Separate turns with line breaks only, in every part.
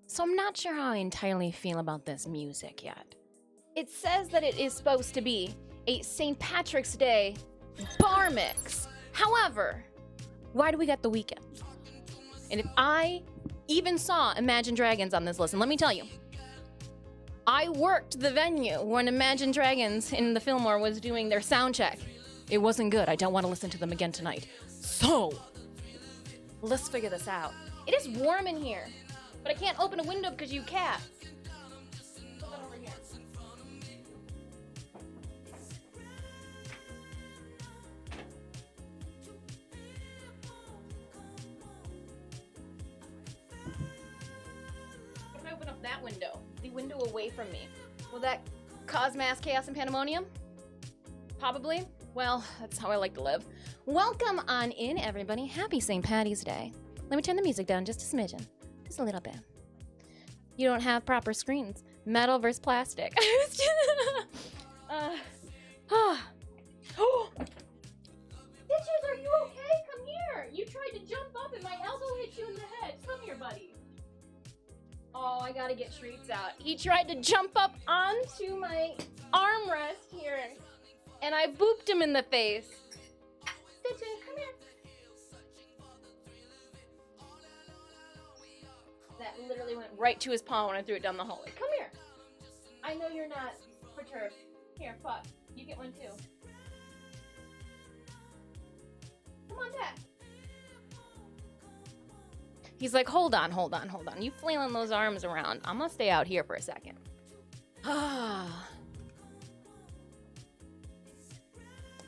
So I'm not sure how I entirely feel about this music yet. It says that it is supposed to be a St. Patrick's Day bar mix. However, why do we got The Weeknd? And if I even saw Imagine Dragons on this list, and let me tell you, I worked the venue when Imagine Dragons in the Fillmore was doing their sound check. It wasn't good. I don't want to listen to them again tonight. So, let's figure this out. It is warm in here, but I can't open a window because you cat. Put that over here. What if I open up that window? The window away from me. Will that cause mass chaos and pandemonium? Probably. Well, that's how I like to live. Welcome on in, everybody. Happy St. Patty's Day. Let me turn the music down just a smidgen. Just a little bit. You don't have proper screens. Metal versus plastic. Stitches, are you okay? Come here. You tried to jump up and my elbow hit you in the head. Come here, buddy. Oh, I gotta get treats out. He tried to jump up onto my armrest here, and I booped him in the face. Stitches, come here. That literally went right to his paw when I threw it down the hallway. Come here. I know you're not perturbed. Here, fuck. You get one too. Come on, Dad. He's like, hold on. You flailing those arms around. I'm gonna stay out here for a second.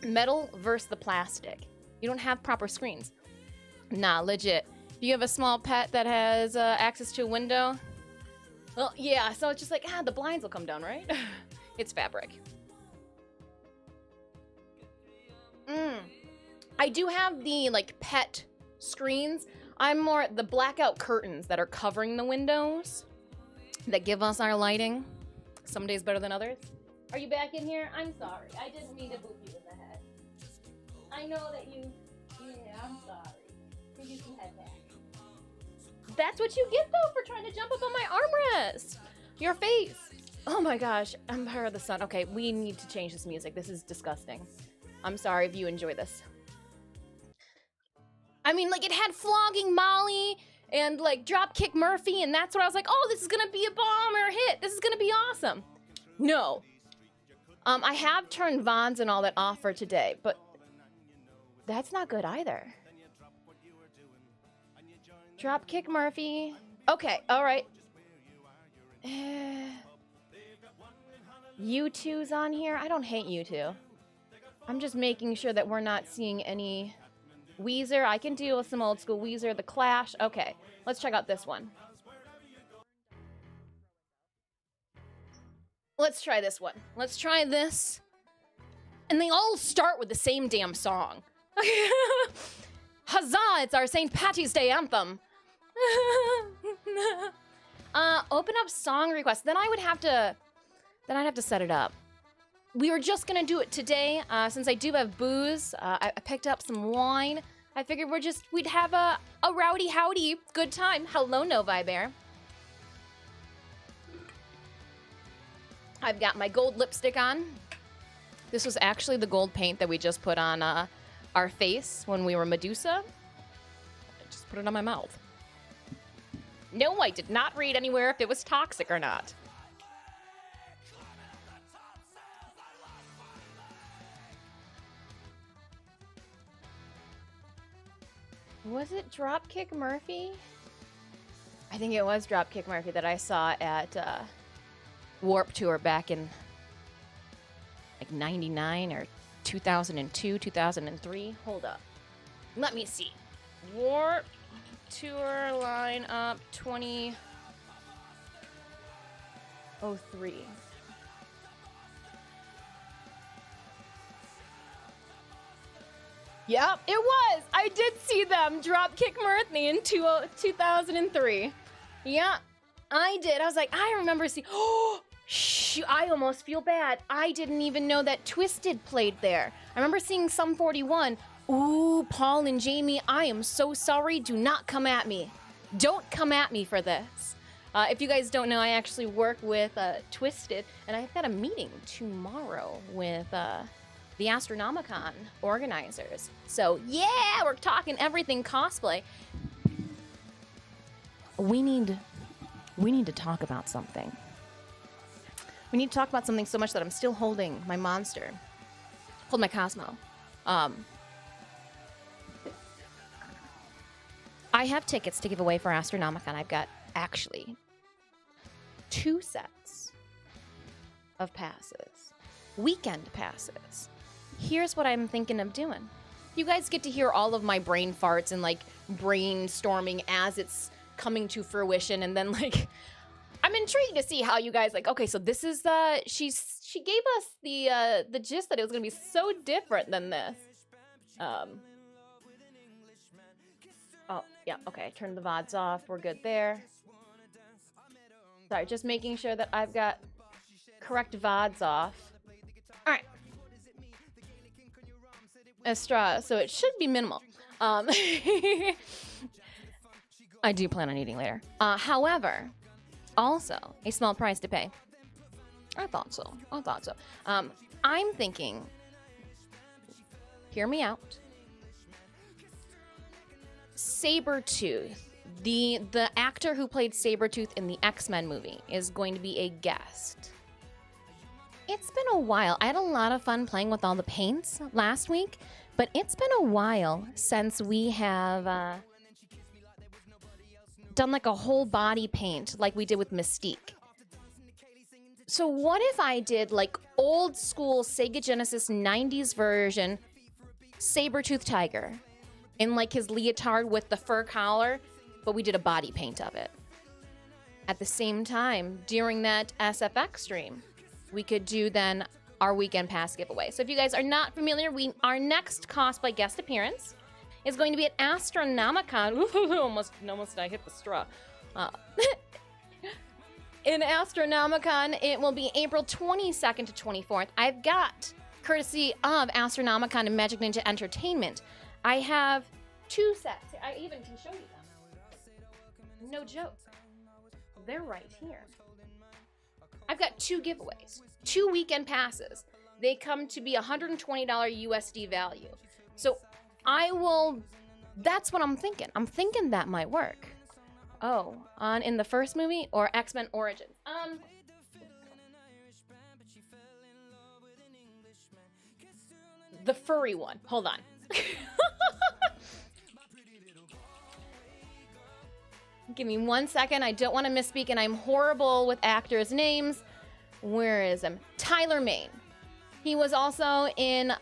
Metal versus the plastic. You don't have proper screens. Nah, legit. If you have a small pet that has access to a window, well, yeah, so it's just like, the blinds will come down, right? It's fabric. I do have the, like, pet screens. I'm more the blackout curtains that are covering the windows that give us our lighting. Some days better than others. Are you back in here? I'm sorry. I didn't mean to boop you in the head. I know that you... Yeah, I'm sorry. Give you some head back. That's what you get, though, for trying to jump up on my armrest. Your face. Oh my gosh. Empire of the Sun. Okay, we need to change this music. This is disgusting. I'm sorry if you enjoy this. I mean, like, it had Flogging Molly and, like, Dropkick Murphy, and that's what I was like, oh, this is gonna be a bomb or a hit. This is gonna be awesome. No. I have turned VODs and all that off for today, but that's not good either. Dropkick Murphy. Okay, all right. U2's on here. I don't hate U2. I'm just making sure that we're not seeing any Weezer. I can deal with some old school Weezer. The Clash. Okay, let's check out this one. Let's try this one. Let's try this. And they all start with the same damn song. Huzzah, it's our St. Patty's Day anthem. Open up song requests. Then I'd have to set it up. We were just gonna do it today, since I do have booze. I picked up some wine. I figured we'd have a rowdy howdy good time. Hello, Novi Bear. I've got my gold lipstick on. This was actually the gold paint that we just put on our face when we were Medusa. I just put it on my mouth. No, I did not read anywhere if it was toxic or not. Was it Dropkick Murphy? I think it was Dropkick Murphy that I saw at Warp Tour back in like 99 or 2002, 2003. Hold up. Let me see. Warp Tour lineup 2003. Yep, it was. I did see them. Dropkick Murphy in 2003. Yeah, I did. I was like, I remember seeing... Oh, shoot, I almost feel bad. I didn't even know that Twisted played there. I remember seeing Sum 41. Ooh, Paul and Jamie, I am so sorry. Do not come at me. Don't come at me for this. If you guys don't know, I actually work with Twisted, and I've got a meeting tomorrow with the Astronomicon organizers. So yeah, we're talking everything cosplay. We need to talk about something. We need to talk about something so much that I'm still holding my monster. Hold my Cosmo. I have tickets to give away for Astronomicon. I've got actually 2 sets of passes. Weekend passes. Here's what I'm thinking of doing. You guys get to hear all of my brain farts and like brainstorming as it's coming to fruition, and then like I'm intrigued to see how you guys like, okay, so this is she gave us the gist that it was gonna be so different than this. Oh yeah, okay, turn the VODs off, we're good there. Sorry, just making sure that I've got correct VODs off. Alright. Estra, so it should be minimal. I do plan on eating later. However, also a small price to pay. I thought so. I'm thinking, hear me out. Sabretooth, the actor who played Sabretooth in the X-Men movie, is going to be a guest. It's been a while. I had a lot of fun playing with all the paints last week, but it's been a while since we have done like a whole body paint like we did with Mystique. So what if I did like old school Sega Genesis 90s version Sabretooth Tiger in like his leotard with the fur collar, but we did a body paint of it. At the same time, during that SFX stream, we could do then our weekend pass giveaway. So if you guys are not familiar, our next cosplay guest appearance is going to be at Astronomicon. Ooh, almost I hit the straw. in Astronomicon, it will be April 22nd to 24th. I've got, courtesy of Astronomicon and Magic Ninja Entertainment, I have 2 sets. I even can show you them. No joke. They're right here. I've got 2 giveaways, 2 weekend passes. They come to be $120 USD value. So I will, that's what I'm thinking. I'm thinking that might work. Oh, in the first movie or X-Men Origins? The furry one. Hold on. Give me 1 second. I don't want to misspeak, and I'm horrible with actors' names. Where is him? Tyler Mane. He was also in,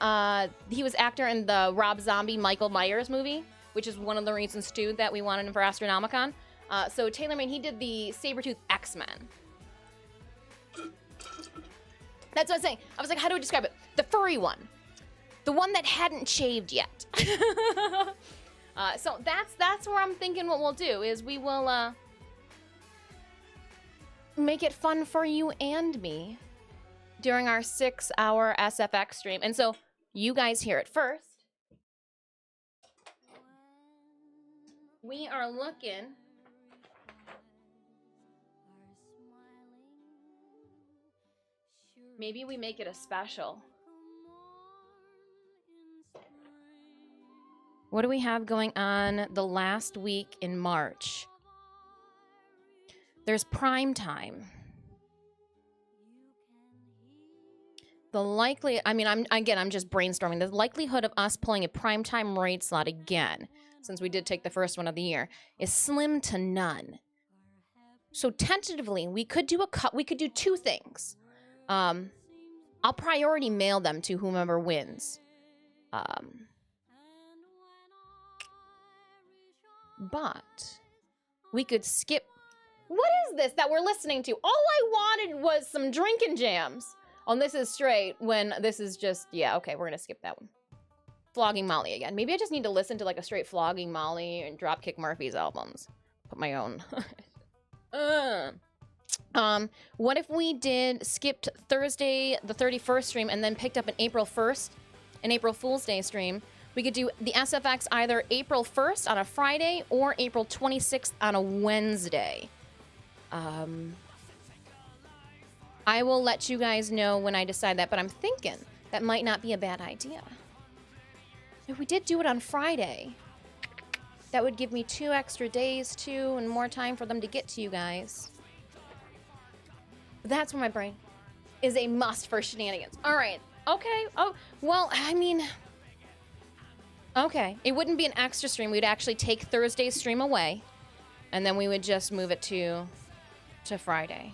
he was actor in the Rob Zombie Michael Myers movie, which is one of the reasons, too, that we wanted him for Astronomicon. So Taylor Mane, he did the Sabretooth X-Men. That's what I'm saying. I was like, how do I describe it? The furry one. The one that hadn't shaved yet. So that's where I'm thinking what we'll do is we will make it fun for you and me during our 6-hour SFX stream. And so you guys hear it first. We are looking maybe we make it a special. What do we have going on the last week in March? There's prime time. The likely, I mean, I'm just brainstorming. The likelihood of us pulling a primetime raid slot again, since we did take the first one of the year, is slim to none. So tentatively, we could do we could do 2 things. I'll priority mail them to whomever wins. But we could skip. What is this that we're listening to? All I wanted was some drinking jams. Oh, and this is straight when this is just, yeah, okay, we're gonna skip that one. Flogging Molly again. Maybe I just need to listen to like a straight Flogging Molly and Dropkick Murphys albums. Put my own. What if we skipped Thursday the 31st stream and then picked up an April 1st, an April Fool's Day stream? We could do the SFX either April 1st on a Friday or April 26th on a Wednesday. I will let you guys know when I decide that, but I'm thinking that might not be a bad idea. If we did do it on Friday, that would give me 2 extra days too and more time for them to get to you guys. That's where my brain is a must for shenanigans. All right. Okay. Oh, well, I mean, okay. It wouldn't be an extra stream. We'd actually take Thursday's stream away, and then we would just move it to Friday.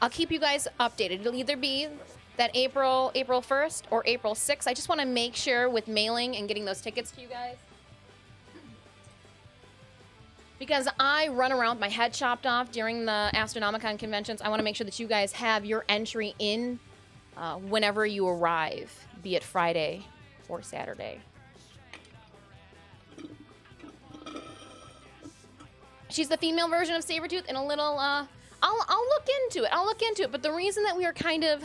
I'll keep you guys updated. It'll either be that April 1st or April 6th. I just want to make sure with mailing and getting those tickets to you guys. Because I run around with my head chopped off during the Astronomicon conventions. I want to make sure that you guys have your entry in whenever you arrive, be it Friday or Saturday. She's the female version of Sabretooth and a little, I'll look into it. I'll look into it. But the reason that we are kind of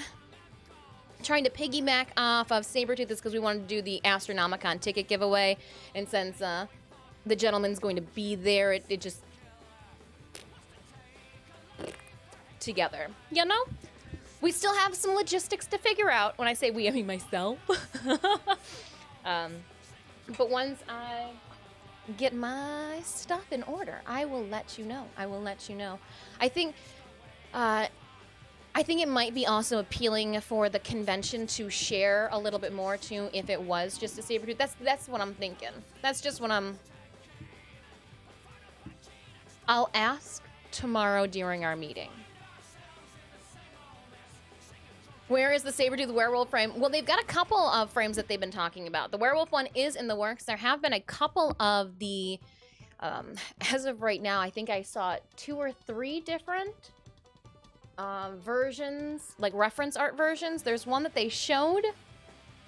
trying to piggyback off of Sabretooth is because we wanted to do the Astronomicon ticket giveaway. And since the gentleman's going to be there, it just together, you know? We still have some logistics to figure out. When I say we, I mean myself. But once I get my stuff in order, I will let you know. I will let you know. I think it might be also appealing for the convention to share a little bit more too if it was just a Sabretooth. That's what I'm thinking. That's just what I'll ask tomorrow during our meeting. Where is the Sabretooth werewolf frame? Well, they've got a couple of frames that they've been talking about. The werewolf one is in the works. There have been a couple of the, as of right now, I think I saw 2 or 3 different versions, like reference art versions. There's one that they showed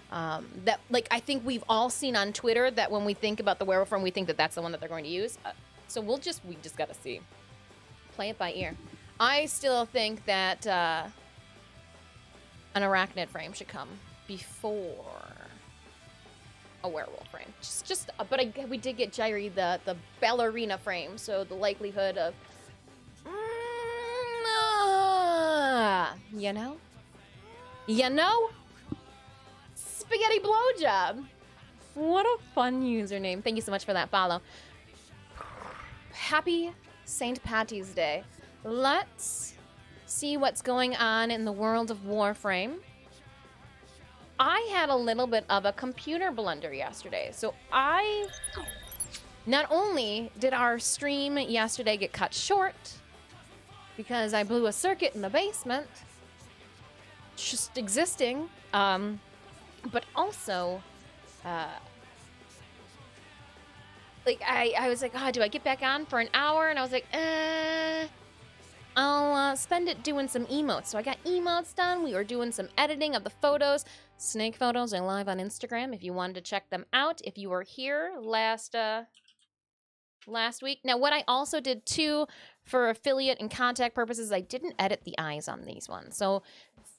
that, like, I think we've all seen on Twitter that when we think about the werewolf frame, we think that that's the one that they're going to use. So we just got to see. Play it by ear. I still think that an arachnid frame should come before a werewolf frame. But we did get Jairi the ballerina frame, so the likelihood of, you know, spaghetti blowjob. What a fun username. Thank you so much for that follow. Happy St. Patty's Day. Let's see what's going on in the world of Warframe. I had a little bit of a computer blunder yesterday. So not only did our stream yesterday get cut short because I blew a circuit in the basement, just existing, but also, like, I was like, oh, do I get back on for an hour? And I was like, I'll spend it doing some emotes. So I got emotes done. We were doing some editing of the photos. Snake photos are live on Instagram if you wanted to check them out. If you were here last week. Now, what I also did too for affiliate and contact purposes, I didn't edit the eyes on these ones. So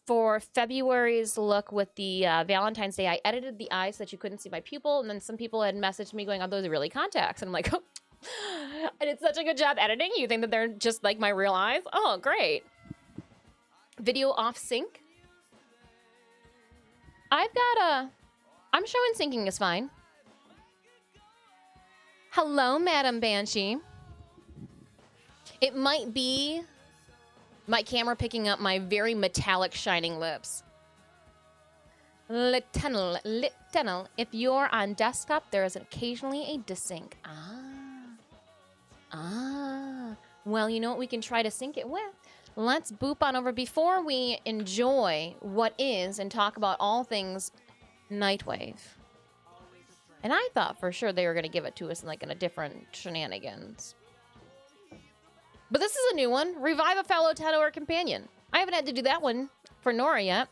for February's look with the Valentine's Day, I edited the eyes so that you couldn't see my pupil. And then some people had messaged me going, oh, those are really contacts. And I'm like, oh, I did such a good job editing. You think that they're just like my real eyes? Oh, great. Video off sync. I'm showing syncing is fine. Hello, Madam Banshee. It might be my camera picking up my very metallic shining lips. TENNO. If you're on desktop, there is occasionally a desync. Well, you know what we can try to sync it with? Let's boop on over before we enjoy what is and talk about all things Nightwave. And I thought for sure they were going to give it to us in a different shenanigans. But this is a new one. Revive a fellow TENNO or companion. I haven't had to do that one for Nora yet.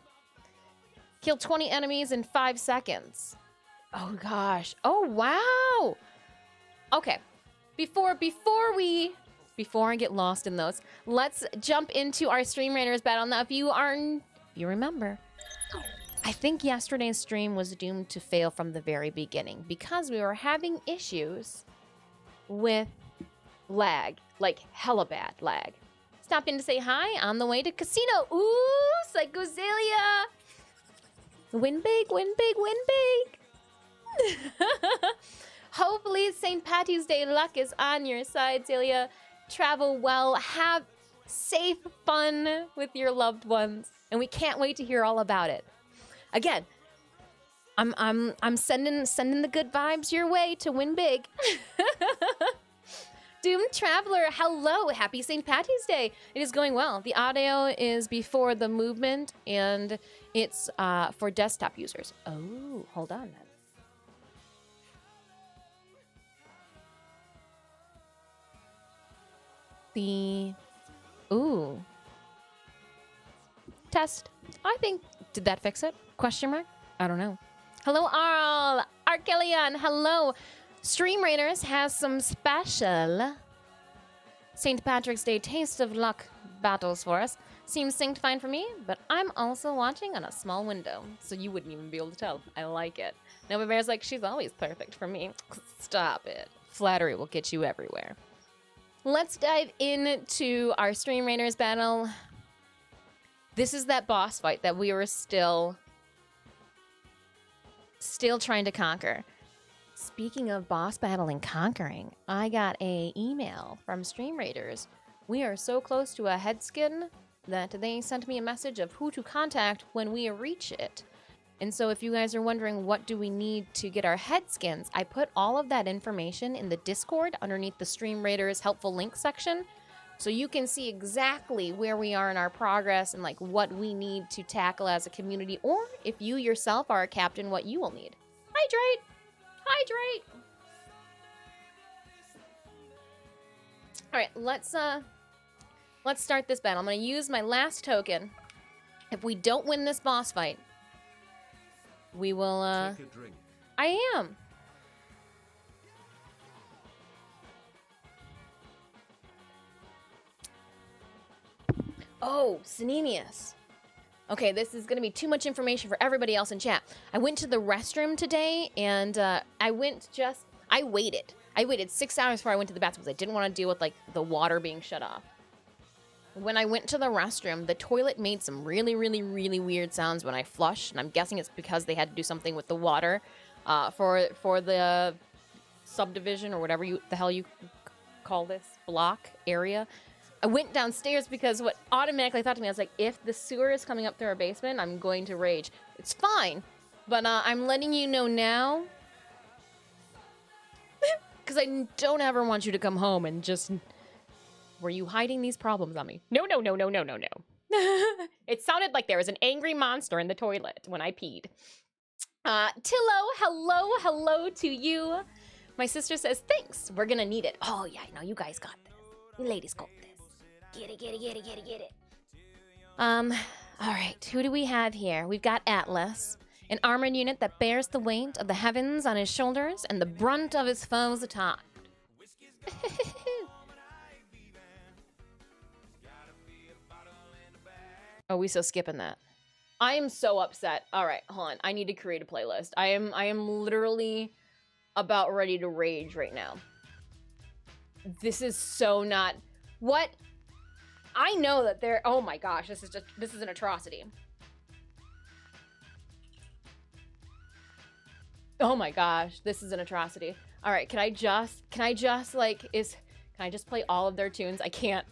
Kill 20 enemies in 5 seconds. Oh, gosh. Oh, wow. Okay. Before I get lost in those, let's jump into our Stream Raiders battle. Now, if you remember, I think yesterday's stream was doomed to fail from the very beginning because we were having issues with lag, like hella bad lag. Stop in to say hi on the way to casino. Ooh, Psychozelia. Win big, win big, win big. Hopefully St. Patty's Day luck is on your side, Celia. Travel well, have safe fun with your loved ones, and we can't wait to hear all about it. Again, I'm sending the good vibes your way to win big. Doomed Traveler, hello, happy St. Patty's Day. It is going well. The audio is before the movement, and it's for desktop users. Oh, hold on then. Ooh. Test. I think, did that fix it? Question mark? I don't know. Hello, Arl. Arkelion, hello. Stream Raiders has some special St. Patrick's Day taste of luck battles for us. Seems synced fine for me, but I'm also watching on a small window, so you wouldn't even be able to tell. I like it. Nova Bear's like, she's always perfect for me. Stop it. Flattery will get you everywhere. Let's dive into our Stream Raiders battle. This is that boss fight that we were still trying to conquer. Speaking of boss battle and conquering, I got an email from Stream Raiders. We are so close to a head skin that they sent me a message of who to contact when we reach it. And so if you guys are wondering what do we need to get our head skins, I put all of that information in the Discord underneath the Stream Raiders helpful link section. So you can see exactly where we are in our progress and like what we need to tackle as a community, or if you yourself are a captain, what you will need. Hydrate! Hydrate! All right, let's start this battle. I'm gonna use my last token. If we don't win this boss fight, we will,
Take a drink.
I am. Oh, Synemius. Okay, this is gonna be too much information for everybody else in chat. I went to the restroom today, and I waited. I waited 6 hours before I went to the bathroom because I didn't want to deal with, like, the water being shut off. When I went to the restroom, the toilet made some really, really, really weird sounds when I flushed, and I'm guessing it's because they had to do something with the water for the subdivision or whatever the hell you call this block area. I went downstairs because what automatically thought to me, I was like, if the sewer is coming up through our basement, I'm going to rage. It's fine, but I'm letting you know now, because I don't ever want you to come home and just, were you hiding these problems on me? No, no, no, no, no, no, no. It sounded like there was an angry monster in the toilet when I peed. Tillo, hello to you. My sister says, thanks, we're gonna need it. Oh yeah, I know, you guys got this. You ladies got this. Get it. All right, who do we have here? We've got Atlas, an armored unit that bears the weight of the heavens on his shoulders and the brunt of his foes attacked. Oh, we so skipping that. I am so upset. All right, hold on. I need to create a playlist. I am literally about ready to rage right now. This is so not what I know that there. Oh my gosh, this is an atrocity. Oh my gosh, this is an atrocity. All right, can I just play all of their tunes? I can't.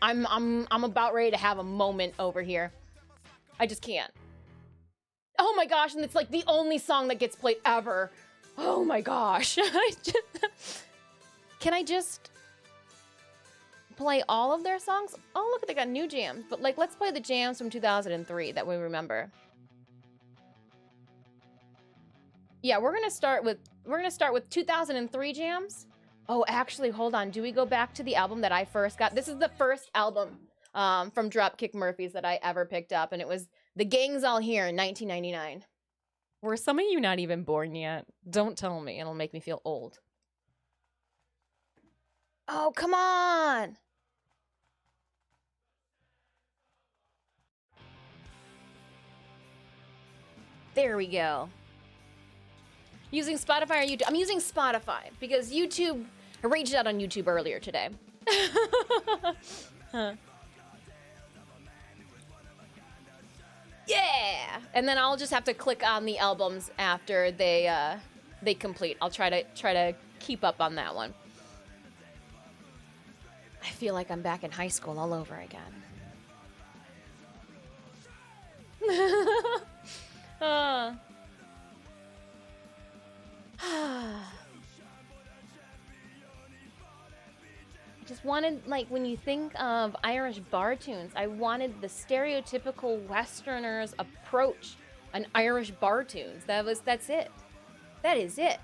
I'm about ready to have a moment over here. I just can't. Oh my gosh, and it's like the only song that gets played ever. Oh my gosh. Can I just play all of their songs? Oh, look, they got new jams. But like, let's play the jams from 2003 that we remember. Yeah, we're gonna start with 2003 jams. Oh, actually, hold on. Do we go back to the album that I first got? This is the first album from Dropkick Murphys that I ever picked up, and it was The Gang's All Here in 1999. Were some of you not even born yet? Don't tell me. It'll make me feel old. Oh, come on! There we go. Using Spotify or YouTube? I'm using Spotify because YouTube, I raged out on YouTube earlier today. Huh. Yeah! And then I'll just have to click on the albums after they complete. I'll try to keep up on that one. I feel like I'm back in high school all over again. I just wanted, like, when you think of Irish bar tunes, I wanted the stereotypical Westerners approach on Irish bar tunes. That's it. That is it.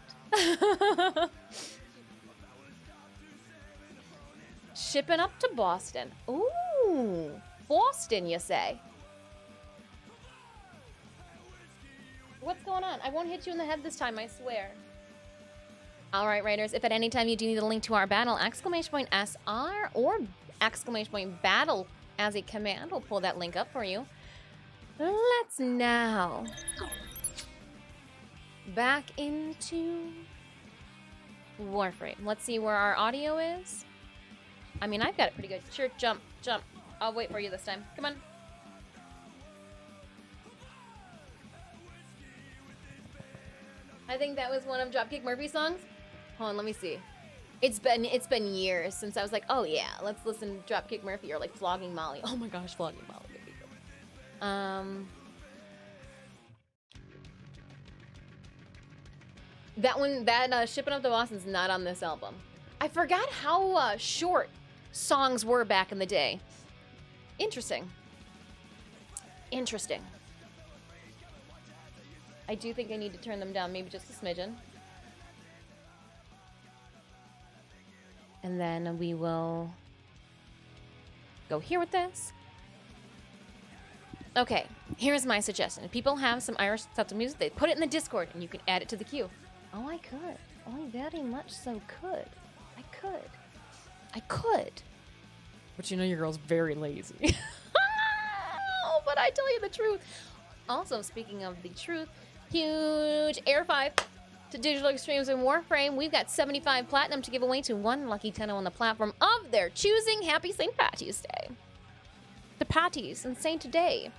Shipping up to Boston. Ooh, Boston, you say? What's going on? I won't hit you in the head this time, I swear. All right, Raiders, if at any time you do need a link to our battle, !SR or !battle as a command, we'll pull that link up for you. Let's now back into Warframe. Let's see where our audio is. I mean, I've got it pretty good. Sure, jump. I'll wait for you this time. Come on. I think that was one of Dropkick Murphy's songs. Hold on, let me see. It's been years since I was like, oh yeah, let's listen to Dropkick Murphy or like Flogging Molly. Oh my gosh, Flogging Molly. That one, Shipping Up to Boston's not on this album. I forgot how short songs were back in the day. Interesting. I do think I need to turn them down, maybe just a smidgen. And then we will go here with this. Okay, here's my suggestion. If people have some Irish stuff to music, they put it in the Discord and you can add it to the queue. Oh, I could. Oh, very much so could. I could. But you know your girl's very lazy. I tell you the truth? Also, speaking of the truth, huge Air 5 to Digital Extremes and Warframe. We've got 75 platinum to give away to one lucky TENNO on the platform of their choosing. Happy St. Patty's Day. The Patties and Saint Day.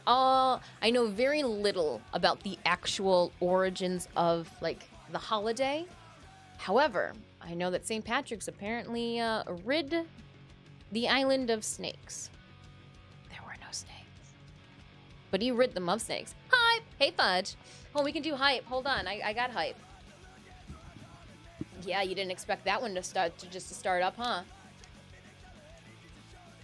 I know very little about the actual origins of, like, the holiday. However, I know that St. Patrick's apparently rid the island of snakes. There were no snakes. But he rid them of snakes. Hype! Hey, Fudge. Oh, we can do hype. Hold on, I got hype. Yeah, you didn't expect that one to start up, huh?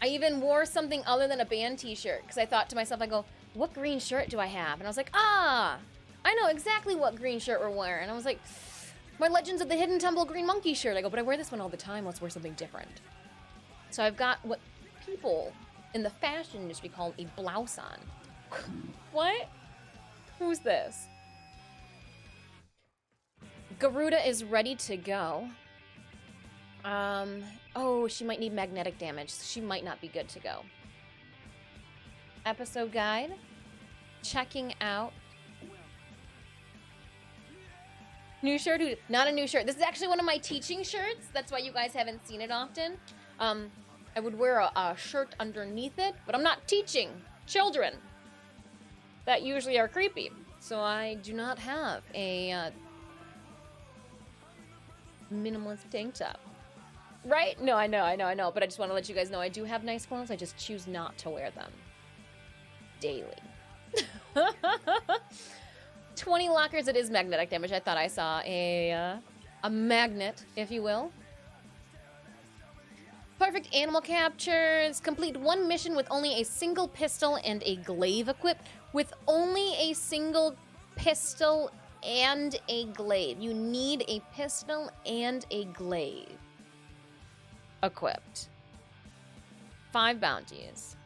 I even wore something other than a band t-shirt because I thought to myself, I go, what green shirt do I have? And I was like, I know exactly what green shirt we're wearing. And I was like, my Legends of the Hidden Temple green monkey shirt. I go, but I wear this one all the time. Let's wear something different. So I've got what people in the fashion industry call a blouse on. What? Who's this? Garuda is ready to go. Oh, she might need magnetic damage. So she might not be good to go. Episode guide. Checking out. New shirt? Not a new shirt. This is actually one of my teaching shirts. That's why you guys haven't seen it often. I would wear a shirt underneath it, but I'm not teaching children. That usually are creepy. So I do not have a minimalist tank top. Right? No, I know. But I just want to let you guys know I do have nice clothes. I just choose not to wear them. Daily. 20 lockers. It is magnetic damage. I thought I saw a magnet, if you will. Perfect animal captures. Complete one mission with only a single pistol and a glaive equipped. With only a single pistol and a glaive. You need a pistol and a glaive equipped. 5 bounties.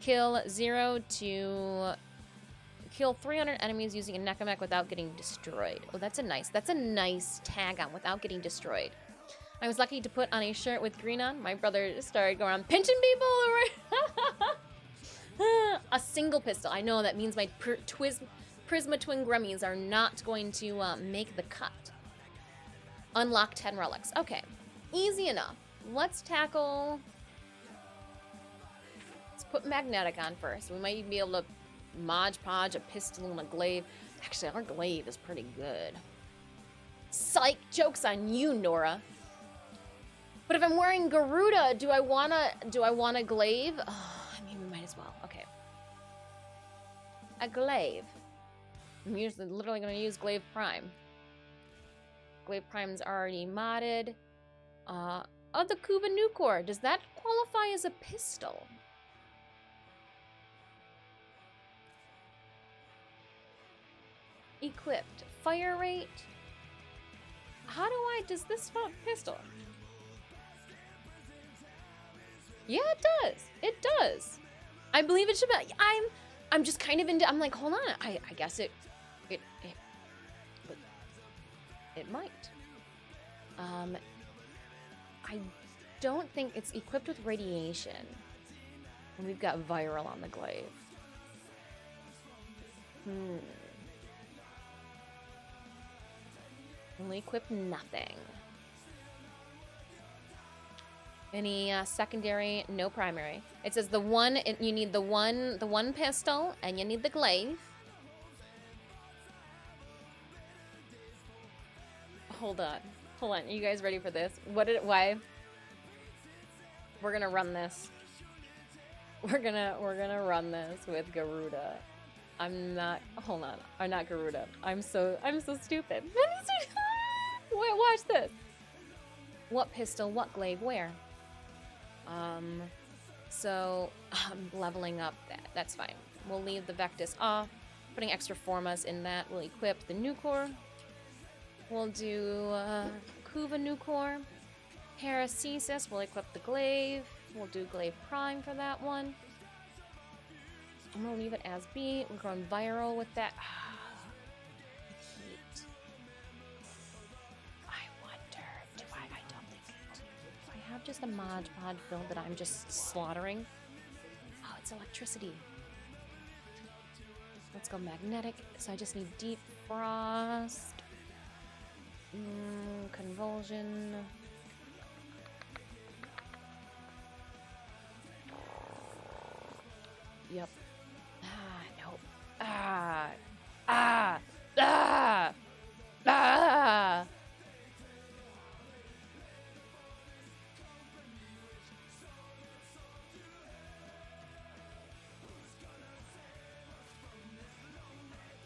Kill 300 enemies using a Necamech without getting destroyed. Oh, that's a nice tag on, without getting destroyed. I was lucky to put on a shirt with green on. My brother started going around pinching people. A single pistol. I know that means my Prisma Twin Grummies are not going to make the cut. Unlock 10 relics. Okay, easy enough. Let's tackle... Let's put magnetic on first. We might even be able to Mod Podge a pistol and a glaive. Actually, our glaive is pretty good. Psych! Joke's on you, Nora. But if I'm wearing Garuda, do I wanna glaive? Oh, I mean, we might as well. Okay. A glaive. I'm literally gonna use Glaive Prime. Glaive Prime's already modded. Oh, the Kuba Nucor. Does that qualify as a pistol? Equipped. Fire rate. Does this not pistol? Yeah, it does. It does. I believe it should be. I'm just kind of into, I'm like, hold on. I guess it might. I don't think it's equipped with radiation. And we've got viral on the glaive. Only equip nothing. Any secondary? No primary. It says you need the one pistol, and you need the glaive. Hold on. Are you guys ready for this? Why? We're gonna run this. We're gonna run this with Garuda. I'm not Garuda. I'm so stupid. Wait, watch this. What pistol? What glaive? Where? So I'm leveling up that. That's fine. We'll leave the Vectus off. Putting extra formas in that. We'll equip the Nucor. We'll do Kuva Nucor. Paracesis. We'll equip the glaive. We'll do Glaive Prime for that one. I'm gonna leave it as B. We're going viral with that. Heat. I wonder. I don't think. Do I have just a Mod Pod build that I'm just slaughtering? Oh, it's electricity. Let's go magnetic. So I just need deep frost. Convulsion. Yep. No.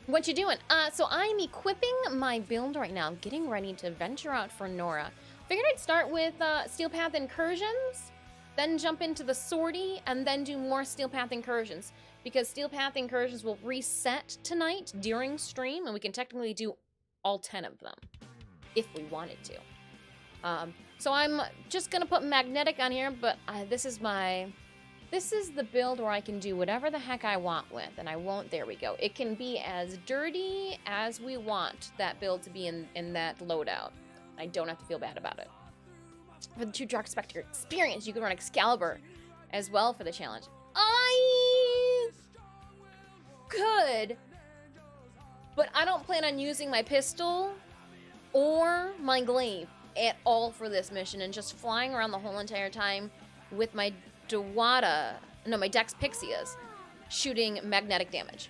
What you doing? So I'm equipping my build right now, getting ready to venture out for Nora. Figured I'd start with Steel Path Incursions, then jump into the sortie, and then do more Steel Path Incursions. Because Steel Path Incursions will reset tonight during stream, and we can technically do all 10 of them, if we wanted to. So I'm just gonna put Magnetic on here, but this is the build where I can do whatever the heck I want with, and I won't, there we go. It can be as dirty as we want that build to be in that loadout. I don't have to feel bad about it. For the True Dark Spectre experience, you can run Excalibur as well for the challenge. I could, but I don't plan on using my pistol or my glaive at all for this mission, and just flying around the whole entire time with my my Dex Pixias, shooting magnetic damage.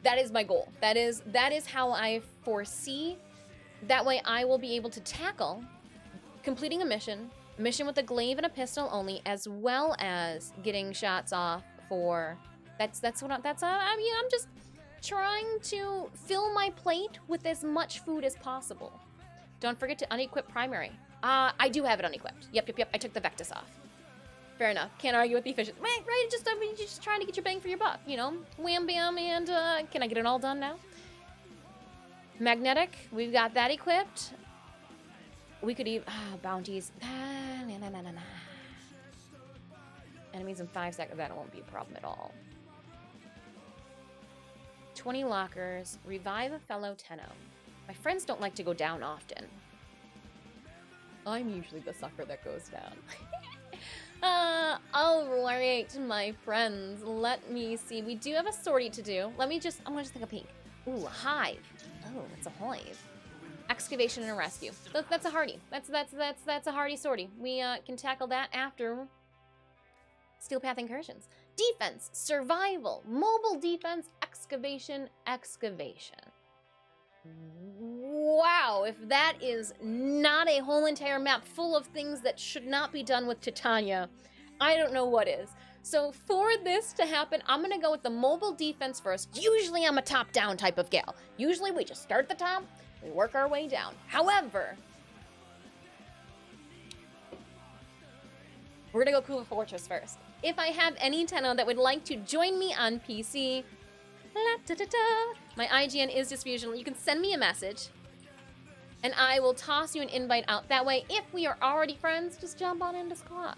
That is my goal. That is how I foresee. That way I will be able to tackle completing a mission with a glaive and a pistol only, as well as getting shots off for. I'm just trying to fill my plate with as much food as possible. Don't forget to unequip primary. I do have it unequipped. Yep. I took the Vectus off. Fair enough. Can't argue with the efficiency. Right? You're just trying to get your bang for your buck, you know? Wham, bam, and can I get it all done now? Magnetic, we've got that equipped. We could even... bounties. Enemies in 5 seconds. That won't be a problem at all. 20 lockers. Revive a fellow TENNO. My friends don't like to go down often. I'm usually the sucker that goes down. All right, my friends. Let me see. We do have a sortie to do. I'm gonna just take a peek. Ooh, a hive. Oh, it's a hive. Excavation and a rescue. That's a hardy. That's a hardy sortie. We can tackle that after Steel Path Incursions. Defense, survival, mobile defense, excavation. Wow, if that is not a whole entire map full of things that should not be done with Titania, I don't know what is. So for this to happen, I'm gonna go with the mobile defense first. Usually I'm a top-down type of gal. Usually we just start at the top, we work our way down. However, we're gonna go Kuva Fortress first. If I have any TENNO that would like to join me on PC, my IGN is Disfusional. You can send me a message, and I will toss you an invite out. That way, if we are already friends, just jump on into squad.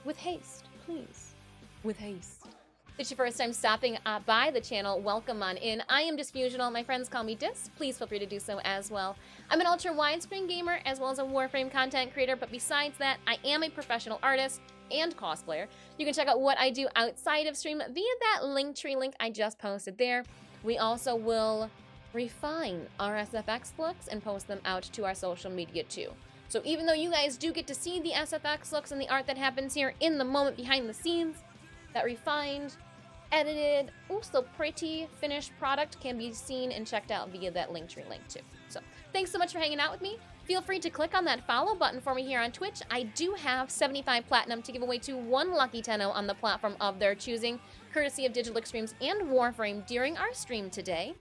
With haste, please. With haste. If it's your first time stopping by the channel, welcome on in. I am Disfusional. My friends call me Dis. Please feel free to do so as well. I'm an ultra widescreen gamer as well as a Warframe content creator, but besides that, I am a professional artist and cosplayer. You can check out what I do outside of stream via that Linktree link I just posted there. We also will refine our SFX looks and post them out to our social media too. So even though you guys do get to see the SFX looks and the art that happens here in the moment behind the scenes, that refined, edited, so pretty finished product can be seen and checked out via that Linktree link too. So thanks so much for hanging out with me. Feel free to click on that follow button for me here on Twitch. I do have 75 platinum to give away to one lucky TENNO on the platform of their choosing, courtesy of Digital Extremes and Warframe during our stream today.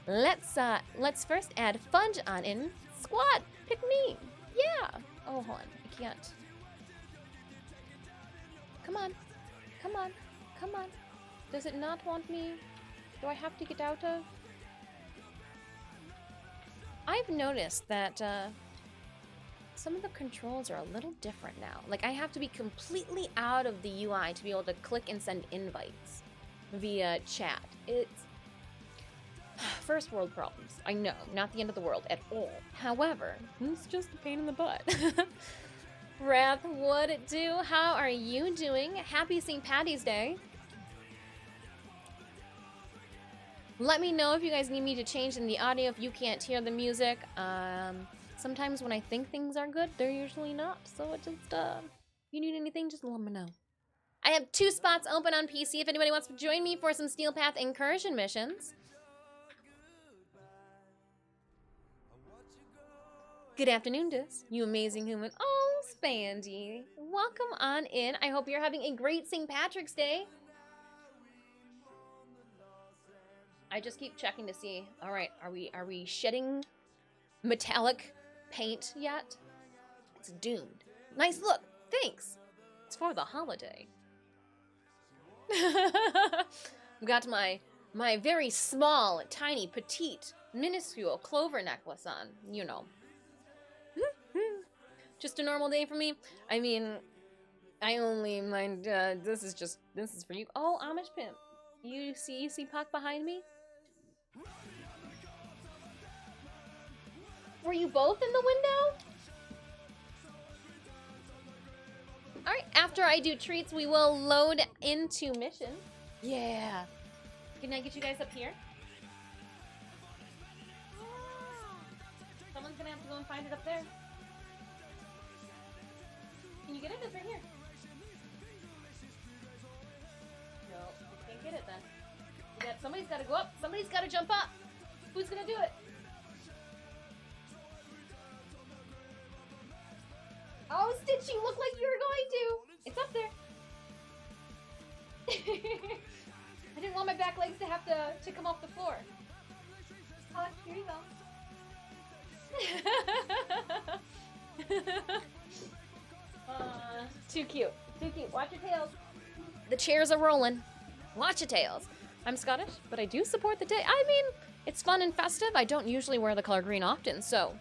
Let's first add Fudge on in. Squad, pick me. Yeah. Oh, hold on. I can't. Come on. Does it not want me? Do I have to get out of? I've noticed that some of the controls are a little different now. Like, I have to be completely out of the UI to be able to click and send invites via chat. It's First world problems. I know, not the end of the world at all. However, it's just a pain in the butt. Wrath, what it do? How are you doing? Happy St. Patty's Day. Let me know if you guys need me to change in the audio if you can't hear the music. Sometimes when I think things are good, they're usually not. So it just, if you need anything, just let me know. I have 2 spots open on PC if anybody wants to join me for some Steel Path incursion missions. Good afternoon, Dis, you amazing human. Oh, Spandy. Welcome on in. I hope you're having a great St. Patrick's Day. I just keep checking to see. All right, are we shedding metallic paint yet? It's doomed. Nice look. Thanks. It's for the holiday. I've got my very small, tiny, petite, minuscule clover necklace on, you know. Just a normal day for me. I mean, I only mind, this is for you. Oh, Amish Pimp. You see Puck behind me? Were you both in the window? Alright, after I do treats, we will load into mission. Yeah. Can I get you guys up here? Someone's gonna have to go and find it up there. Can you get it? It's right here. No, you can't get it then. Somebody's gotta go up. Somebody's gotta jump up. Who's gonna do it? Oh, Stitch, you look like you were going to. It's up there. I didn't want my back legs to have to come off the floor. Oh, here you go. Too cute. Too cute. Watch your tails. The chairs are rolling. Watch your tails. I'm Scottish, but I do support the day. I mean, it's fun and festive. I don't usually wear the color green often, so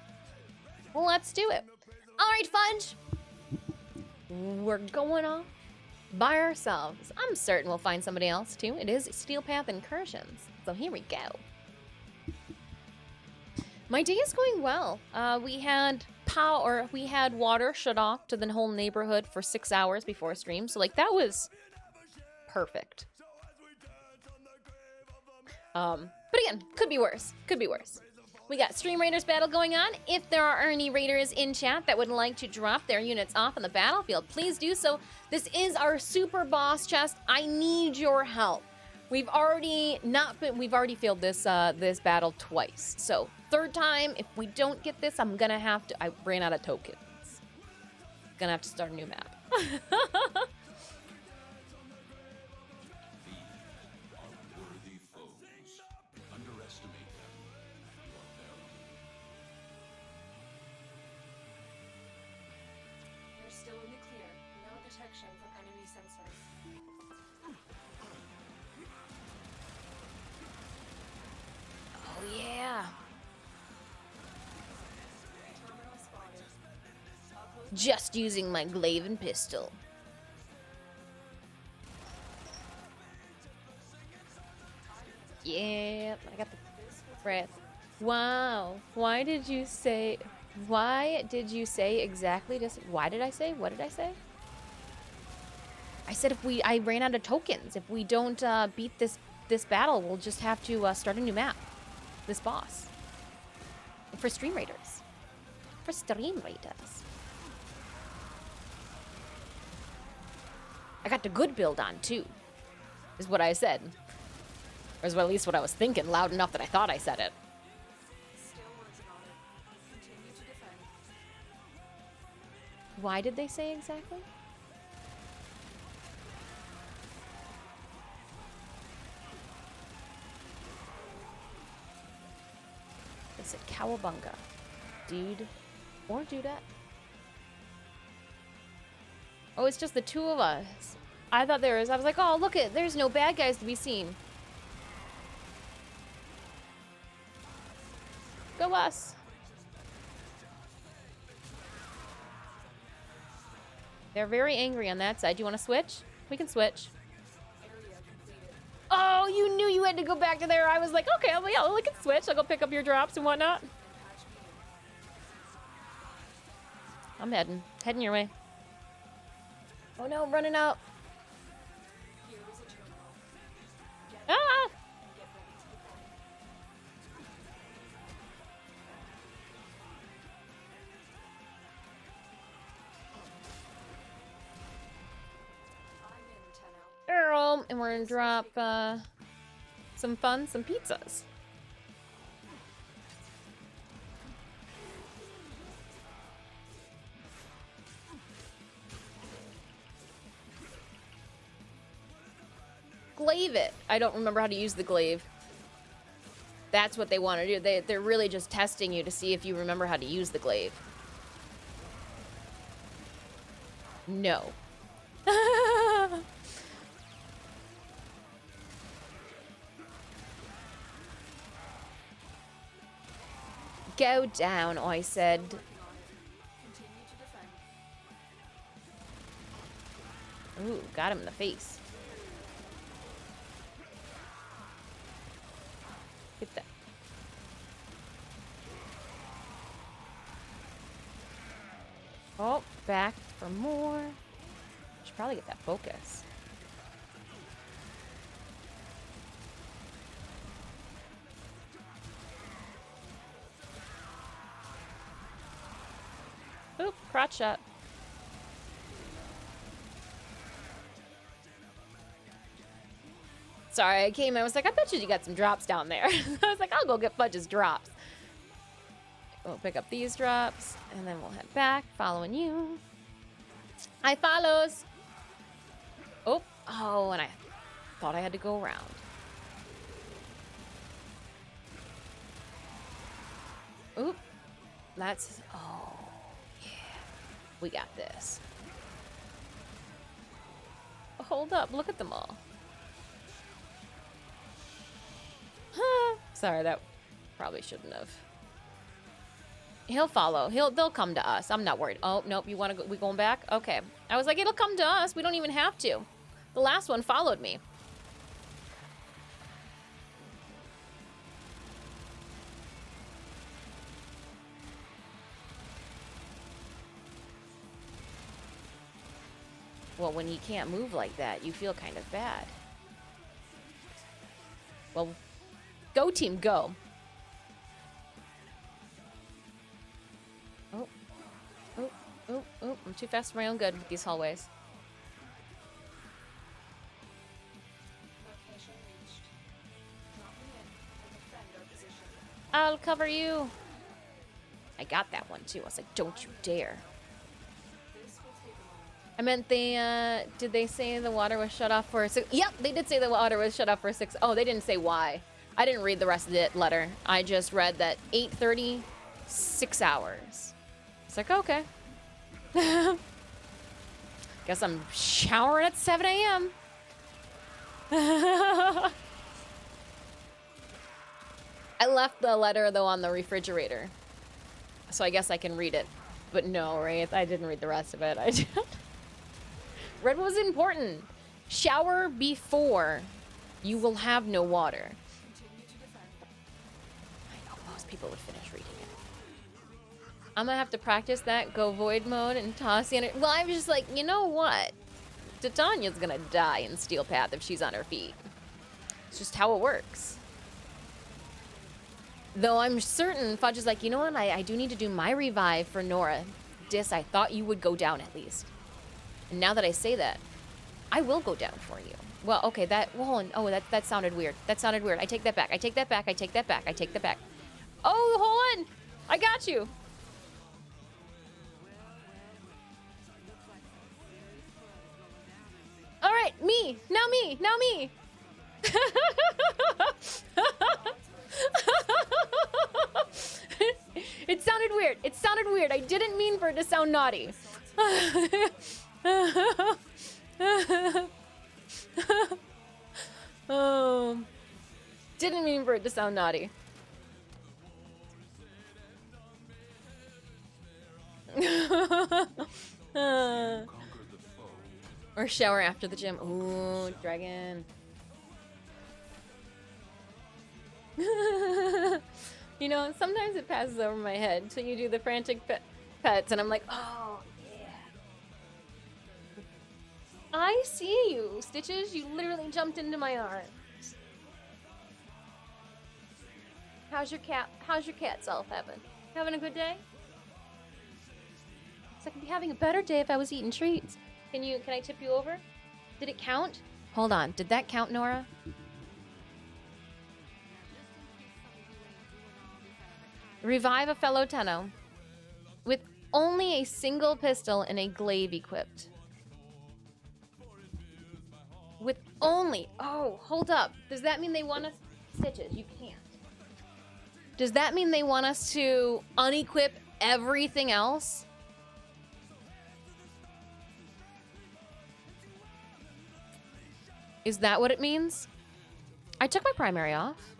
let's do it. All right, Fudge. We're going off by ourselves. I'm certain we'll find somebody else, too. It is Steel Path Incursions, so here we go. My day is going well. We had water shut off to the whole neighborhood for 6 hours before stream, so like that was perfect. But again, could be worse. Could be worse. We got Stream Raiders battle going on. If there are any raiders in chat that would like to drop their units off on the battlefield, please do so. This is our super boss chest. I need your help. We've already failed this battle twice. So 3rd time, if we don't get this, I ran out of tokens. Gonna have to start a new map. Yeah. Just using my glaive and pistol. Yeah, I got the breath. Wow. Why did you say exactly this? Why did I say? What did I say? I said I ran out of tokens. If we don't beat this battle, we'll just have to start a new map. This boss. For Stream Raiders. For Stream Raiders. I got the good build on, too. Is what I said. Or is at least what I was thinking, loud enough that I thought I said it. Why did they say exactly? They said cowabunga. Dude. Or dudette. Oh, it's just the 2 of us. I thought I was like, oh, look it, there's no bad guys to be seen. Go us. They're very angry on that side. Do you want to switch? We can switch. Oh, you knew you had to go back to there. I was like, okay, yeah, I can switch. I'll go pick up your drops and whatnot. I'm heading your way. Oh no, I'm running out. Ah! Earl, and we're gonna drop some pizzas. Glyph it. I don't remember how to use the Glyph. That's what they want to do. They're really just testing you to see if you remember how to use the Glyph. No. Go down, I said. Ooh, got him in the face. Get that. Oh, back for more. Should probably get that focus. Oop, crotch shot. Sorry, I came in. I was like, I bet you got some drops down there. I was like, I'll go get Fudge's drops. We'll pick up these drops, and then we'll head back, following you. I follows. Oh, and I thought I had to go around. Oop, that's, oh, yeah. We got this. Hold up, look at them all. Sorry, that probably shouldn't have. He'll follow. They'll come to us. I'm not worried. Oh, nope, you want to go? We going back? Okay. I was like, it'll come to us. We don't even have to. The last one followed me. Well, when he can't move like that, you feel kind of bad. Well, go team, go. Oh, I'm too fast for my own good with these hallways. I'll cover you. I got that one too. I was like, don't you dare. I meant they, did they say the water was shut off for 6? Yep, they did say the water was shut off for 6. Oh, they didn't say why. I didn't read the rest of the letter. I just read that 8:30, 6 hours. It's like, okay. Guess I'm showering at 7 a.m. I left the letter, though, on the refrigerator. So I guess I can read it. But no, right? I didn't read the rest of it. I did. Read what was important. Shower before. You will have no water. I know most people would finish reading it. I'm gonna have to practice that, go void mode and toss the energy. Well, I'm just like, you know what? Titania's gonna die in Steel Path if she's on her feet. It's just how it works. Though I'm certain Fudge is like, you know what? I do need to do my revive for Nora. Dis, I thought you would go down at least. And now that I say that, I will go down for you. Well, okay, hold on. Oh, that sounded weird. That sounded weird. I take that back. I take that back. I take that back. I take that back. Oh, hold on. I got you. All right, me. Now me. Now me. It sounded weird. It sounded weird. I didn't mean for it to sound naughty. Oh, didn't mean for it to sound naughty. Or shower after the gym. Ooh, dragon. You know, sometimes it passes over my head. So you do the frantic pets, and I'm like, oh, yeah. I see you, Stitches. You literally jumped into my arms. How's your cat self, Evan? Having a good day? So I could be having a better day if I was eating treats. Can I tip you over? Did it count? Hold on. Did that count, Nora? Revive a fellow Tenno with only a single pistol and a glaive equipped. With only... Oh, hold up. Does that mean they want us... Stitches, you can't. Does that mean they want us to unequip everything else? Is that what it means? I took my primary off.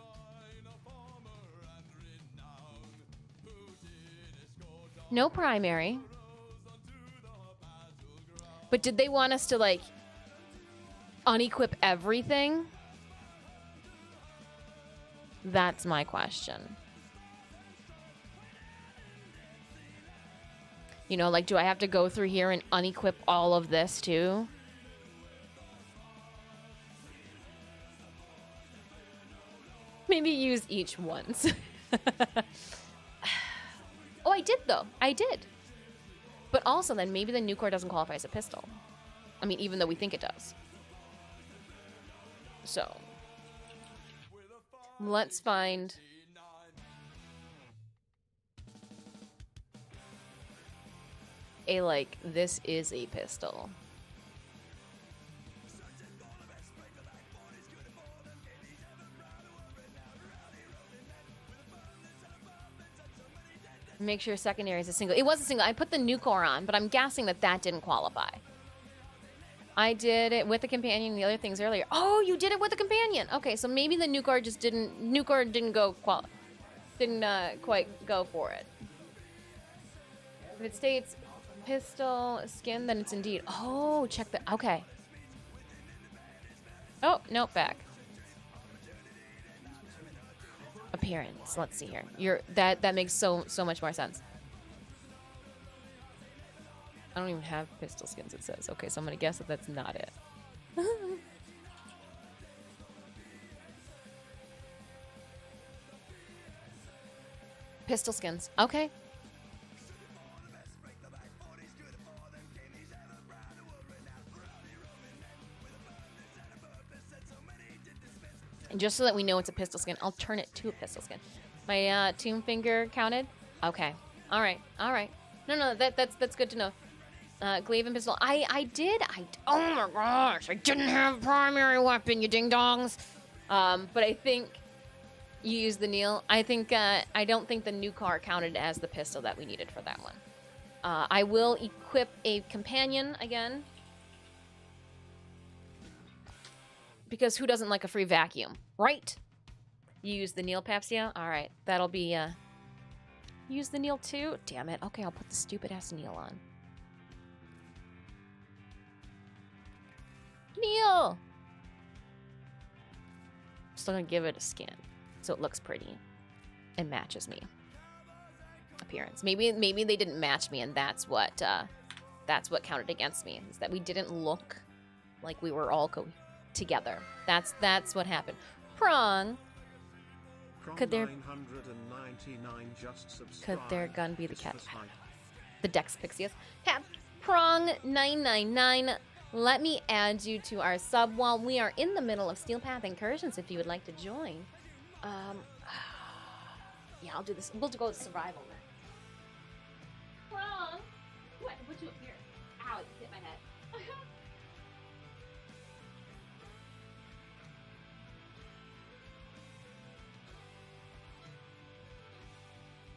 No primary. But did they want us to, like, unequip everything? That's my question. You know, like, do I have to go through here and unequip all of this too? Maybe use each once. Oh, I did though. I did. But also then maybe the Nucor doesn't qualify as a pistol. I mean, even though we think it does. So let's find a, like, this is a pistol. Make sure secondary is a single. It was a single. I put the Nucor on, but I'm guessing that that didn't qualify. I did it with the companion and the other things earlier. Oh, you did it with the companion. Okay, so maybe the Nucor just didn't. Nucor didn't go quite go for it. If it states pistol skin, then it's indeed. Oh, check the. Okay. Oh, nope, back. Appearance. Let's see here. That makes so much more sense. I don't even have pistol skins, it says. Okay, so I'm gonna guess that that's not it. Pistol skins. Okay. And just so that we know it's a pistol skin, I'll turn it to a pistol skin. My tomb finger counted? Okay. All right. No, that's good to know. Glaive and pistol. I did. Oh my gosh! I didn't have primary weapon, you ding dongs. But I think you used the Neil. I don't think the new car counted as the pistol that we needed for that one. I will equip a companion again. Because who doesn't like a free vacuum, right? You use the Neil Papsia? All right, that'll be, use the Neil too? Damn it. Okay, I'll put the stupid-ass Neil on. Neil! Still gonna give it a skin, so it looks pretty and matches me. Appearance. Maybe they didn't match me, and that's what counted against me, is that we didn't look like we were all together. That's what happened. Prong. Could their gun be the cat? The Dex Pixius. Prong 999. Let me add you to our sub while we are in the middle of Steel Path Incursions. If you would like to join, yeah, I'll do this. We'll go to survival then. Prong. What? Put you up here. Ow! It hit my head.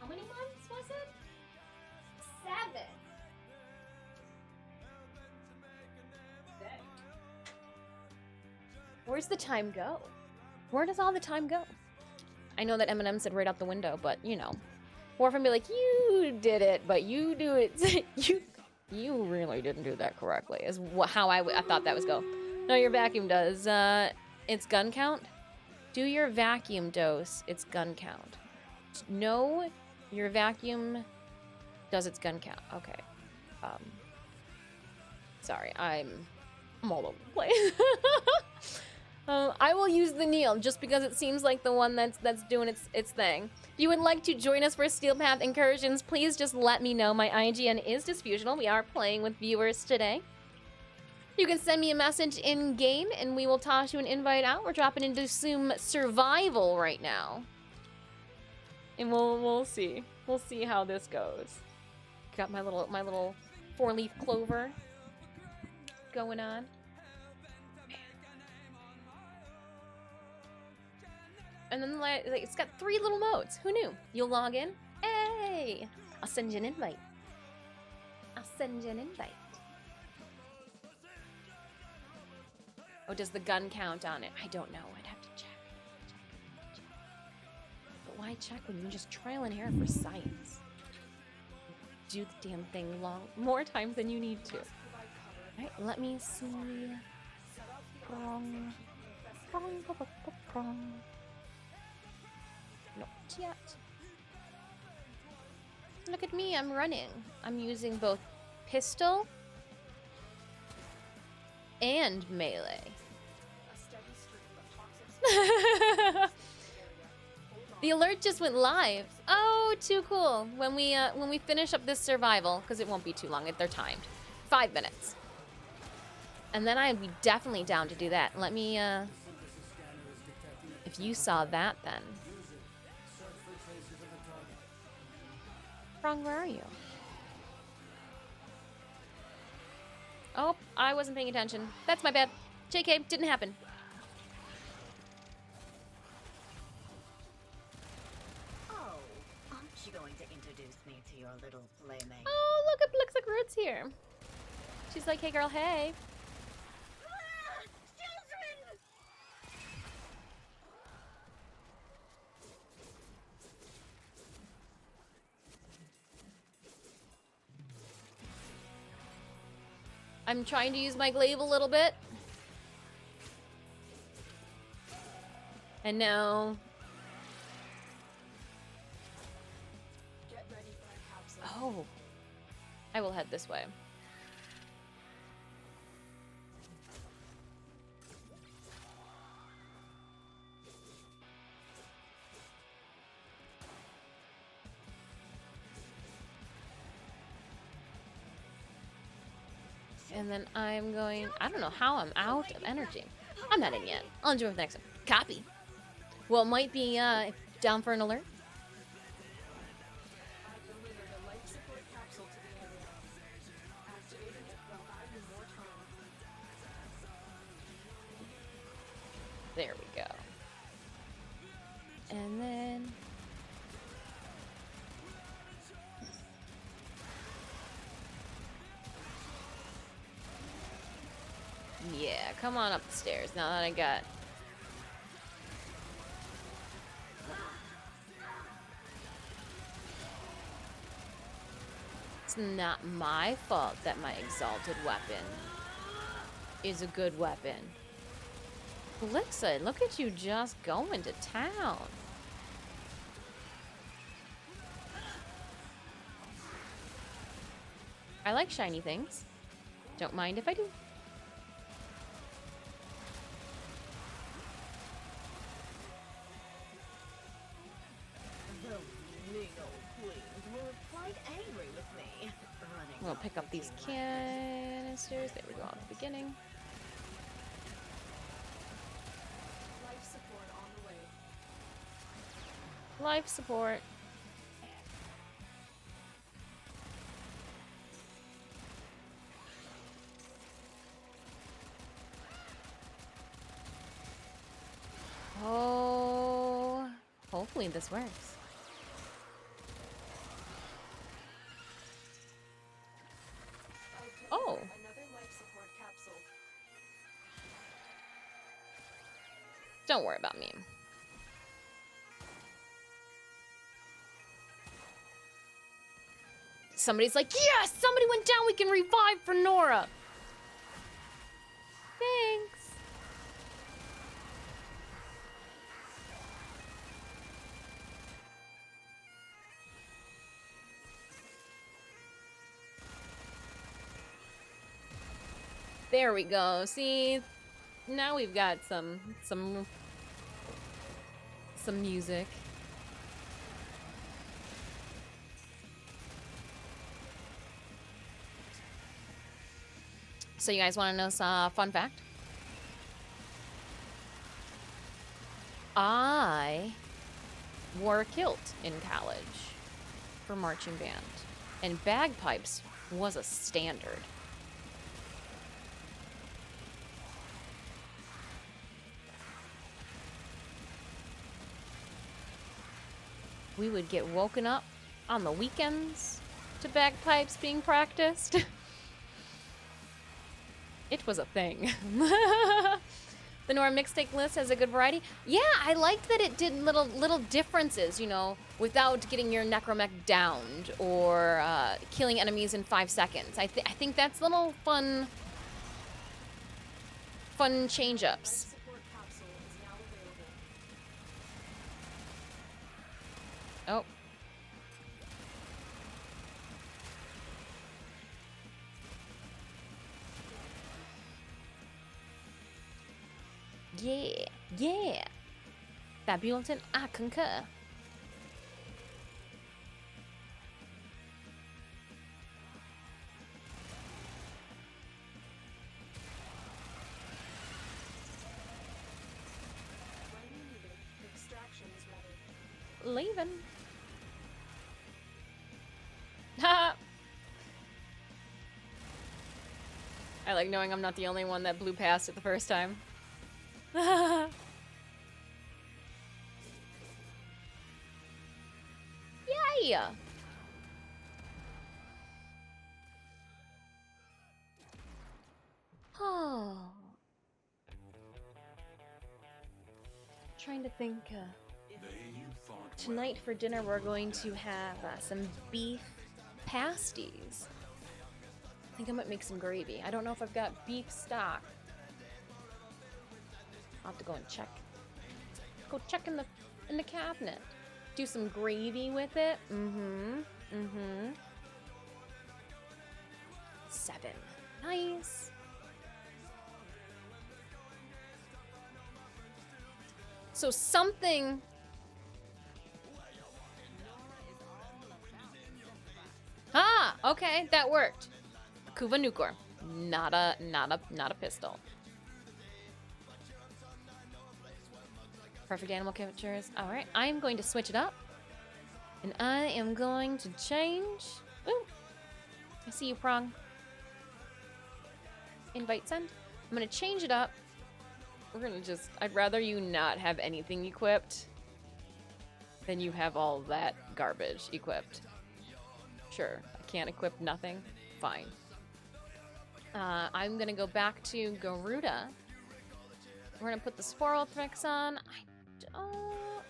How many months was it? 7. Where's the time go? Where does all the time go? I know that Eminem said right out the window, but you know, Warframe be like, you did it, but you do it. you really didn't do that correctly. Is how I thought that was go. No, your vacuum does. It's gun count. Do your vacuum dose its gun count. No, your vacuum does its gun count. Okay. Sorry, I'm all over the place. I will use the Neil just because it seems like the one that's doing its thing. If you would like to join us for Steel Path Incursions, please just let me know. My IGN is Disfusional. We are playing with viewers today. You can send me a message in game and we will toss you an invite out. We're dropping into some survival right now. And we'll see. We'll see how this goes. Got my little 4-leaf clover going on. And then it's got 3 little modes. Who knew? You'll log in. Hey! I'll send you an invite. I'll send you an invite. Oh, does the gun count on it? I don't know. I'd have to check. But why check when you can just trial and error for science? Do the damn thing more times than you need to. Alright, let me see. Not yet. Look at me, I'm running. I'm using both pistol and melee. The alert just went live. Oh, too cool. When we finish up this survival, because it won't be too long, they're timed. 5 minutes. And then I'd be definitely down to do that. Let me, if you saw that then. Wrong, where are you? Oh, I wasn't paying attention. That's my bad. JK, didn't happen.
Oh, aren't you going to introduce me to your little playmate?
Oh, looks like Root's here. She's like, hey girl, hey.
Children!
I'm trying to use my glaive a little bit. And now... Oh. I will head this way. And then I'm going... I don't know how I'm out of energy. I'm not in yet. I'll enjoy the next one. Copy. Well, it might be down for an alert. There we go. And then... yeah, come on up the stairs now that I got... It's not my fault that my exalted weapon is a good weapon. Blixen, look at you just going to town. I like shiny things. Don't mind if I do. We'll pick up these canisters. There we go at the beginning.
Life support on the way.
Life support. Oh, hopefully this works. Oh.
Another life support capsule.
Don't worry about me. Somebody's like, yes, somebody went down, we can revive for Nora. Thanks. There we go. See, now we've got some music. So you guys want to know some fun fact? I wore a kilt in college for marching band, and bagpipes was a standard. We would get woken up on the weekends to bagpipes being practiced. It was a thing. The Nora mixtape list has a good variety. Yeah, I liked that it did little differences, you know, without getting your necromech downed or killing enemies in 5 seconds. I think that's little fun change-ups.
Life support capsule is now available.
Oh. Yeah, yeah. That Bulletin, I concur.
When needed, extraction is ready.
Leaving. Ha! I like knowing I'm not the only one that blew past it the first time. Yeah. Oh. Trying to think. Tonight for dinner we're going to have some beef pasties. I think I might make some gravy. I don't know if I've got beef stock. I'll have to go and check. Go check in the cabinet. Do some gravy with it. Mm-hmm. 7. Nice. So something. Ah, okay, that worked. Kuva Nukor. Not a pistol. Perfect animal pictures. All right, I am going to switch it up, and I am going to change. Ooh, I see you, Prong. Invite send. I'm gonna change it up. We're gonna just. I'd rather you not have anything equipped than you have all that garbage equipped. Sure, I can't equip nothing. Fine. I'm gonna go back to Garuda. We're gonna put the Sporal Tricks on.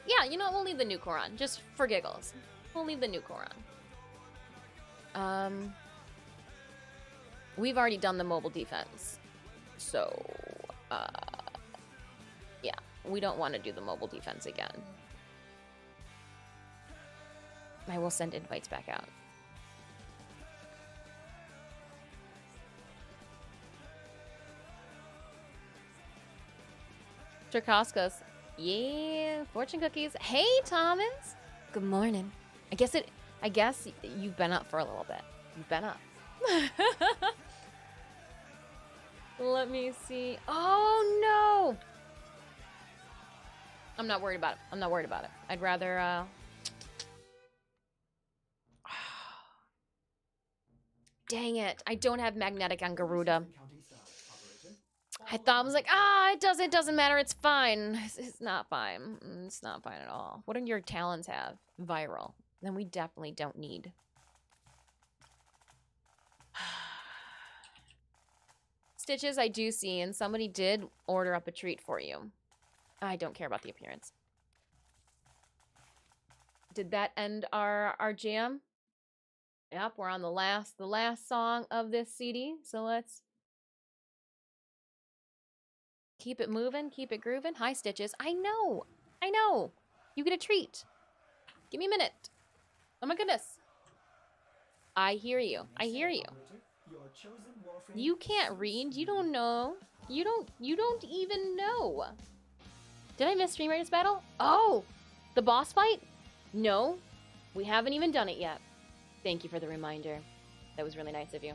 Yeah, you know what? We'll leave the Nucor on, just for giggles. We'll leave the Nucor on. We've already done the mobile defense. So, yeah, we don't want to do the mobile defense again. I will send invites back out. Turkoskas. Yeah, fortune cookies. Hey, Thomas. Good morning. I guess you've been up for a little bit. You've been up. Let me see. Oh no. I'm not worried about it. I'd rather Dang it. I don't have magnetic on Garuda. I thought I was like, it doesn't matter. It's fine. It's not fine. It's not fine at all. What do your talents have? Viral. Then we definitely don't need. Stitches, I do see, and somebody did order up a treat for you. I don't care about the appearance. Did that end our jam? Yep, we're on the last song of this CD. So let's keep it moving, keep it grooving. Hi, Stitches. I know. You get a treat. Give me a minute. Oh my goodness. I hear you.
Your chosen Warframe.
You can't read. You don't know. You don't even know. Did I miss Stream Raiders battle? Oh, the boss fight? No, we haven't even done it yet. Thank you for the reminder. That was really nice of you.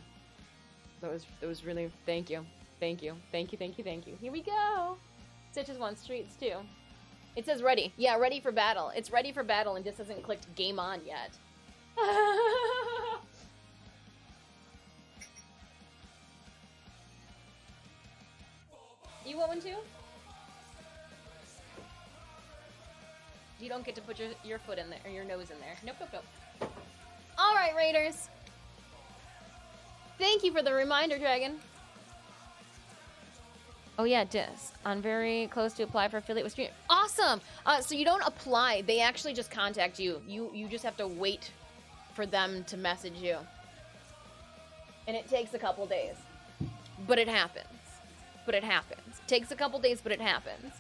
That was really, thank you. Thank you. Thank you, thank you, thank you. Here we go. Stitches wants streets too. It says ready. Yeah, ready for battle. It's ready for battle and just hasn't clicked game on yet. You want one too? You don't get to put your foot in there, or your nose in there. Nope, nope, nope. All right, Raiders. Thank you for the reminder, Dragon. Oh yeah, Dis. I'm very close to apply for affiliate with Stream. Awesome! So you don't apply. They actually just contact you. You just have to wait for them to message you. And it takes a couple days. But it happens. But it happens. Takes a couple days, but it happens.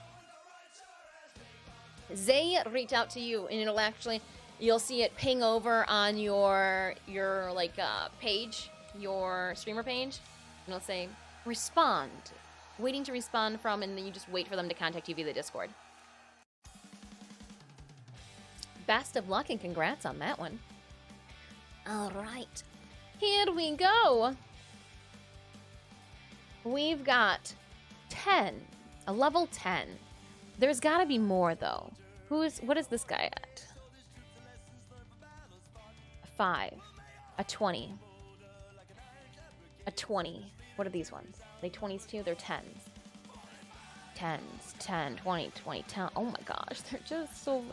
They reach out to you, and it'll actually, you'll see it ping over on your like page, your streamer page, and it'll say respond, waiting to respond from, and then you just wait for them to contact you via the Discord. Best of luck and congrats on that one. All right, here we go. We've got 10, a level 10. There's gotta be more though. What is this guy at? A 5, a 20, a 20. What are these ones? Are they 20s too? They're 10s. 10s, 10, 20, 20, 10. Oh my gosh, there's just so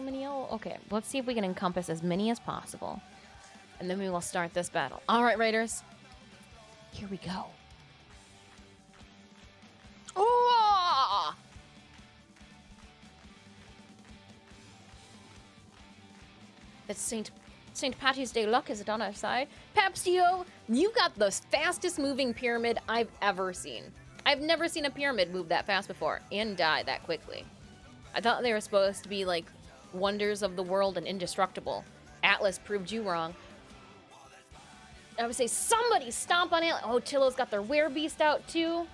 many. Okay, let's see if we can encompass as many as possible. And then we will start this battle. All right, Raiders. Here we go. Oh! It's St. Patty's Day luck is it on our side. Pepsio, you got the fastest moving pyramid I've ever seen. I've never seen a pyramid move that fast before and die that quickly. I thought they were supposed to be like wonders of the world and indestructible. Atlas proved you wrong. I would say somebody stomp on Atlas. Oh, Tillo's got their werebeast out too.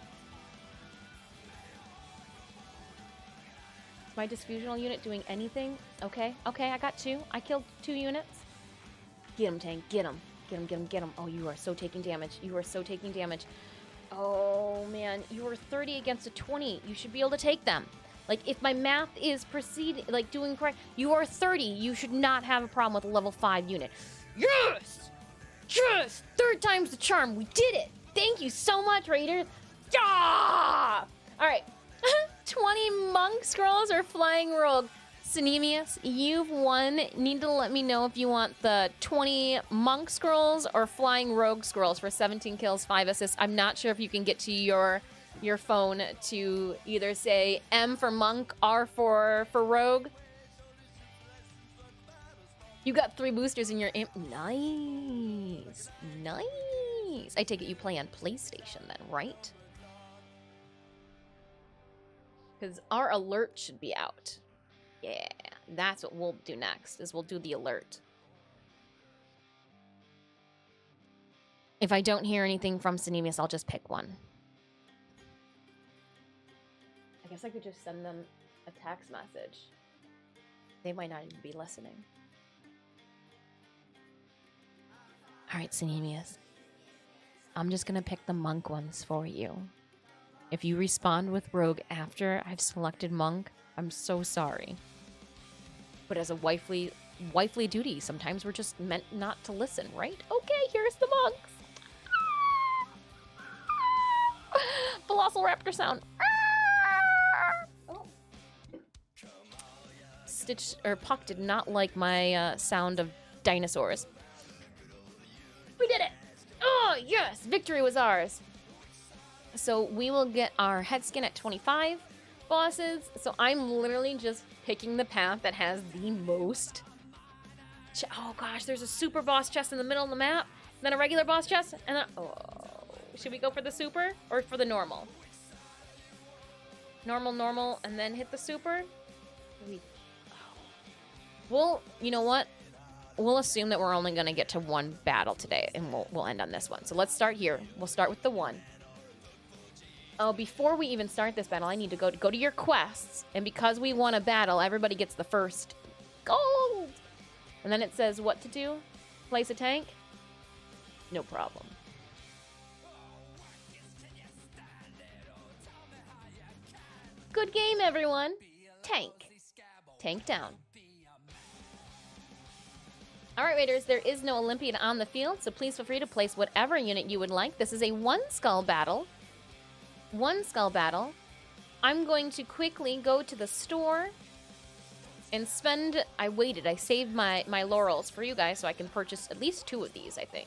Is my Disfusional unit doing anything? Okay, I got 2. I killed 2 units. Get him, Tank. Get him. Get him, get him, get him. Oh, you are so taking damage. You are so taking damage. Oh, man. You are 30 against a 20. You should be able to take them. Like, if my math is doing correct, you are 30. You should not have a problem with a level 5 unit. Yes! Yes! 3rd time's the charm. We did it. Thank you so much, Raiders. Yeah! All right. 20 monk scrolls or flying rogue. Synemius, you've won. Need to let me know if you want the 20 monk scrolls or flying rogue scrolls for 17 kills, 5 assists. I'm not sure if you can get to your phone to either say M for monk, R for rogue. You got 3 boosters in your imp. Nice. Nice. I take it you play on PlayStation then, right? Because our alert should be out. Yeah, that's what we'll do next, is we'll do the alert. If I don't hear anything from Synemius, I'll just pick one. I guess I could just send them a text message. They might not even be listening. Alright, Synemius. I'm just gonna pick the monk ones for you. If you respond with rogue after I've selected monk, I'm so sorry. But as a wifely duty, sometimes we're just meant not to listen, right? Okay, here's the monks. Velociraptor sound. Oh. Stitch or Puck did not like my sound of dinosaurs. We did it! Oh, yes! Victory was ours. So we will get our head skin at 25 bosses. So I'm literally just picking the path that has the most. Oh gosh, there's a super boss chest in the middle of the map, then a regular boss chest, and then should we go for the super or for the normal? Normal, and then hit the super. Well, you know what? we'll assume that we're only going to get to one battle today, and we'll end on this one. So let's start here. We'll start with the one. Oh, before we even start this battle, I need to go to your quests. And because we won a battle, everybody gets the first gold. And then it says what to do. Place a tank. No problem. Good game, everyone. Tank. Tank down. Alright, Raiders, there is no Olympian on the field, so please feel free to place whatever unit you would like. This is a one-skull battle. One-skull battle. I'm going to quickly go to the store and spend... I waited. I saved my laurels for you guys so I can purchase at least 2 of these, I think.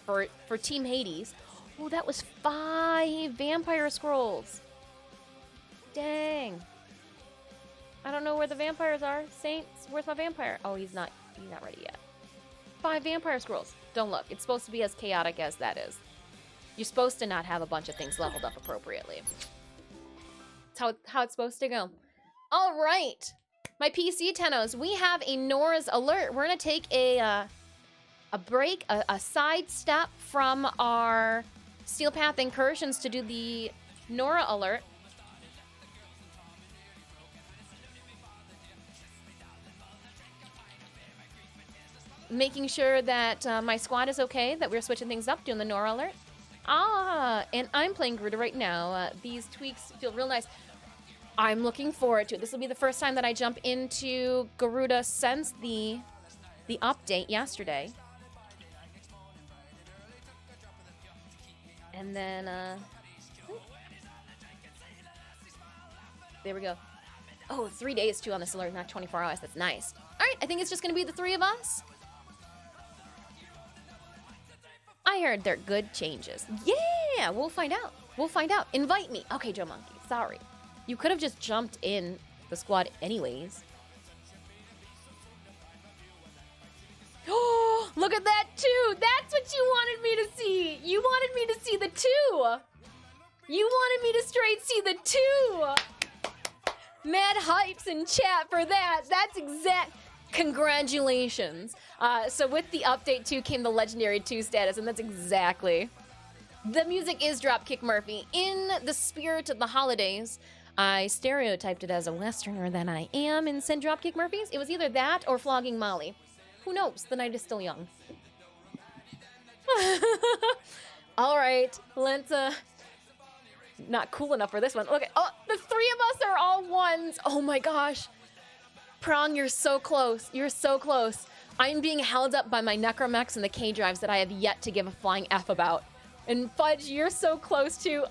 For Team Hades. Oh, that was 5 vampire scrolls. Dang. I don't know where the vampires are. Saints, where's my vampire? Oh, he's not ready yet. 5 vampire scrolls. Don't look. It's supposed to be as chaotic as that is. You're supposed to not have a bunch of things leveled up appropriately. That's how it's supposed to go. All right. My PC Tennos, we have a Nora's alert. We're going to take a break, a side step from our Steel Path incursions to do the Nora alert. Making sure that my squad is okay, that we're switching things up, doing the Nora alert. And I'm playing Garuda right now. These tweaks feel real nice. I'm looking forward to it. This will be the first time that I jump into Garuda since the update yesterday. And then, there we go. Oh, 3 days too on this alert, not 24 hours. That's nice. All right, I think it's just gonna be the 3 of us. I heard they're good changes. Yeah, we'll find out. We'll find out. Invite me. Okay, Joe Monkey, sorry. You could have just jumped in the squad anyways. Oh, look at that 2. That's what you wanted me to see. You wanted me to see the 2. You wanted me to straight see the 2. Mad hypes in chat for that. That's exact. Congratulations. So with the update 2 came the Legendary 2 status, and that's exactly. The music is Dropkick Murphy. In the spirit of the holidays, I stereotyped it as a Westerner than I am and said Dropkick Murphys. It was either that or Flogging Molly. Who knows? The night is still young. All right, let's, not cool enough for this one. Look, oh, the 3 of us are all ones. Oh my gosh. Prong, you're so close. You're so close. I'm being held up by my Necromex and the K-Drives that I have yet to give a flying F about. And Fudge, you're so close to...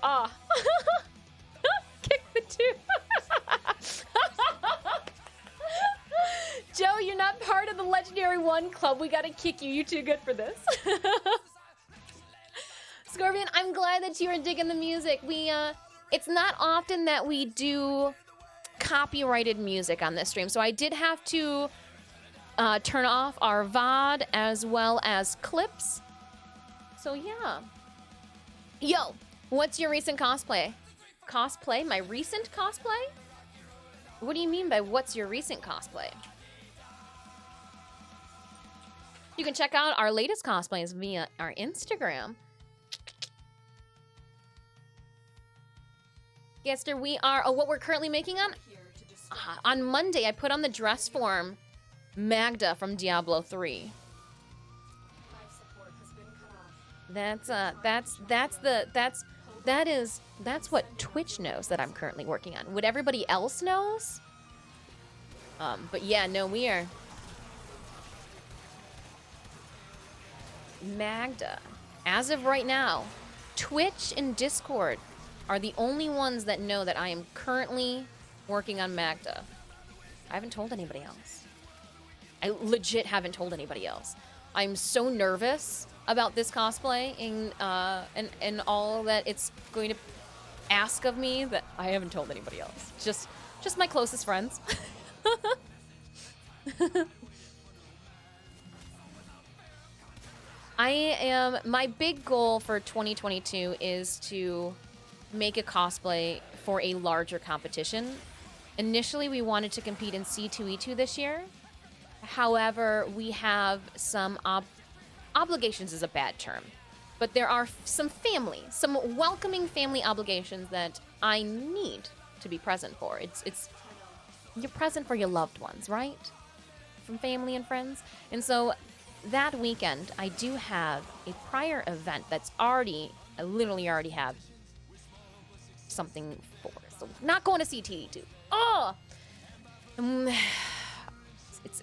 Kick the 2. Joe, you're not part of the Legendary 1 club. We gotta kick you. You're too good for this. Scorpion, I'm glad that you are digging the music. It's not often that we do copyrighted music on this stream, so I did have to turn off our VOD as well as clips. So yeah. Yo, what's your recent cosplay? Cosplay? My recent cosplay? What do you mean by what's your recent cosplay? You can check out our latest cosplays via our Instagram. Gester, we are what we're currently making on Monday. I put on the dress form Magda from Diablo 3. That's what Twitch knows that I'm currently working on. What everybody else knows? But yeah, no, we are Magda. As of right now, Twitch and Discord are the only ones that know that I am currently working on Magda. I haven't told anybody else. I legit haven't told anybody else. I'm so nervous about this cosplay and all that it's going to ask of me that I haven't told anybody else. Just my closest friends. My big goal for 2022 is to make a cosplay for a larger competition. Initially, we wanted to compete in C2E2 this year, However, we have some obligations is a bad term, but there are some welcoming family obligations that I need to be present for. It's you're present for your loved ones, right? From family and friends. And so that weekend, I do have a prior event that's I literally already have something for. So not going to CTE2. Oh!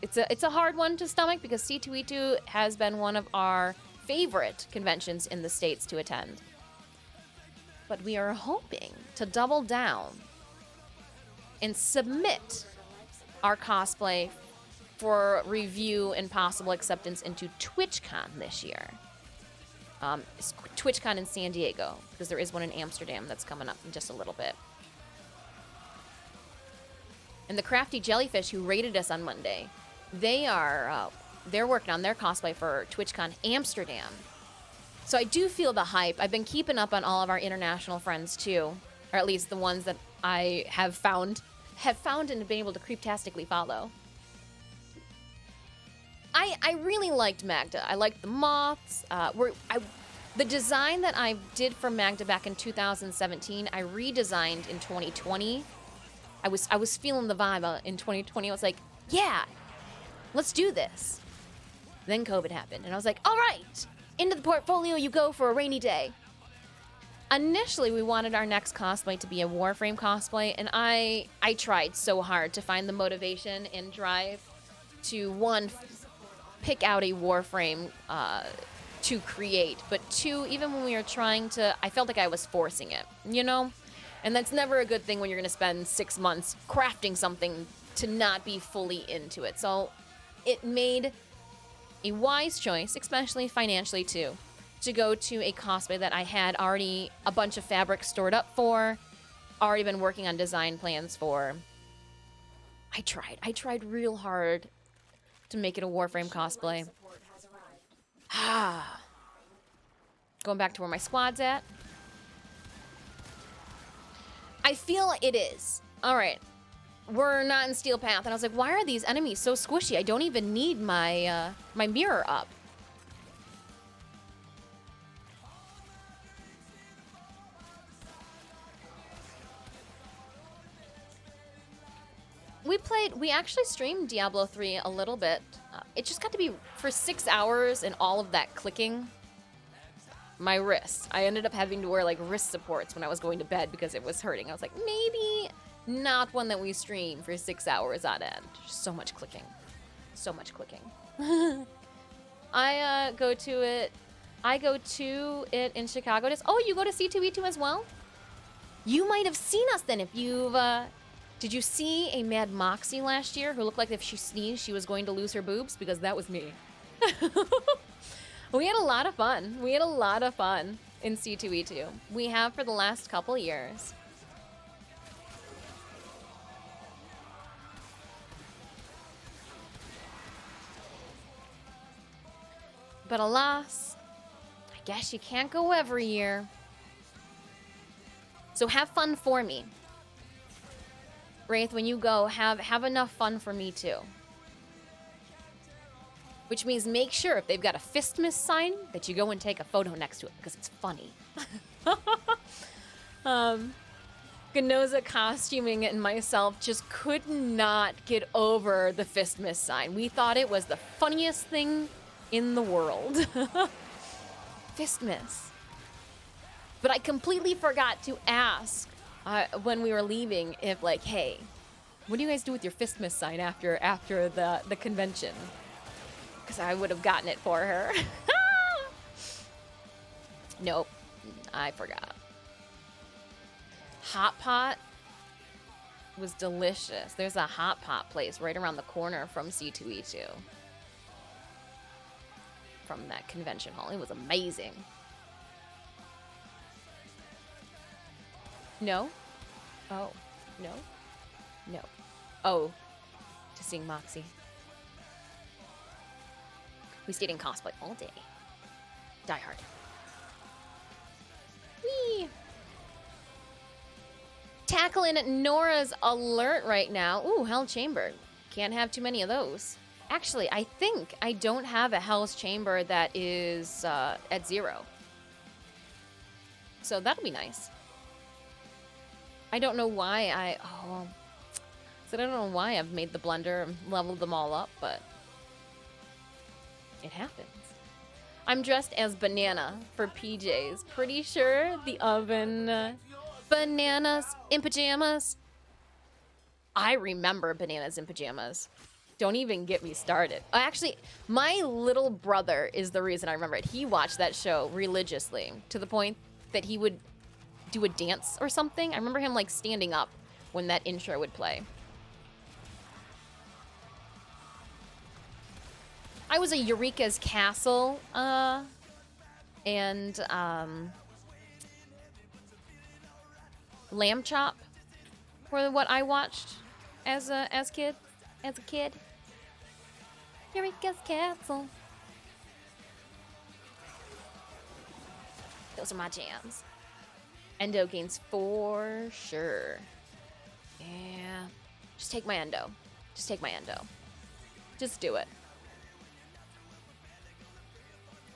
It's a hard one to stomach because C2E2 has been one of our favorite conventions in the States to attend. But we are hoping to double down and submit our cosplay for review and possible acceptance into TwitchCon this year. It's TwitchCon in San Diego, because there is one in Amsterdam that's coming up in just a little bit. And the Crafty Jellyfish, who rated us on Monday, they're working on their cosplay for TwitchCon Amsterdam. So I do feel the hype. I've been keeping up on all of our international friends too, or at least the ones that I have found and been able to creeptastically follow. I really liked Magda. I liked the moths. The design that I did for Magda back in 2017, I redesigned in 2020. I was feeling the vibe in 2020. I was like, yeah, let's do this. Then COVID happened, and I was like, all right, into the portfolio you go for a rainy day. Initially, we wanted our next cosplay to be a Warframe cosplay, and I tried so hard to find the motivation and drive to, one, pick out a Warframe to create, but two, even when we were trying to, I felt like I was forcing it, you know? And that's never a good thing when you're going to spend 6 months crafting something to not be fully into it. So it made a wise choice, especially financially too, to go to a cosplay that I had already a bunch of fabric stored up for, already been working on design plans for. I tried real hard to make it a Warframe cosplay. Going back to where my squad's at. I feel it is. All right. We're not in Steel Path. And I was like, why are these enemies so squishy? I don't even need my my mirror up. We actually streamed Diablo 3 a little bit. It just got to be for 6 hours and all of that clicking. My wrists. I ended up having to wear like wrist supports when I was going to bed because it was hurting. I was like, maybe not one that we stream for 6 hours on end. Just so much clicking. So much clicking. I go to it in Chicago. Oh, you go to C2E2 as well? You might have seen us then if you've did you see a Mad Moxie last year who looked like if she sneezed she was going to lose her boobs? Because that was me. We had a lot of fun. We had a lot of fun in C2E2. We have for the last couple years. But alas, I guess you can't go every year. So have fun for me. Wraith, when you go, have enough fun for me too. Which means make sure if they've got a Fistmas sign that you go and take a photo next to it because it's funny. Ganoza costuming and myself just could not get over the Fistmas sign. We thought it was the funniest thing in the world. Fistmas. But I completely forgot to ask when we were leaving if like, hey, what do you guys do with your Fistmas sign after the convention? Because I would have gotten it for her. Nope, I forgot. Hot Pot was delicious. There's a Hot Pot place right around the corner from C2E2. From that convention hall. It was amazing. No? Oh, no? No. Oh, to seeing Moxie. We stayed in cosplay all day. Die Hard. Whee! Tackling Nora's alert right now. Ooh, Hell Chamber. Can't have too many of those. Actually, I think I don't have a Hell's Chamber that is at 0. So that'll be nice. I don't know why so I don't know why I've made the blunder and leveled them all up, but it happens. I'm dressed as Banana for PJs. Pretty sure the oven bananas in pajamas. I remember Bananas in Pajamas. Don't even get me started. Actually, my little brother is the reason I remember it. He watched that show religiously to the point that he would do a dance or something. I remember him like standing up when that intro would play. I was a Eureka's Castle and Lamb Chop were what I watched as a kid. Eureka's Castle. Those are my jams. Endo gains for sure. Yeah. Just take my endo. Just take my endo. Just do it.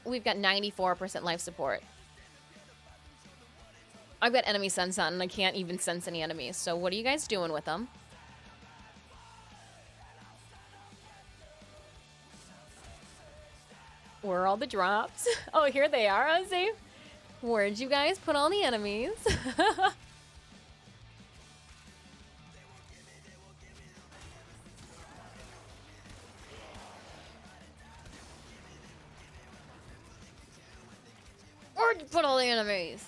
We've got 94% life support. I've got enemy sense on and I can't even sense any enemies. So what are you guys doing with them? Where are all the drops? Oh, here they are, Ozzy. Where'd you guys put all the enemies? Where'd you put all the enemies?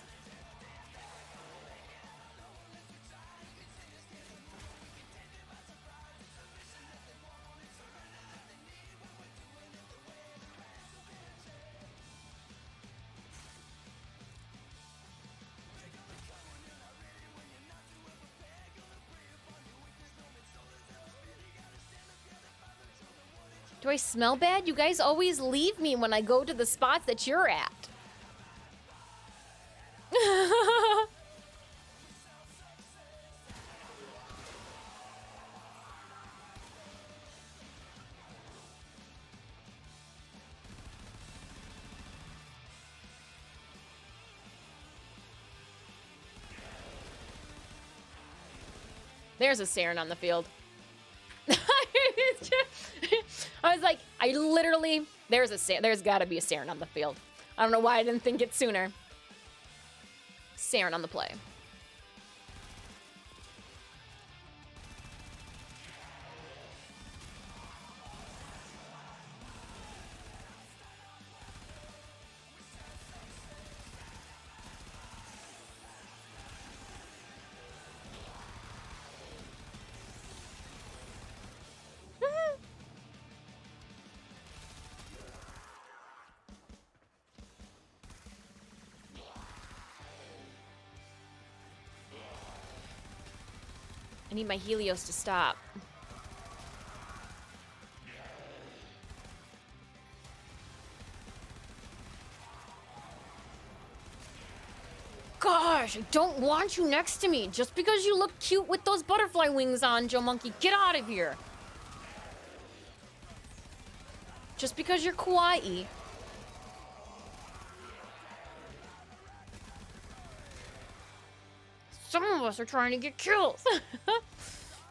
Do I smell bad? You guys always leave me when I go to the spots that you're at. There's a Saren on the field. I was like, there's gotta be a Saren on the field. I don't know why I didn't think it sooner. Saren on the play. I need my Helios to stop. Gosh, I don't want you next to me. Just because you look cute with those butterfly wings on, Joe Monkey. Get out of here. Just because you're kawaii. Some of us are trying to get kills.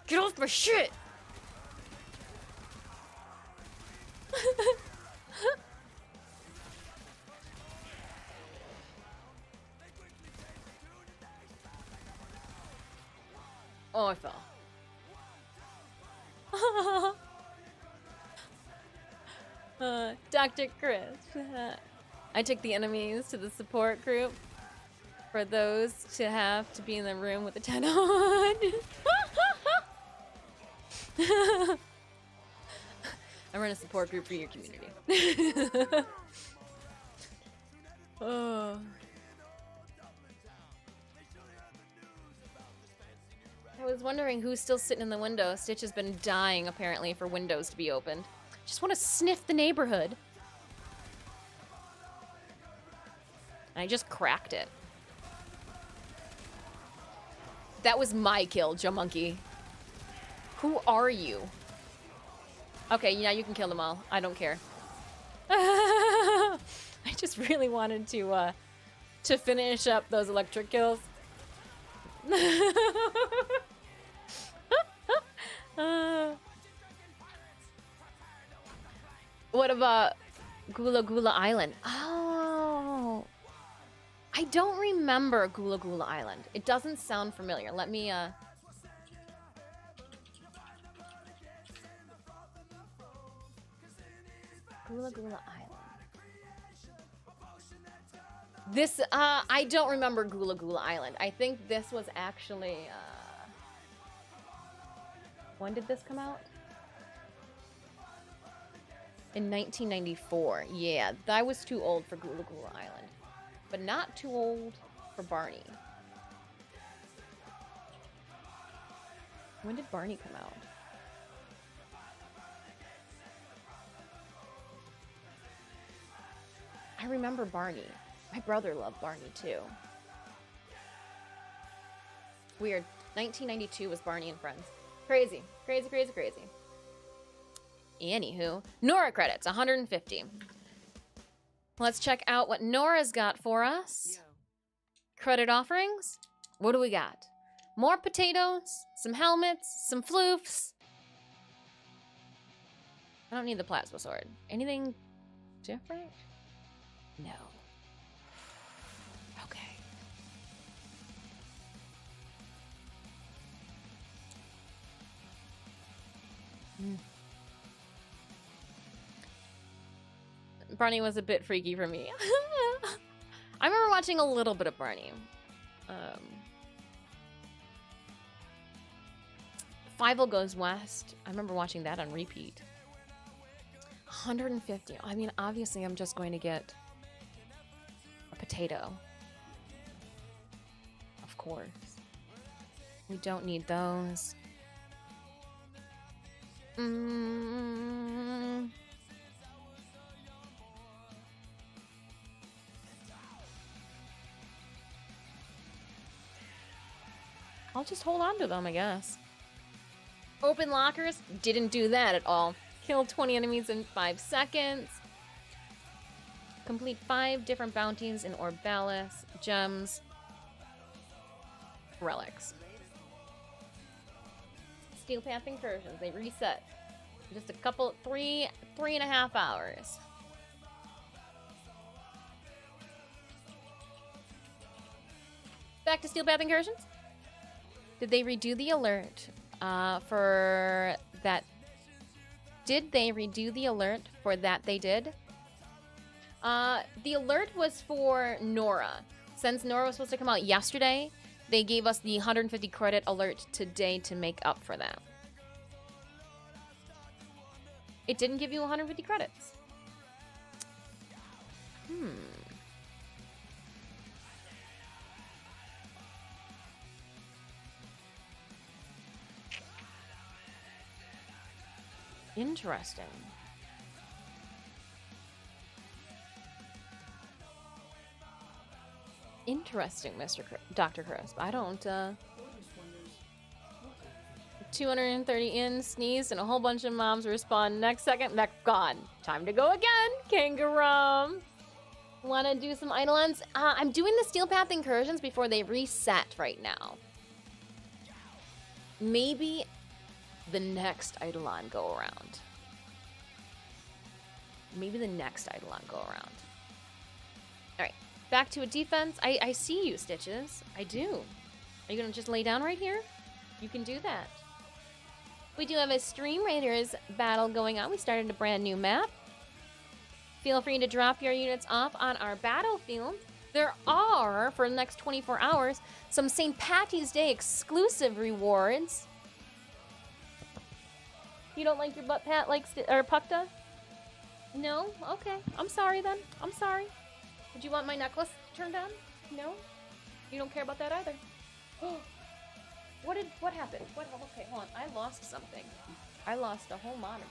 Get off my shit. Oh, I fell. Dr. Chris. I took the enemies to the support group for those to have to be in the room with the TENNO on. I run a support group for your community. Oh. I was wondering who's still sitting in the window. Stitch has been dying, apparently, for windows to be opened. Just want to sniff the neighborhood. I just cracked it. That was my kill, Joe Monkey. Who are you? Okay, yeah, you can kill them all. I don't care. I just really wanted to finish up those electric kills. What about Gula Gula Island? Oh, I don't remember Gula Gula Island. It doesn't sound familiar. Let me Gula Gula Island. This, I don't remember Gula Gula Island. I think this was actually, when did this come out? In 1994. Yeah, I was too old for Gula Gula Island. But not too old for Barney. When did Barney come out? I remember Barney. My brother loved Barney too. Weird. 1992 was Barney and Friends. Crazy. Crazy, crazy, crazy. Anywho, Nora credits, 150. Let's check out what Nora's got for us. Credit offerings. What do we got? More potatoes, some helmets, some floofs. I don't need the plasma sword. Anything different? No. Okay. Barney was a bit freaky for me. I remember watching a little bit of Barney. Fievel Goes West. I remember watching that on repeat. 150. I mean, obviously, I'm just going to get a potato. Of course. We don't need those. I'll just hold on to them, I guess. Open lockers, didn't do that at all. Kill 20 enemies in 5 seconds. Complete 5 different bounties in Orbalis, gems, relics. Steel Path incursions, they reset. Just a couple, 3.5 hours. Back to Steel Path incursions. Did they redo the alert for that? Did they redo the alert for that they did? The alert was for Nora. Since Nora was supposed to come out yesterday, they gave us the 150 credit alert today to make up for that. It didn't give you 150 credits. Interesting. Interesting, Dr. Crisp. I don't, 230 in, sneezed, and a whole bunch of moms respond next second. Mech gone. Time to go again, Kangaroo. Wanna do some Eidolons? I'm doing the Steel Path incursions before they reset right now. Maybe the next Eidolon go around. Maybe the next Eidolon go around. Alright, back to a defense. I see you, Stitches. I do. Are you gonna just lay down right here? You can do that. We do have a Stream Raiders battle going on. We started a brand new map. Feel free to drop your units off on our battlefield. There are, for the next 24 hours, some St. Patty's Day exclusive rewards. You don't like your butt pat like Puckta? No? Okay. I'm sorry then. I'm sorry. Would you want my necklace turned on? No? You don't care about that either. What happened? Okay, hold on. I lost something. I lost a whole monitor.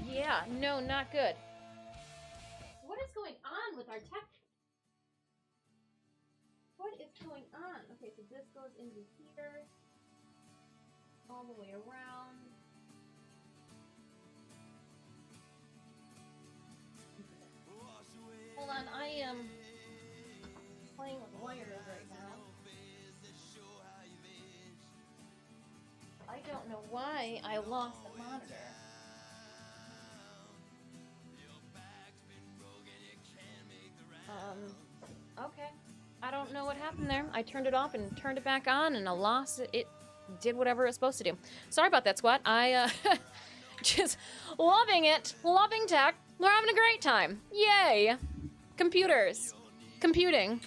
Yeah, no, not good. What is going on with our tech? What is going on? Okay, so this goes into here, all the way around. Hold on, I am playing with wires right now. I don't know why I lost the monitor. Okay. I don't know what happened there. I turned it off and turned it back on, and I lost it. It did whatever it was supposed to do. Sorry about that, squad. I, just loving it. Loving tech. We're having a great time. Yay. Computers. Computing.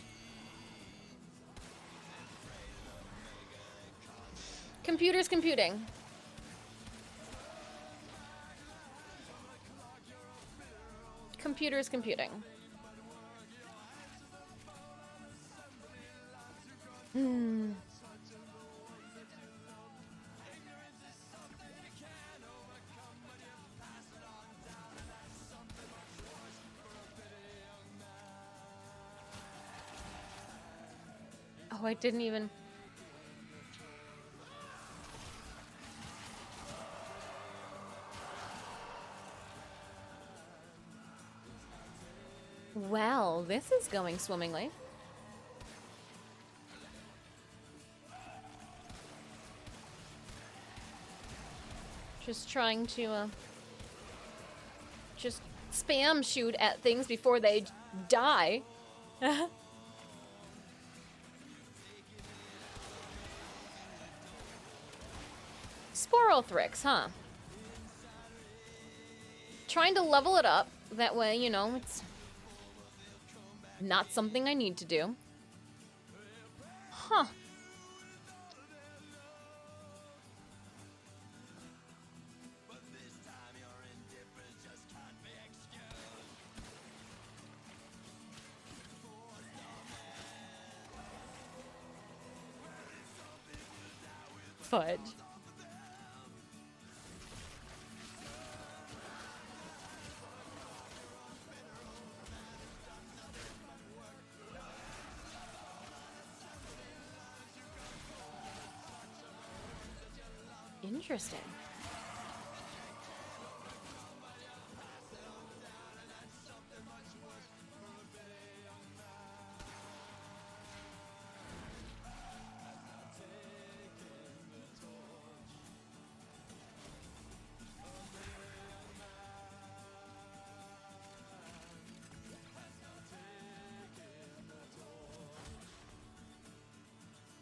Computers computing. Computers computing. Oh, I didn't even... Well, this is going swimmingly. Just trying to, just spam shoot at things before they die. Sporothrix, huh? Trying to level it up. That way, you know, it's not something I need to do. Huh. Fudge. Interesting.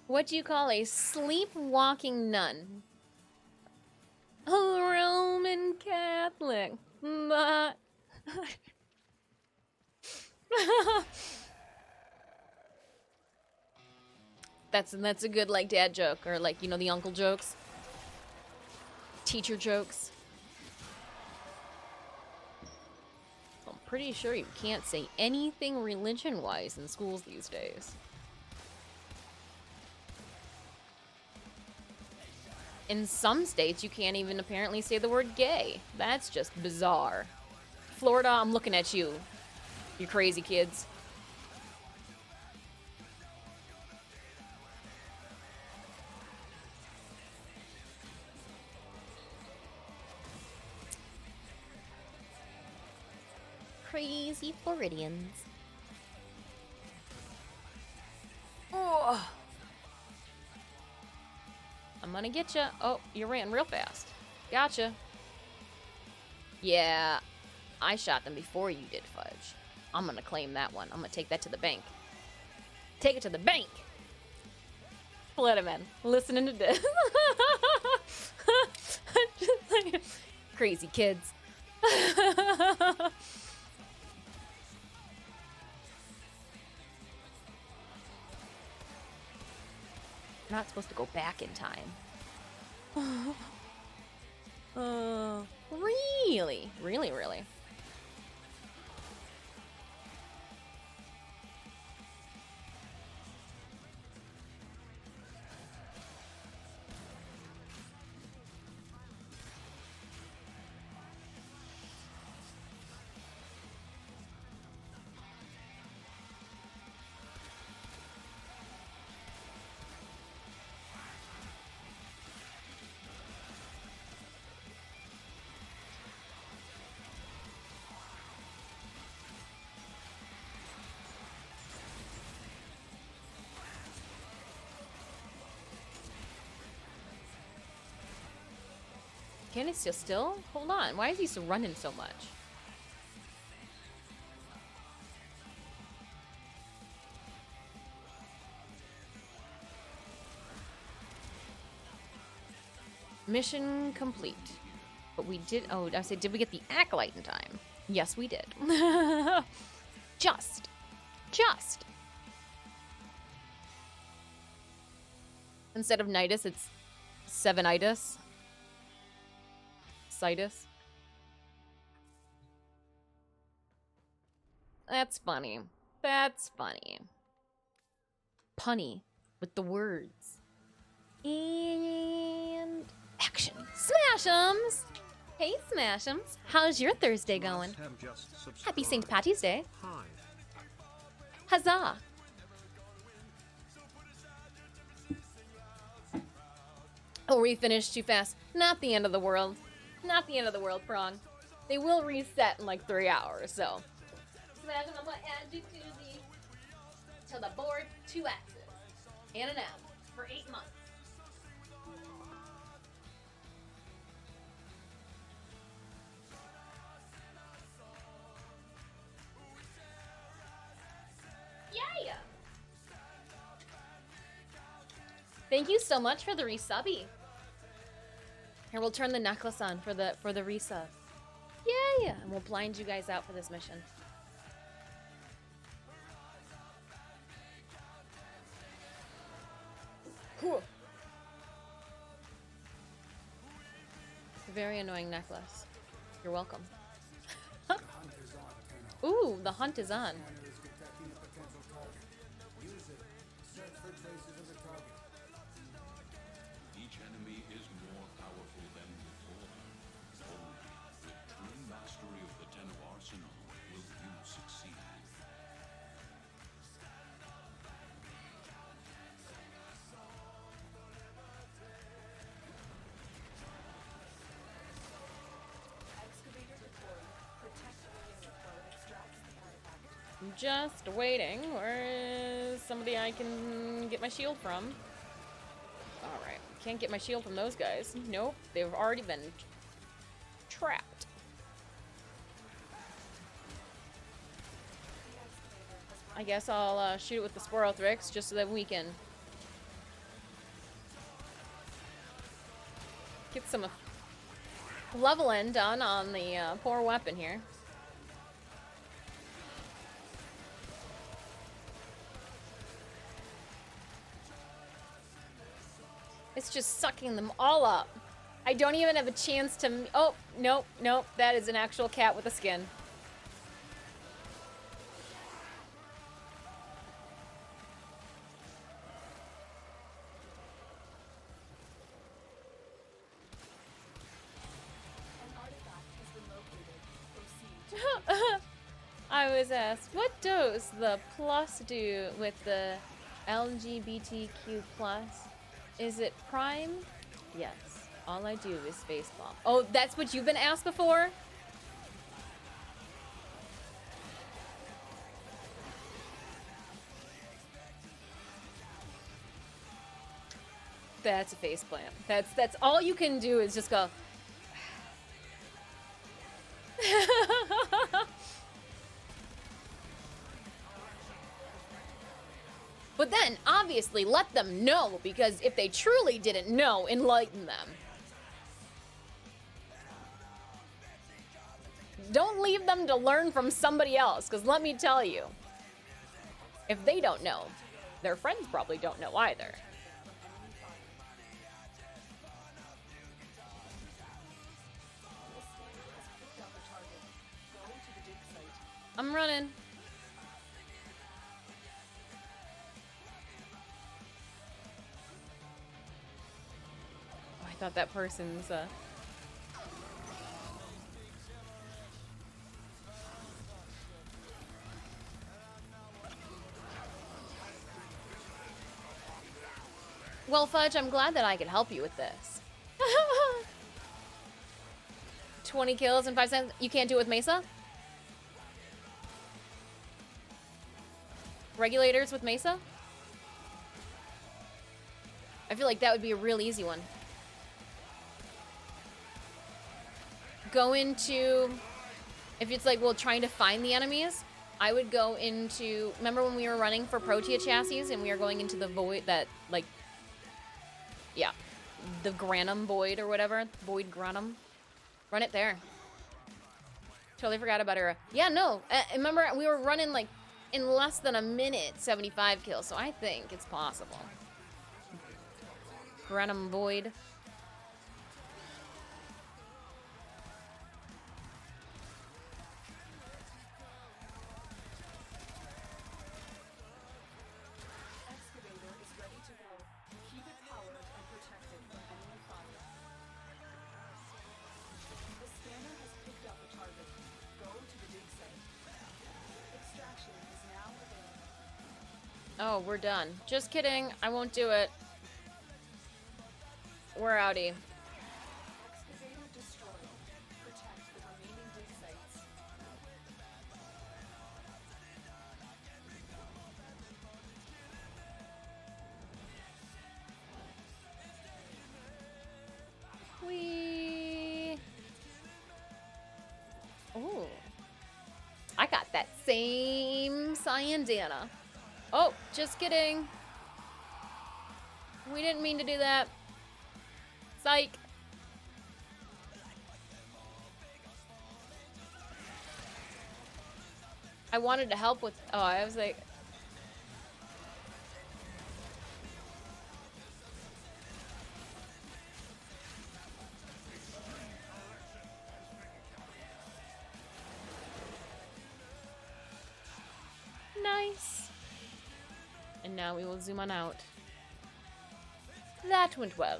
What do you call a sleepwalking nun? A Roman Catholic. But... that's a good like dad joke, or like, you know, the uncle jokes. Teacher jokes. I'm pretty sure you can't say anything religion-wise in schools these days. In some states, you can't even apparently say the word gay. That's just bizarre. Florida, I'm looking at you. You crazy kids. Crazy Floridians. Oh. I'm gonna get you. Oh, you ran real fast. Gotcha. Yeah, I shot them before you did, Fudge. I'm gonna claim that one. I'm gonna take that to the bank. Take it to the bank! Let him in. Listening to this. Just like, crazy kids. Not supposed to go back in time. Really? Really, really? Can he still? Hold on. Why is he running so much? Mission complete. But we did... Oh, I said, did we get the acolyte in time? Yes, we did. Just. Instead of Nidus, it's Sevenitis. Citus. That's funny. That's funny. Punny with the words. And action. Smash'ems! Hey, Smash'ems. How's your Thursday going? Happy St. Patty's Day.
Hi.
Huzzah! Oh, we finished too fast. Not the end of the world. Not the end of the world, Prong. They will reset in like 3 hours, so. Smash'em, I'm gonna add you to the board 2 X's and an M for 8 months. Yeah! Thank you so much for the resubby. Here, we'll turn the necklace on for the resub. Yeah, and we'll blind you guys out for this mission. Whew. It's a very annoying necklace. You're welcome. Ooh, the hunt is on.
Each enemy is more powerful than before. Only with true mastery of the TENNO arsenal will you succeed.
Excavator deployed. Protect the unit while it extracts the artifact.
I'm just waiting. Where is somebody I can get my shield from? Alright, can't get my shield from those guys. Nope, they've already been trapped. I guess I'll shoot it with the Sporothrix just so that we can get some leveling done on the poor weapon here. It's just sucking them all up. I don't even have a chance to... Oh, nope. That is an actual cat with a skin.
An artifact has been located. Proceed.
I was asked, what does the plus do with the LGBTQ plus? Is it prime? Yes. All I do is facepalm. Oh, that's what you've been asked before? That's a faceplant. That's all you can do is just go. But then, obviously, let them know, because if they truly didn't know, enlighten them. Don't leave them to learn from somebody else, because let me tell you, if they don't know, their friends probably don't know either. I'm running. Oh, I thought that person's Well, Fudge, I'm glad that I could help you with this. 20 kills in 5 seconds. You can't do it with Mesa? Regulators with Mesa? I feel like that would be a real easy one. go into, if it's like, well, trying to find the enemies, I would go into, remember when we were running for Protea chassis and we were going into the void, that, like, yeah, the Granum Void or whatever, Void Granum. Run it there. Totally forgot about her. Yeah, no, remember we were running, like, in less than a minute, 75 kills, so I think it's possible. Granum Void.
Excavator is ready to go. Keep it powered and protected from enemy fire. The scanner has picked up a target. Go to the dig site. Extraction is now available.
Oh, we're done. Just kidding. I won't do it. We're outie.
Excavator destroyed. Protect the remaining dig sites.
Whee! Ooh. I got that same Cyandana. Oh, just kidding. We didn't mean to do that. Psych. I wanted to help with, oh, I was like, nice. And now we will zoom on out. That went well.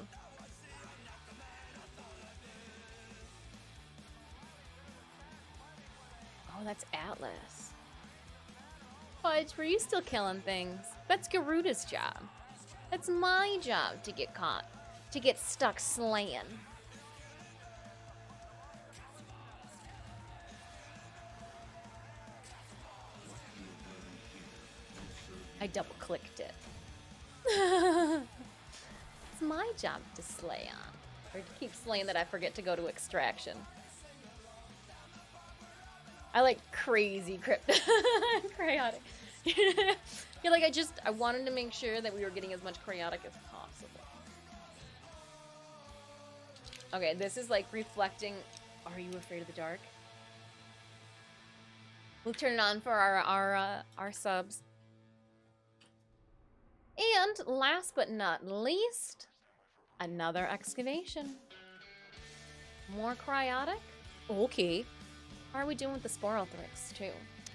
Oh, that's Atlas. Fudge, were you still killing things? That's Garuda's job. That's my job to get caught. To get stuck slaying. I double clicked it. It's my job to slay on. Or to keep slaying that I forget to go to extraction. I like crazy crypto. Chaotic. You're like, I wanted to make sure that we were getting as much chaotic as possible. Okay, this is like reflecting. Are you afraid of the dark? We'll turn it on for our subs. And last but not least, another excavation. More cryotic? Okay. How are we doing with the Sporothrix, too?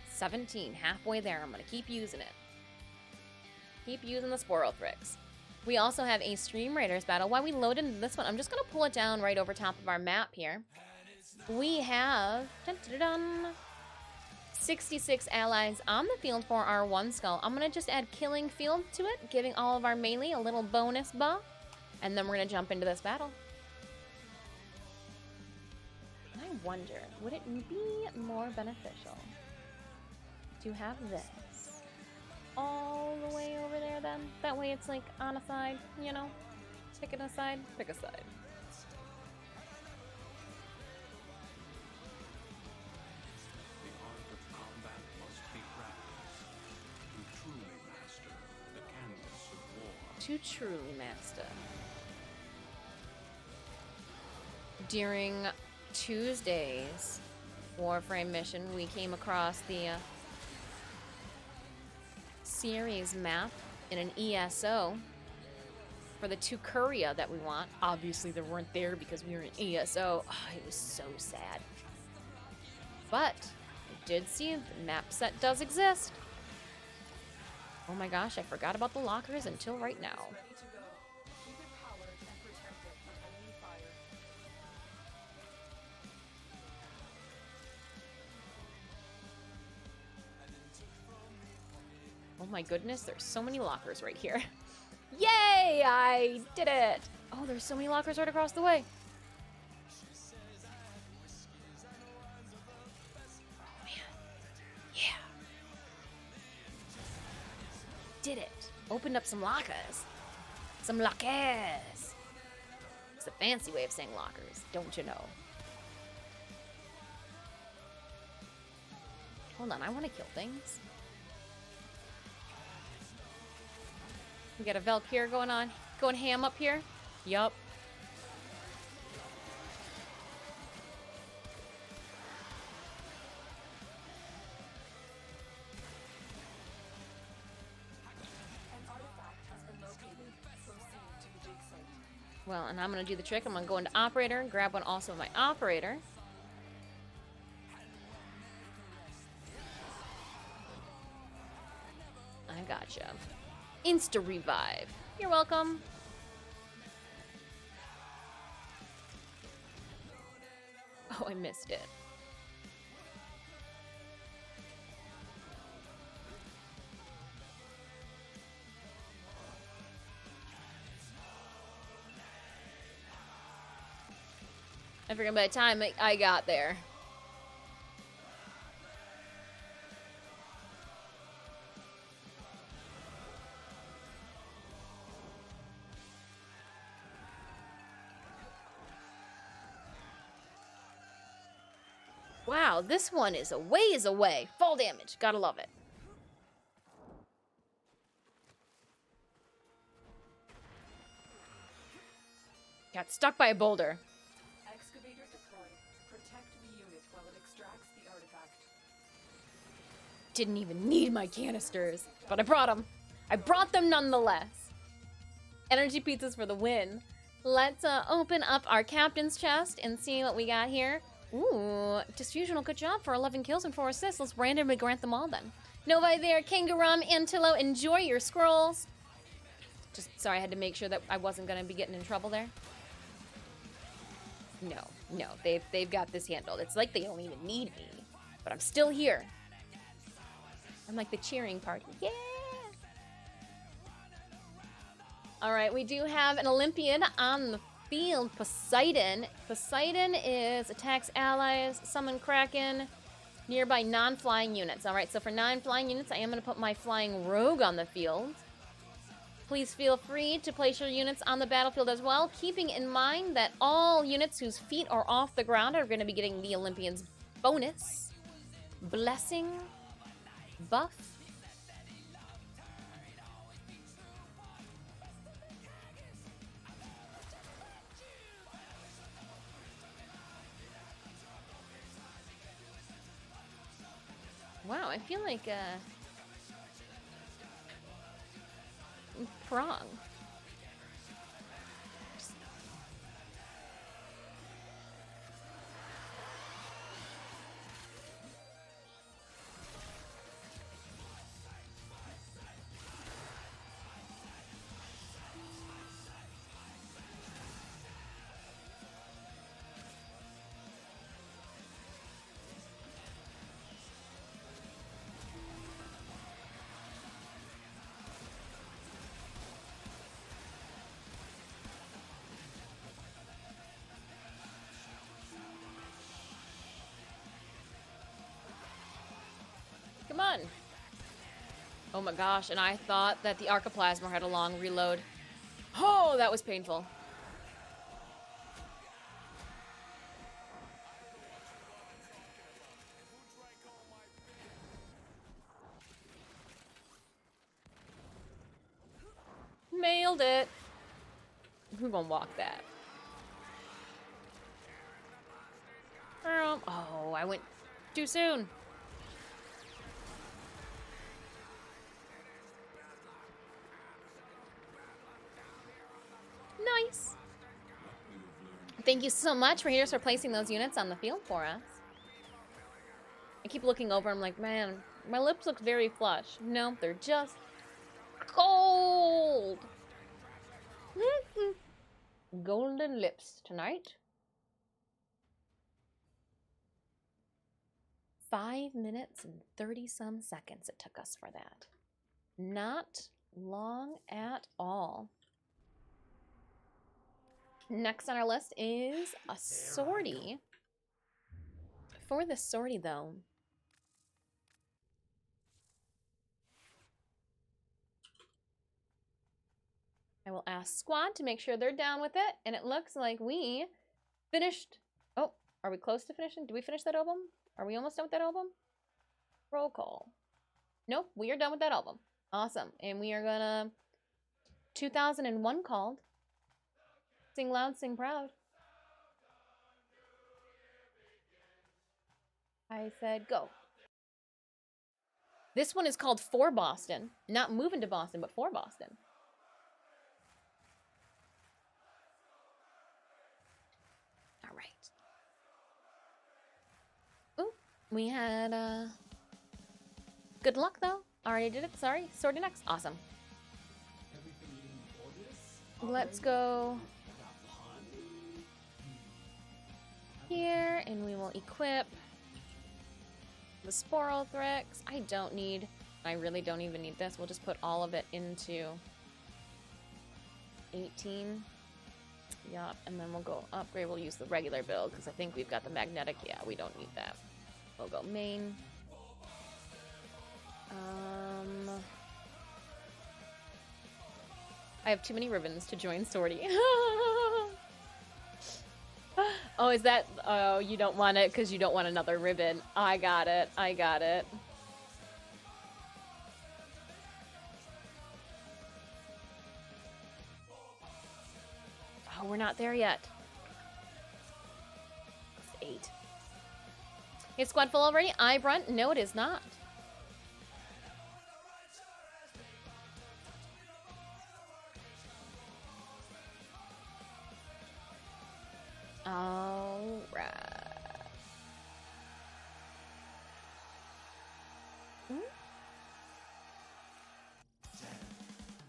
17, halfway there. I'm gonna keep using it. Keep using the Sporothrix. We also have a Stream Raiders battle. While we load into this one, I'm just gonna pull it down right over top of our map here. We have 66 allies on the field for our one skull. I'm gonna just add Killing Field to it, giving all of our melee a little bonus buff, and then we're gonna jump into this battle. And I wonder, would it be more beneficial to have this all the way over there then? That way it's like on a side, you know? Pick a side, pick a side.
The art of combat must be practiced to truly master the canvas of war.
To truly master. During Tuesday's Warframe mission, we came across the series map in an ESO for the two Curia that we want. Obviously, they weren't there because we were in ESO. Oh, it was so sad. But I did see the map set does exist. Oh my gosh, I forgot about the lockers until right now.
Ready to go. Keep it powered and protected from enemy fire.
Oh my goodness, there's so many lockers right here. Yay, I did it. Oh, there's so many lockers right across the way. Oh man, yeah. Did it. Opened up some lockers. Some lockers. It's a fancy way of saying lockers, don't you know? Hold on, I want to kill things. We got a Valkyrie going on. Going ham up here. Yup.
An artifact has been located. Proceed to the dig site.
Well, and I'm gonna do the trick. I'm gonna go into operator and grab one also of my operator. I gotcha. Insta revive. You're welcome. Oh, I missed it. I forget by the time I got there. Wow, this one is a ways away. Fall damage. Gotta love it. Got stuck by a boulder.
Excavator deployed. Protect the unit while it extracts the artifact.
Didn't even need my canisters, but I brought them. I brought them nonetheless. Energy pizzas for the win. Let's open up our captain's chest and see what we got here. Ooh, Disfusional, good job for 11 kills and 4 assists. Let's randomly grant them all then. Nobody there, Kangarum, Antillo, enjoy your scrolls. Just, sorry, I had to make sure that I wasn't gonna be getting in trouble there. No, they've got this handled. It's like they don't even need me, but I'm still here. I'm like the cheering party, yeah! All right, we do have an Olympian on the field, Poseidon. Poseidon is attacks allies, summon Kraken, nearby non-flying units. All right, so for non-flying units, I am going to put my flying rogue on the field. Please feel free to place your units on the battlefield as well, keeping in mind that all units whose feet are off the ground are going to be getting the Olympian's bonus, blessing, buff. Wow, I feel like prong. Come on. Oh my gosh, and I thought that the Archoplasma had a long reload. Oh, that was painful. Nailed it. Who's gonna walk that? Oh, I went too soon. Nice. Thank you so much, Raiders, for placing those units on the field for us. I keep looking over, I'm like, man, my lips look very flush. No, they're just cold. Golden lips tonight. 5 minutes and 30-some seconds it took us for that. Not long at all. Next on our list is a sortie. For the sortie, though, I will ask squad to make sure they're down with it, and it looks like we finished. Oh, are we close to finishing? Did we finish that album? Are we almost done with that album? Roll call. Nope, we are done with that album. Awesome. And we are gonna 2001 called. Sing loud, sing proud. I said go. This one is called For Boston. Not moving to Boston, but for Boston. All right. Ooh, we had good luck though. Already did it. Sorry. Sorted next. Awesome. Let's go here, and we will equip the Sporothrix. I really don't even need this. We'll just put all of it into 18. Yup, and then we'll go upgrade. We'll use the regular build because I think we've got the magnetic. Yeah, we don't need that. We'll go main. I have too many ribbons to join sortie. Oh, is that... Oh, you don't want it because you don't want another ribbon. I got it. I got it. Oh, we're not there yet. It's 8. It's squad full already? Brunt? No, it is not. All right.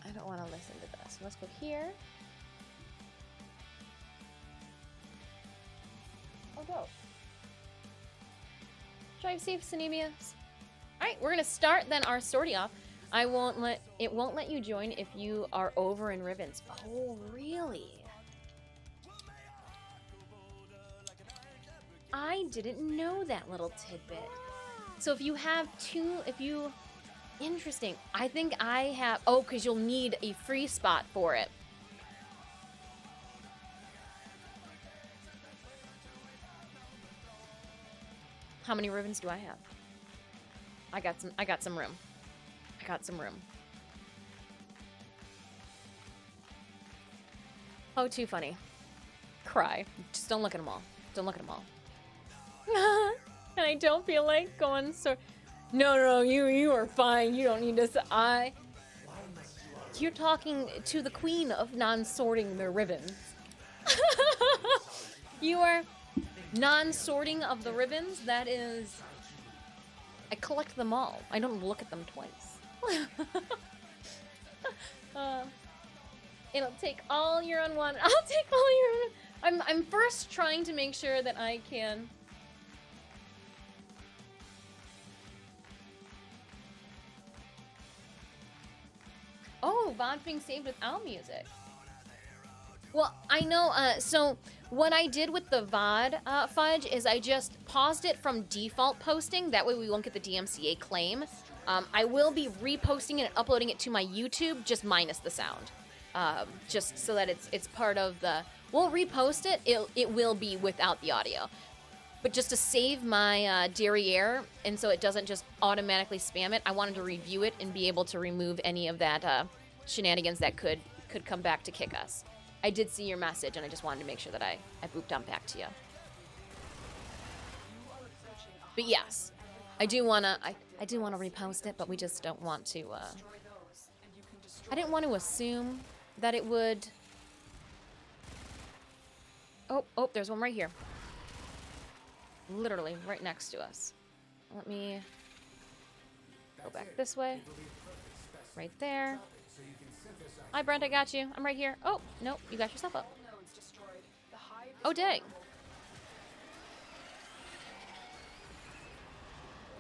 I don't want to listen to this. Let's go here. Oh, go. Drive safe, Synemius. All right, we're gonna start then our sortie off. It won't let you join if you are over in ribbons. Oh, really? I didn't know that little tidbit. So if you have interesting. I think I have, because you'll need a free spot for it. How many ribbons do I have? I got some room. I got some room. Oh, too funny. Cry. Just don't look at them all. Don't look at them all. And I don't feel like going No, you are fine. You don't need to. You're talking to the queen of non-sorting their ribbons. You are non-sorting of the ribbons. That is, I collect them all. I don't look at them twice. It'll take all your unwanted. I'll take all your. I'm first trying to make sure that I can. Oh, VOD being saved without music. Well, I know, so what I did with the VOD fudge is I just paused it from default posting. That way we won't get the DMCA claim. I will be reposting it and uploading it to my YouTube, just minus the sound. Just so that it's part of the... We'll repost it. It will be without the audio. But just to save my derriere, and so it doesn't just automatically spam it, I wanted to review it and be able to remove any of that shenanigans that could come back to kick us. I did see your message, and I just wanted to make sure that I booped on back to you. But yes, I do wanna repost it, but we just don't want to. I didn't want to assume that it would. Oh, there's one right here. Literally right next to us. Let me go back this way. Right there. Hi, Brent, I got you. I'm right here. Oh, nope, you got yourself up. Oh, dang.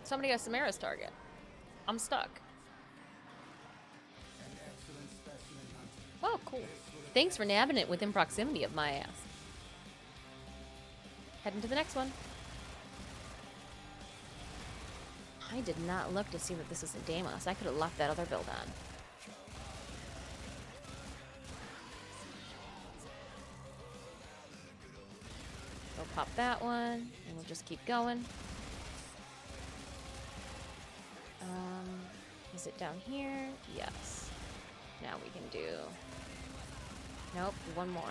Somebody got Samara's target. I'm stuck. Oh, cool. Thanks for nabbing it within proximity of my ass. Heading to the next one. I did not look to see that this is a Deimos. I could have left that other build on. We'll pop that one, and we'll just keep going. Is it down here? Yes. Now we can do... Nope, one more.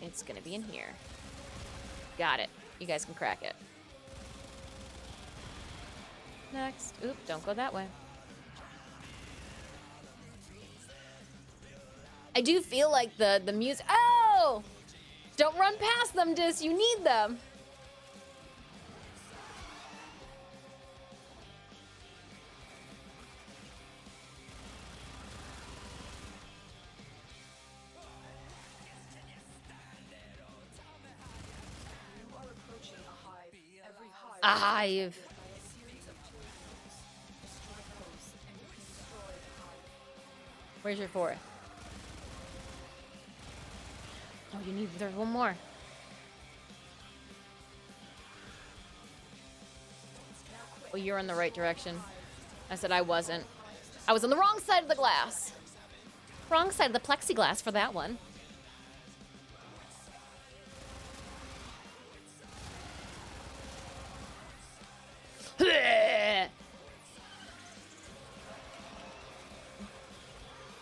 It's gonna be in here. Got it. You guys can crack it. Next. Oop, don't go that way. I do feel like the music... Oh! Don't run past them, Dis. You need them.
You are approaching a hive. Every hive
A hive.
by a series of tools. Destroy those, and you can destroy the hive.
Where's your fourth? Oh, you need... There's one more. Oh, you're in the right direction. I said I wasn't. I was on the wrong side of the glass. Wrong side of the plexiglass for that one.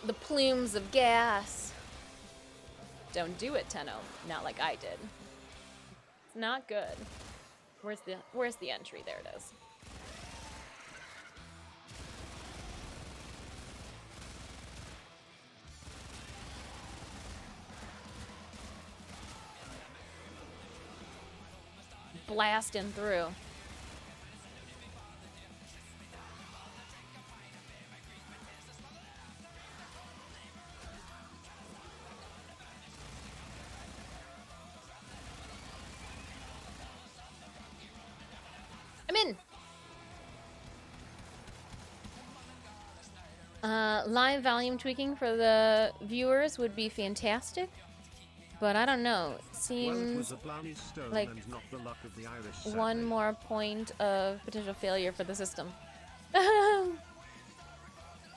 The plumes of gas. Don't do it, Tenno. Not like I did. It's not good. Where's the entry? There it is. Blasting through. I'm in. Live volume tweaking for the viewers would be fantastic, but I don't know. Seems like one more point of potential failure for the system.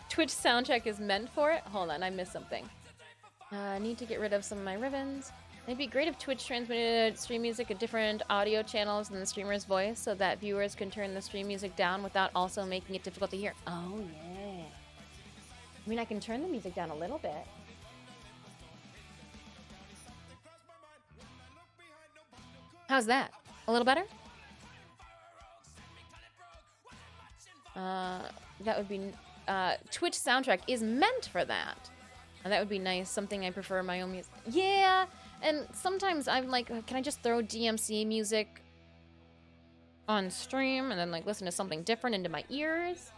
Twitch soundcheck is meant for it. Hold on, I missed something. Need to get rid of some of my ribbons. It'd be great if Twitch transmitted stream music at different audio channels than the streamer's voice so that viewers can turn the stream music down without also making it difficult to hear. Oh, yeah. I mean, I can turn the music down a little bit. How's that? A little better? That would be... Twitch soundtrack is meant for that. And that would be nice. Something I prefer my own music. Yeah! And sometimes I'm like, can I just throw DMC music on stream and then like listen to something different into my ears?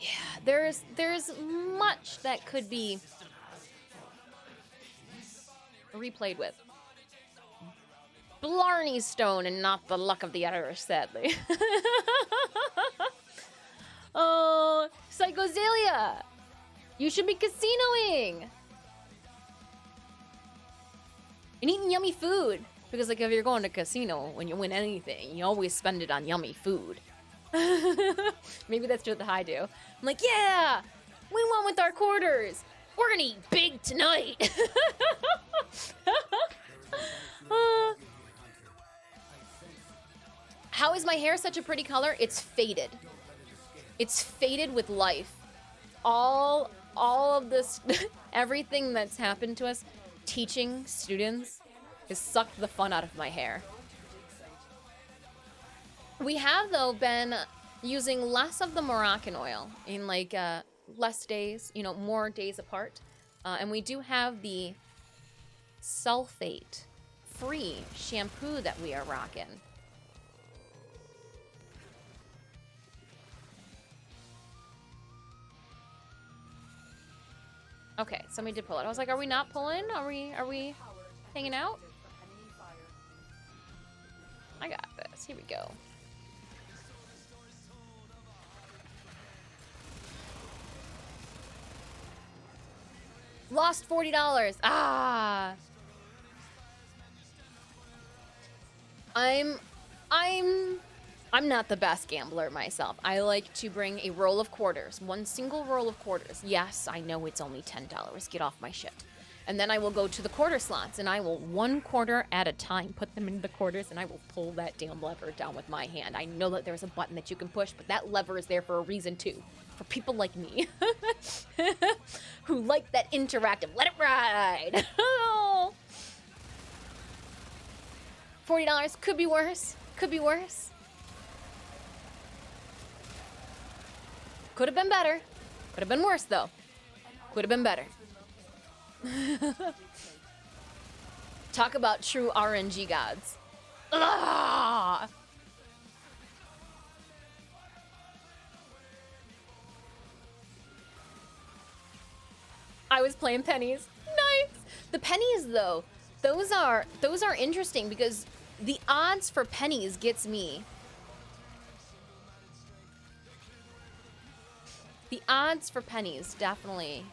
Yeah, there's much that could be replayed with. Blarney Stone and not the luck of the Irish, sadly. Oh, Psychozelia! You should be casinoing! And eating yummy food. Because like if you're going to a casino, when you win anything, you always spend it on yummy food. Maybe that's what the high do. I'm like, yeah! We won with our quarters! We're gonna eat big tonight! How is my hair such a pretty color? It's faded. It's faded with life. All of this, everything that's happened to us, teaching students, has sucked the fun out of my hair. We have, though, been using less of the Moroccan oil in, like, less days, you know, more days apart. And we do have the sulfate-free shampoo that we are rocking. Okay, somebody did pull it. I was like, are we not pulling? Are we hanging out? I got this. Here we go. Lost $40. Ah. I'm not the best gambler myself. I like to bring a roll of quarters, one single roll of quarters. Yes, I know it's only $10. Get off my shit. And then I will go to the quarter slots, and I will 1 quarter at a time put them into the quarters, and I will pull that damn lever down with my hand. I know that there's a button that you can push, but that lever is there for a reason too. For people like me who like that interactive. Let it ride. $40 could be worse. Could be worse. Could have been better. Could have been worse though. Could have been better. Talk about true RNG gods. Ugh! I was playing pennies. Nice. The pennies though, those are interesting because the odds for pennies gets me. The odds for pennies definitely.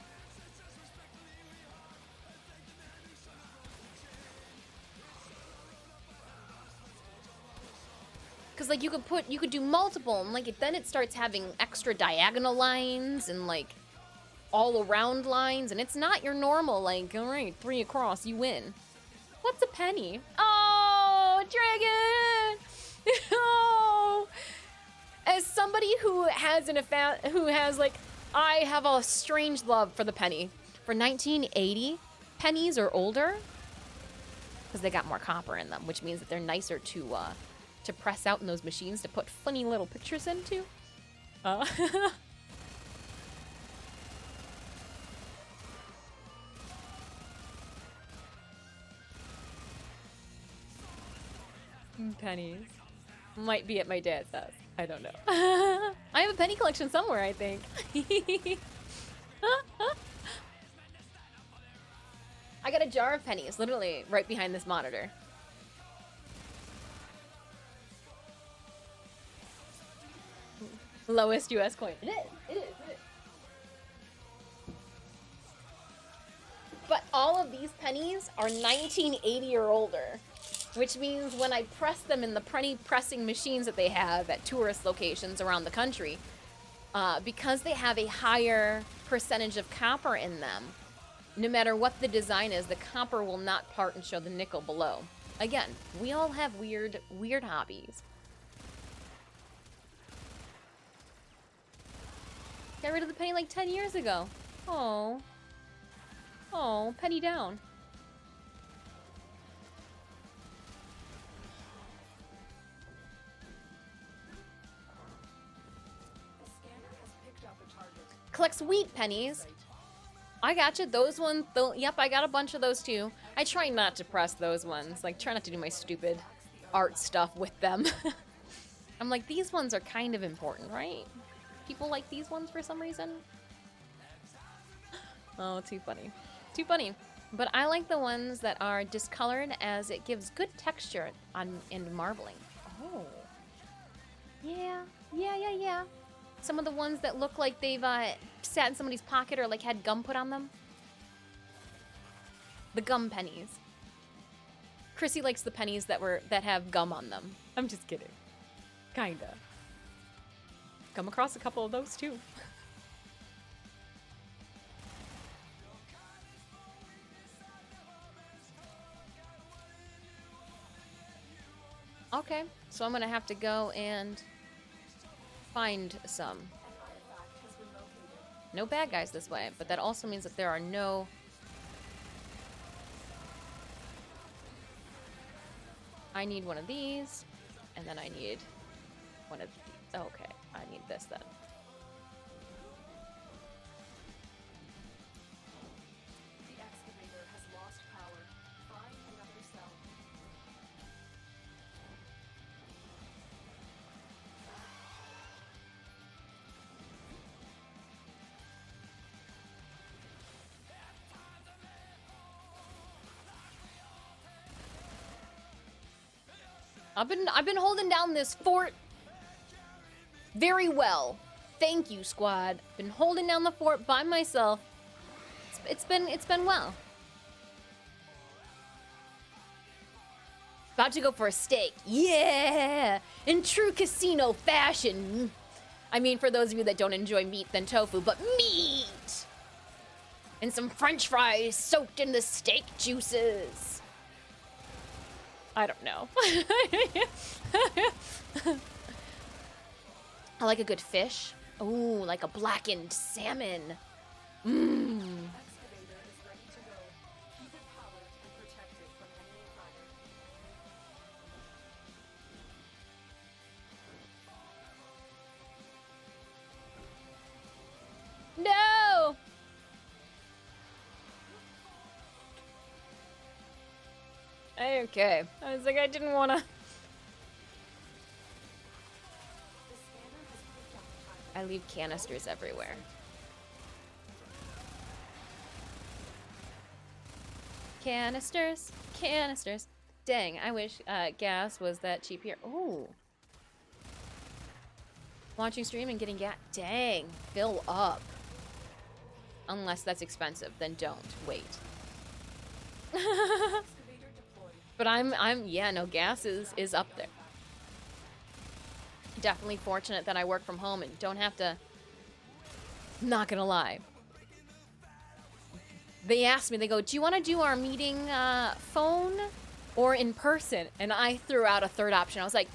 Cause like you could do multiple, and like then it starts having extra diagonal lines and like all around lines, and it's not your normal like, all right, 3 across, you win. What's a penny? Oh, dragon! Oh. As somebody who has I have a strange love for the penny. For 1980 pennies or older, because they got more copper in them, which means that they're nicer to press out in those machines to put funny little pictures into. Pennies. Might be at my dad's house. I don't know. I have a penny collection somewhere, I think. I got a jar of pennies, literally right behind this monitor. Lowest US coin. It is. But all of these pennies are 1980 or older, which means when I press them in the penny pressing machines that they have at tourist locations around the country, because they have a higher percentage of copper in them, no matter what the design is, the copper will not part and show the nickel below. Again, we all have weird hobbies. Got rid of the penny like 10 years ago. Oh. Oh, penny down.
The scanner has picked up a target.
Collects wheat pennies. I gotcha. Those ones, yep, I got a bunch of those too. I try not to press those ones. Like, try not to do my stupid art stuff with them. I'm like, these ones are kind of important, right? People like these ones for some reason. Oh, too funny. Too funny. But I like the ones that are discolored, as it gives good texture in marbling. Oh. Yeah. Some of the ones that look like they've sat in somebody's pocket or like had gum put on them. The gum pennies. Chrissy likes the pennies that have gum on them. I'm just kidding. Kinda. Come across a couple of those too. Okay, so I'm gonna have to go and find some. No bad guys this way, but that also means that there are no... I need one of these, and then I need one of these. Okay, I need this then.
The excavator has lost power. Find another cell.
I've been holding down this fort very well. Thank you, squad. Been holding down the fort by myself. It's been well. About to go for a steak. Yeah! In true casino fashion. I mean, for those of you that don't enjoy meat, then tofu, but meat! And some french fries soaked in the steak juices. I don't know. I like a good fish. Ooh, like a blackened salmon. Mmm.
Excavator is ready to go. Keep it powered and protected from enemy fire.
No! Okay. I was like, I didn't want to.
The scanner has picked up the target.
I leave canisters everywhere. Canisters, canisters. Dang, I wish gas was that cheap here. Ooh. Watching stream and getting gas. Dang, fill up. Unless that's expensive, then don't. Wait.
Excavator deployed.
But yeah, no, gas is up there. Definitely fortunate that I work from home and don't have to, not gonna lie. They asked me, they go, do you want to do our meeting phone or in person? And I threw out a third option. I was like,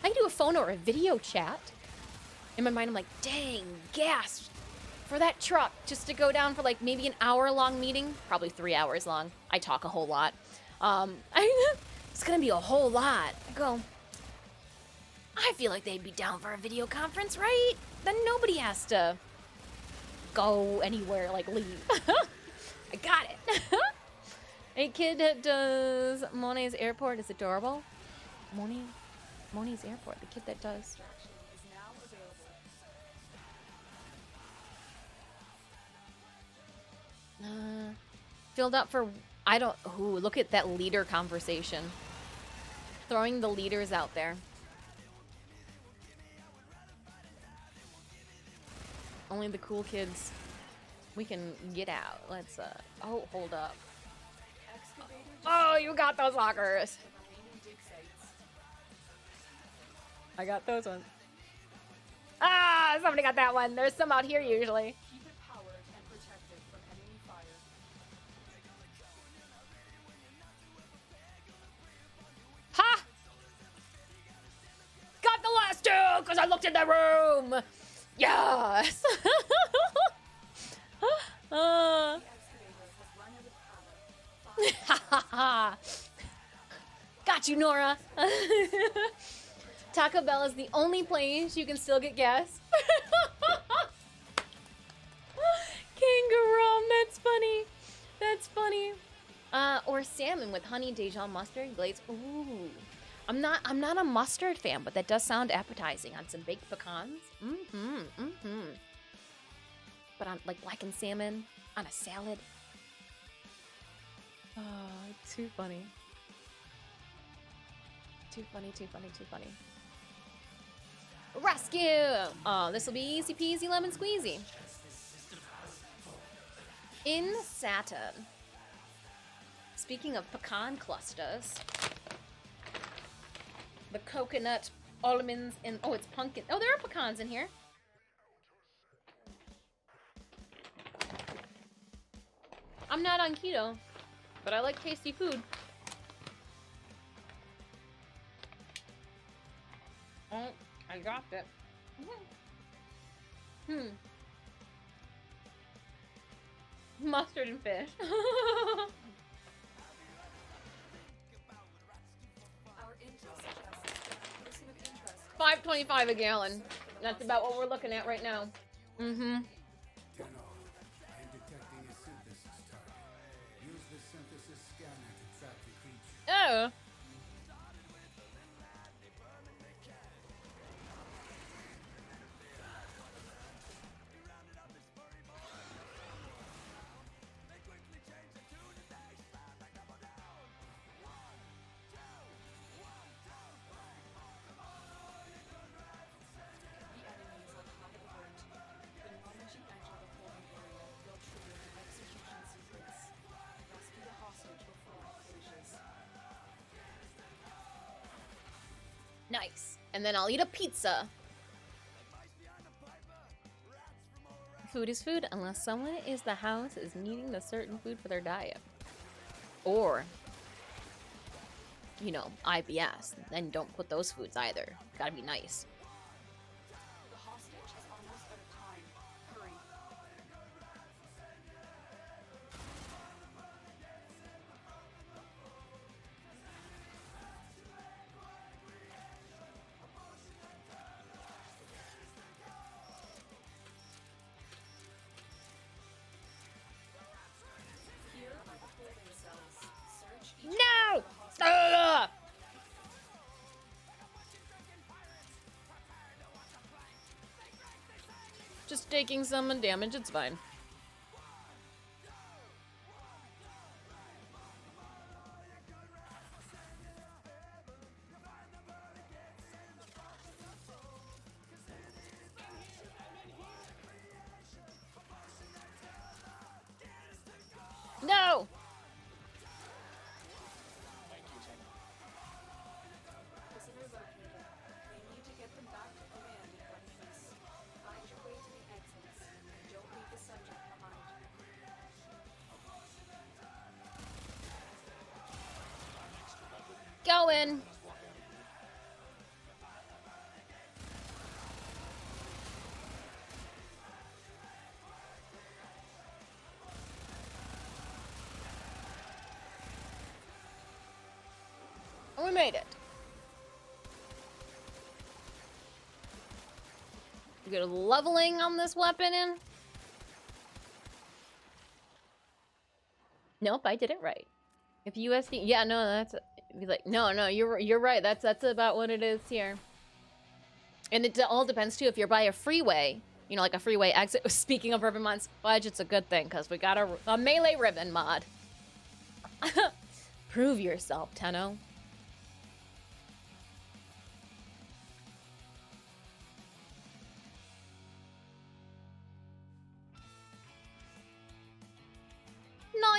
I can do a phone or a video chat. In my mind, I'm like, dang, gas for that truck just to go down for like maybe an hour-long meeting. Probably 3 hours long. I talk a whole lot. It's gonna be a whole lot. I go, I feel like they'd be down for a video conference, right? Then nobody has to go anywhere, like leave. I got it. A kid that does Monet's Airport is adorable. Monet's Airport, the kid that does.
Extraction is now available.
Filled up for, I don't, ooh, look at that leader conversation. Throwing the leaders out there. Only the cool kids. We can get out. Let's, oh, hold up.
Excavator
Oh, you got those lockers.
remaining dig sites.
I got those ones. Ah, somebody got that one. There's some out here usually.
Keep it powered and protected from enemy fire.
Ha! Got the last two because I looked in the room. Yes.
The excavator has run out of power.
Got you, Nora. Taco Bell is the only place you can still get gas. Kangaroo, that's funny. That's funny. Or salmon with honey, Dijon mustard, glaze. Ooh. I'm not a mustard fan, but that does sound appetizing on some baked pecans. But on like blackened salmon on a salad. Oh, too funny. Too funny, too funny, too funny. Rescue! Oh, this will be easy peasy lemon squeezy. In Saturn. Speaking of pecan clusters, the coconut almonds and oh, it's pumpkin. Oh, there are pecans in here. I'm not on keto, but I like tasty food. Oh, I dropped it. Mustard and fish.
Our intel suggests that a person of interest
$5.25 a gallon. That's about what we're looking at right now.
TENNO, I'm detecting a synthesis target. Use the synthesis scanner to track the creature.
Oh.
the enemy is on high alert. The moment you enter the holding area, you'll trigger the execution sequence. Rescue the hostage before it finishes.
Nice. And then I'll eat a pizza. Food is food unless someone is the house is needing a certain food for their diet. Or, you know, IBS. Then don't put those foods either. Gotta be nice.
The hostage is almost out of time. Hurry. Here are the holding cells. Search each
No!
for the hostage.
Ugh! Just taking some damage, it's fine. No!
Prisoner located. We need to get them back to command in one piece. Find your way to the exits, and don't leave the subject behind.
Go in! We made it. You get a leveling on this weapon in? Nope, I did it right. If USD, yeah, no, that's be like, no, you're right. That's about what it is here. And it all depends too. If you're by a freeway, you know, like a freeway exit. Speaking of ribbon mods, fudge, it's a good thing because we got a melee ribbon mod. Prove yourself, Tenno.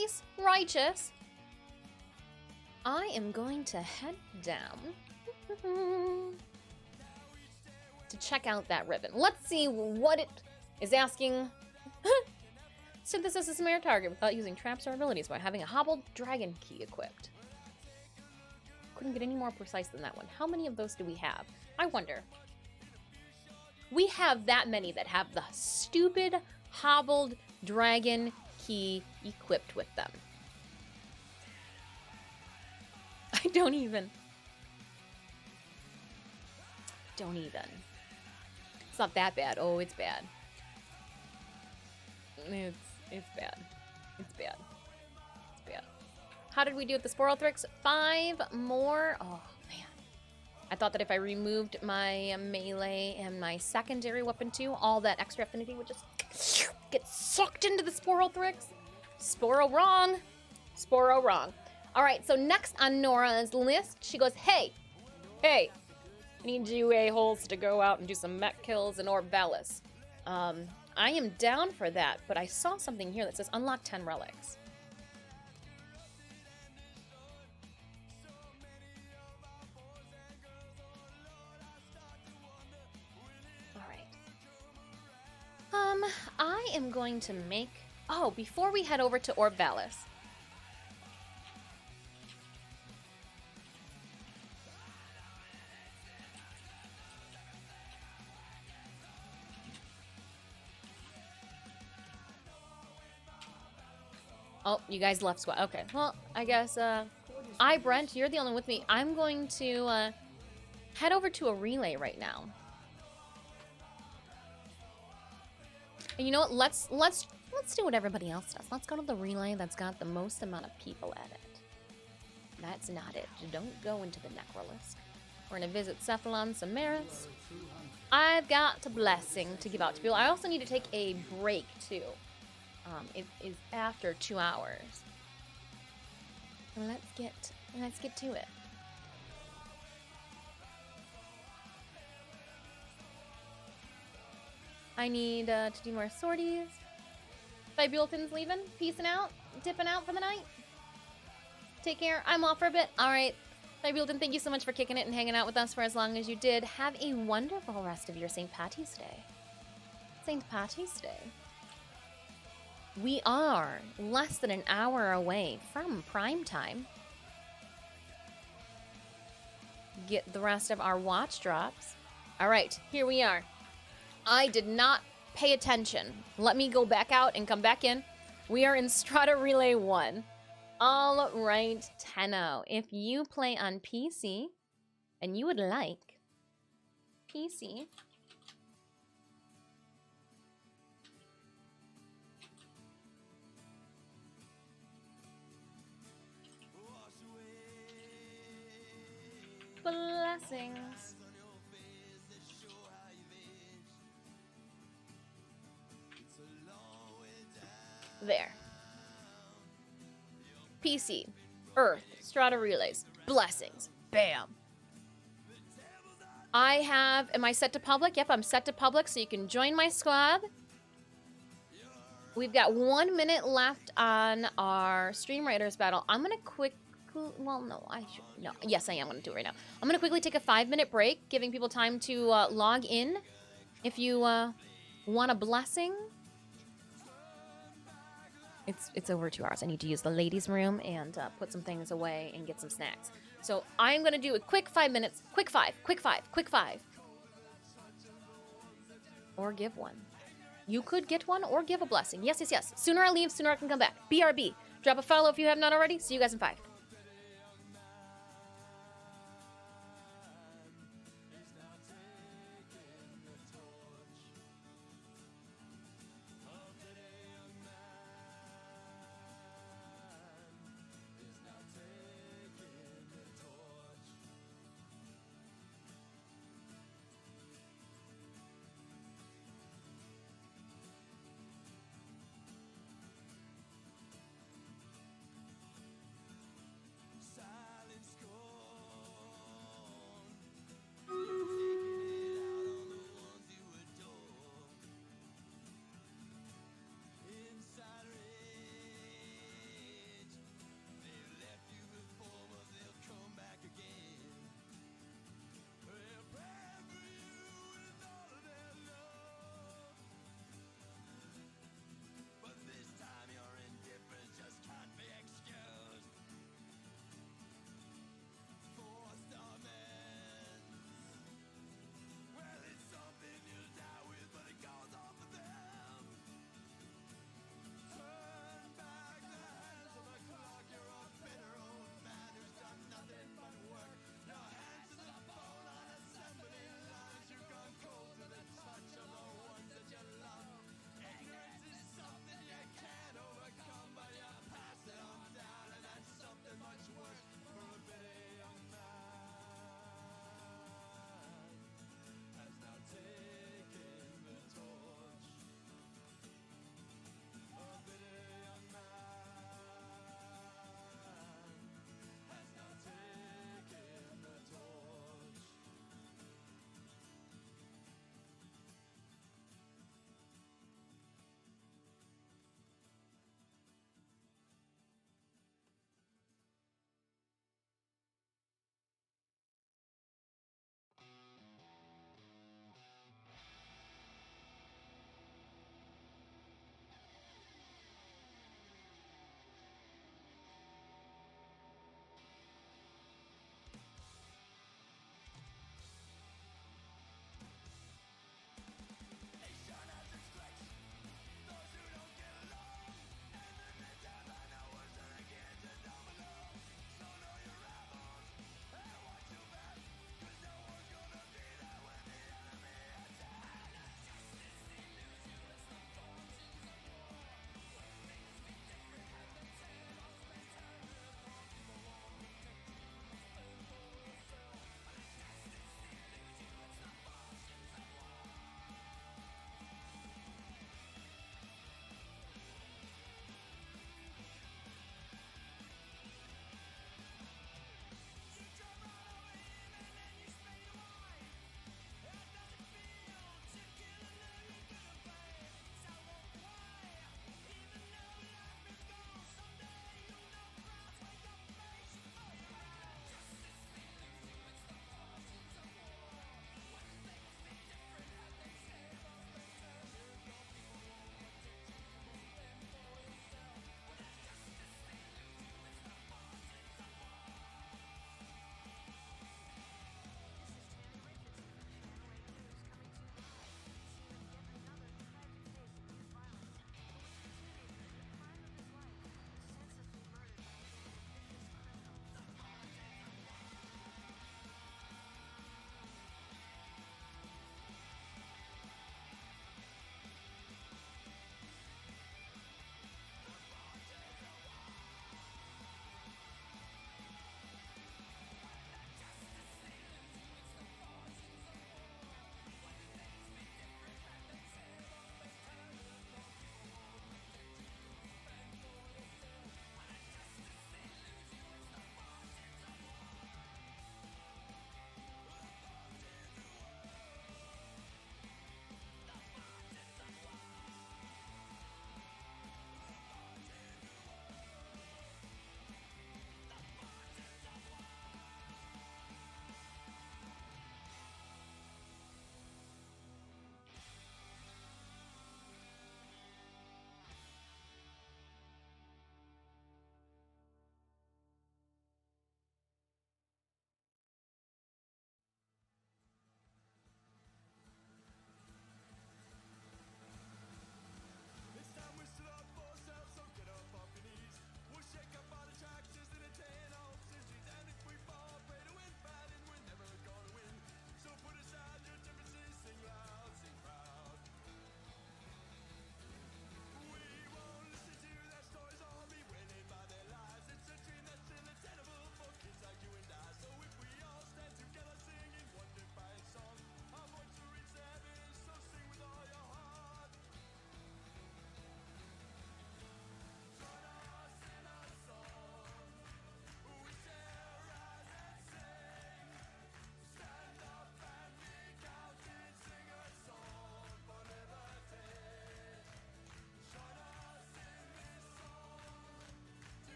Nice, righteous. I am going to head down to check out that ribbon. Let's see what it is asking. Synthesis a snare target without using traps or abilities by having a hobbled dragon key equipped. Couldn't get any more precise than that one. How many of those do we have? I wonder. We have that many that have the stupid hobbled dragon key equipped with them. I don't even. It's not that bad. Oh, it's bad. It's bad. It's bad. It's bad. How did we do with the Sporothrix? 5 more. Oh, man. I thought that if I removed my melee and my secondary weapon too, all that extra affinity would just get sucked into the Sporothrix. Sporo wrong. Sporo wrong. All right, so next on Nora's list, she goes, hey, I need you a-holes to go out and do some mech kills in Orvalis. I am down for that, but I saw something here that says unlock 10 relics. All right. I am going to make... Oh, before we head over to Orvalis... Oh, you guys left squad. Okay, well, I guess, Brent, you're the only one with me. I'm going to, head over to a relay right now. And you know what? Let's do what everybody else does. Let's go to the relay that's got the most amount of people at it. That's not it. Don't go into the Necrolist. We're gonna visit Cephalon Samaris. I've got a blessing to give out to people. I also need to take a break, too. It is after 2 hours. Let's get to it. I need to do more sorties. Fibultin's leaving, peacing out, dipping out for the night. Take care. I'm off for a bit. All right. Fibultin, thank you so much for kicking it and hanging out with us for as long as you did. Have a wonderful rest of your St. Patty's Day. St. Patty's Day. We are less than an hour away from prime time. Get the rest of our watch drops. All right, here we are. I did not pay attention. Let me go back out and come back in. We are in Strata Relay 1. All right, Tenno. If you play on PC and you would like PC, blessings. There. PC, Earth, Strata Relays, blessings. Bam. Am I set to public? Yep, I'm set to public, so you can join my squad. We've got 1 minute left on our Stream Raiders battle. I'm gonna yes, I am gonna do it right now. I'm gonna quickly take a 5-minute break, giving people time to log in. If you want a blessing, it's over 2 hours. I need to use the ladies' room and put some things away and get some snacks. So I'm gonna do a quick 5 minutes, quick five. Or give one. You could get one or give a blessing. Yes. Sooner I leave, sooner I can come back. BRB. Drop a follow if you have not already. See you guys in 5.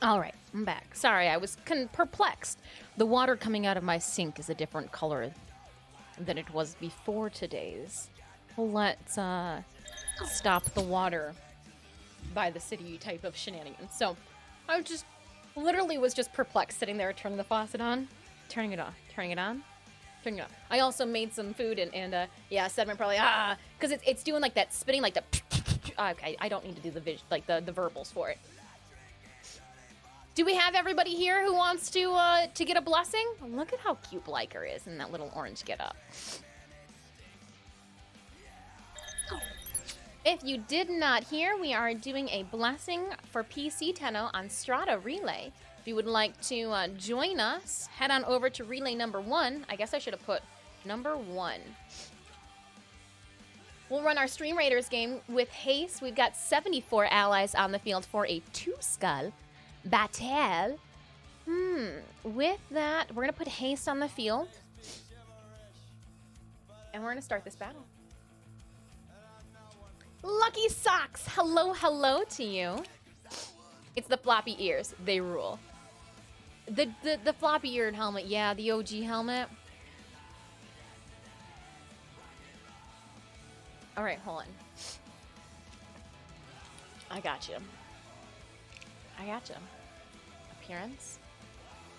All right, I'm back. Sorry, I was perplexed. The water coming out of my sink is a different color than it was before today's. Let's stop the water by the city type of shenanigans. So I just literally was just perplexed, sitting there turning the faucet on, turning it off, turning it on, turning it off. I also made some food and yeah, Sediment probably because it's doing like that spitting like the. Okay, I don't need to do the the verbals for it. Do we have everybody here who wants to get a blessing? Look at how cute Bliker is in that little orange getup. If you did not hear, we are doing a blessing for PC TENNO on Strata Relay. If you would like to join us, head on over to Relay number 1. I guess I should have put number 1. We'll run our Stream Raiders game with haste. We've got 74 allies on the field for a 2-skull battle. With that, we're going to put haste on the field. And we're going to start this battle. Lucky Socks! Hello, hello to you. It's the floppy ears. They rule. The floppy-eared helmet. Yeah, the OG helmet. All right, hold on. I got you. I got you. Appearance.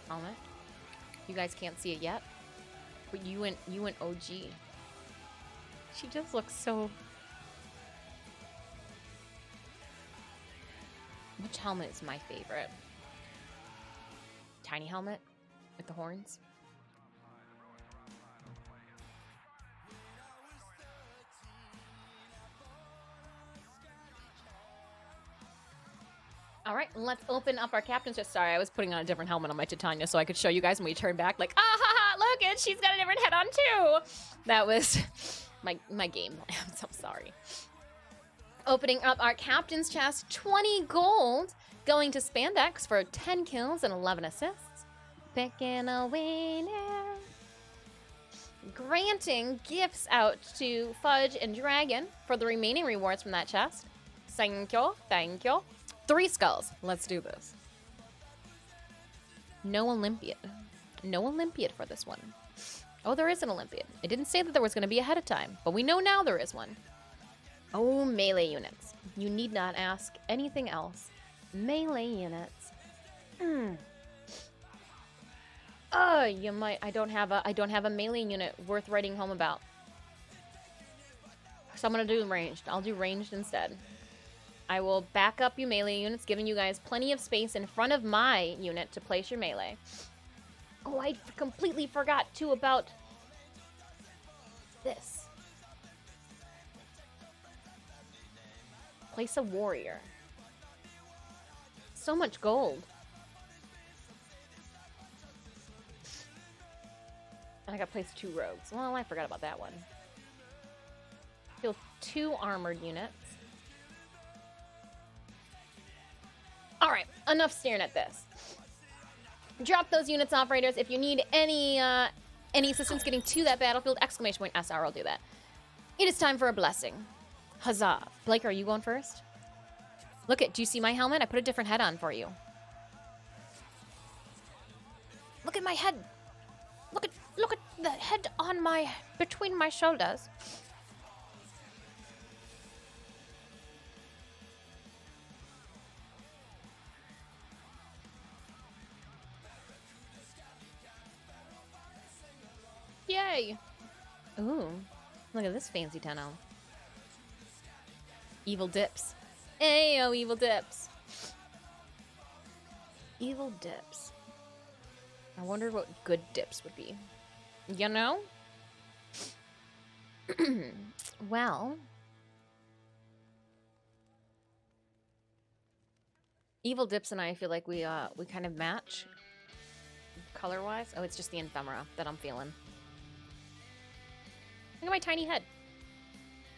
Helmet. You guys can't see it yet, but you went OG. She just looks so... Which helmet is my favorite? Tiny helmet with the horns. All right, let's open up our captain's chest. Sorry, I was putting on a different helmet on my Titania so I could show you guys when we turn back. Like, ah ha ha, look it, she's got a different head on too. That was my game. I'm so sorry. Opening up our captain's chest, 20 gold going to Spandex for 10 kills and 11 assists. Picking a winner. Granting gifts out to Fudge and Dragon for the remaining rewards from that chest. Thank you, thank you. 3 skulls. Let's do this. No Olympiad. No Olympiad for this one. Oh, there is an Olympiad. It didn't say that there was going to be ahead of time, but we know now there is one. Oh, melee units. You need not ask anything else. Melee units. You might. I don't have a melee unit worth writing home about. So I'm gonna do ranged. I'll do ranged instead. I will back up you melee units, giving you guys plenty of space in front of my unit to place your melee. Oh, I completely forgot too about this. Place a warrior. So much gold. And I gotta place 2 rogues. Well, I forgot about that one. Kill 2 armored units. Alright, enough staring at this. Drop those units off, Raiders. If you need any assistance getting to that battlefield, exclamation point SR will do that. It is time for a blessing. Huzzah. Blake, are you going first? Look at, do you see my helmet? I put a different head on for you. Look at my head. Look at the head on between my shoulders. Yay. Ooh, look at this fancy TENNO. Evil dips. Ayo, evil dips. Evil dips. I wonder what good dips would be. You know? Well. Evil dips and I feel like we kind of match. Color-wise. Oh, it's just the ephemera that I'm feeling. Look at my tiny head.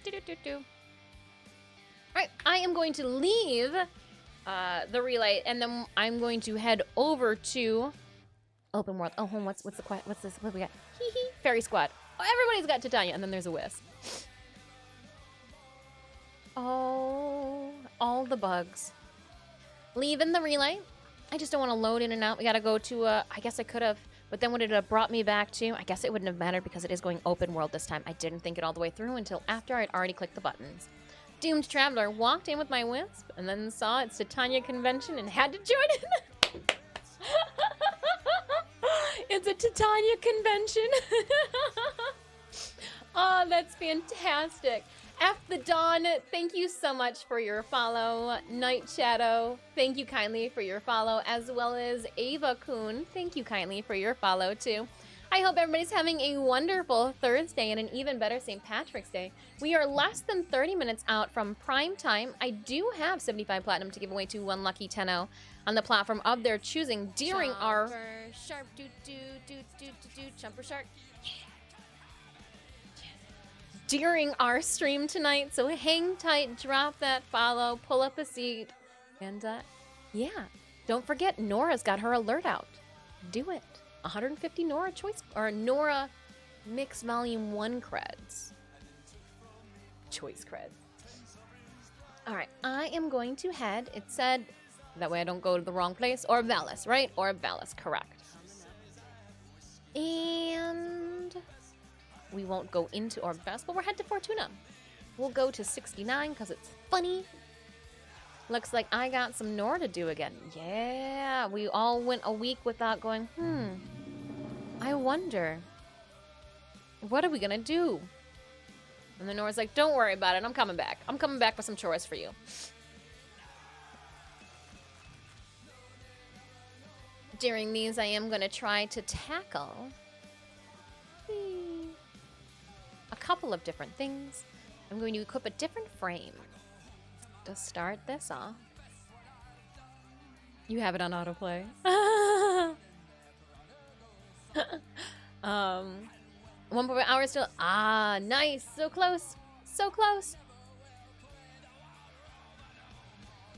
Do-do-do-do. Alright, I am going to leave the relay, and then I'm going to head over to open world. Oh, home. What's this? What do we got? Hee hee. Fairy squad. Oh, everybody's got Titania, and then there's a wisp. Oh, all the bugs. Leaving the relay. I just don't want to load in and out. We got to go to, I guess I could have, but then would it have brought me back to, I guess it wouldn't have mattered because it is going open world this time. I didn't think it all the way through until after I'd already clicked the buttons. Doomed Traveler walked in with my wisp and then saw it's Titania convention and had to join in. It's a Titania convention. Oh, that's fantastic. F the Dawn, thank you so much for your follow. Night Shadow, thank you kindly for your follow, as well as Ava Kuhn, thank you kindly for your follow too. I hope everybody's having a wonderful Thursday and an even better St. Patrick's Day. We are less than 30 minutes out from prime time. I do have 75 platinum to give away to one lucky Tenno on the platform of their choosing during our sharp jumper shark. During our stream tonight, so hang tight, drop that follow, pull up a seat, and yeah, don't forget Nora's got her alert out. Do it. 150 Nora choice or Nora Mix Volume 1 creds. Choice creds. All right, I am going to head. It said that way I don't go to the wrong place. Orvalis, right? Orvalis, correct. And we won't go into Orvalis, but we're headed to Fortuna. We'll go to 69 because it's funny. Looks like I got some Nora to do again. Yeah, we all went a week without going, I wonder, what are we gonna do? And then Nora's like, don't worry about it, I'm coming back. I'm coming back with some chores for you. During these, I am gonna try to tackle a couple of different things. I'm going to equip a different frame to start this off. You have it on autoplay. 1.5 hours still. Ah, nice. So close. So close.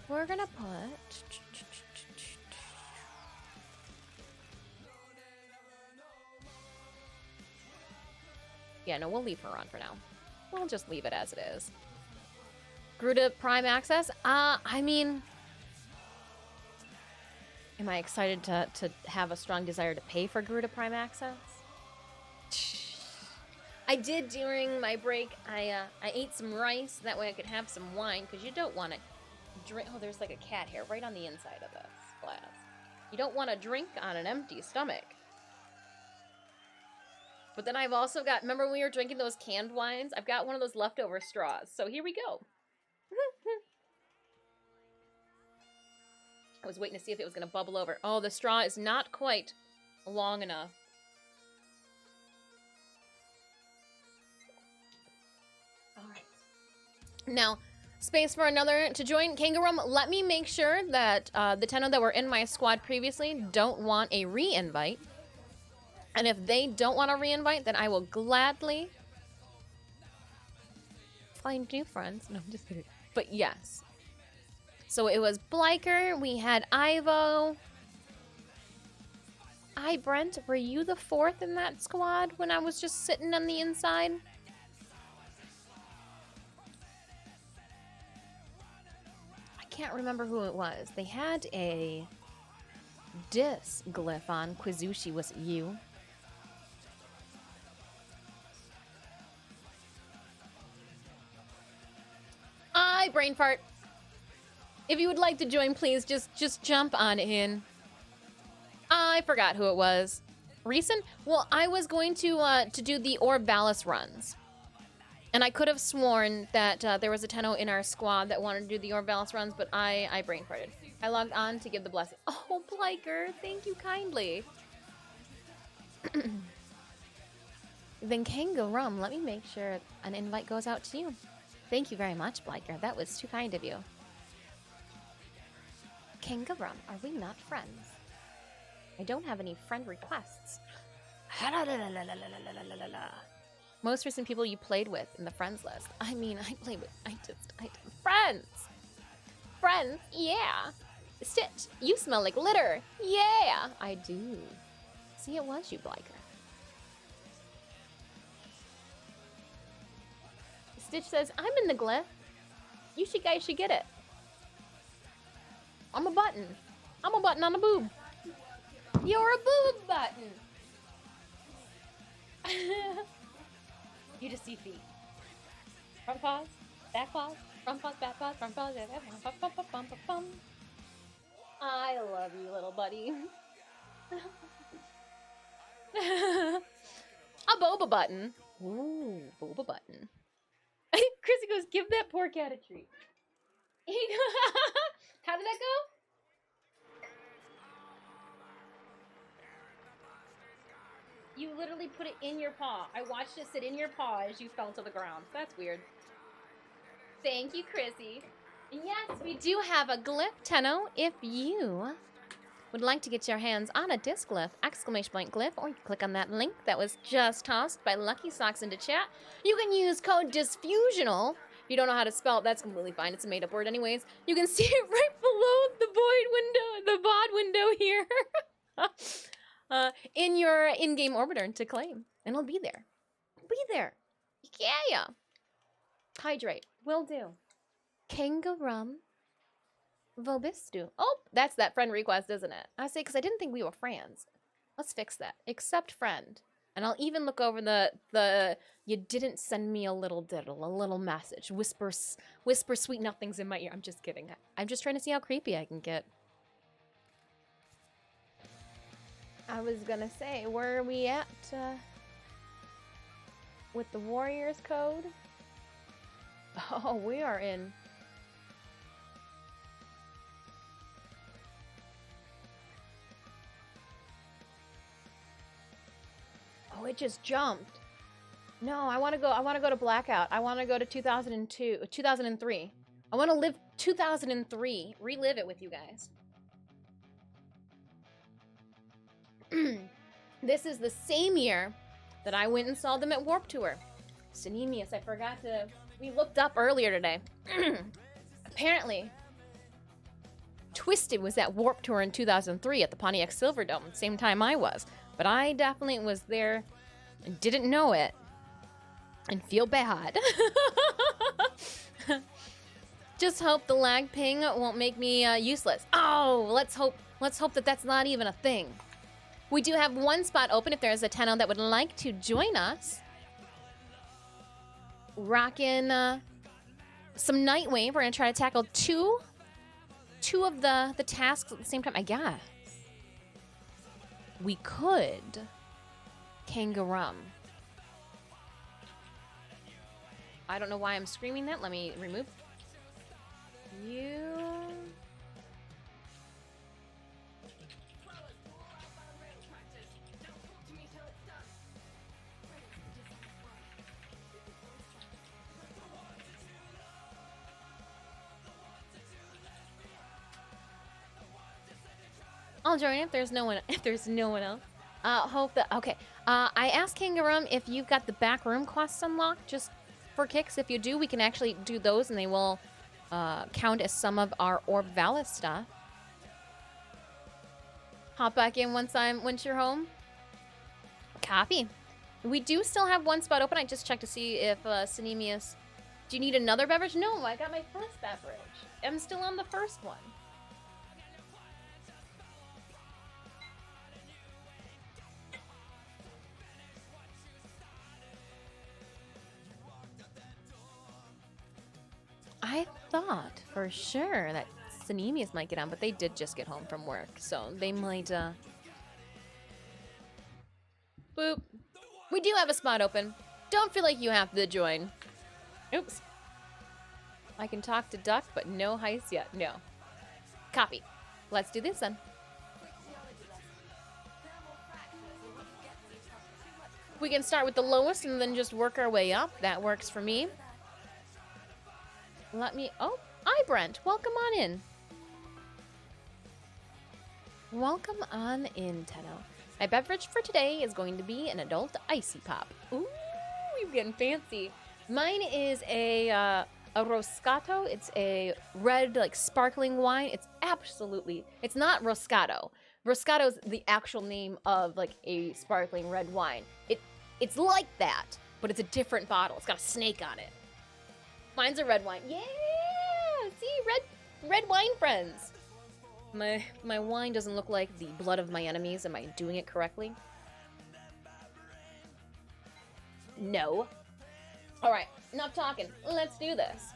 We're gonna put... Yeah, no, we'll leave her on for now. We'll just leave it as it is. Gruta Prime Access? I mean... Am I excited to have a strong desire to pay for Gruta Prime Access? I did during my break. I ate some rice. That way I could have some wine, because you don't want to drink... Oh, there's like a cat hair right on the inside of this glass. You don't want to drink on an empty stomach. But then I've also got... Remember when we were drinking those canned wines? I've got one of those leftover straws. So here we go. I was waiting to see if it was going to bubble over. Oh, the straw is not quite long enough. All right. Now, space for another to join. Kangaroom, let me make sure that the Tenno that were in my squad previously don't want a re-invite. And if they don't want a re-invite, then I will gladly find new friends. No, I'm just kidding. But yes. So it was Blyker, we had Ivo. Brent, were you the fourth in that squad when I was just sitting on the inside? I can't remember who it was. They had a Glyph on. Quizushi, was it you? Brain fart. If you would like to join, please just jump on in. I forgot who it was. Recent? Well, I was going to do the Orvalis runs. And I could have sworn that there was a Tenno in our squad that wanted to do the Orvalis runs, but I brain farted. I logged on to give the blessing. Oh, Blyker, thank you kindly. Then Kangarum, let me make sure an invite goes out to you. Thank you very much, Blyker. That was too kind of you. Kangarum, are we not friends? I don't have any friend requests. Most recent people you played with in the friends list. I mean, I friends. Friends, yeah. Stitch, you smell like litter. Yeah, I do. See, it was you, Blyker. Stitch says, I'm in the Glyph. You guys should get it. I'm a button. I'm a button on a boob. You're a boob button. You just see feet. Front paws, back paws, front paws, back paws, front paws, back paws. I love you, little buddy. A boba button. Ooh, boba button. Chrissy goes, give that poor cat a treat. How did that go? You literally put it in your paw. I watched it sit in your paw as you fell to the ground. That's weird. Thank you, Chrissy. Yes, we do have a glyph, Tenno. If you would like to get your hands on a disc glyph, exclamation point glyph, or you can click on that link that was just tossed by Lucky Socks into chat. You can use code Disfusional. If you don't know how to spell it, that's completely fine. It's a made-up word anyways. You can see it right below the void window, the VOD window here. In your in-game orbiter to claim. And it'll be there. Be there. Yeah. Hydrate. Will do. Kangarum. Vobistu. Oh, that's that friend request, isn't it? I say, because I didn't think we were friends. Let's fix that. Accept friend. And I'll even look over the you didn't send me a little diddle, a little message. Whisper sweet nothings in my ear. I'm just kidding. I'm just trying to see how creepy I can get. I was gonna say, where are we at with the Warriors code? Oh, we are in. Oh, it just jumped. No, I want to go to Blackout. I want to go to 2003. I want to live 2003. Relive it with you guys. This is the same year that I went and saw them at Warp Tour. Synemius, I forgot to... We looked up earlier today. Apparently, Twisted was at Warp Tour in 2003 at the Pontiac Silverdome, same time I was. But I definitely was there and didn't know it and feel bad. Just hope the lag ping won't make me useless. Oh, let's hope that that's not even a thing. We do have one spot open if there's a Tenno that would like to join us. Rockin' some Nightwave. We're gonna try to tackle two of the tasks at the same time. I guess we could Kangarum. I don't know why I'm screaming that. Let me remove you. I'll join if there's no one else. Hope that okay. I asked Kangarum if you've got the back room quests unlocked just for kicks. If you do, we can actually do those and they will count as some of our Orb Valis stuff. Hop back in once you're home. Copy. We do still have one spot open. I just checked to see if Synemius. Do you need another beverage? No, I got my first beverage. I'm still on the first one. I thought for sure that Synemius might get on, but they did just get home from work, so they might, Boop. We do have a spot open. Don't feel like you have to join. Oops. I can talk to Duck, but no heist yet. No. Copy. Let's do this then. We can start with the lowest and then just work our way up. That works for me. Oh, hi Brent. Welcome on in. Welcome on in, Tenno. My beverage for today is going to be an adult icy pop. Ooh, you're getting fancy. Mine is a Roscato. It's a red, like, sparkling wine. It's not Roscato. Roscato is the actual name of, like, a sparkling red wine. It's like that, but it's a different bottle. It's got a snake on it. Mine's a red wine. Yeah! See? Red wine friends. My wine doesn't look like the blood of my enemies. Am I doing it correctly? No. All right, enough talking. Let's do this.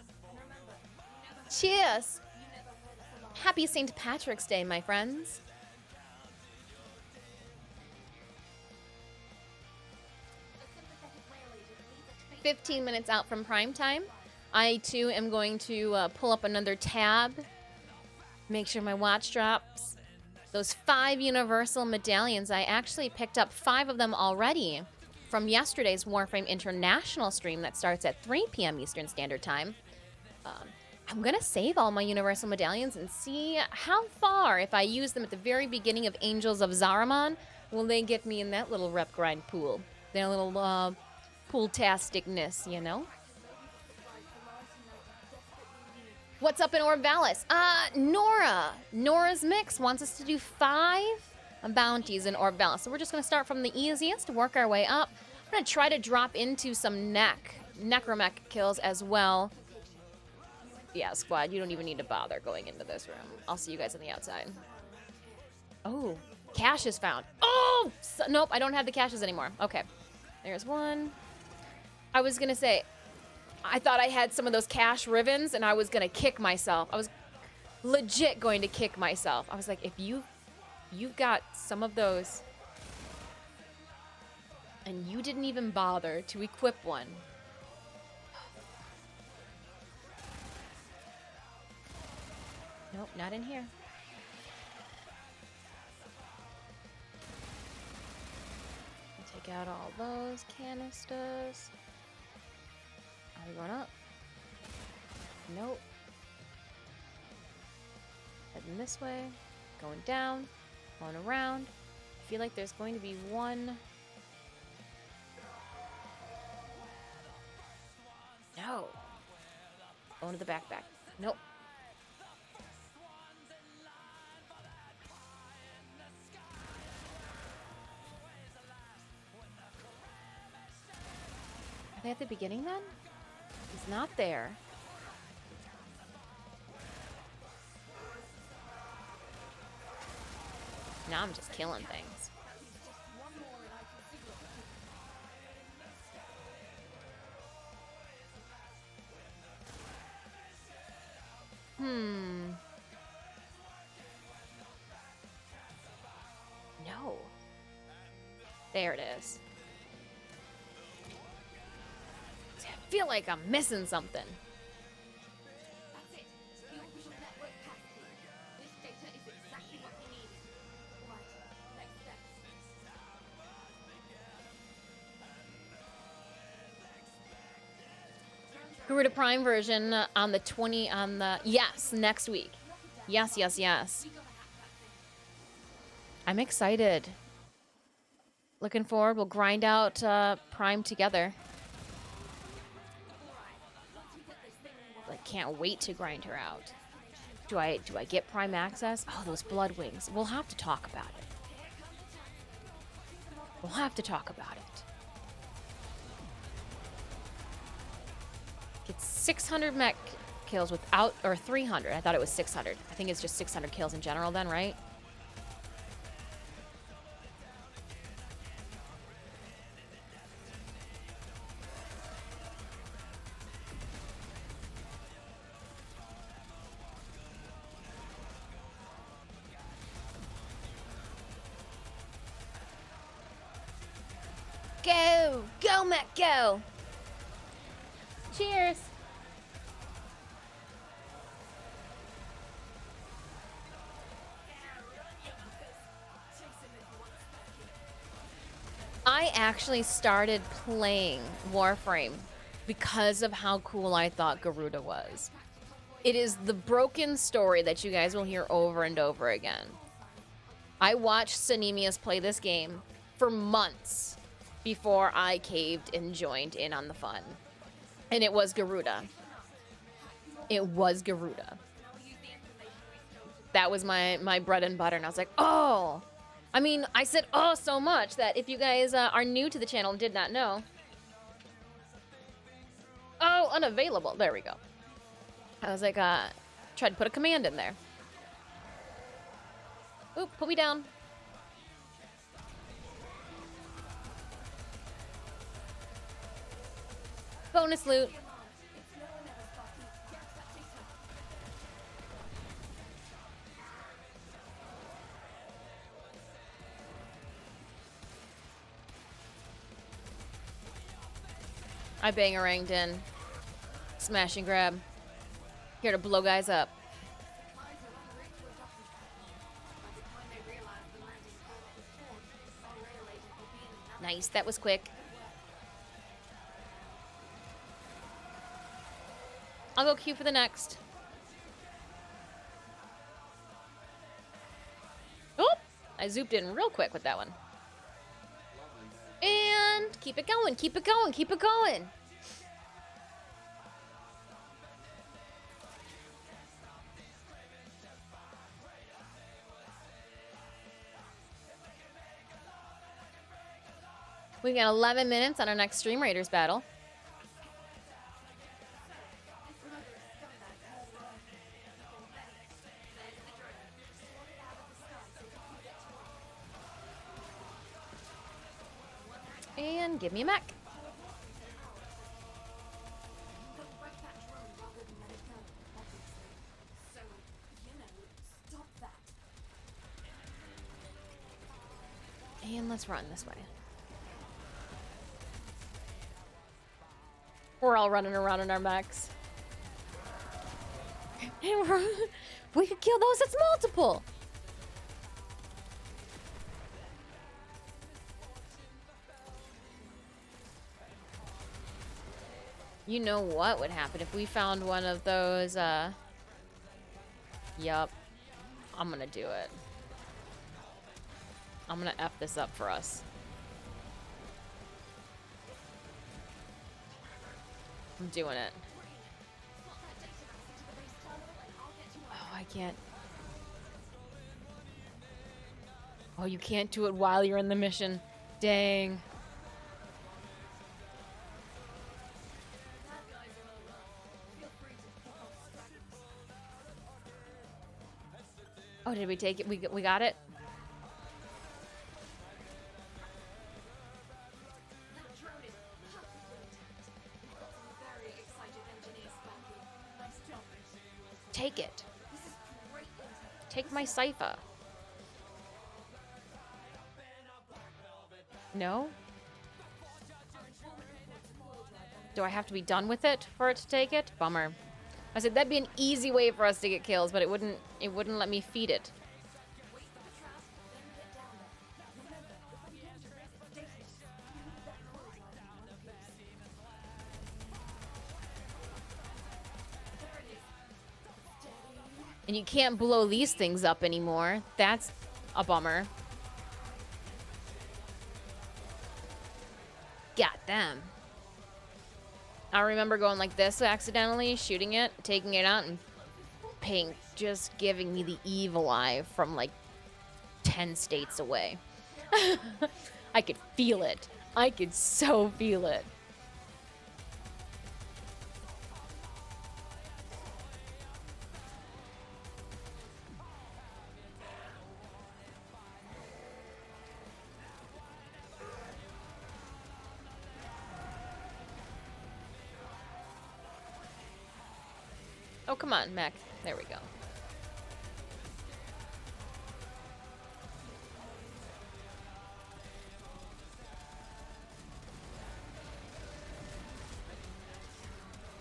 Cheers. Happy St. Patrick's Day, my friends.
A sympathetic rail agent leaves a
15 minutes out from prime time. I too am going to pull up another tab. Make sure my watch drops. Those 5 universal medallions, I actually picked up 5 of them already from yesterday's Warframe International stream that starts at 3 p.m. Eastern Standard Time. I'm gonna save all my universal medallions and see how far, if I use them at the very beginning of Angels of Zariman, will they get me in that little rep grind pool. Their little pool-tasticness, you know? What's up in Orvalis? Nora. Nora's Mix wants us to do 5 bounties in Orvalis. So we're just gonna start from the easiest, work our way up. I'm gonna try to drop into some necromech kills as well. Yeah, squad, you don't even need to bother going into this room. I'll see you guys on the outside. Oh, cache is found. Oh, nope, I don't have the caches anymore. Okay, there's one. I was gonna say, I thought I had some of those cache ribbons and I was gonna kick myself. I was legit going to kick myself. I was like, if you've got some of those and you didn't even bother to equip one. Nope, not in here. Take out all those canisters. Are we going up? Nope. Heading this way. Going down. Going around. I feel like there's going to be one. No. Going to the backpack. Nope. Are they at the beginning then? He's not there. Now I'm just killing things. No. There it is. I feel like I'm missing something.
That's it. The official network passkey. This data is exactly what we need. Right. Next steps.
Garuda Prime version on the yes, next week. Yes, yes, yes. I'm excited. Looking forward. We'll grind out Prime together. Like, can't wait to grind her out. Do I get Prime access? Oh, those blood wings. We'll have to talk about it. We'll have to talk about it. Get 600 mech kills without, or 300. I thought it was 600. I think it's just 600 kills in general then, right? Go! Go, Matt, go! Cheers! I actually started playing Warframe because of how cool I thought Garuda was. It is the broken story that you guys will hear over and over again. I watched Sanemias play this game for months before I caved and joined in on the fun. And it was Garuda. It was Garuda. That was my bread and butter, and I was like, oh! I mean, I said oh so much that if you guys are new to the channel and did not know... Oh, unavailable. There we go. I was like, tried to put a command in there. Oop, put me down. Bonus loot. I bangaranged in. Smash and grab. Here to blow guys up. Nice, that was quick. I'll go queue for the next. Oh! I zooped in real quick with that one. And keep it going, keep it going, keep it going. We got 11 minutes on our next Stream Raiders battle. And give me a mech. And let's run this way. We're all running around in our mechs. We could kill those, it's multiple! You know what would happen if we found one of those, Yup. I'm gonna do it. I'm gonna F this up for us. I'm doing it. Oh, I can't. Oh, you can't do it while you're in the mission. Dang. Oh, did we take it? We got it? Take it. Take my Sypha. No? Do I have to be done with it for it to take it? Bummer. I said that'd be an easy way for us to get kills, but it wouldn't let me feed it. And you can't blow these things up anymore. That's a bummer. Got them. I remember going like this accidentally, shooting it, taking it out, and Pink just giving me the evil eye from like 10 states away. I could feel it. I could so feel it. Oh, come on, mech. There we go.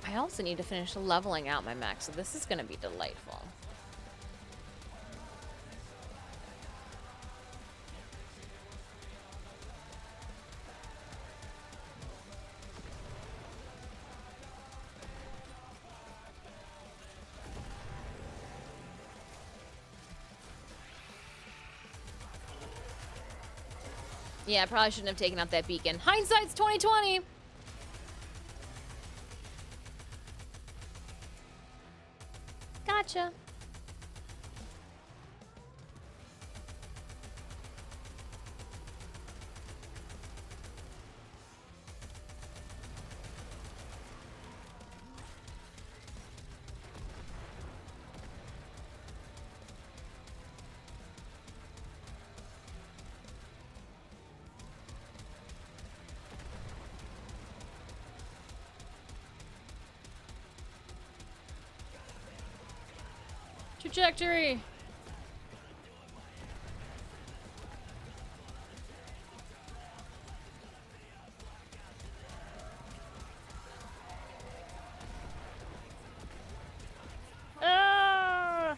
I also need to finish leveling out my mech, so this is going to be delightful. Yeah, I probably shouldn't have taken out that beacon. Hindsight's 2020. Gotcha. trajectory. Ah!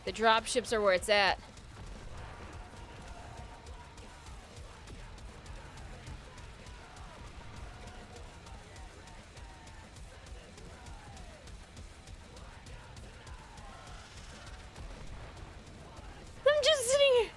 The drop ships are where it's at. I'm just sitting here.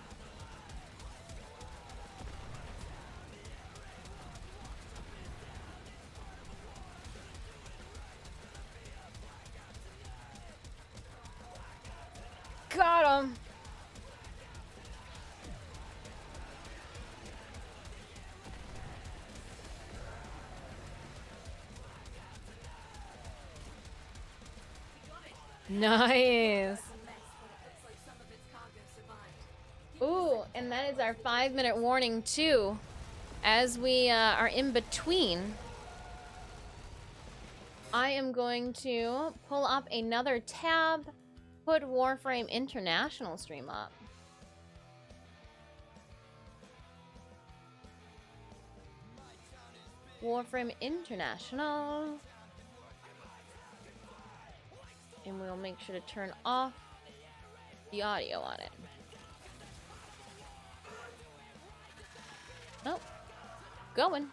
Got him. Nice. Ooh, and that is our 5-minute warning too. As we are in between, I am going to pull up another tab, put Warframe International stream up. Warframe International. And we'll make sure to turn off the audio on it. Oh, going.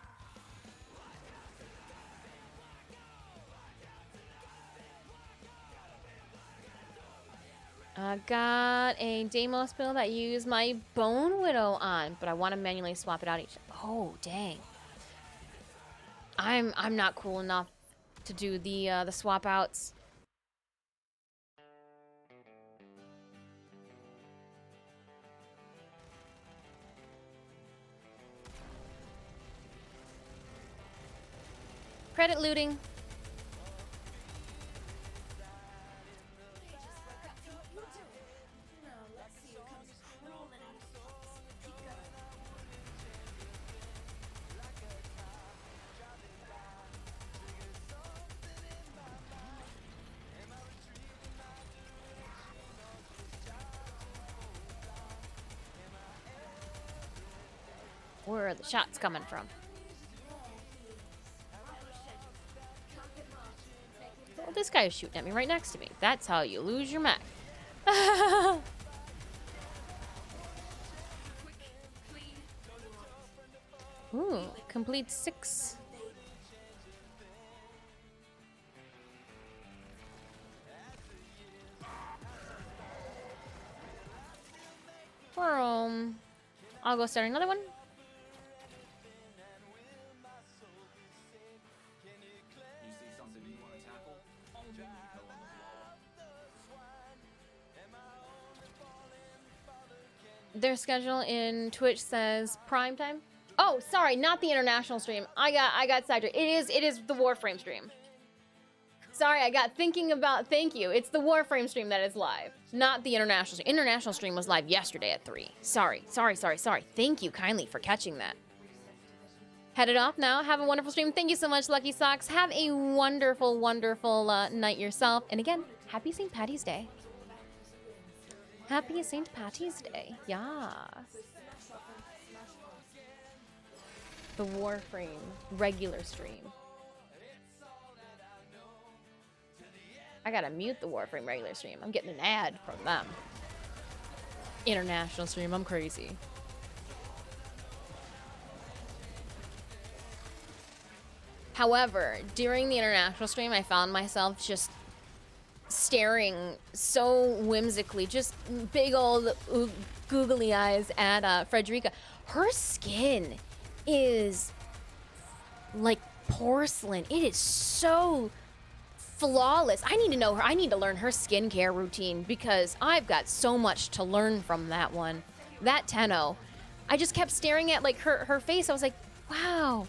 I got a Deimos build that I use my Bone Widow on, but I want to manually swap it out each. Oh, dang. I'm not cool enough to do the swap outs. Credit looting. Where are the shots coming from? Well, this guy is shooting at me right next to me. That's how you lose your mech. Ooh, complete 6. I'll go start another one. Their schedule in Twitch says prime time. Oh, sorry, not the international stream. I got sidetracked. It is the Warframe stream. Sorry, I got thinking about. Thank you. It's the Warframe stream that is live, not the international stream. International stream was live yesterday at 3. Sorry. Thank you kindly for catching that. Headed off now. Have a wonderful stream. Thank you so much, Lucky Socks. Have a wonderful, wonderful night yourself. And again, happy St. Patty's Day. Happy St. Patty's Day. Yeah. The Warframe regular stream. I gotta mute the Warframe regular stream. I'm getting an ad from them. International stream. I'm crazy. However, during the international stream, I found myself just staring so whimsically, just big old googly eyes at Frederica. Her skin is like porcelain. It is so flawless. I need to know her. I need to learn her skincare routine because I've got so much to learn from that one. That TENNO. I just kept staring at like her face. I was like, wow,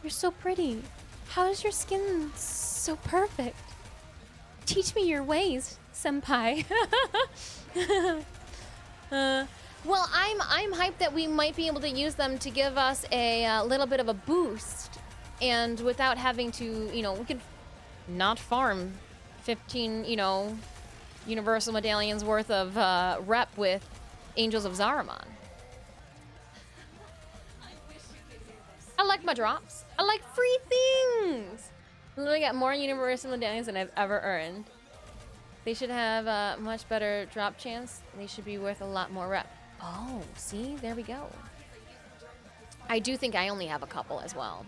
you're so pretty. How is your skin so perfect? Teach me your ways, senpai. Well, I'm hyped that we might be able to use them to give us a little bit of a boost, and without having to, you know, we could not farm 15, you know, Universal Medallions worth of rep with Angels of Zahraman. I like my drops. I like free things. I literally got more Universal Medallions than I've ever earned. They should have a much better drop chance. They should be worth a lot more rep. Oh, see? There we go. I do think I only have a couple as well.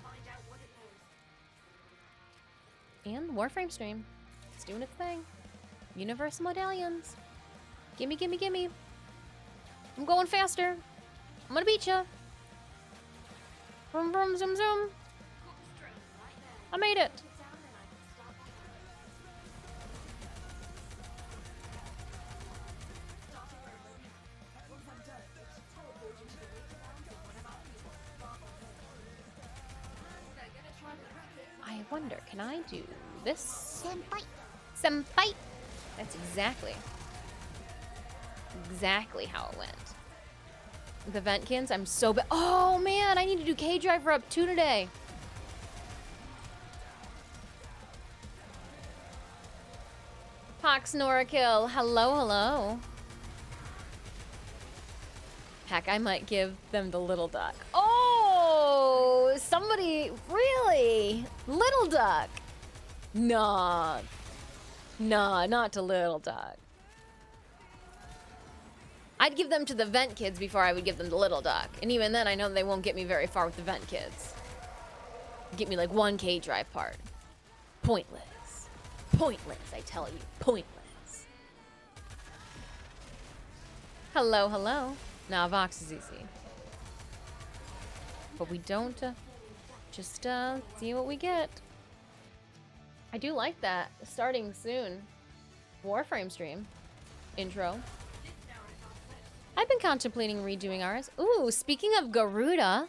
And Warframe stream. It's doing its thing. Universal Medallions. Gimme, gimme, gimme. I'm going faster. I'm gonna beat ya. Vroom, vroom, zoom, zoom. I made it. I wonder, can I do this? Senpai. Senpai. That's exactly how it went. The Ventkins, I'm so bad. Oh man, I need to do K-Drive up 2 today. Pox Norakill, hello, hello. Heck, I might give them the little duck. Oh, somebody, really? Little duck? Nah. Nah, not to little duck. I'd give them to the vent kids before I would give them to little duck. And even then, I know they won't get me very far with the vent kids. Get me like 1 K-Drive part. Pointless. Pointless, I tell you. Pointless. Hello, hello. Nah, Vox is easy. But we don't, just see what we get. I do like that. Starting soon. Warframe stream. Intro. I've been contemplating redoing ours. Ooh, speaking of Garuda.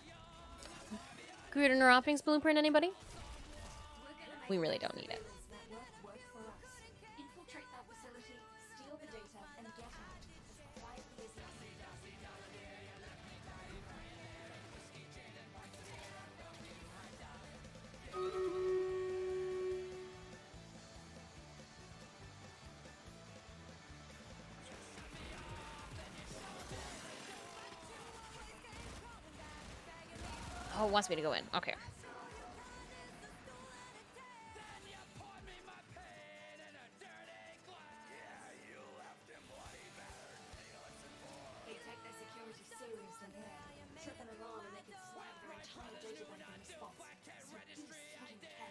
Garuda Neuroppings blueprint, anybody? We really don't need it. Oh, it wants me to go in. Okay.
They take their security seriously. Trip an alarm and they can swipe their entire data bank in response. So do fucking care.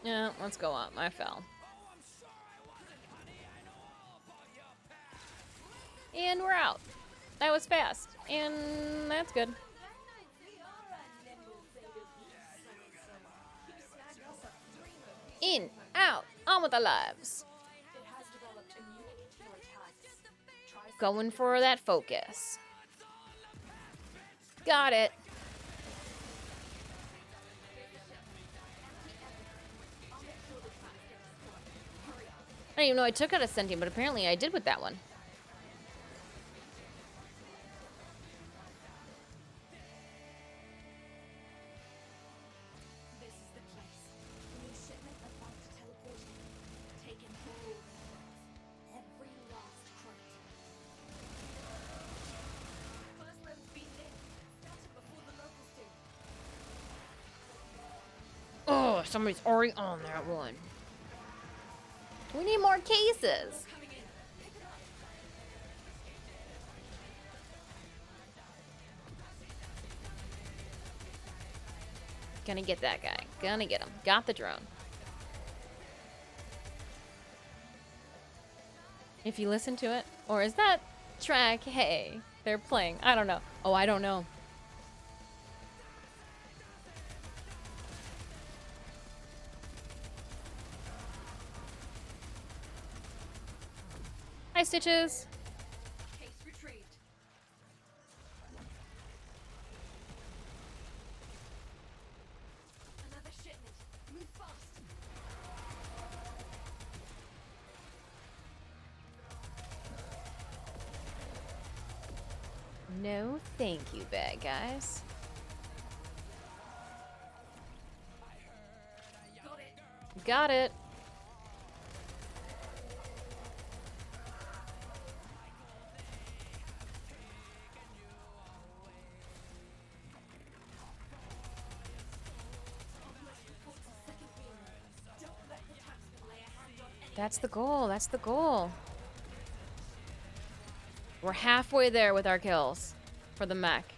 Yeah, let's go up. I fell. And we're out. That was fast. And that's good. In, out, on with our lives.
It has developed immunity to your attacks. Try
Going for that focus. Got it. I didn't even know I took out a sentient, but apparently I did with that one.
This is the place. New shipment about to teleport in. Taken all of them. Every last crate. First load's been in. Started before the locals do.
Oh, somebody's already on that one. We need more cases.
Coming in. Pick it up.
Gonna get that guy. Gonna get him. Got the drone. If you listen to it, or is that track, hey, they're playing? I don't know. Oh, I don't know. Hi, Stitches.
Case retrieved. Another shipment. Move fast.
No, thank you, bad guys. Got it. That's the goal. That's the goal. We're halfway there with our kills for the mech.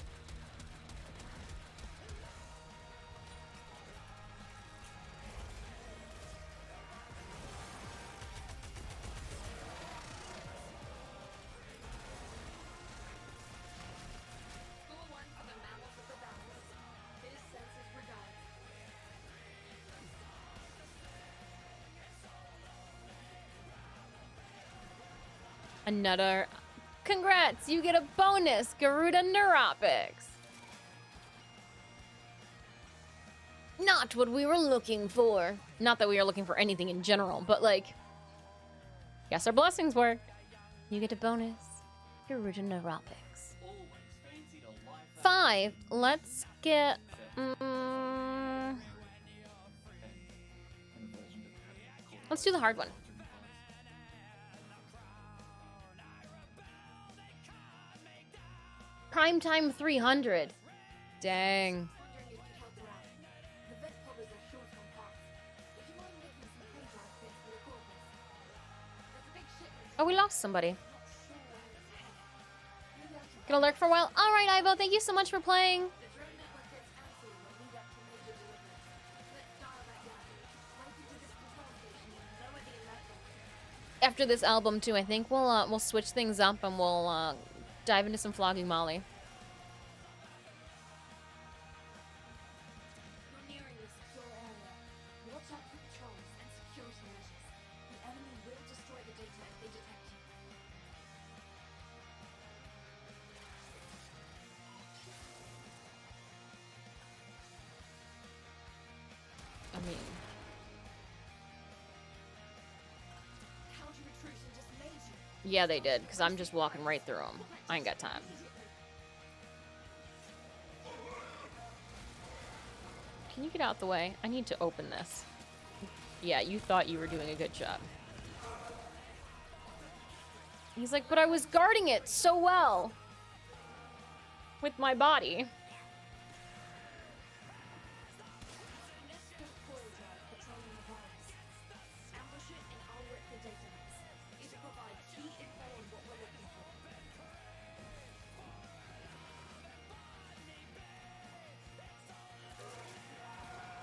Another. Congrats! You get a bonus, Garuda Neuropics. Not what we were looking for. Not that we are looking for anything in general, but like, yes, our blessings worked. You get a bonus, Garuda Neuropics. 5. Let's get. Let's do the hard one. Primetime 300. Dang. Oh, we lost somebody. Gonna lurk for a while. All right, Ivo, thank you so much for playing. After this album too, I think we'll switch things up and we'll dive into some flogging Molly. I mean, yeah, they did, because I'm just walking right through them. I ain't got time. Can you get out the way? I need to open this. Yeah, you thought you were doing a good job. He's like, but I was guarding it so well. With my body.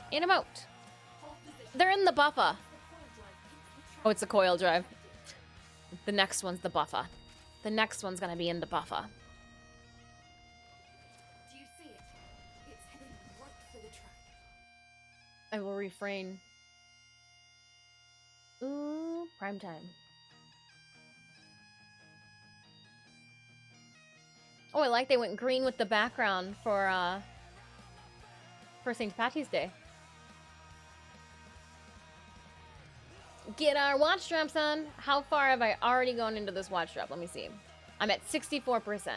In a moat. They're in the buffer. Oh, it's a coil drive. The next one's the buffer. The next one's gonna be in the buffer.
Do you see it? It's heading right for the track.
I will refrain. Ooh, prime time. Oh, I like they went green with the background for St. Patty's Day. Get our watch straps on. How far have I already gone into this watch strap? Let me see. I'm at 64%.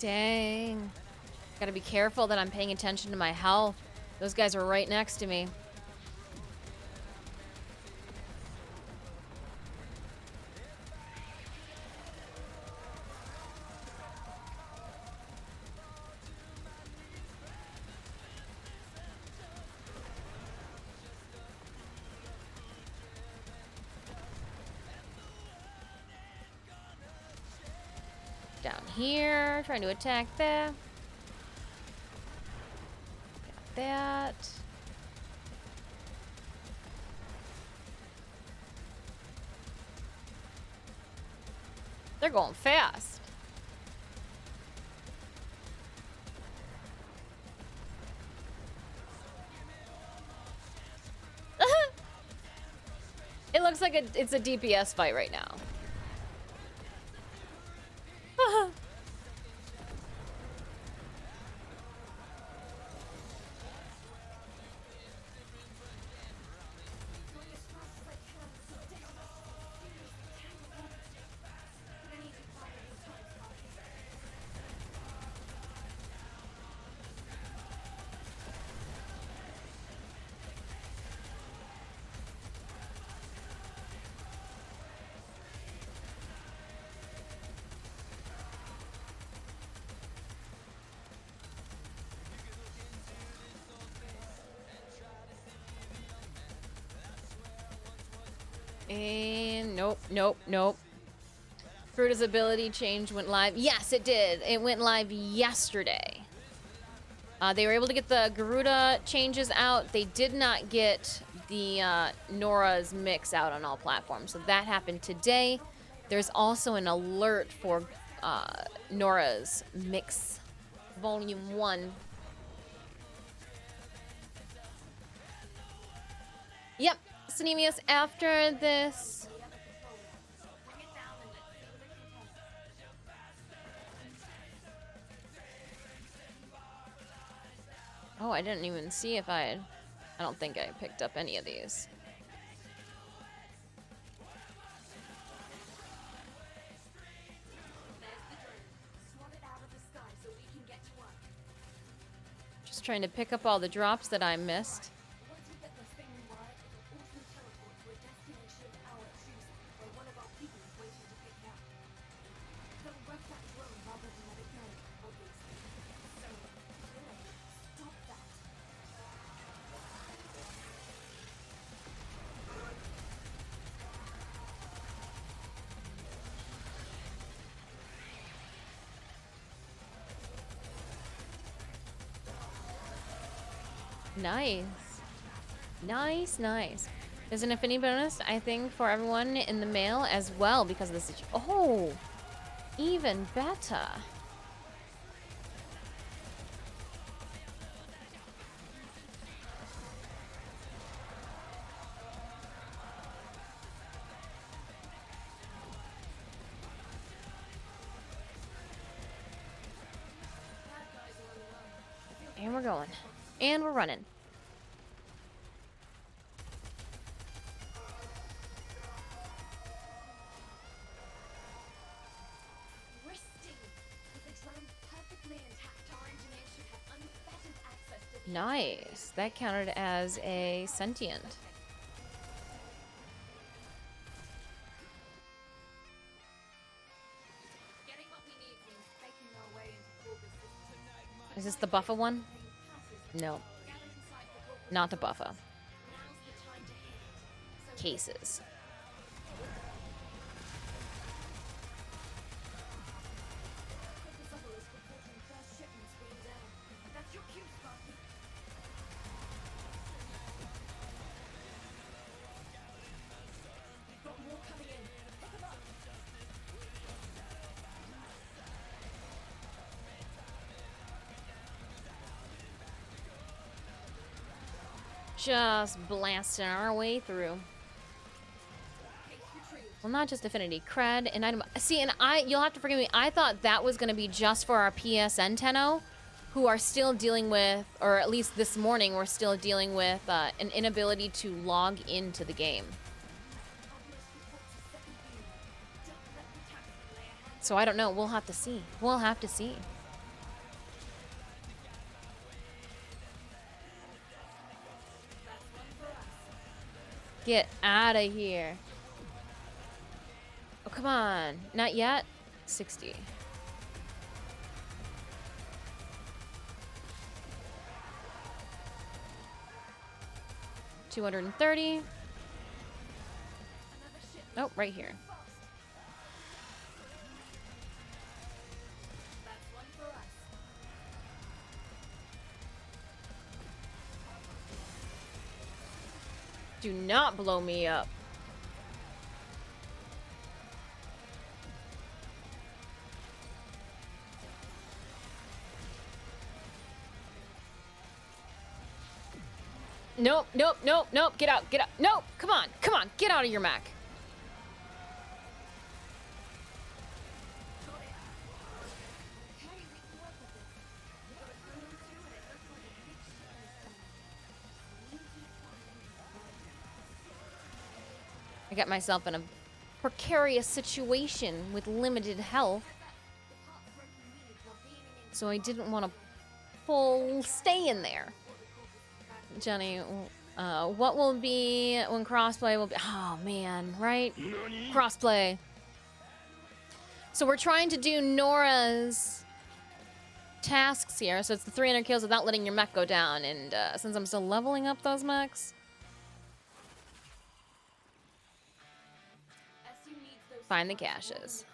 Dang. Gotta be careful that I'm paying attention to my health. Those guys are right next to me. down here, trying to attack there. Got that. They're going fast. It looks like it's a DPS fight right now. And nope. Fruita's ability change went live. Yes, it did. It went live yesterday. They were able to get the Garuda changes out. They did not get the Nora's mix out on all platforms. So that happened today. There's also an alert for Nora's mix volume 1. Yep. Synemius, after this. Oh, I didn't even see if I don't think I picked up any of these. Just trying to pick up all the drops that I missed. Nice. There's an affinity bonus, I think, for everyone in the mail as well because of this. Oh, even better. And we're going. And we're running. Nice. That counted as a sentient. Is this the buffer one? No. Not the buffer. Cases. Just blasting our way through. Well, not just affinity, cred, and item. See, and you'll have to forgive me. I thought that was going to be just for our PSN TENNO, who are still dealing with, or at least this morning, we're still dealing with an inability to log into the game. So I don't know. We'll have to see. We'll have to see. Get out of here. Oh, come on. Not yet? 60. $230. Oh, right here. Do not blow me up. Nope, nope, nope, nope. Get out, get out. Nope, come on, come on. Get out of your mech. I got myself in a precarious situation with limited health. So I didn't want to full stay in there. Jenny, what will be when crossplay will be? Oh man, right? Crossplay. So we're trying to do Nora's tasks here. So it's the 300 kills without letting your mech go down. And since I'm still leveling up those mechs, find the caches.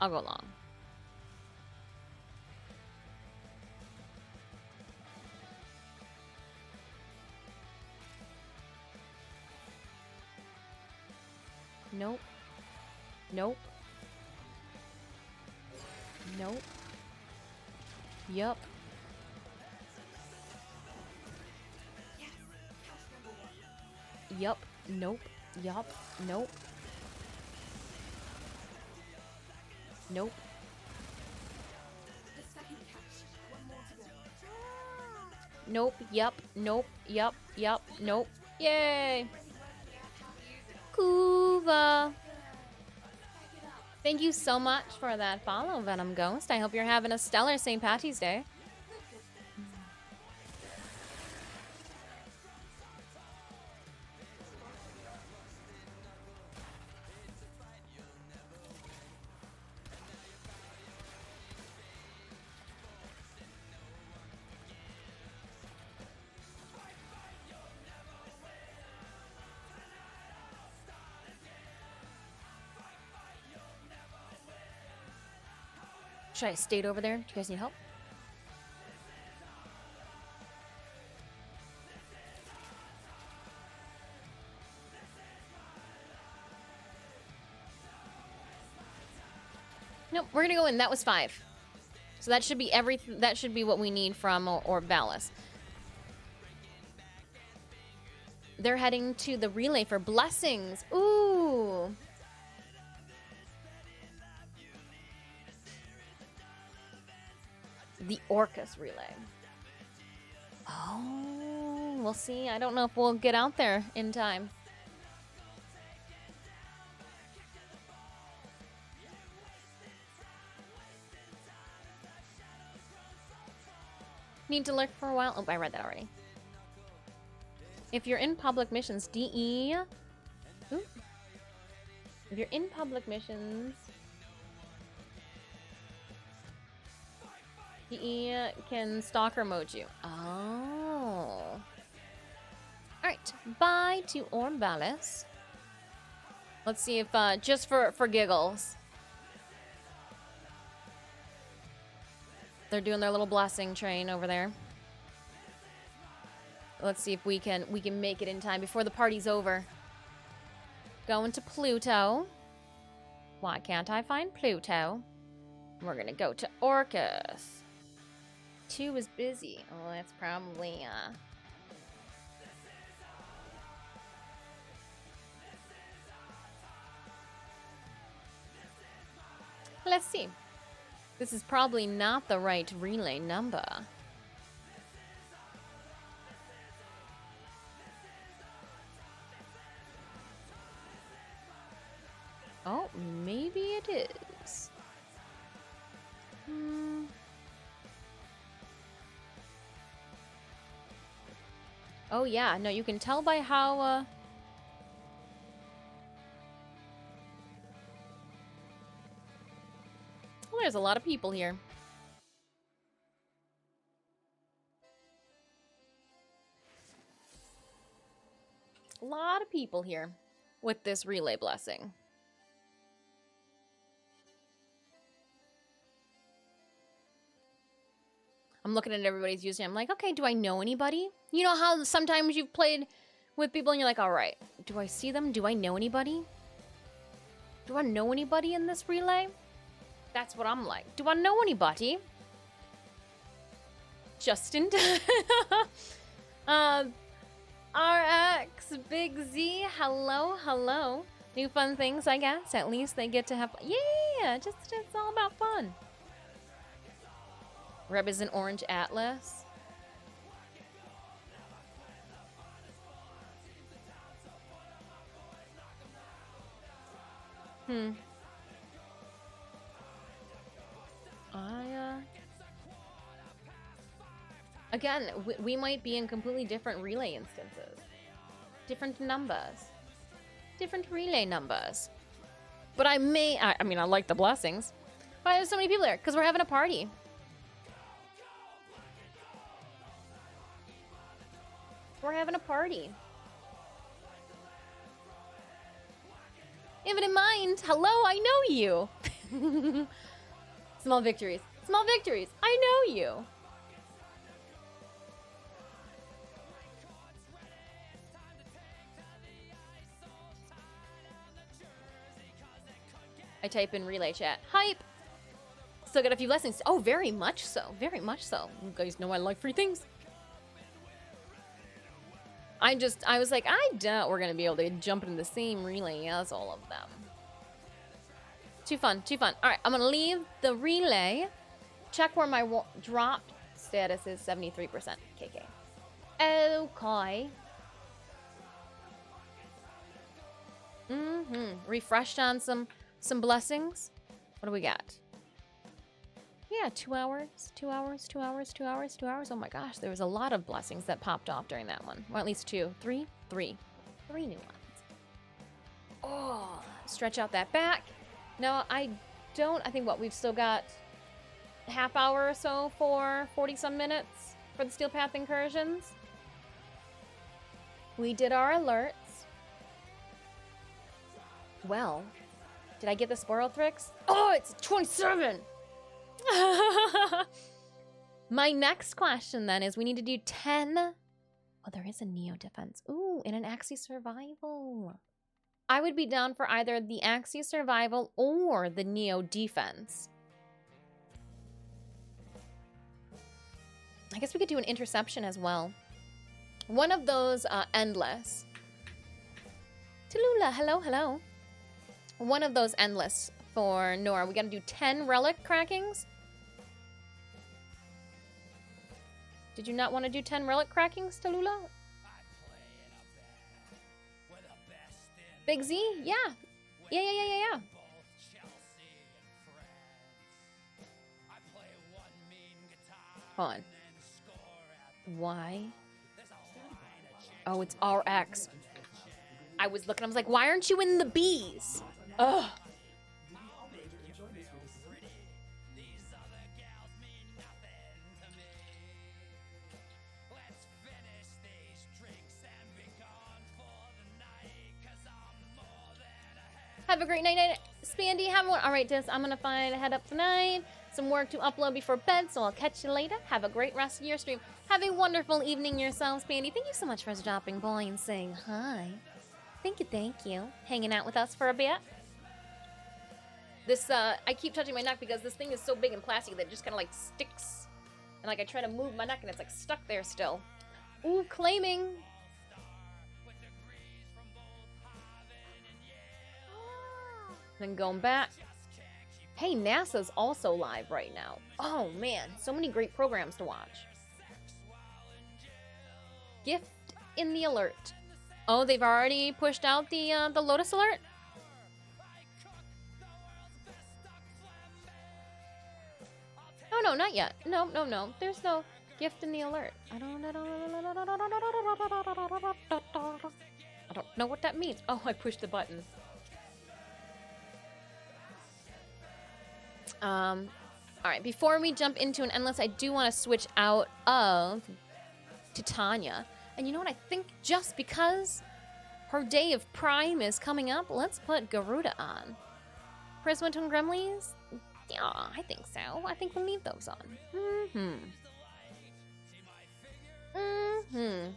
I'll go along. Nope. Nope. Nope. Yup. Yup. Nope. Yup. Nope. Nope. Nope. Yup. Nope. Yup. Yup. Nope. Yay! Kuva. Thank you so much for that follow, Venom Ghost. I hope you're having a stellar St. Patty's Day. Should I have stayed over there? Do you guys need help? Nope, we're gonna go in. That was 5. So that should be everything. That should be what we need from Orbalis. They're heading to the relay for blessings. Ooh. The Orcus relay. Oh, we'll see. I don't know if we'll get out there in time. Need to lurk for a while. Oh, I read that already. If you're in public missions, DE. Ooh. If you're in public missions, DE can stalker mode you. Oh. Alright. Bye to Orbalis. Let's see if, just for giggles. They're doing their little blessing train over there. Let's see if we can make it in time before the party's over. Going to Pluto. Why can't I find Pluto? We're gonna go to Orcus. 2 is busy. Oh, that's probably Let's see. This is probably not the right relay number. Oh, maybe it is. Oh yeah, no, you can tell by how well, there's a lot of people here. A lot of people here with this relay blessing. I'm looking at everybody's username. I'm like, okay, do I know anybody? You know how sometimes you've played with people and you're like, all right, do I see them? Do I know anybody? Do I know anybody in this relay? That's what I'm like. Do I know anybody? Justin. RX, Big Z, hello, hello. New fun things, I guess. At least they get to have, yeah, just it's all about fun. Reb is an orange atlas. Again, we might be in completely different relay instances. Different numbers. Different relay numbers. But I mean, I like the blessings. But there's so many people there, because we're having a party. We're having a party. Have it in mind. Hello, I know you. Small victories. Small victories. I know you. I type in relay chat. Hype! Still got a few blessings. Oh, very much so. Very much so. You guys know I like free things. I was like, I doubt we're going to be able to jump into the same relay as all of them. Too fun, too fun. All right, I'm going to leave the relay. Check where my dropped status is, 73%. KK. Okay. Refreshed on some blessings. What do we got? Yeah, 2 hours, 2 hours, 2 hours, 2 hours, 2 hours. Oh my gosh, there was a lot of blessings that popped off during that one. Or at least two, three new ones. Oh, stretch out that back. No, I think what we've still got half hour or so for 40-some minutes for the Steel Path incursions. We did our alerts. Well, did I get the spoil tricks? Oh, it's 27! My next question then is we need to do 10. Oh, there is a Neo defense. Ooh, and an Axie survival. I would be down for either the Axie survival or the Neo defense. I guess we could do an interception as well. One of those endless. Tallulah, hello, hello. One of those endless for Nora. We gotta do 10 relic crackings. Did you not want to do 10 relic crackings, Tallulah? Big Z? Yeah. Yeah. Hold on. Why? Oh, it's RX. I was looking, I was like, why aren't you in the B's? Ugh. Have a great night, Spandy. Have one. All right, Dis, I'm going to head up tonight. Some work to upload before bed, so I'll catch you later. Have a great rest of your stream. Have a wonderful evening yourself, Spandy. Thank you so much for dropping by and saying hi. Thank you. Hanging out with us for a bit. This, I keep touching my neck because this thing is so big and plastic that it just kind of like sticks. And like I try to move my neck and it's like stuck there still. Ooh, claiming. Then going back. Hey, NASA's also live right now. Oh man, so many great programs to watch. Gift in the alert. Oh, they've already pushed out the Lotus alert? No, not yet. No. There's no gift in the alert. I don't know what that means. Oh, I pushed the button. All right, before we jump into an endless, I do want to switch out of Titania. And you know what? I think just because her day of prime is coming up, let's put Garuda on. Prismatone Gremlins? Yeah, I think so. I think we'll leave those on. Mm-hmm.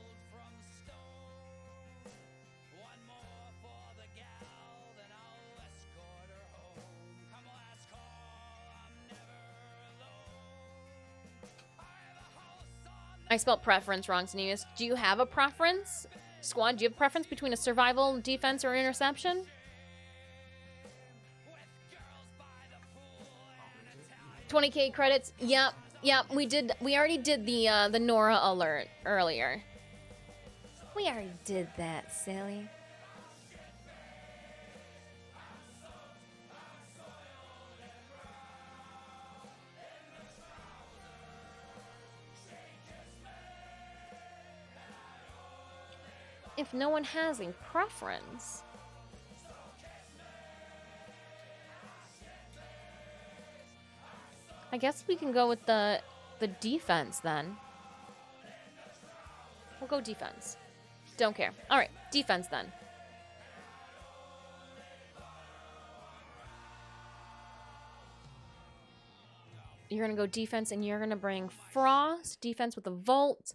I spelled preference wrong, Sneeze. Do you have a preference? Squad, do you have a preference between a survival, defense, or interception? 20k credits. Yep, we already did the Nora alert earlier. We already did that, silly. If no one has a preference, I guess we can go with the defense then. We'll go defense. Don't care. All right, defense then. You're gonna go defense, and you're gonna bring Frost. Defense with a Volt.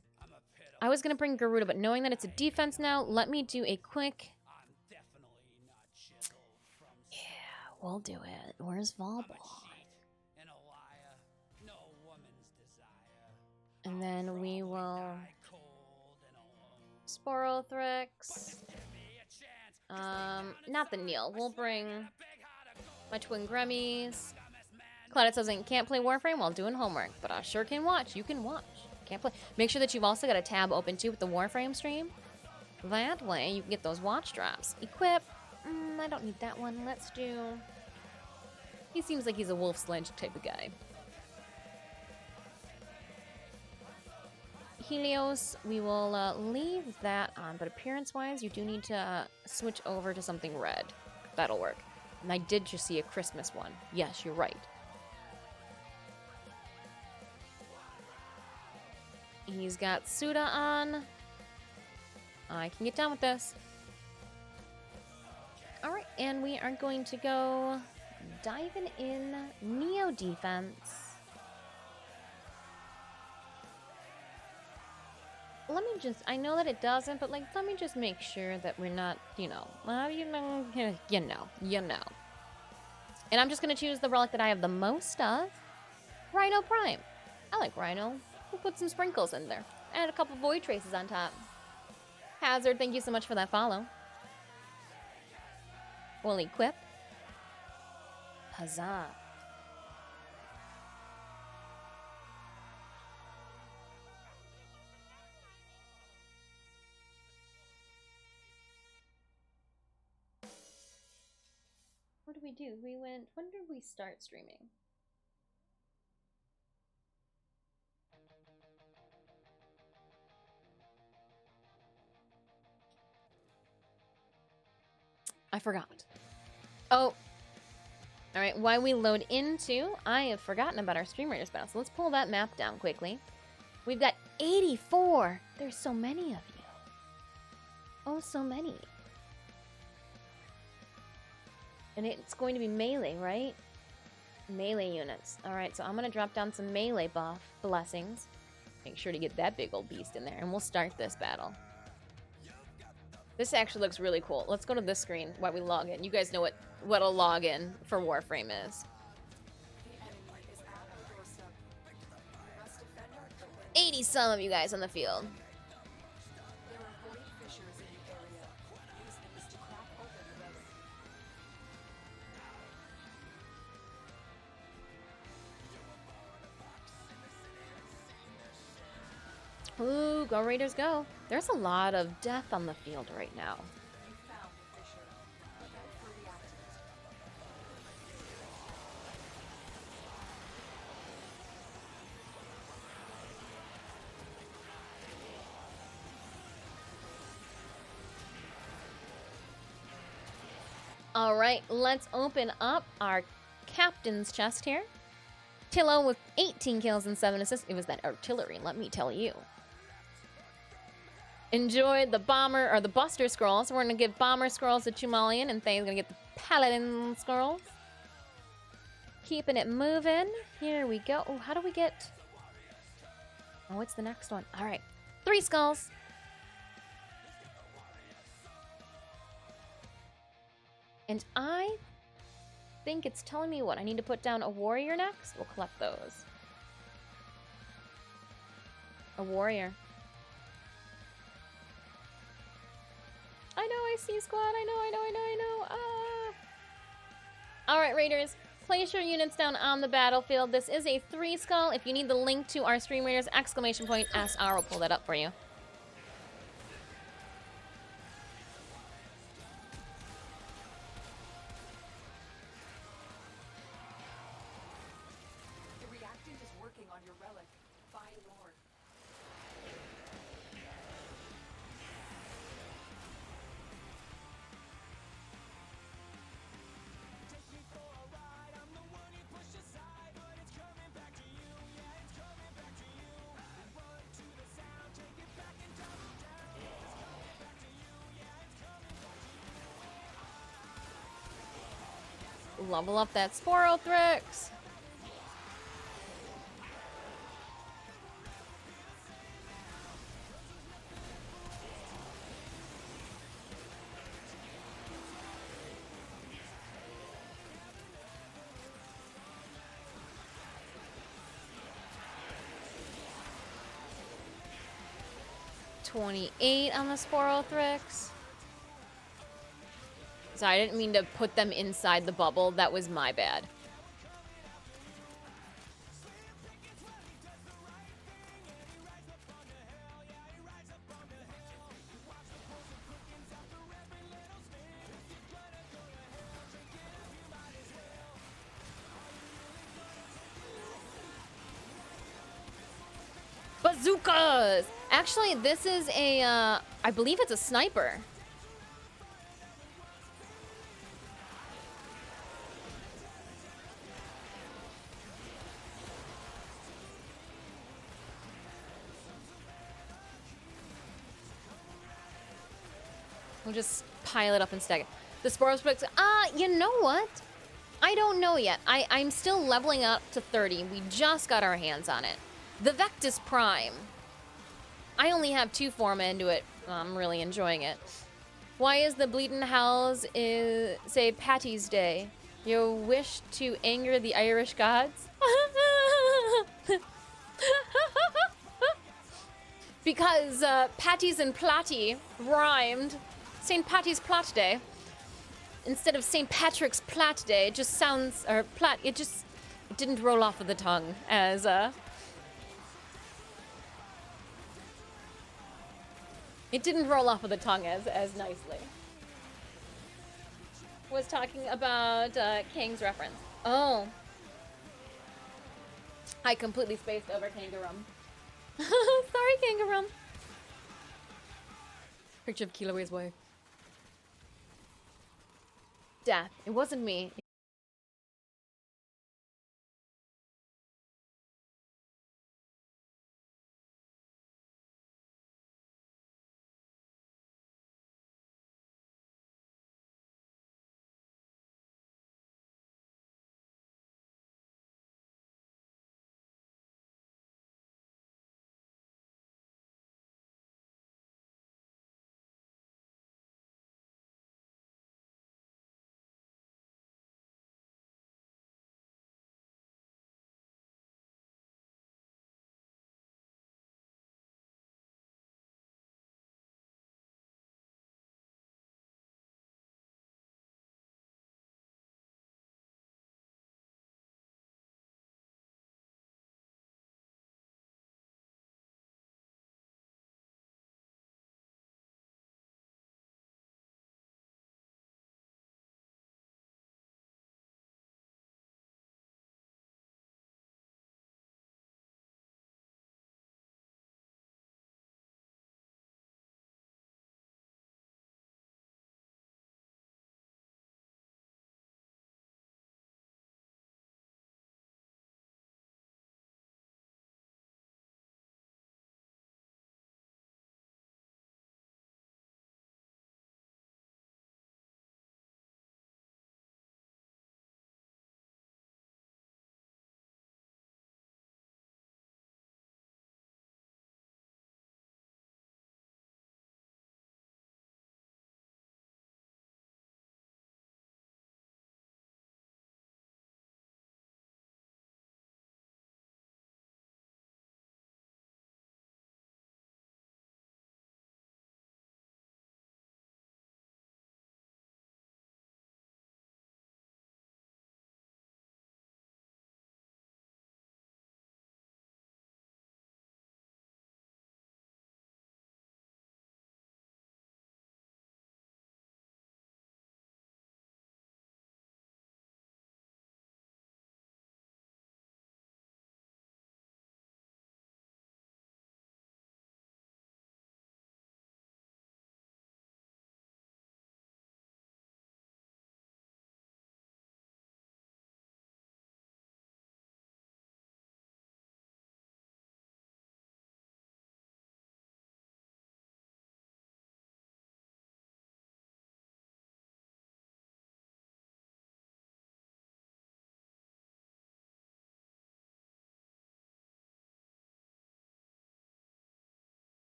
I was gonna bring Garuda, but knowing that it's a defense now, let me do a quick. Yeah, we'll do it. Where's Volball? And then we will Sporothrix. Not the Neil. We'll bring my twin Gremmies. Claudette says, can't play Warframe while doing homework, but I sure can watch. You can watch. Can't play. Make sure that you've also got a tab open too with the Warframe stream. That way you can get those watch drops. Equip. I don't need that one. Let's do. He seems like he's a wolf sledge type of guy. Helios, we will leave that on, but appearance-wise, you do need to switch over to something red. That'll work. And I did just see a Christmas one. Yes, you're right. He's got Suda on. I can get down with this. Alright, and we are going to go diving in Neo defense. Let me just, I know that it doesn't, but like, let me just make sure that we're not, you know. And I'm just going to choose the relic that I have the most of. Rhino Prime. I like Rhino. We'll put some sprinkles in there. Add a couple void traces on top. Hazard, thank you so much for that follow. We'll equip. Huzzah. What did we do? We went, when did we start streaming? I forgot. Oh. Alright, while we load into, I have forgotten about our Stream Raiders battle. So let's pull that map down quickly. We've got 84. There's so many of you. Oh, so many. And it's going to be melee, right? Melee units. Alright, so I'm going to drop down some melee buff blessings. Make sure to get that big old beast in there. And we'll start this battle. This actually looks really cool. Let's go to this screen while we log in. You guys know what a login for Warframe is. 80 some of you guys on the field. Ooh, go Raiders go. There's a lot of death on the field right now. All right, let's open up our captain's chest here. Tillo with 18 kills and 7 assists. It was that artillery, let me tell you. Enjoy the bomber or the buster scrolls. We're gonna give bomber scrolls to Chumalian, and Thane's gonna get the paladin scrolls. Keeping it moving. Here we go. Oh, how do we get? Oh, what's the next one? All right. 3 skulls. And I think it's telling me what? I need to put down a warrior next? We'll collect those. A warrior. I know, I see squad. I know. Ah. Alright, Raiders. Place your units down on the battlefield. This is a 3 skull. If you need the link to our Stream Raiders, !SR will pull that up for you.
The reactant is working on your relic. Find more.
Level up that Sporothrix. $28 on the Sporothrix. Sorry, I didn't mean to put them inside the bubble. That was my bad. Bazookas! Actually, this is a, I believe it's a sniper. We'll just pile it up and stack it. The Sporosprix, you know what? I don't know yet. I'm still leveling up to 30. We just got our hands on it. The Vectis Prime. I only have 2 forma into it. I'm really enjoying it. Why is the Bleeding Hells say Patty's Day? You wish to anger the Irish gods? Because Patties and Platty rhymed. St. Patty's Plat Day. Instead of St. Patrick's Plat Day, it just sounds, or Plat, it didn't roll off of the tongue as, it didn't roll off of the tongue as nicely. Was talking about King's reference. Oh. I completely spaced over Kangaroom. Sorry, Kangaroom. Picture of Keelaway's wife. Death. It wasn't me.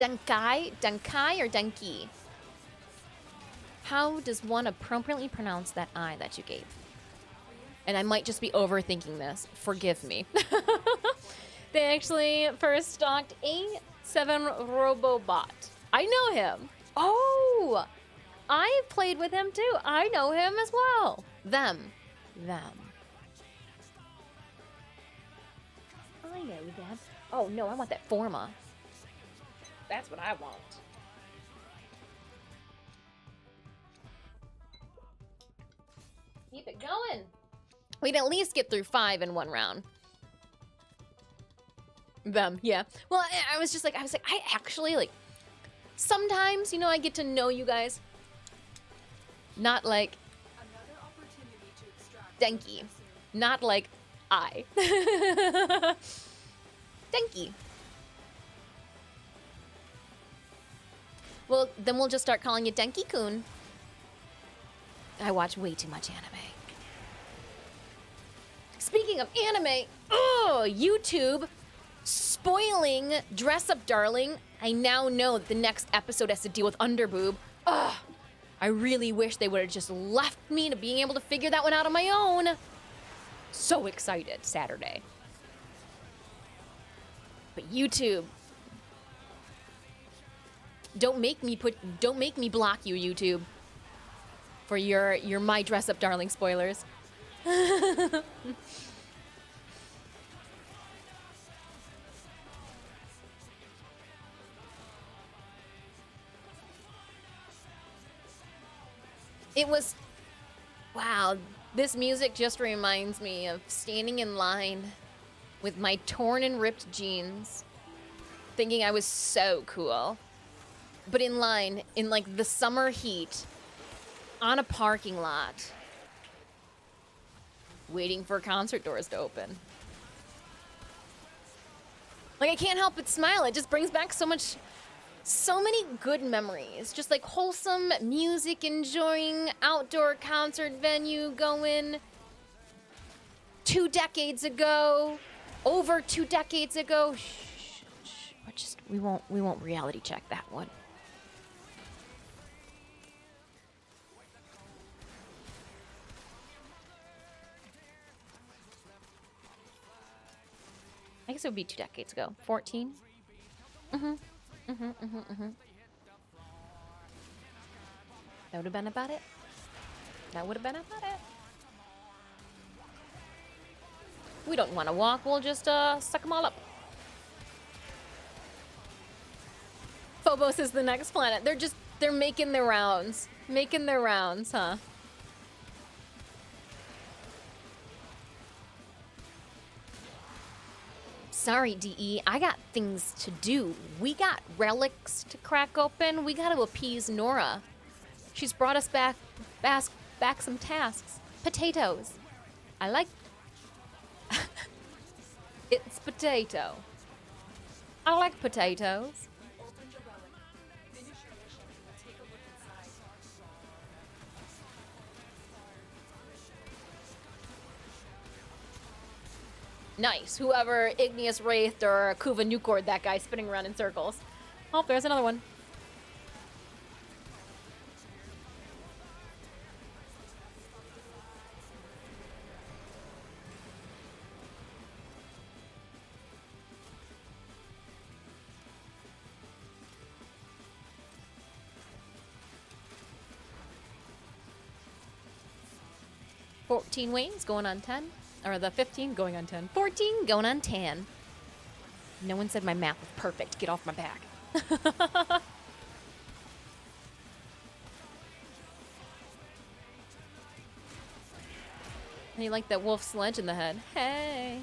Denkai or Denki? How does one appropriately pronounce that I that you gave? And I might just be overthinking this. Forgive me. They actually first stocked A7 Robobot. I know him. Oh, I've played with him too. I know him as well. Them. I know them. Oh no, I want that Forma. That's what I want. Keep it going. We'd at least get through 5 in one round. Them, yeah. Well, I was like, I actually, like, sometimes, you know, I get to know you guys. Not like
Another opportunity to extract
Denki. Not like I. Denki. Well, then we'll just start calling you Denki-kun. I watch way too much anime. Speaking of anime, oh, YouTube spoiling Dress Up Darling. I now know that the next episode has to deal with underboob. Ugh, I really wish they would have just left me to being able to figure that one out on my own. So excited, Saturday. But YouTube, don't make me block you, YouTube, for your My Dress Up Darling spoilers. It was, wow, this music just reminds me of standing in line with my torn and ripped jeans, thinking I was so cool. But in line, in like the summer heat, on a parking lot, waiting for concert doors to open. Like, I can't help but smile. It just brings back so many good memories. Just like wholesome music, enjoying outdoor concert venue going 2 decades ago, over 2 decades ago. Shh. We won't reality check that one. I guess it would be 2 decades ago. 14? That would have been about it. We don't want to walk, we'll just suck them all up. Phobos is the next planet. They're making their rounds. Huh? Sorry, DE, I got things to do. We got relics to crack open. We got to appease Nora. She's brought us back some tasks. Potatoes. I like... It's potato. I like potatoes.
Open the relic. Finish your mission and take a look inside.
Nice. Whoever Igneous Wraithed or Kuva Newcord, that guy spinning around in circles. Oh, there's another one. $14 wings going on 10. Or the 15 going on 10. 14 going on 10. No one said my math was perfect. Get off my back. And you like that wolf sledge in the head. Hey.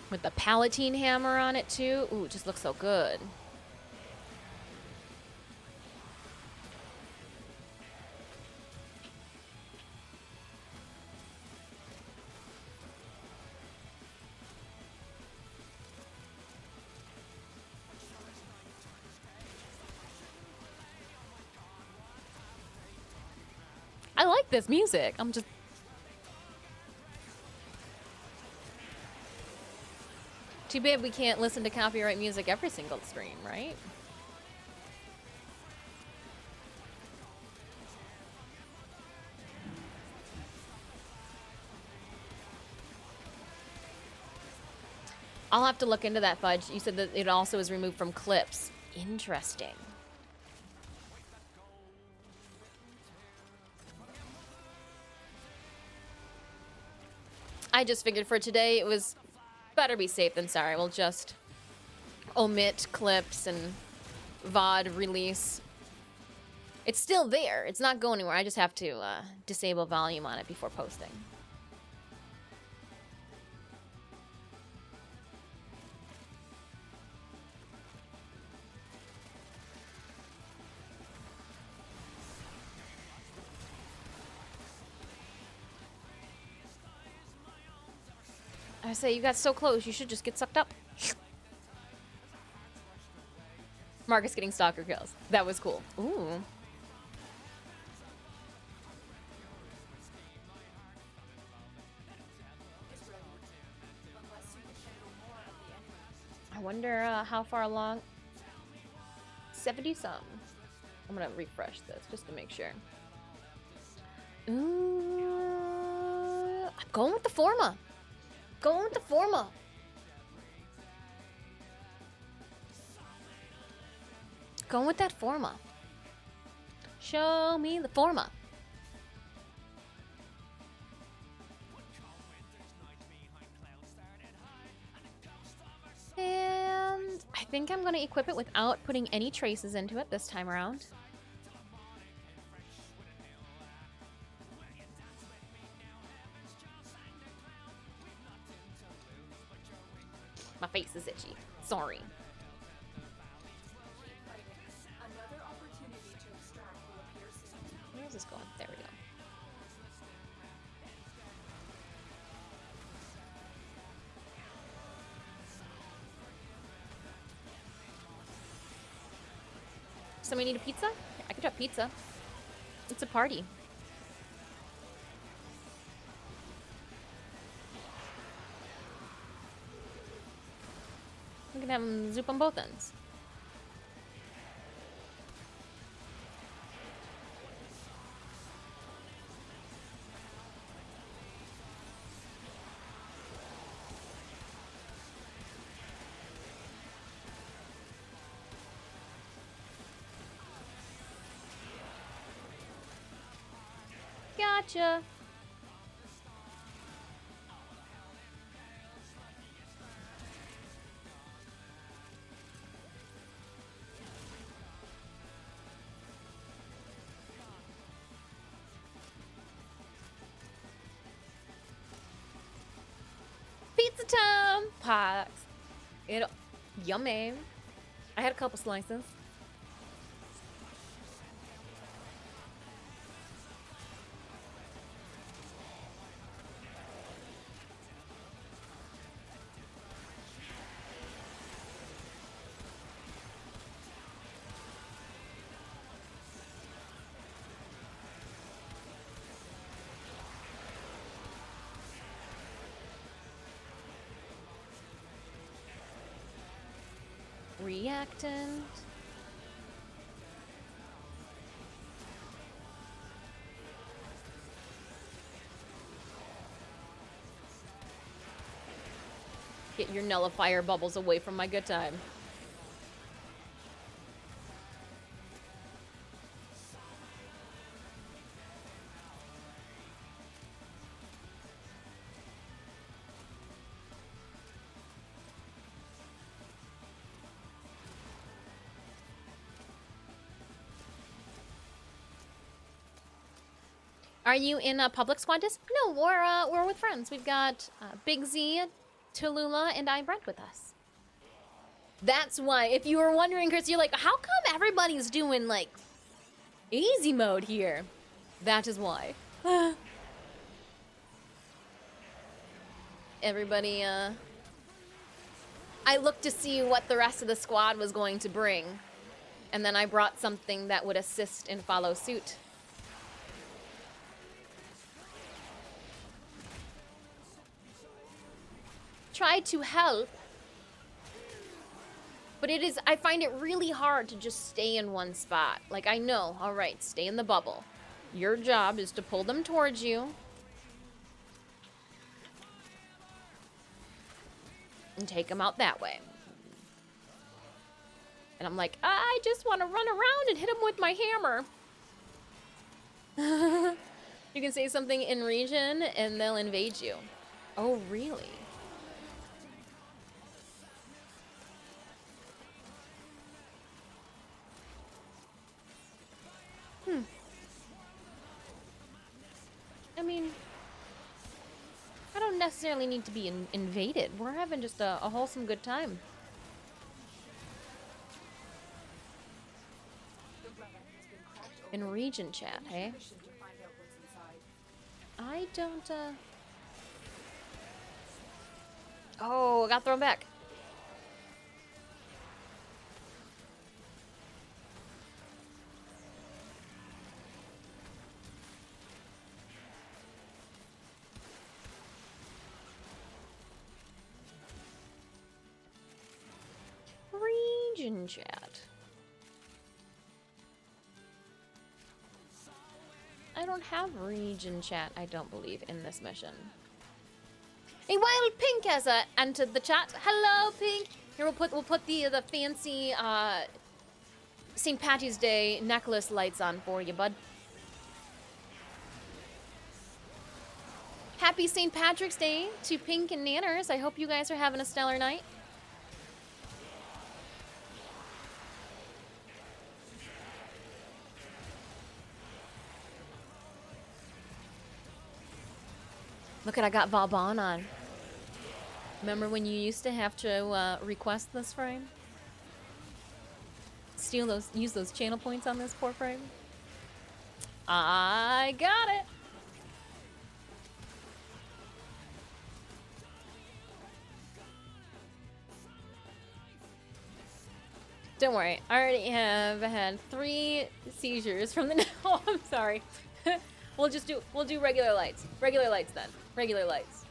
With the Palatine hammer on it too. Ooh, it just looks so good. this music. I'm just... Too bad we can't listen to copyright music every single stream, right? I'll have to look into that, Fudge. You said that it also is removed from clips. Interesting. I just figured for today it was better be safe than sorry. We'll just omit clips and VOD release. It's still there. It's not going anywhere. I just have to disable volume on it before posting. I say, you got so close, you should just get sucked up. Marcus getting stalker kills. That was cool. Ooh. I wonder how far along. 70 some. I'm gonna refresh this just to make sure. Ooh. I'm going with the Forma. Going with the Forma. Going with that Forma. Show me the Forma. And I think I'm going to equip it without putting any traces into it this time around. My face is itchy. Sorry.
Another opportunity to extract will appear soon.
Where's this going? There we go. Somebody need a pizza? I could have pizza. It's a party. We can have them zoop on both ends. Gotcha. Pizza time! Pox. It yummy. I had a couple slices. Reactant. Get your nullifier bubbles away from my good time. Are you in a public squad disc? No, we're with friends. We've got Big Z, Tallulah, and I Brent with us. That's why, if you were wondering, Chris, you're like, how come everybody's doing, like, easy mode here? That is why. Everybody, I looked to see what the rest of the squad was going to bring, and then I brought something that would assist and follow suit. try to help. But I find it really hard to just stay in one spot. Like, I know, all right, stay in the bubble. Your job is to pull them towards you. And take them out that way. And I'm like, I just want to run around and hit them with my hammer. You can say something in region and they'll invade you. Oh, really? I mean, I don't necessarily need to be invaded. We're having just a wholesome good time. In region chat, hey? I don't, Oh, I got thrown back. Region chat. I don't have region chat, I don't believe, in this mission. A Wild Pink has entered the chat. Hello, Pink. Here we'll put the fancy St. Patty's Day necklace lights on for you, bud. Happy St. Patrick's Day to Pink and Nanners. I hope you guys are having a stellar night. Look at, I got Vauban on. Remember when you used to have to request this frame? Use those channel points on this poor frame? I got it! Don't worry, I already have had 3 seizures from the Oh, I'm sorry. We'll do regular lights. Regular lights then. Regular lights.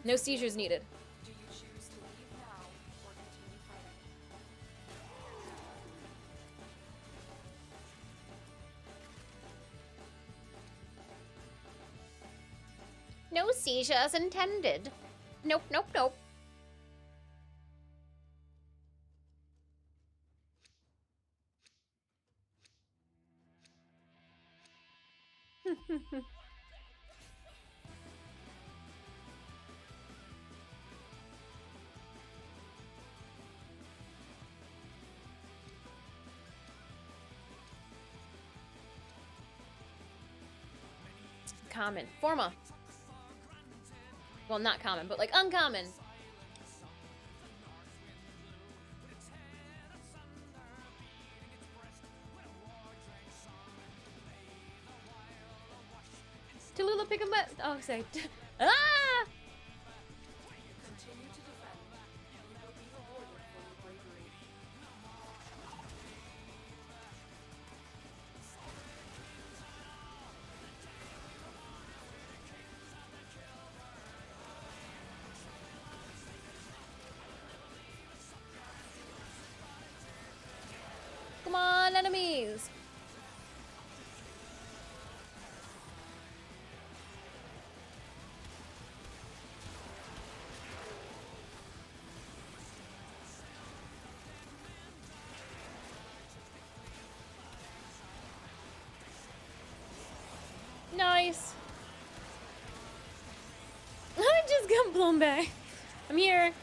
No seizures needed.
Do you choose to leave now or continue fighting?
No seizures intended. Nope, nope, nope. Common. Forma. Well, not common, but like uncommon. Tallulah, pick him up. Oh, sorry. Ah!
Continue to defend. You will be rewarded for your bravery.
Come on, enemies. Nice. I just got blown back. I'm here.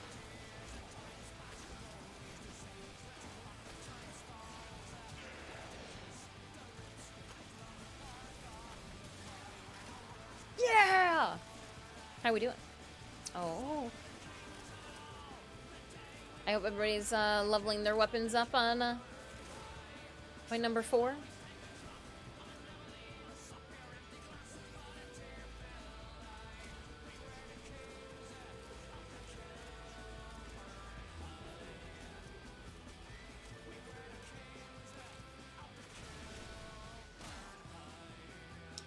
Yeah. How we doing? Oh. I hope everybody's leveling their weapons up on point number 4.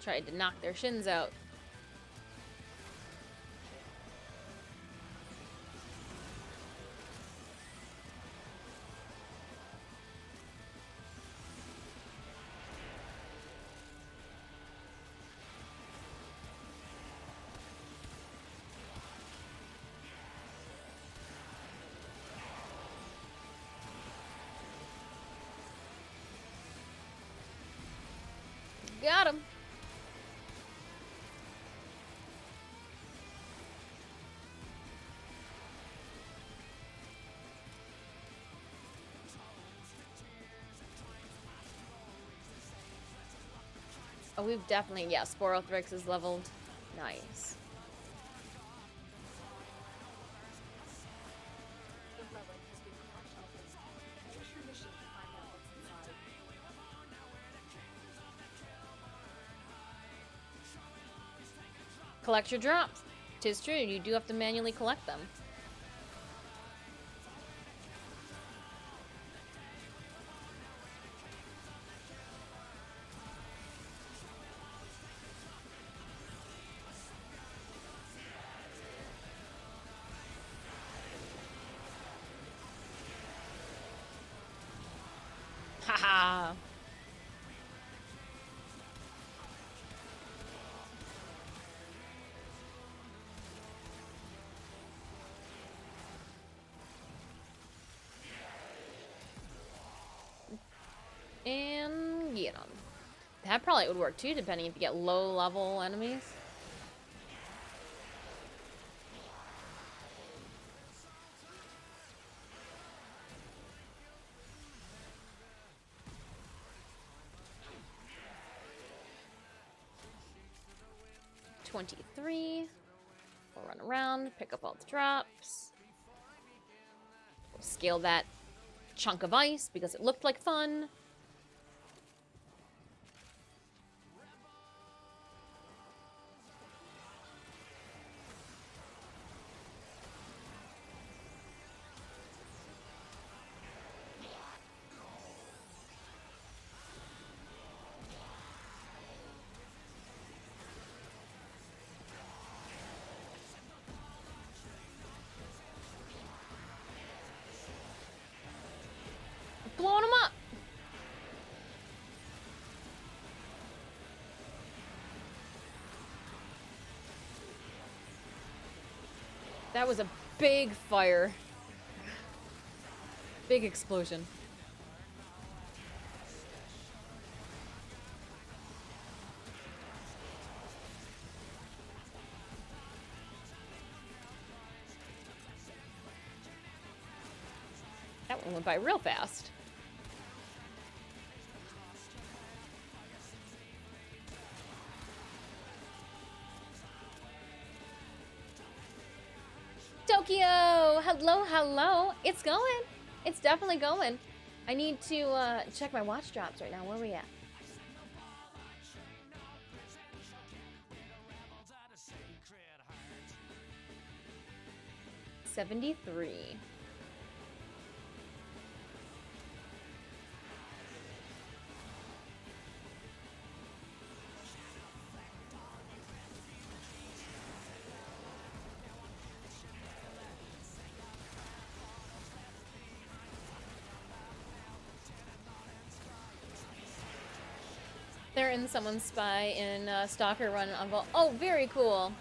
Tried to knock their shins out. Got him. Oh, we've definitely, yeah, Sporothrix is leveled. Nice.
The relic has been cracked open. Finish your mission to find out what's inside.
Collect your drops. 'Tis true, you do have to manually collect them. Haha. And get them. That probably would work too, depending if you get low level enemies. $23. We'll run around, pick up all the drops. We'll scale that chunk of ice because it looked like fun. Blowing them up. That was a big fire. Big explosion. That one went by real fast. Tokyo! Hello, hello. It's going. It's definitely going. I need to check my watch drops right now. Where are we at? $73. They're in someone's spy in Stalker Run on Vol. Oh, very cool.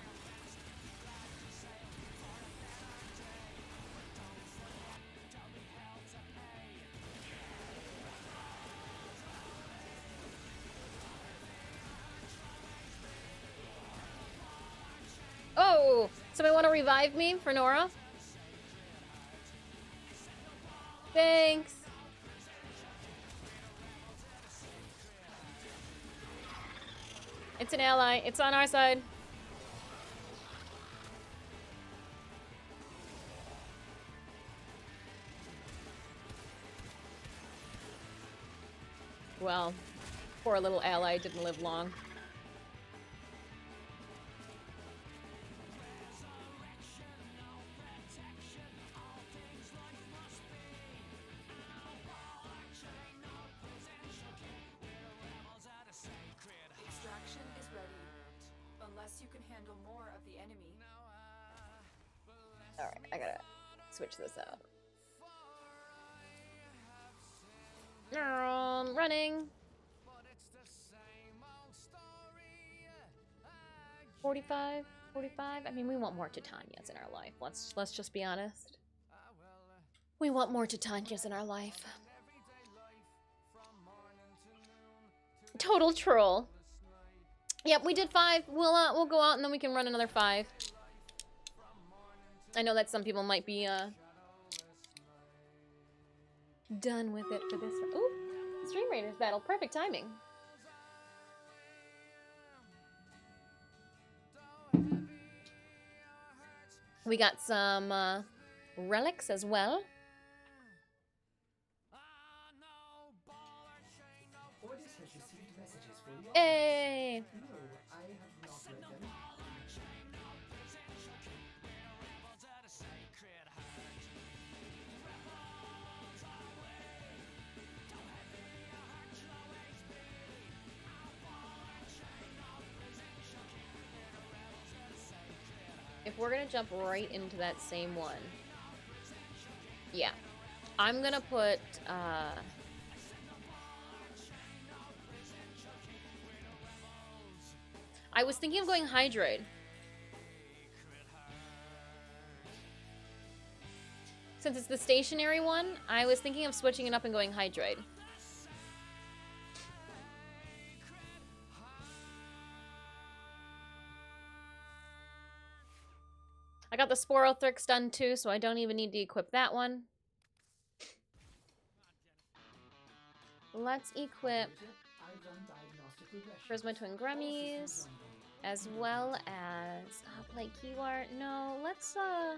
Oh, somebody want to revive me for Nora? Thanks. It's an ally. It's on our side. Well, poor little ally didn't live long.
Extraction is ready. Unless you can handle more of the enemy.
Alright, I gotta switch this out. Running. 45, 45. I mean, we want more Titanias in our life. Let's just be honest. We want more Titanias in our life. Total troll. Yep, we did 5. We'll go out and then we can run another 5. I know that some people might be done with it for this. Ooh, Stream Raiders battle, perfect timing. We got some relics as well. Hey! If we're gonna jump right into that same one, yeah, I'm gonna put I was thinking of going Hydroid. Since it's the stationary one, I was thinking of switching it up and going Hydroid. I got the Sporothrix done too, so I don't even need to equip that one. Let's equip Prisma Twin Grummies, as well as play Keyword. No, let's the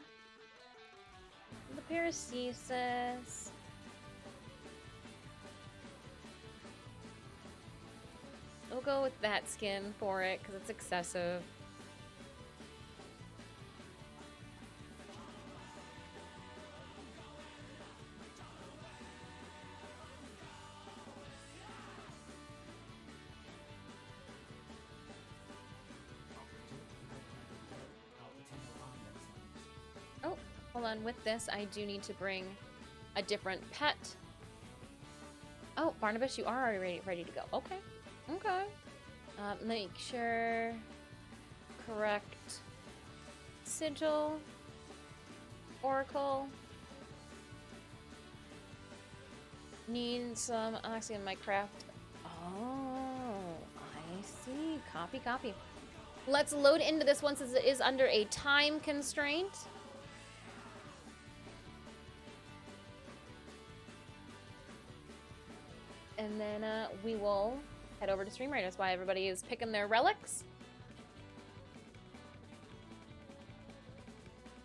Paracesis. We'll go with that skin for it because it's excessive. Hold on, with this, I do need to bring a different pet. Oh, Barnabas, you are already ready to go. Okay, okay. Make sure, correct sigil, oracle. Need some oxy in my craft. Oh, I see. Copy, copy. Let's load into this one since it is under a time constraint. And then we will head over to Stream Raiders while everybody is picking their relics.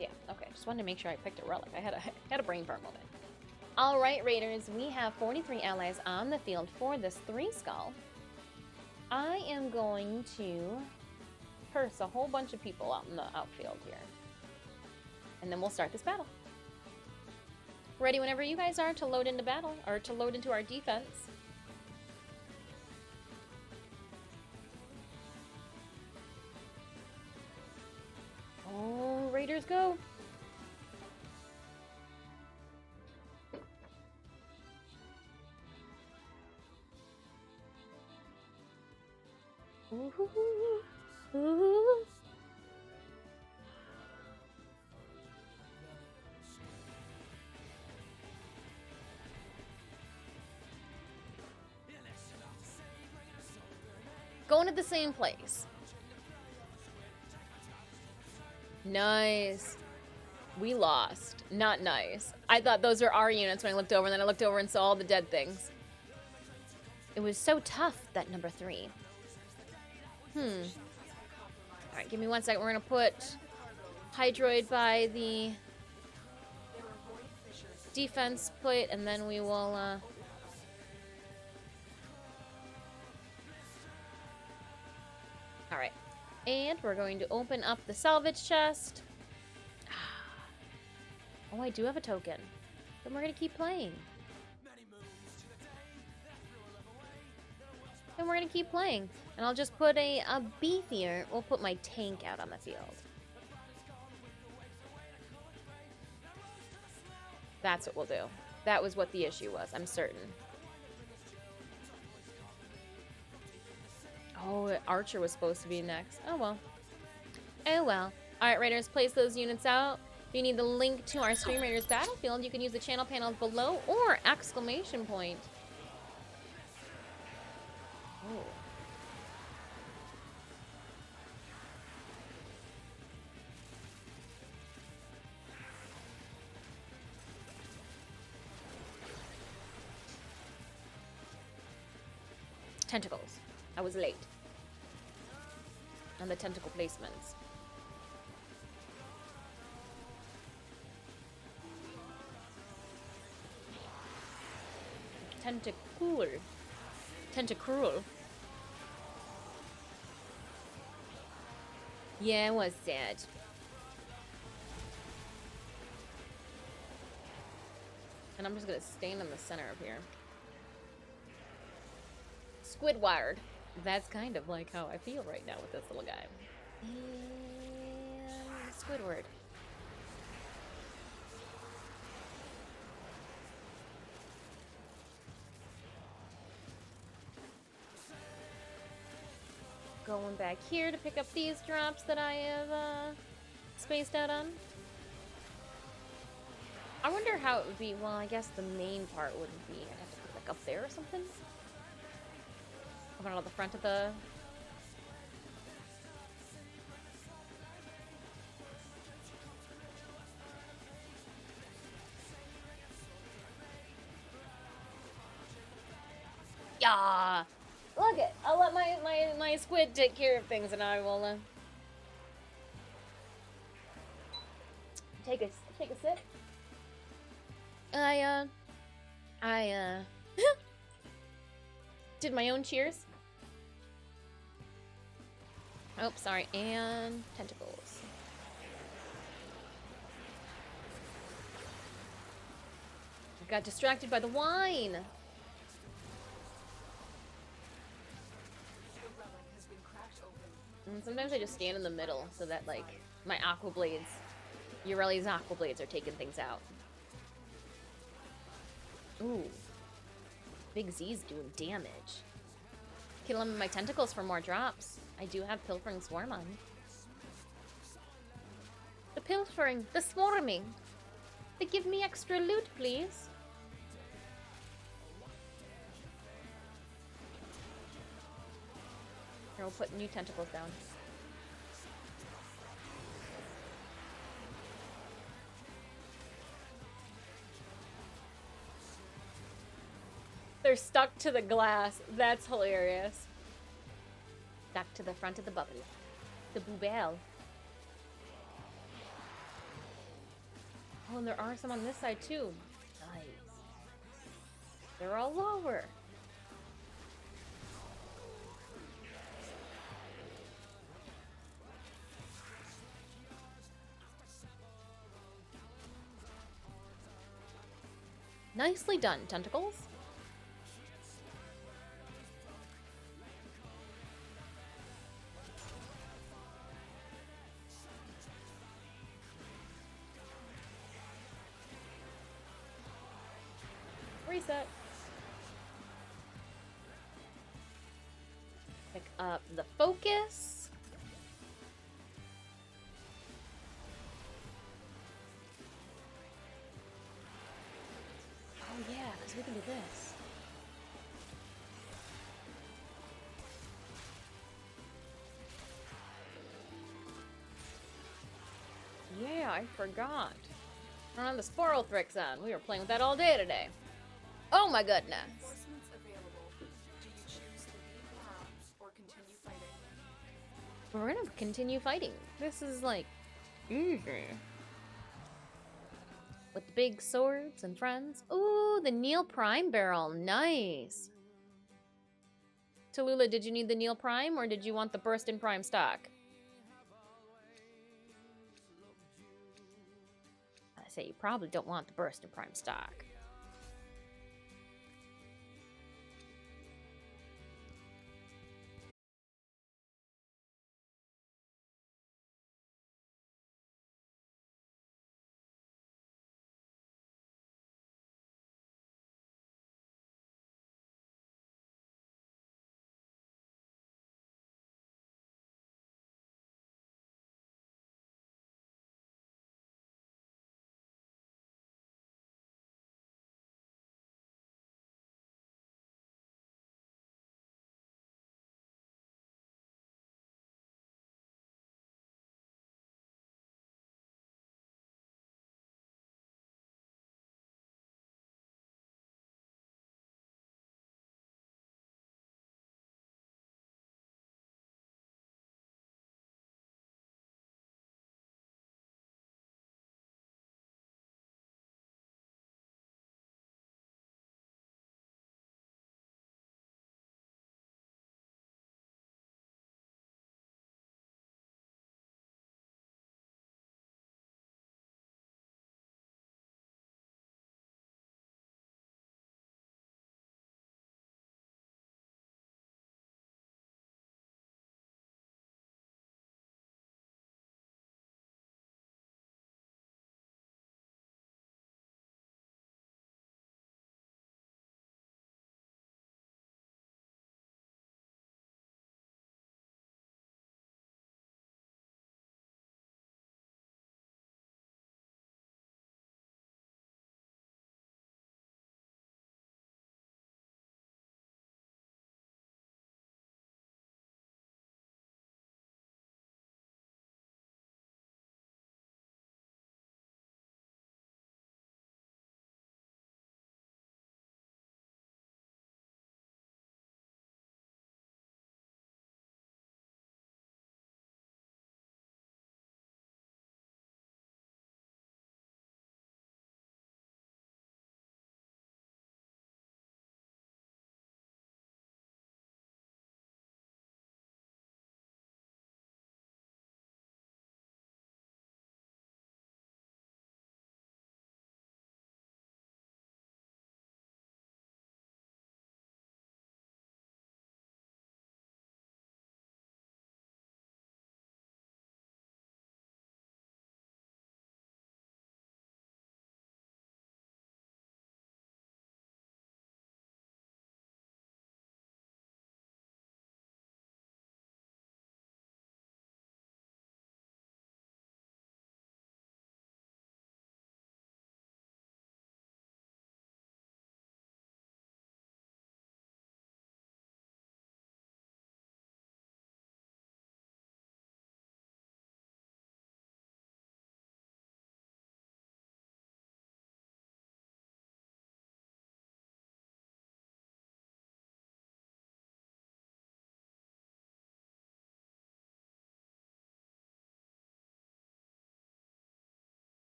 Yeah, okay. Just wanted to make sure I picked a relic. I had a brain fart moment. All right, Raiders. We have 43 allies on the field for this 3 skull. I am going to curse a whole bunch of people out in the outfield here. And then we'll start this battle. Ready whenever you guys are to load into battle, or to load into our defense. Oh, Raiders go! Ooh, ooh. Going to the same place. Nice. We lost. Not nice. I thought those were our units when I looked over, and then I looked over and saw all the dead things. It was so tough, that number 3. Alright, give me 1 second. We're going to put Hydroid by the defense plate, and then we will... Alright. And we're going to open up the salvage chest. Oh, I do have a token. Then we're going to keep playing. Then we're going to keep playing. And I'll just put a beefier. We'll put my tank out on the field. That's what we'll do. That was what the issue was, I'm certain. Oh, Archer was supposed to be next. Oh, well. Oh, well. All right, Raiders, place those units out. If you need the link to our Stream Raiders Battlefield, you can use the channel panel below or exclamation point. Oh. Tentacles. I was late. On the tentacle placements. Tentacool. Tentacruel. Yeah, it was sad. And I'm just gonna stand in the center of here. Squidward. That's kind of like how I feel right now with this little guy. And Squidward. Going back here to pick up these drops that I have spaced out on. I wonder how it would be. Well, I guess the main part wouldn't be. I'd have to put like up there or something. Coming out of the front of the. Yeah. Look it. I'll let my squid take care of things, and I will take a sip. I did my own cheers. Oh, sorry, and tentacles. I got distracted by the wine.
The relic has been cracked open.
And sometimes I just stand in the middle so that, like, my aqua blades, Ureli's aqua blades are taking things out. Ooh. Big Z's doing damage. Kill him with my tentacles for more drops. I do have Pilfering Swarm on. The pilfering, the swarming. They give me extra loot, please. Here, we'll put new tentacles down. They're stuck to the glass. That's hilarious. Stuck to the front of the bubble. The boobelle. Oh, and there are some on this side too. Nice. They're all lower. Nicely done, tentacles. Reset. Pick up the focus. Oh yeah, because we can do this. Yeah, I forgot. I don't have the Sporal Thrix on. We were playing with that all day today. Oh my goodness.
Reinforcements available. Do you choose to leave perhaps or continue fighting?
We're gonna continue fighting. This is like easy. With the big swords and friends. Ooh, the Neil Prime barrel. Nice. Tallulah, did you need the Neil Prime or did you want the Burst in Prime stock? I say you probably don't want the Burst in Prime stock.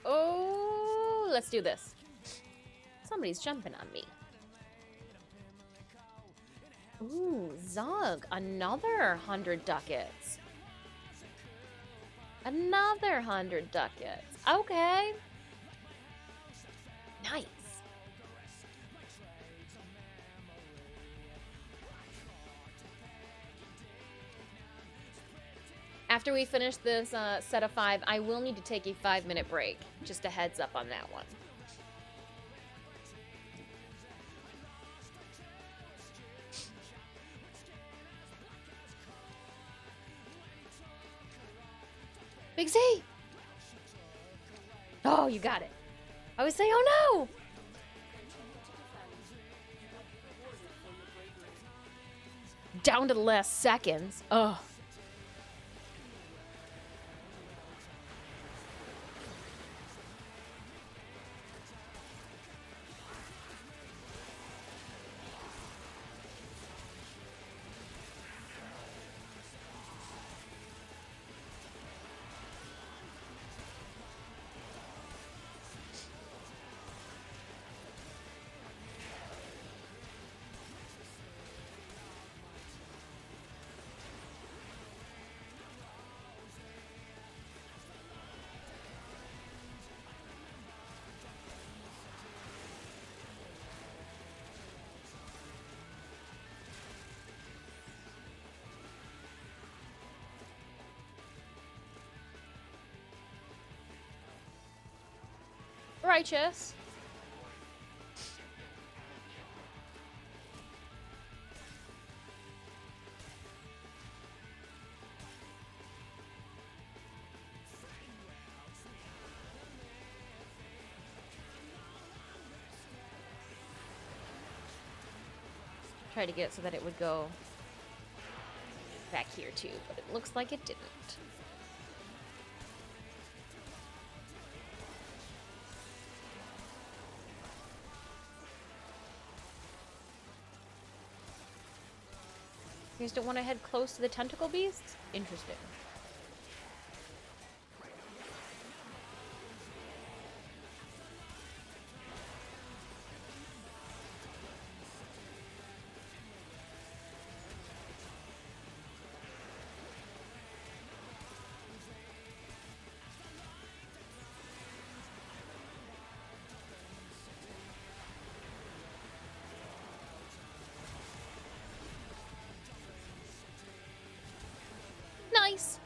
Oh, let's do this. Somebody's jumping on me. Ooh, Zug, another 100 ducats. Another 100 ducats. Okay. Nice. After we finish this set of 5, I will need to take a 5-minute break. Just a heads up on that one. Big Z! Oh, you got it. I was saying, oh no! Down to the last seconds. Ugh. Righteous. Try to get it so that it would go back here too, but it looks like it didn't. You guys don't want to head close to the tentacle beasts? Interesting. Nice.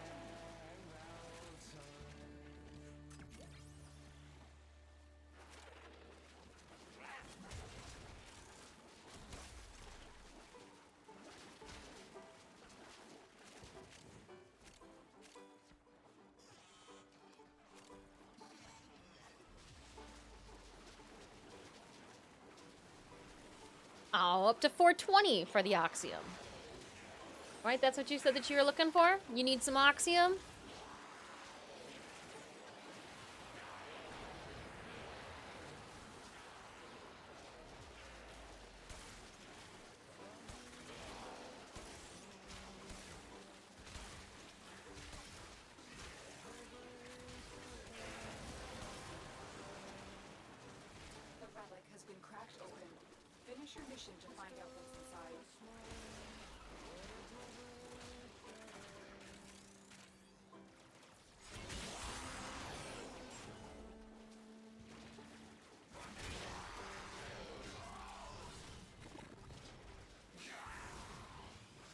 Oh, up to 420 for the Oxium. Right, that's what you said that you were looking for? You need some Oxium?
The relic has been cracked open. Finish your mission to find out what's inside.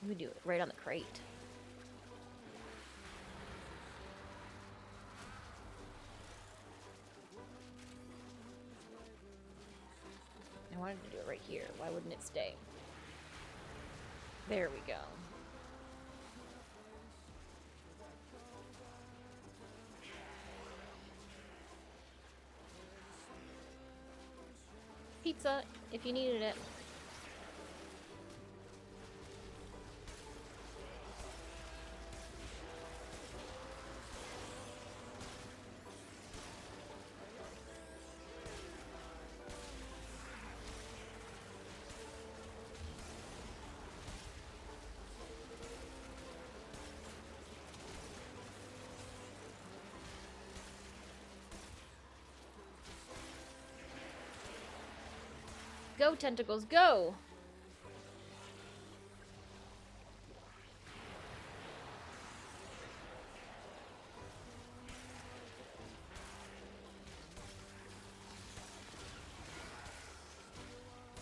We do it right on the crate. I wanted to do it right here. Why wouldn't it stay? There we go. Pizza, if you needed it. Go, tentacles, go!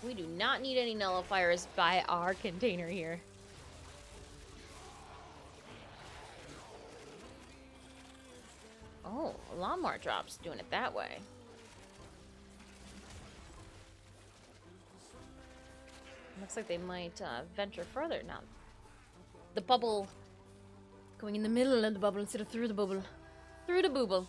We do not need any nullifiers by our container here. Oh, a lot more drops doing it that way. Looks like they might venture further now. The bubble going in the middle of the bubble instead of through the bubble. Through the booble.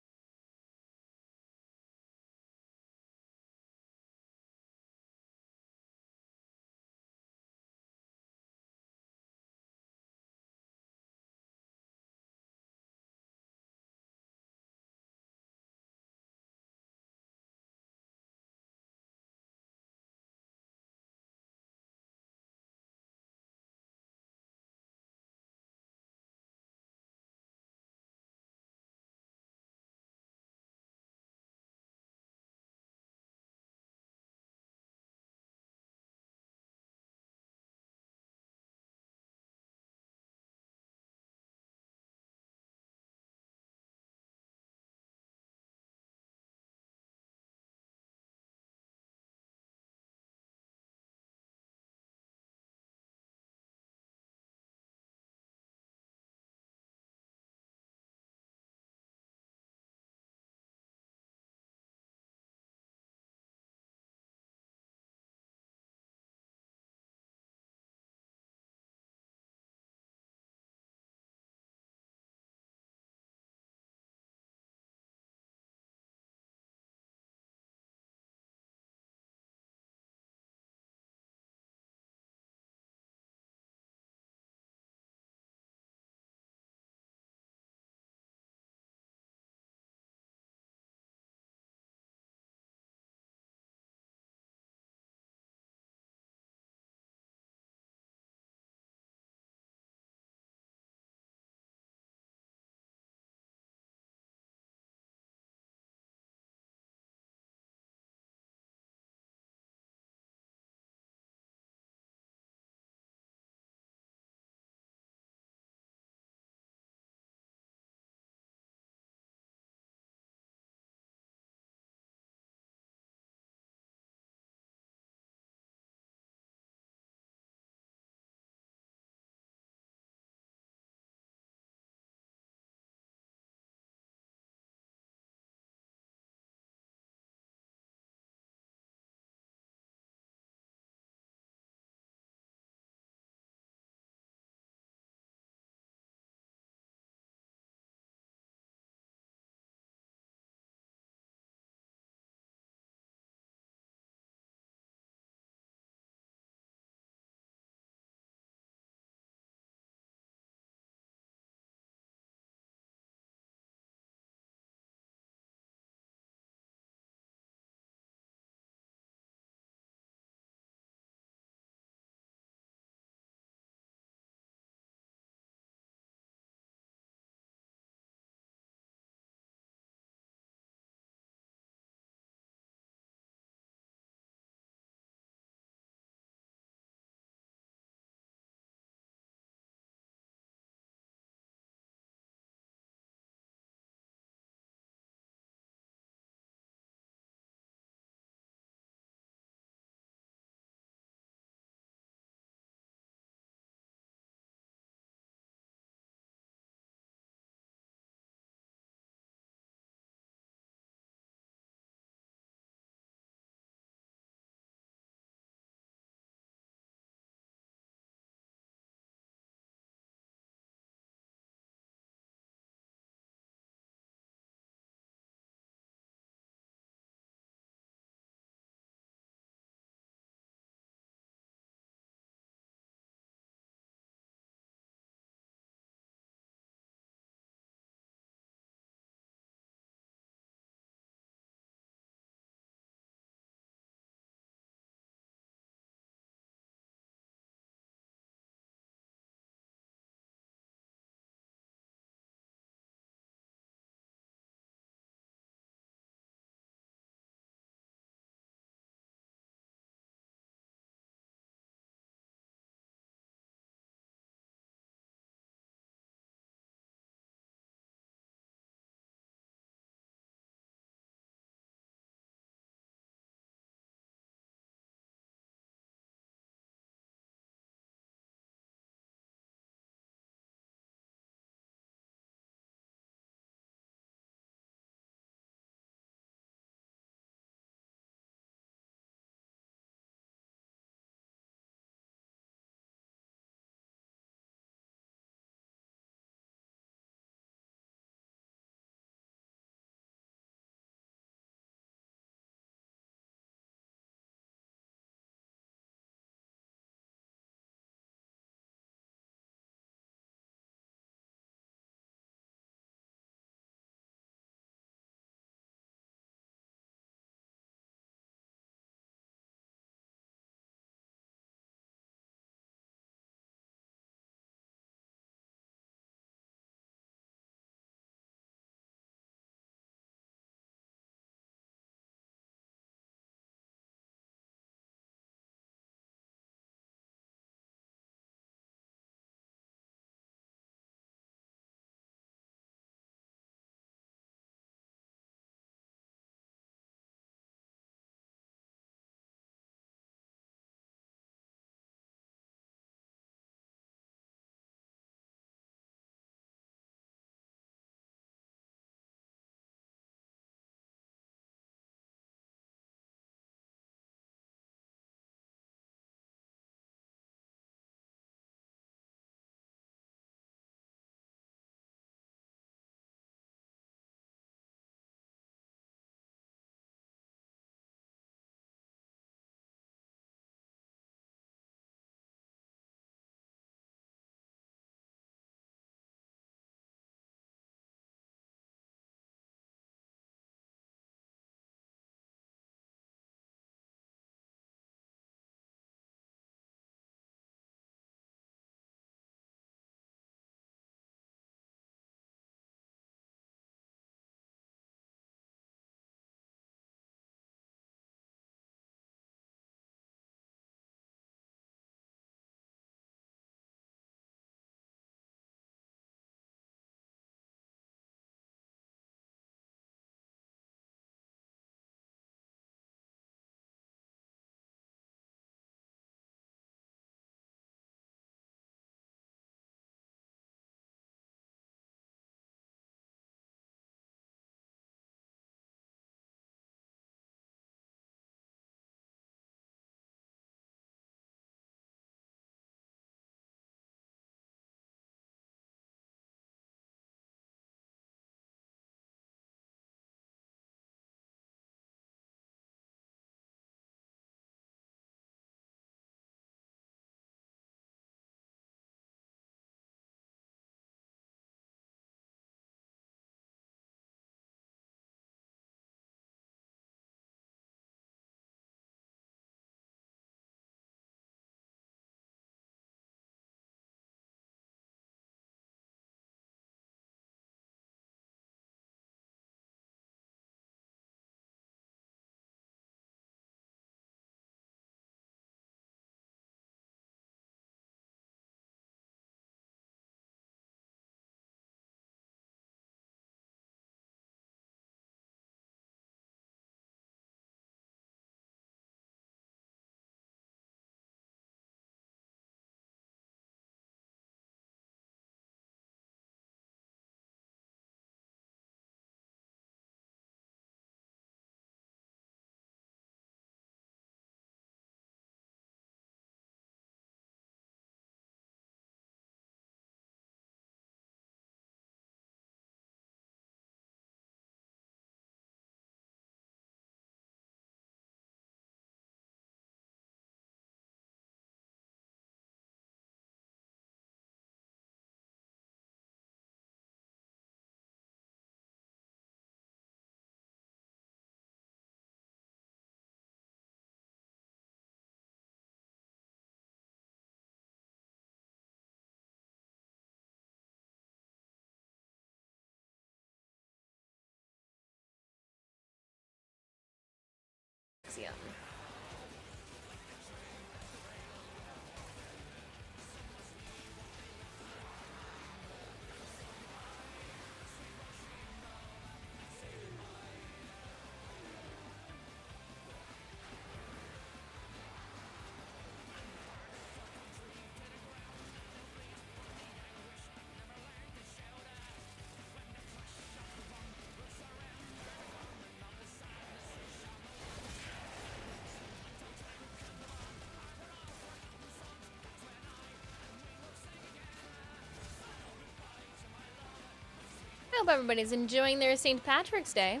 Hope everybody's enjoying their St. Patrick's Day.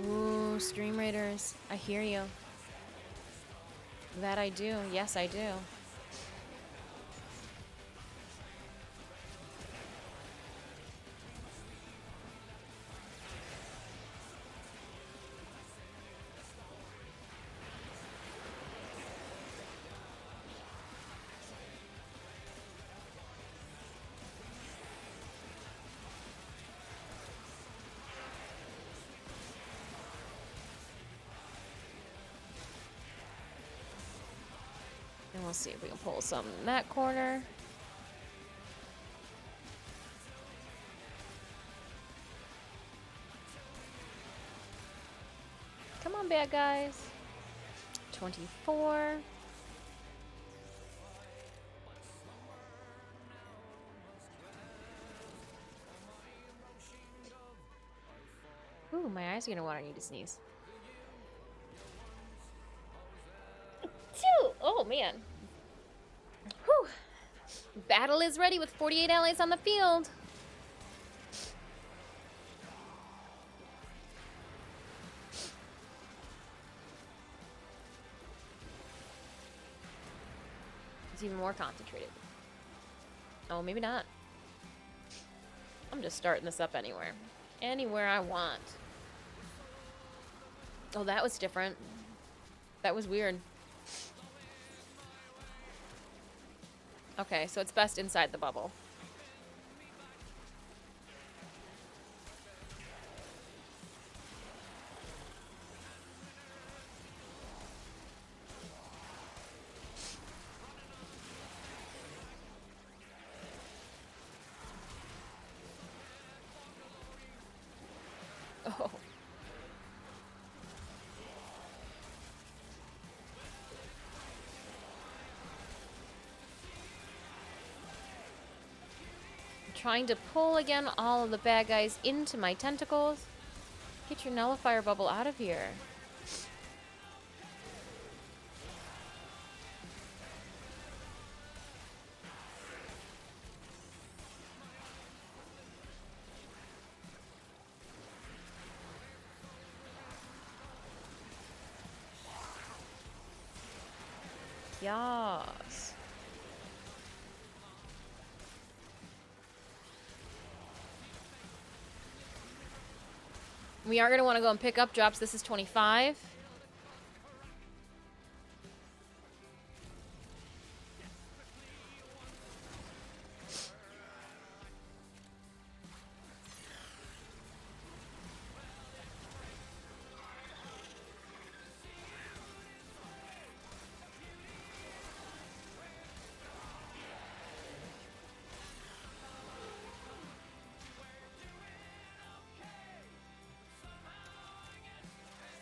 Ooh, Stream Raiders. I hear you. That I do. Yes, I do. And we'll see if we can pull some in that corner. Come on, bad guys. 24. Ooh, my eyes are gonna water. I need to sneeze. Oh, man. Whew. Battle is ready with 48 allies on the field. It's even more concentrated. Oh, maybe not. I'm just starting this up anywhere. Anywhere I want. Oh, that was different. That was weird. Okay, so it's best inside the bubble. Oh. Trying to pull again all of the bad guys into my tentacles. Get your nullifier bubble out of here. Yas. We are going to want to go and pick up drops. This is 25.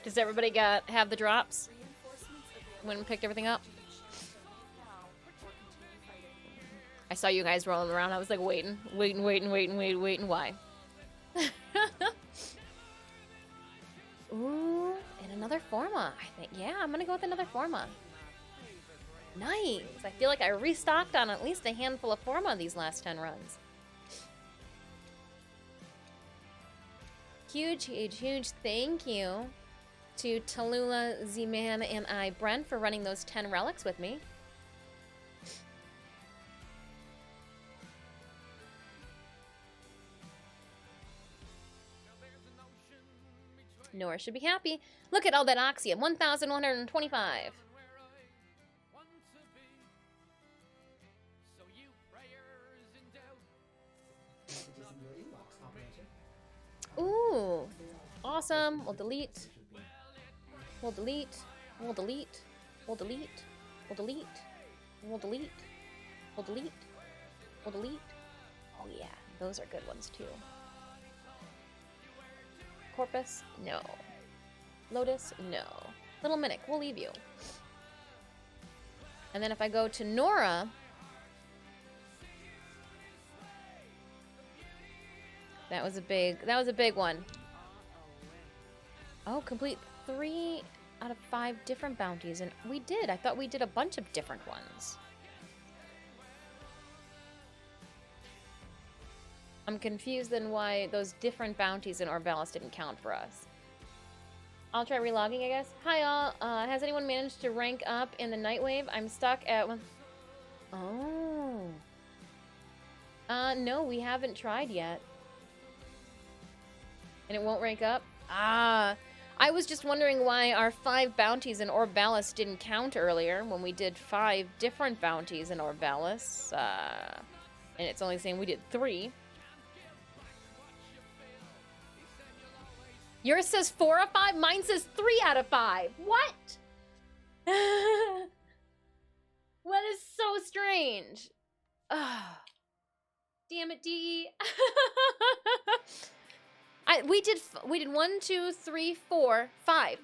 Does everybody have the drops? When we picked everything up? I saw you guys rolling around. I was like waiting. Why? Ooh, and another Forma, I think. Yeah, I'm gonna go with another Forma. Nice. I feel like I restocked on at least a handful of Forma these last 10 runs. Huge thank you to Tallulah, Z-Man, and Brent for running those 10 relics with me. Nora should be happy. Look at all that Oxy at 1,125. Ooh, awesome. We'll delete. We'll delete. We'll delete. We'll delete. We'll delete. We'll delete. We'll delete. We'll delete. Oh yeah, those are good ones too. Corpus? No. Lotus? No. Little Minnick, we'll leave you. And then if I go to Nora, That was a big one. Oh, complete 3 out of 5 different bounties, and we did. I thought we did a bunch of different ones. I'm confused then why those different bounties in Orvalis didn't count for us. I'll try relogging, I guess. Hi all, has anyone managed to rank up in the Nightwave? I'm stuck at one. Oh. No, we haven't tried yet. And it won't rank up? Ah. I was just wondering why our 5 bounties in Orvalis didn't count earlier when we did 5 different bounties in Orvalis. And it's only saying we did 3. Yours says 4 out of 5, mine says 3 out of 5. What? That is so strange. Oh. Damn it, DE. We did 1, 2, 3, 4, 5.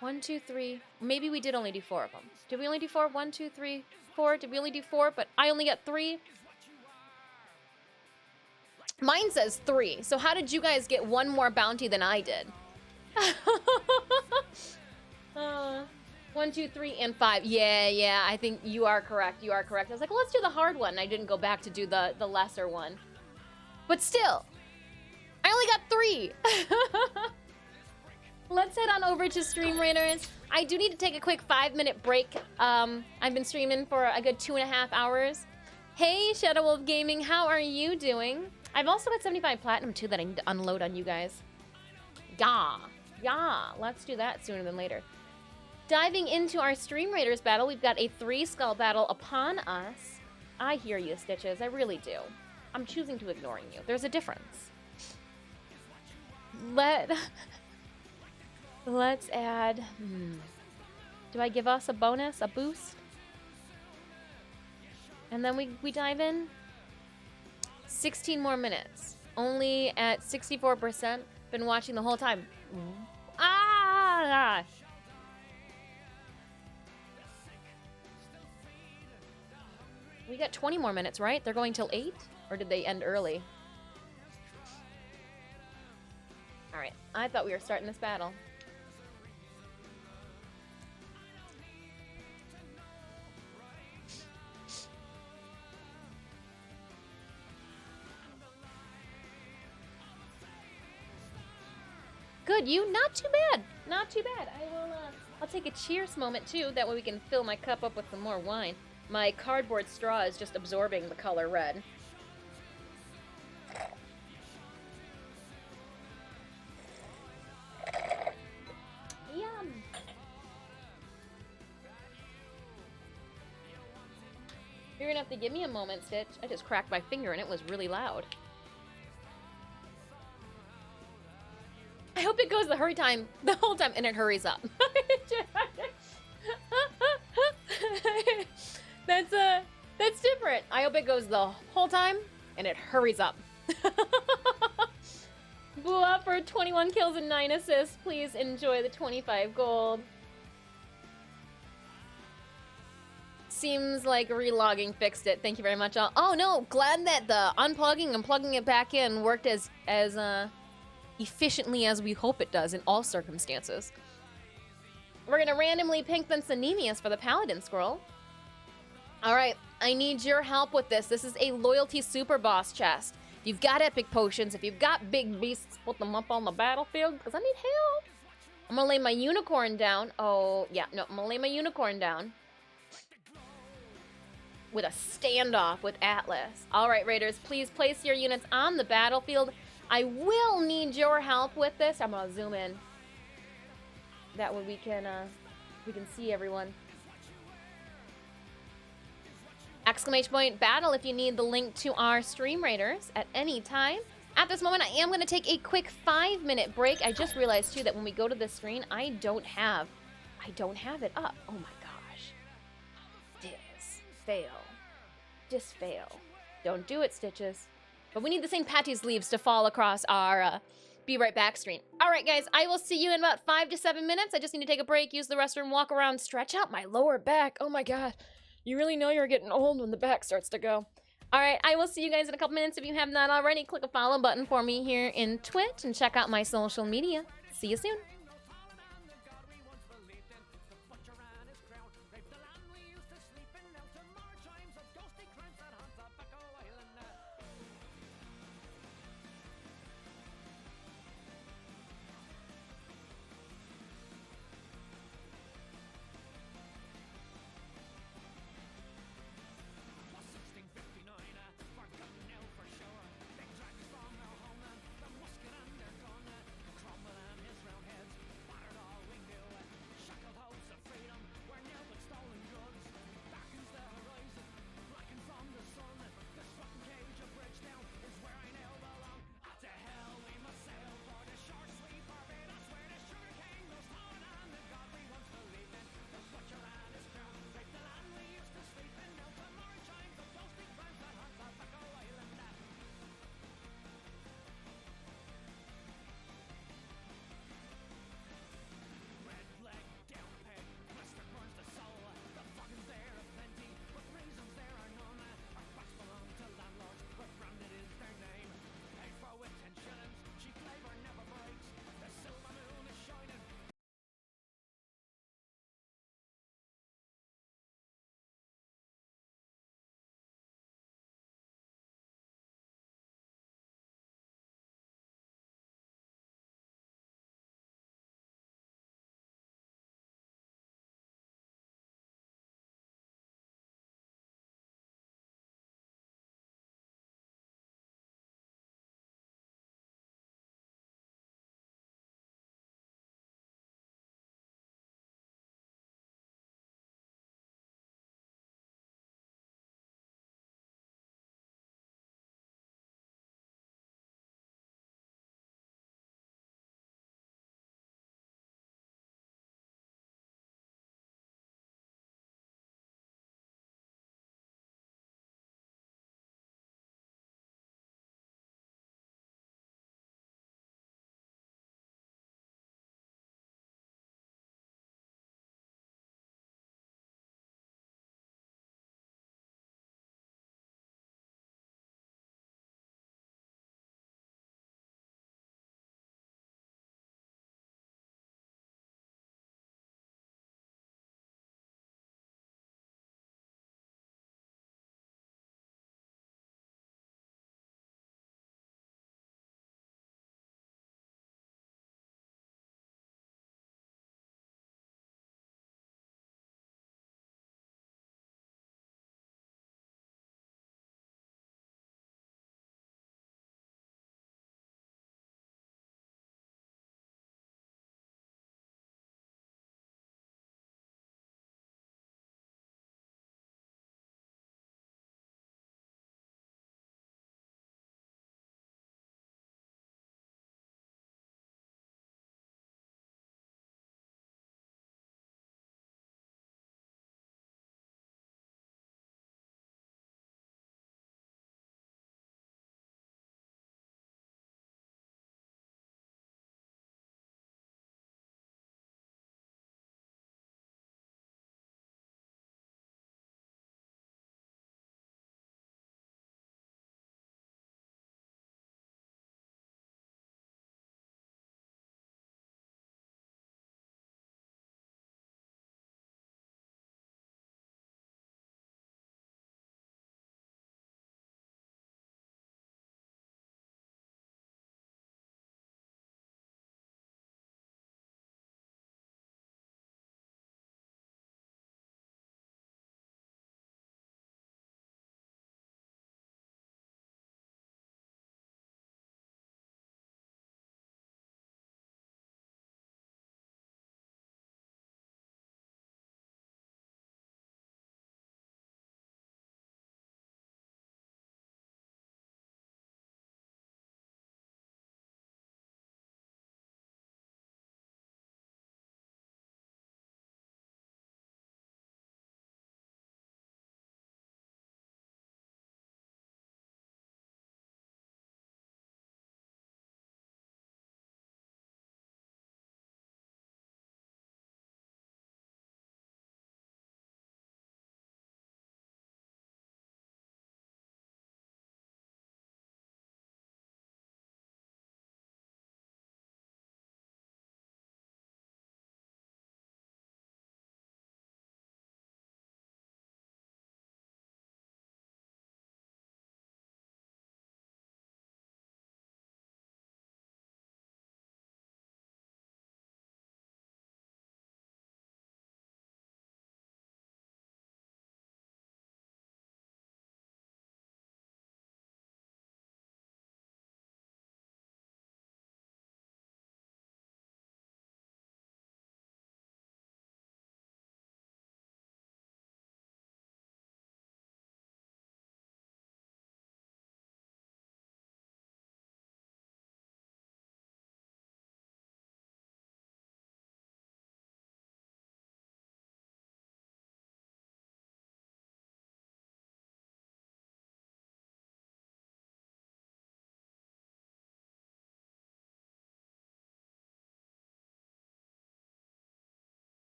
1, 2, 3. Maybe we did only do 4 of them. Did we only do 4? 1, 2, 3, 4. Did we only do 4? But I only got 3. Mine says 3. So how did you guys get 1 more bounty than I did? 1, 2, 3, and 5. Yeah, I think you are correct. You are correct. I was like, well, let's do the hard one. I didn't go back to do the lesser one. But still, I only got 3. Let's head on over to Stream Raiders. I do need to take a quick 5-minute break. I've been streaming for a good 2.5 hours. Hey, Shadow Wolf Gaming, how are you doing? I've also got 75 Platinum, too, that I need to unload on you guys. Yeah, let's do that sooner than later. Diving into our Stream Raiders battle, we've got a 3-skull battle upon us. I hear you, Stitches, I really do. I'm choosing to ignore you. There's a difference. Let's add... Do I give us a bonus, a boost? And then we dive in? 16 more minutes. Only at 64%. Been watching the whole time. Ah! We got 20 more minutes, right? They're going till 8? Or did they end early? Alright, I thought we were starting this battle. Good, you? Not too bad. Not too bad. I'll take a cheers moment too. That way we can fill my cup up with some more wine. My cardboard straw is just absorbing the color red. Yum. You're gonna have to give me a moment, Stitch. I just cracked my finger and it was really loud. I hope it goes the whole time and it hurries up. That's different. I hope it goes the whole time and it hurries up. Blew up for 21 kills and 9 assists. Please enjoy the 25 gold. Seems like relogging fixed it. Thank you very much. Oh no, glad that the unplugging and plugging it back in worked as efficiently as we hope it does in all circumstances. We're gonna randomly pink the Sanemius for the Paladin Scroll. Alright, I need your help with this. This is a loyalty super boss chest. If you've got epic potions, if you've got big beasts, put them up on the battlefield, because I need help. I'm gonna lay my unicorn down. Oh, yeah, no, I'm gonna lay my unicorn down with a standoff with Atlas. Alright, Raiders, please place your units on the battlefield. I will need your help with this. I'm gonna zoom in. That way we can see everyone. Exclamation point battle if you need the link to our Stream Raiders at any time. At this moment, I am going to take a quick 5-minute break. I just realized too that when we go to this screen, I don't have it up. Oh my gosh. Just fail. Don't do it, Stitches. But we need the St. Patty's leaves to fall across our be right back screen. All right, guys, I will see you in about 5 to 7 minutes. I just need to take a break, use the restroom, walk around, stretch out my lower back. Oh my God. You really know you're getting old when the back starts to go. All right, I will see you guys in a couple minutes. If you have not already, click a follow button for me here in Twitch and check out my social media. See you soon.
Cromwell and his round heads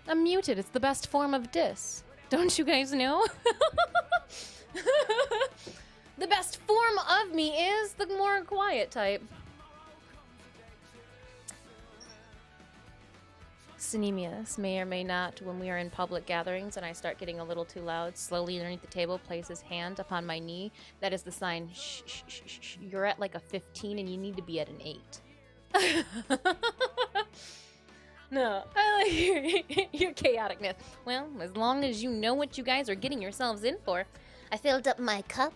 I'm muted. It's the best form of dis. Don't you guys know? The best form of me is the more quiet type. Synemius may or may not, when we are in public gatherings and I start getting a little too loud, slowly underneath the table, place his hand upon my knee. That is the sign, shh, shh, shh, shh, shh. You're at like a 15 and you need to be at an 8. No, I like your chaoticness. Well, as long as you know what you guys are getting yourselves in for. I filled up my cup.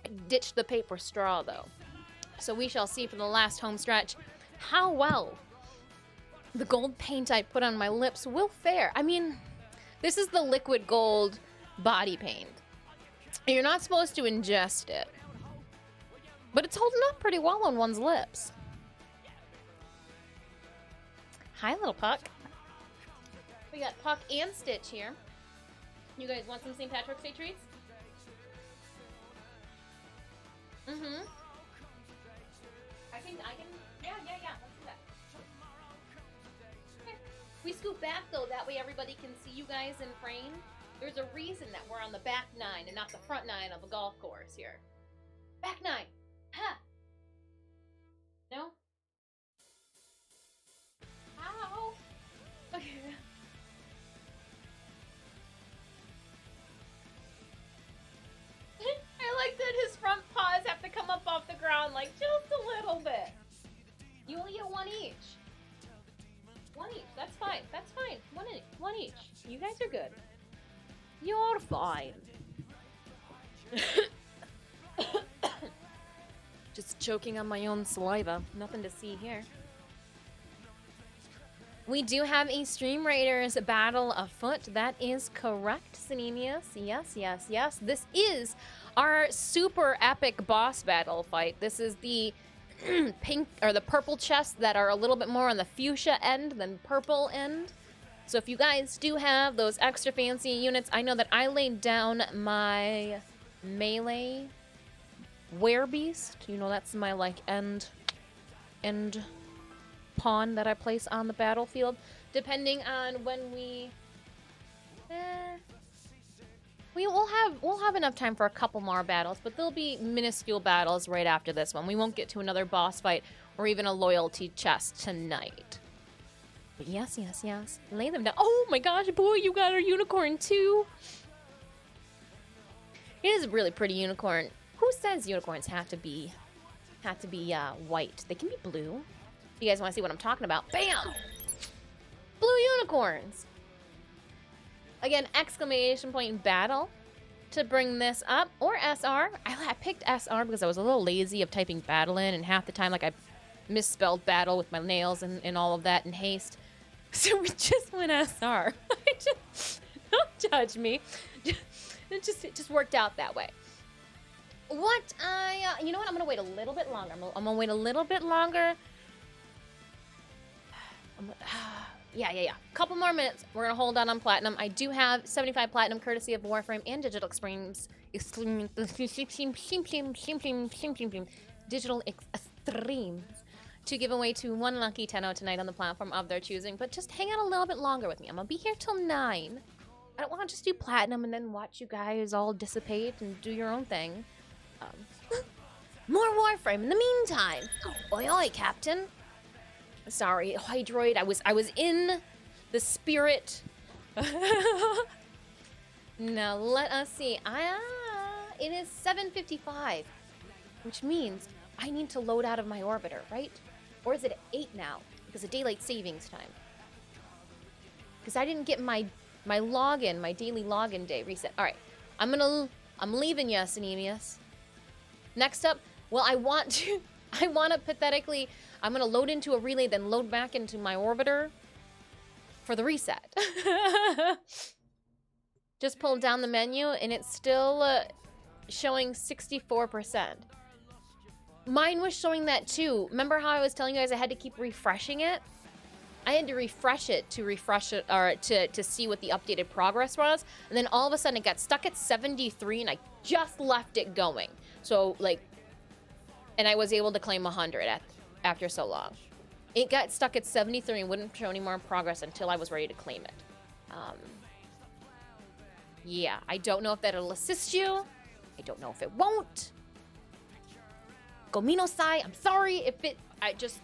I ditched the paper straw, though. So we shall see for the last home stretch how well the gold paint I put on my lips will fare. I mean, this is the liquid gold body paint. You're not supposed to ingest it. But it's holding up pretty well on one's lips. Hi, little Puck. We got Puck and Stitch here. You guys want some St. Patrick's Day treats? Mm-hmm. I can, yeah, let's do that. Okay. We scoot back, though, that way everybody can see you guys in frame. There's a reason that we're on the back 9 and not the front 9 of a golf course here. Back 9. Ha! No? Ow! Okay. I like that his front paws have to come up off the ground like just a little bit. You only get one each. One each. That's fine. That's fine. One each. You guys are good. You're fine. Just choking on my own saliva. Nothing to see here. We do have a Stream Raiders battle afoot. That is correct, Synemius. Yes, yes, yes. This is our super epic boss battle fight. This is the pink or the purple chests that are a little bit more on the fuchsia end than purple end. So if you guys do have those extra fancy units, I know that I laid down my melee werebeast. You know, that's my like end pawn that I place on the battlefield, depending on when we'll have enough time for a couple more battles, but there'll be minuscule battles right after this one. We won't get to another boss fight or even a loyalty chest tonight. But yes, yes, yes. Lay them down. Oh my gosh, boy, you got our unicorn too. It is a really pretty unicorn. Who says unicorns have to be white? They can be blue. You guys want to see what I'm talking about? Bam! Blue unicorns. Again, exclamation point battle to bring this up. Or SR. I picked SR because I was a little lazy of typing battle in, and half the time like I misspelled battle with my nails and all of that in haste. So we just went SR. Don't judge me. It just worked out that way. You know what? I'm gonna wait a little bit longer. I'm gonna wait a little bit longer. Yeah. Couple more minutes. We're gonna hold on platinum. I do have 75 platinum courtesy of Warframe and Digital Extremes. Digital Extremes to give away to one lucky TENNO tonight on the platform of their choosing. But just hang out a little bit longer with me. I'm gonna be here till 9. I don't want to just do platinum and then watch you guys all dissipate and do your own thing. More Warframe in the meantime. Oi, oi, Captain. Sorry, Hydroid. I was in the spirit. Now let us see. It is 7:55, which means I need to load out of my orbiter, right? Or is it at 8 now because of daylight savings time? Because I didn't get my login, my daily login day reset. All right, I'm leaving you, Synemius. Next up, well, I want to pathetically, I'm gonna load into a relay, then load back into my orbiter for the reset. Just pulled down the menu and it's still showing 64%. Mine was showing that too. Remember how I was telling you guys I had to keep refreshing it? I had to refresh it or to see what the updated progress was, and then all of a sudden it got stuck at 73 and I just left it going. So like, and I was able to claim 100 after so long. It got stuck at 73 and wouldn't show any more progress until I was ready to claim it. Yeah, I don't know if that'll assist you. I don't know if it won't. Gomino-sai, I'm sorry if I just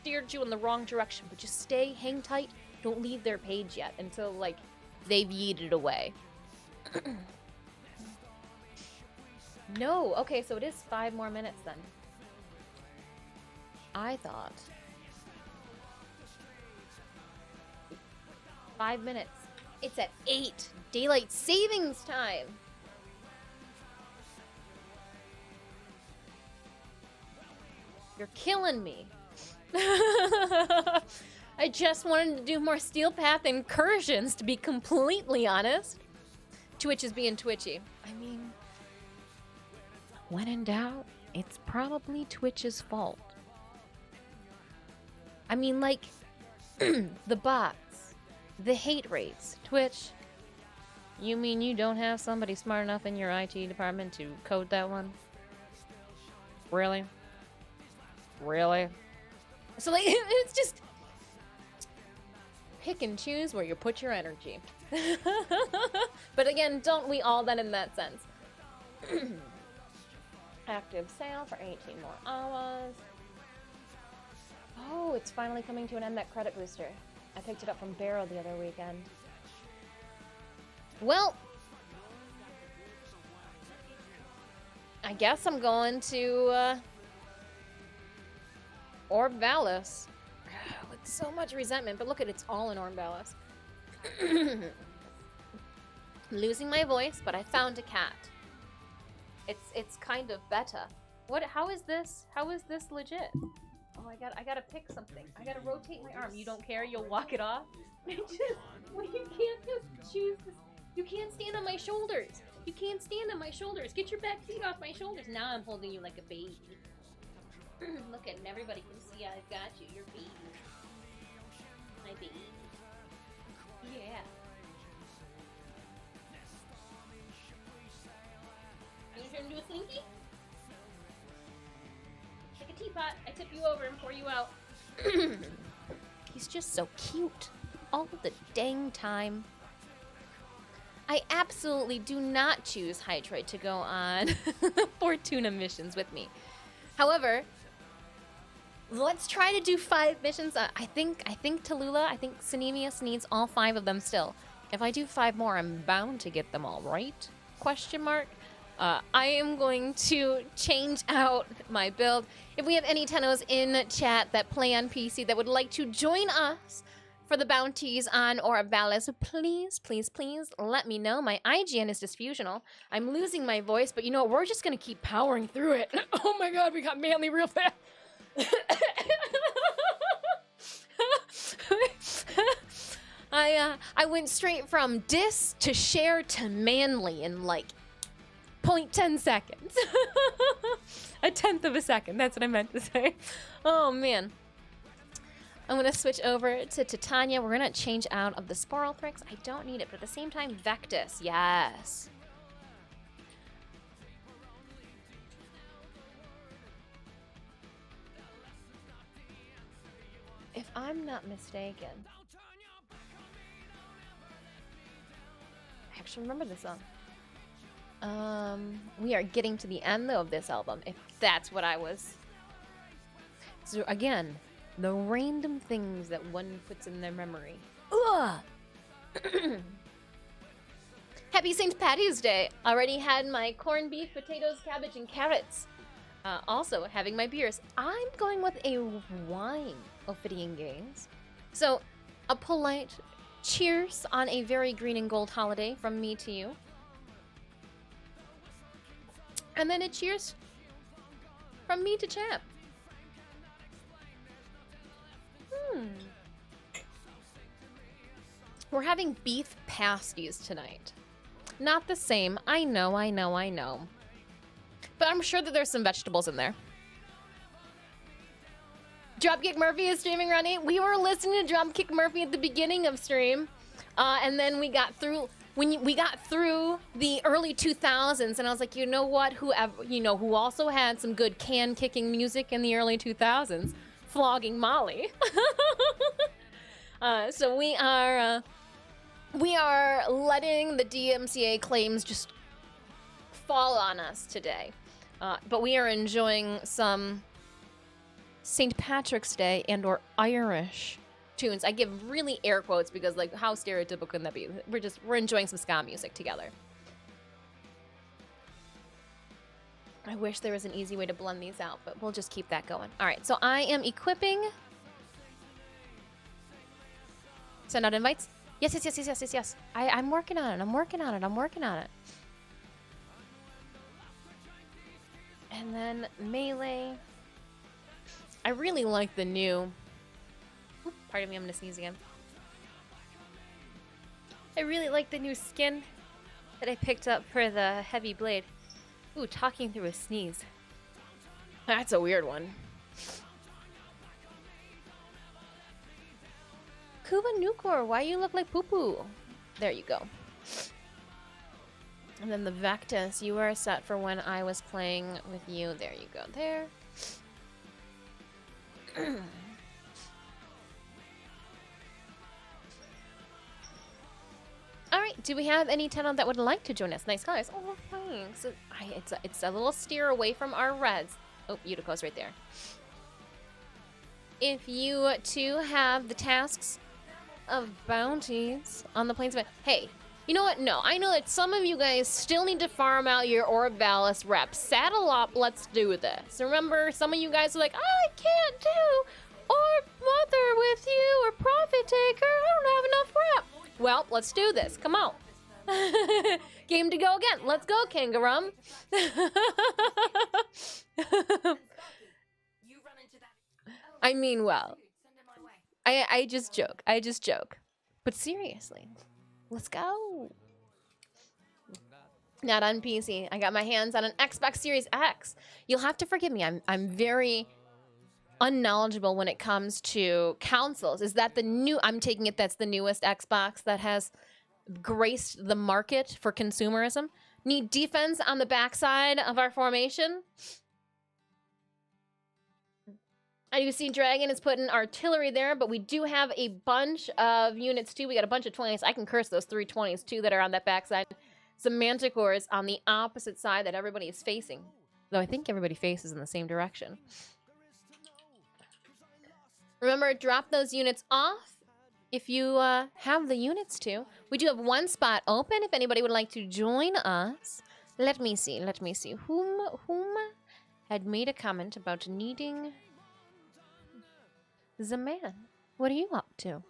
steered you in the wrong direction, but just stay, hang tight. Don't leave their page yet until, like, they've yeeted away. No, okay, so it is 5 more minutes then. I thought 5 minutes. It's at 8. Daylight savings time. You're killing me. I just wanted to do more Steel Path incursions, to be completely honest. Twitch is being twitchy. I mean, when in doubt, it's probably Twitch's fault. I mean, like, the bots, the hate rates. Twitch, you mean you don't have somebody smart enough in your IT department to code that one? Really? Really? So, like, it's just pick and choose where you put your energy. But again, don't we all then in that sense? Active sale for 18 more hours. Oh, it's finally coming to an end, that credit booster. I picked it up from Barrow the other weekend. Well, I guess I'm going to Orb Valis. With so much resentment, but look at it's all in Orb Valis. Losing my voice, but I found a cat. It's kind of beta. What? How is this? How is this legit? Oh, I gotta pick something. I gotta rotate my arm. You don't care? You'll walk it off? Well, you can't just choose this. You can't stand on my shoulders. You can't stand on my shoulders. Get your back feet off my shoulders. Now I'm holding you like a baby. Look at it, and everybody can see I've got you. You're baby. My baby. Yeah. You want to turn into a slinky? Like a teapot. I tip you over and pour you out. He's just so cute. All the dang time. I absolutely do not choose Hydroid to go on Fortuna missions with me. However, let's try to do 5 missions. I think Tallulah, I think Synemius needs all 5 of them still. If I do 5 more, I'm bound to get them all right? Question mark. I am going to change out my build. If we have any Tennos in chat that play on PC that would like to join us for the bounties on Orb Valis, please, please, please let me know. My IGN is Disfusional. I'm losing my voice, but you know what? We're just going to keep powering through it. Oh my god, we got manly real fast. I went straight from dis to share to manly in like 0.10 seconds. A tenth of a second, that's what I meant to say. Oh man. I'm gonna switch over to Titania. We're gonna change out of the Sporalthrix. I don't need it, but at the same time, Vectus, yes. If I'm not mistaken, I actually remember this song. We are getting to the end though of this album, if that's what I was. So again, the random things that one puts in their memory. Ugh! Happy St. Patty's Day! Already had my corned beef, potatoes, cabbage, and carrots. Also, having my beers. I'm going with a wine, Ophidian Games. So, a polite cheers on a very green and gold holiday from me to you. And then a cheers from me to Champ. We're having beef pasties tonight. Not the same. I know. But I'm sure that there's some vegetables in there. Dropkick Murphy is streaming around 8. We were listening to Dropkick Murphy at the beginning of stream. And then we got through... we got through the early 2000s, and I was like, you know what? Who also had some good can-kicking music in the early 2000s? flogging Molly. So we are letting the DMCA claims just fall on us today. But we are enjoying some St. Patrick's Day and or Irish tunes. I give really air quotes because, like, how stereotypical can that be? We're enjoying some ska music together. I wish there was an easy way to blend these out, but we'll just keep that going. All right, so I am equipping. Send out invites. Yes. I'm working on it. I'm working on it. And then melee. I really like the new. Oop, pardon me, I'm gonna sneeze again. I really like the new skin that I picked up for the heavy blade. Ooh, talking through a sneeze. That's a weird one. Kuba Nukor, why you look like poo-poo? There you go. And then the Vectus, you are set for when I was playing with you. There you go, there. All right, do we have any TENNO that would like to join us? Nice colors. Oh, thanks. It's a little steer away from our reds. Oh, Utico's right there. If you too have the tasks of bounties on the plains of... Hey, you know what? No, I know that some of you guys still need to farm out your Orbalis reps. Saddle up, let's do this. Remember, some of you guys are like, I can't do Orb Mother with you or Profit Taker. I don't have enough rep. Well, let's do this. Come on. Game to go again. Let's go, Kangarum. I mean, well, I just joke. But seriously, let's go. Not on PC. I got my hands on an Xbox Series X. You'll have to forgive me. I'm very unknowledgeable when it comes to consoles. Is that the new... I'm taking it that's the newest Xbox that has graced the market for consumerism. Need defense on the backside of our formation. I do see Dragon is putting artillery there, but we do have a bunch of units too. We got a bunch of 20s. I can curse those 320s too that are on that backside. Some Manticores on the opposite side that everybody is facing. Though I think everybody faces in the same direction. Remember, drop those units off if you have the units to. We do have one spot open if anybody would like to join us. Let me see. Whom had made a comment about needing the man? What are you up to?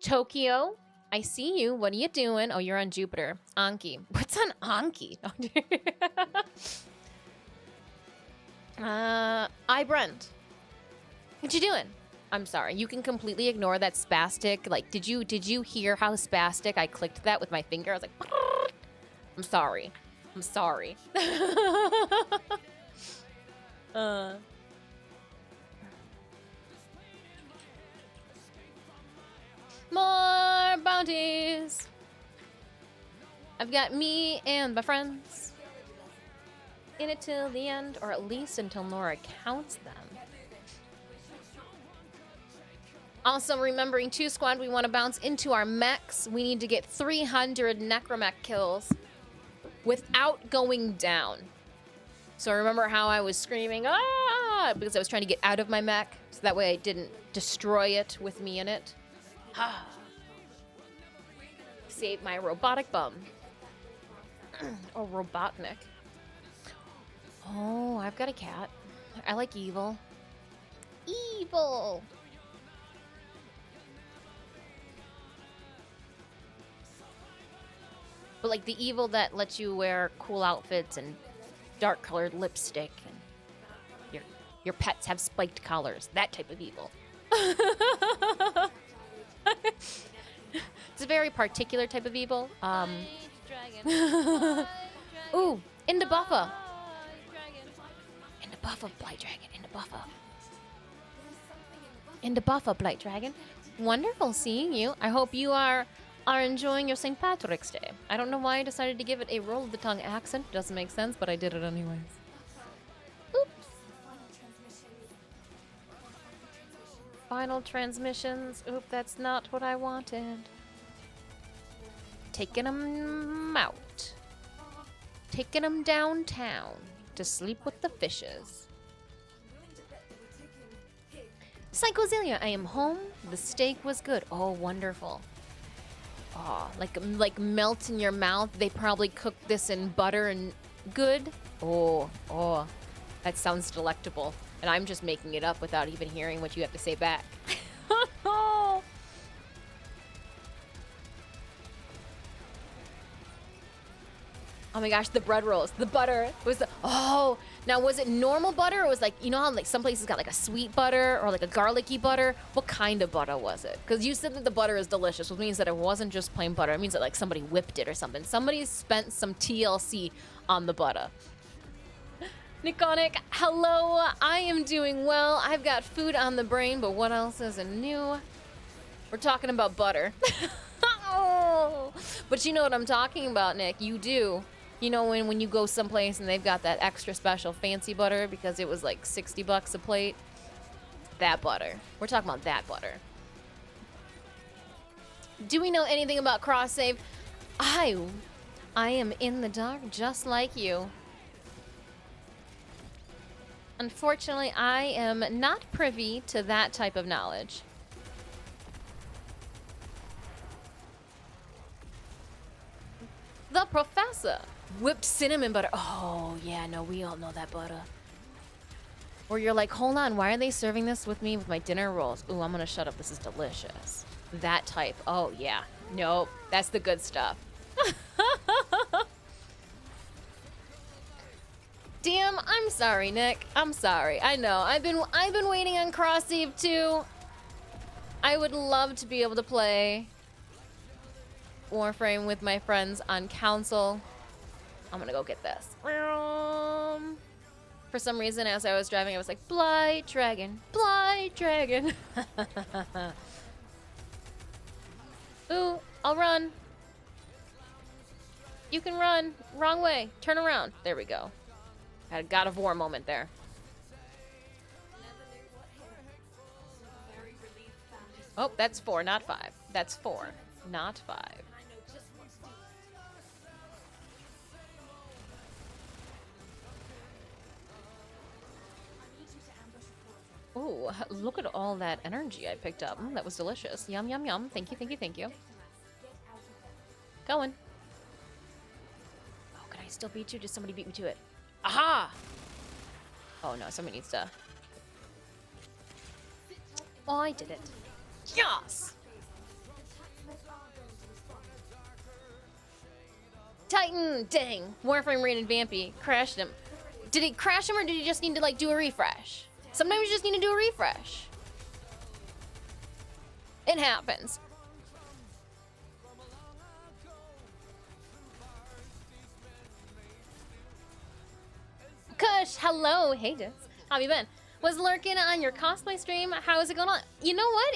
Tokyo, I see you. What are you doing? Oh, you're on Jupiter. Anki. What's on Anki? Brent. What you doing? I'm sorry. You can completely ignore that spastic. Like, did you hear how spastic I clicked that with my finger? I was like, I'm sorry. More bounties. I've got me and my friends in it till the end, or at least until Nora counts them. Also, remembering 2 squad, we want to bounce into our mechs. We need to get 300 necromech kills without going down. So remember how I was screaming, ah, because I was trying to get out of my mech, so that way I didn't destroy it with me in it. Save my robotic bum. Or Robotnik. Oh, I've got a cat. I like evil. Evil! But like the evil that lets you wear cool outfits and dark colored lipstick and your pets have spiked collars. That type of evil. It's a very particular type of evil. Ooh, into buffa. Into buffa, Blight Dragon. Into buffa, Blight Dragon. Wonderful seeing you. I hope you are enjoying your St. Patrick's Day. I don't know why I decided to give it a roll of the tongue accent. Doesn't make sense, but I did it anyways. Oops. final transmissions. Oop, that's not what I wanted. Taking them out. Taking them downtown to sleep with the fishes. Psychozilia, I am home. The steak was good. Oh, wonderful. Oh, like melt in your mouth. They probably cooked this in butter and good. Oh, that sounds delectable. And I'm just making it up without even hearing what you have to say back. Oh my gosh, the bread rolls, the butter was the, oh, now was it normal butter or was like, you know how like some places got like a sweet butter or like a garlicky butter? What kind of butter was it? Because you said that the butter is delicious, which means that it wasn't just plain butter. It means that like somebody whipped it or something. Somebody spent some TLC on the butter. Niconic, hello, I am doing well. I've got food on the brain, but what else isn't new? We're talking about butter. Oh, but you know what I'm talking about, Nick, you do. You know when you go someplace and they've got that extra special fancy butter because it was like 60 bucks a plate? That butter. We're talking about that butter. Do we know anything about cross save? I am in the dark just like you. Unfortunately, I am not privy to that type of knowledge. The professor. Whipped cinnamon butter. Oh, yeah, no, we all know that butter. Or you're like, hold on, why are they serving this with me with my dinner rolls? Ooh, I'm gonna shut up, this is delicious. That type. Oh, yeah. Nope, that's the good stuff. Damn, I'm sorry, Nick. I'm sorry. I know. I've been waiting on cross save too. I would love to be able to play Warframe with my friends on console. I'm gonna go get this. For some reason, as I was driving, I was like, Blight Dragon, Blight Dragon. Ooh, I'll run. You can run. Wrong way. Turn around. There we go. Had a God of War moment there. Oh, that's 4, not 5. That's 4, not 5. Oh, look at all that energy I picked up. That was delicious. Yum, yum, yum. Thank you, thank you, thank you. Going. Oh, can I still beat you? Did somebody beat me to it? Aha! Oh, no, somebody needs to... Oh, I did it. Yes! Titan! Dang! Warframe rated Vampy. Crashed him. Did he crash him or did he just need to, like, do a refresh? Sometimes you just need to do a refresh. It happens. Kush, hello. Hey, Jess. How have you been? Was lurking on your cosplay stream. How is it going on? You know what?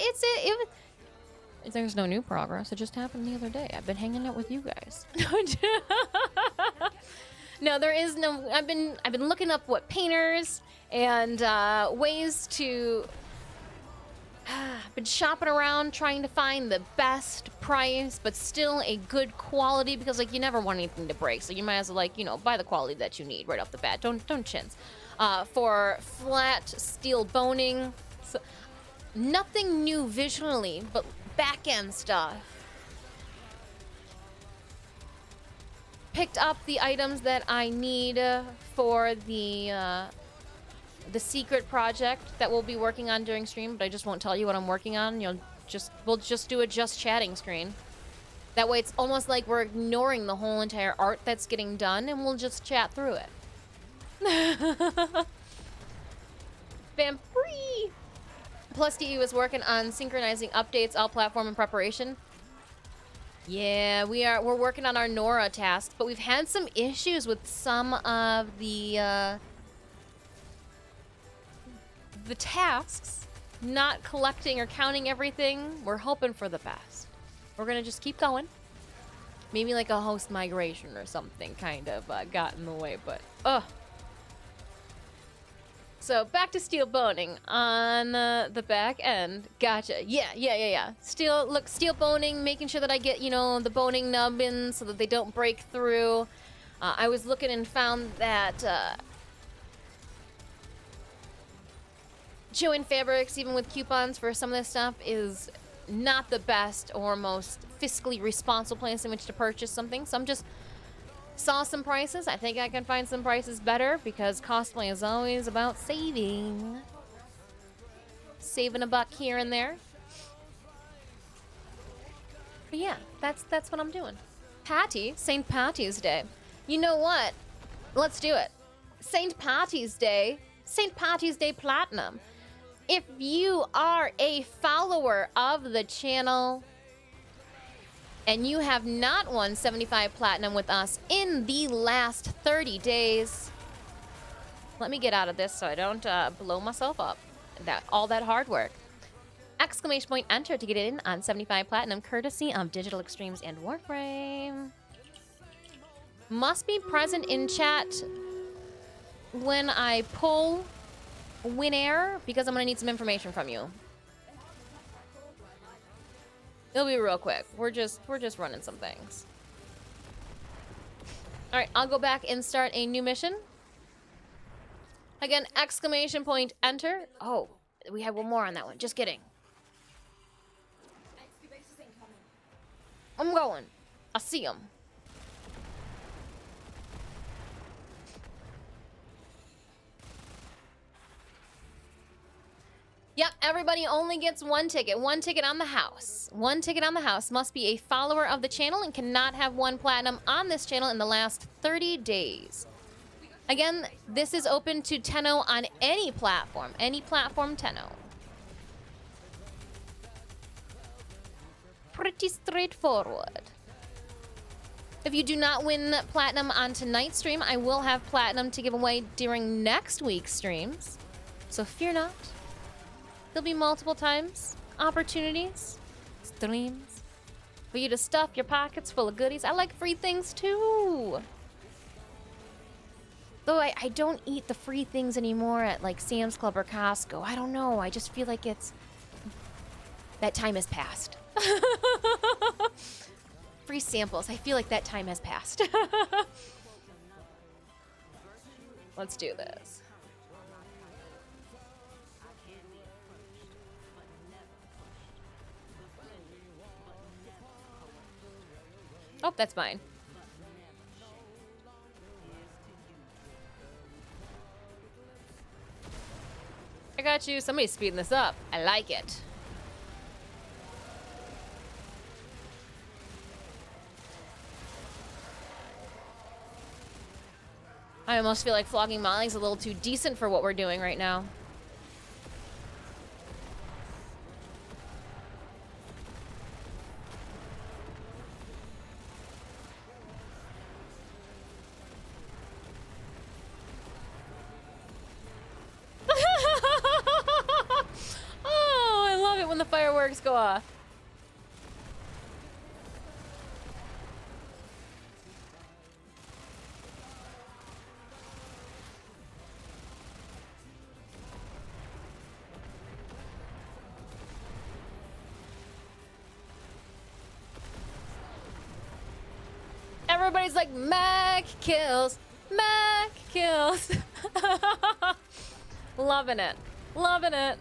There's no new progress. It just happened the other day. I've been hanging out with you guys. No, there is no. I've been looking up what painters and ways to. I've been shopping around trying to find the best price, but still a good quality because like you never want anything to break, so you might as well like buy the quality that you need right off the bat. Don't chintz. For flat steel boning, so, nothing new visually, but back end stuff. Picked up the items that I need for the secret project that we'll be working on during stream, but I just won't tell you what I'm working on. We'll just do a just chatting screen. That way it's almost like we're ignoring the whole entire art that's getting done and we'll just chat through it. Bam free. Plus DE was working on synchronizing updates all platform in preparation. Yeah, we're working on our Nora tasks, but we've had some issues with some of the tasks not collecting or counting everything. We're hoping for the best. We're gonna just keep going. Maybe like a host migration or something kind of got in the way, but so back to steel boning on the back end. Gotcha. Yeah. Steel boning, making sure that I get, you know, the boning nubbins so that they don't break through. I was looking and found that chewing fabrics, even with coupons for some of this stuff, is not the best or most fiscally responsible place in which to purchase something. So I'm just saw some prices. I think I can find some prices better because cosplay is always about saving. Saving a buck here and there. But yeah, that's what I'm doing. Patty, St. Patty's Day. You know what? Let's do it. St. Patty's Day. St. Patty's Day Platinum. If you are a follower of the channel and you have not won 75 Platinum with us in the last 30 days, let me get out of this so I don't blow myself up. All that hard work. Exclamation point enter to get in on 75 Platinum, courtesy of Digital Extremes and Warframe. Must be present in chat when I pull win air, because I'm gonna need some information from you. It'll be real quick. We're just running some things. All right, I'll go back and start a new mission. Again, exclamation point enter. Oh, we have one more on that one. Just kidding. I'm going. I see him. Yep, everybody only gets one ticket. One ticket on the house. One ticket on the house. Must be a follower of the channel and cannot have one platinum on this channel in the last 30 days. Again, this is open to TENNO on any platform. Any platform TENNO. Pretty straightforward. If you do not win platinum on tonight's stream, I will have platinum to give away during next week's streams. So fear not. There'll be multiple times, opportunities, streams, for you to stuff your pockets full of goodies. I like free things too. Though I don't eat the free things anymore at like Sam's Club or Costco. I don't know, I just feel like that time has passed. Free samples, I feel like that time has passed. Let's do this. Oh, that's mine. I got you. Somebody's speeding this up. I like it. I almost feel like flogging Molly's a little too decent for what we're doing right now. When the fireworks go off. Everybody's like, Mac kills, Mac kills. Loving it, loving it.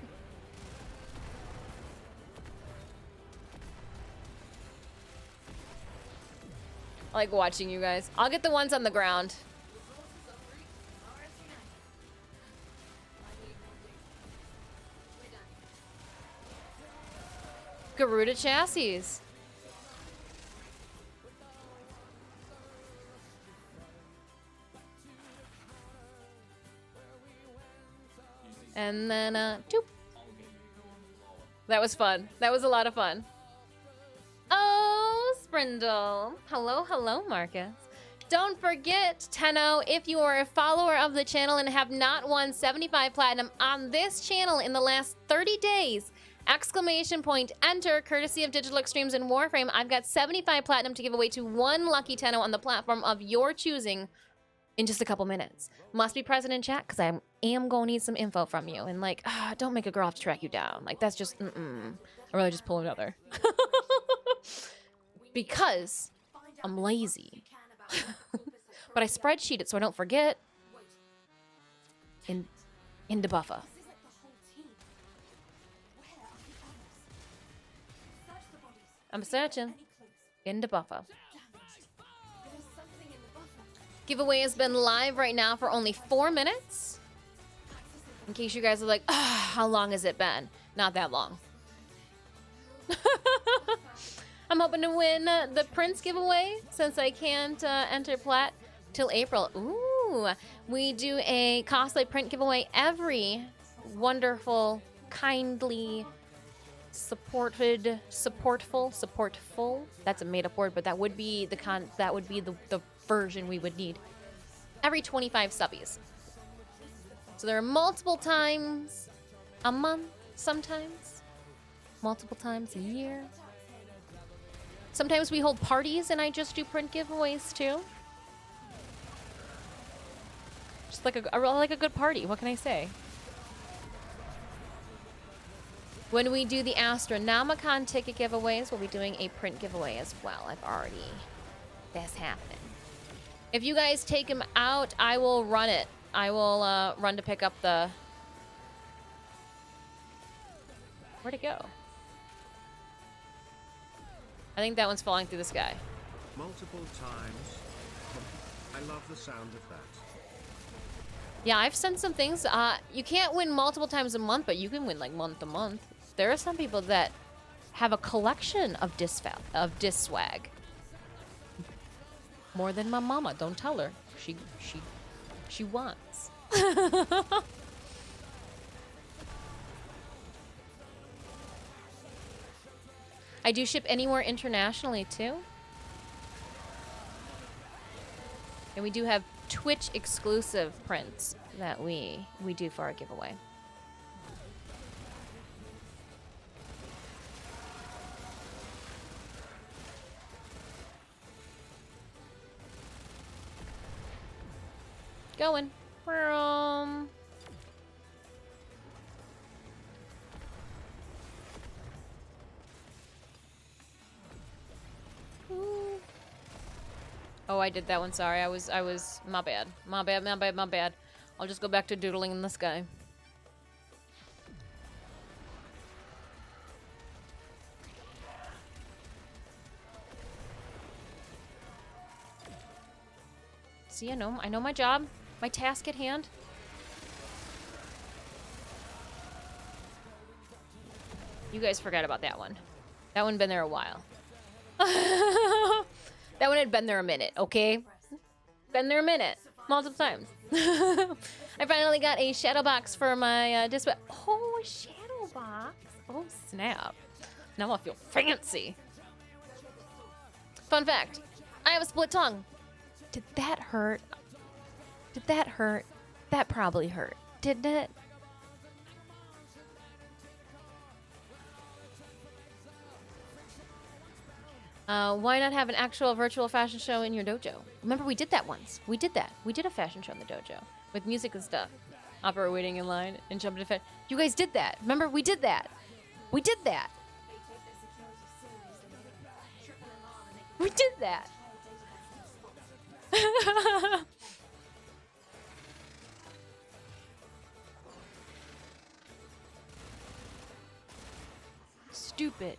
I like watching you guys. I'll get the ones on the ground. Garuda chassis. And then, doop. That was fun. That was a lot of fun. Oh, Sprindle. Hello, hello, Marcus. Don't forget, TENNO, if you are a follower of the channel and have not won 75 Platinum on this channel in the last 30 days, exclamation point, enter, courtesy of Digital Extremes and Warframe. I've got 75 Platinum to give away to one lucky TENNO on the platform of your choosing in just a couple minutes. Must be present in chat because I am going to need some info from you. And like, don't make a girl have to track you down. Like, that's just, I'd rather just pull another. Because I'm lazy. But I spreadsheet it so I don't forget. In the buffer. I'm searching. In the buffer. Giveaway has been live right now for only 4 minutes. In case you guys are like, how long has it been? Not that long. I'm hoping to win the Prince giveaway since I can't enter Plat till April. Ooh, we do a cosplay print giveaway every wonderful, kindly, supportful. That's a made-up word, but that would be the version we would need. Every 25 subbies. So there are multiple times a month, sometimes multiple times a year. Sometimes we hold parties and I just do print giveaways too. Just like a good party. What can I say? When we do the Astronomicon ticket giveaways, we'll be doing a print giveaway as well. That's happening. If you guys take them out, I will run it. I will run to pick up the... Where'd it go? I think that one's falling through the sky.
Multiple times. I love the sound of that.
Yeah, I've sent some things. You can't win multiple times a month, but you can win like month to month. There are some people that have a collection of Diswag. More than my mama. Don't tell her. She wants. I do ship anywhere internationally too. And we do have Twitch exclusive prints that we do for our giveaway. Going. Oh, I did that one. Sorry, I was. My bad. My bad. I'll just go back to doodling in the sky. See, I know my job, my task at hand. You guys forgot about that one. That one been there a while. That one had been there a minute, okay? Been there a minute. Multiple times. I finally got a shadow box for my display. Oh, a shadow box. Oh, snap. Now I feel fancy. Fun fact. I have a split tongue. Did that hurt? Did that hurt? That probably hurt. Didn't it? Why not have an actual virtual fashion show in your dojo? Remember, we did that once. We did that. We did a fashion show in the dojo with music and stuff. Opera waiting in line and jumping to You guys did that. Remember, we did that. We did that. We did that. Stupid.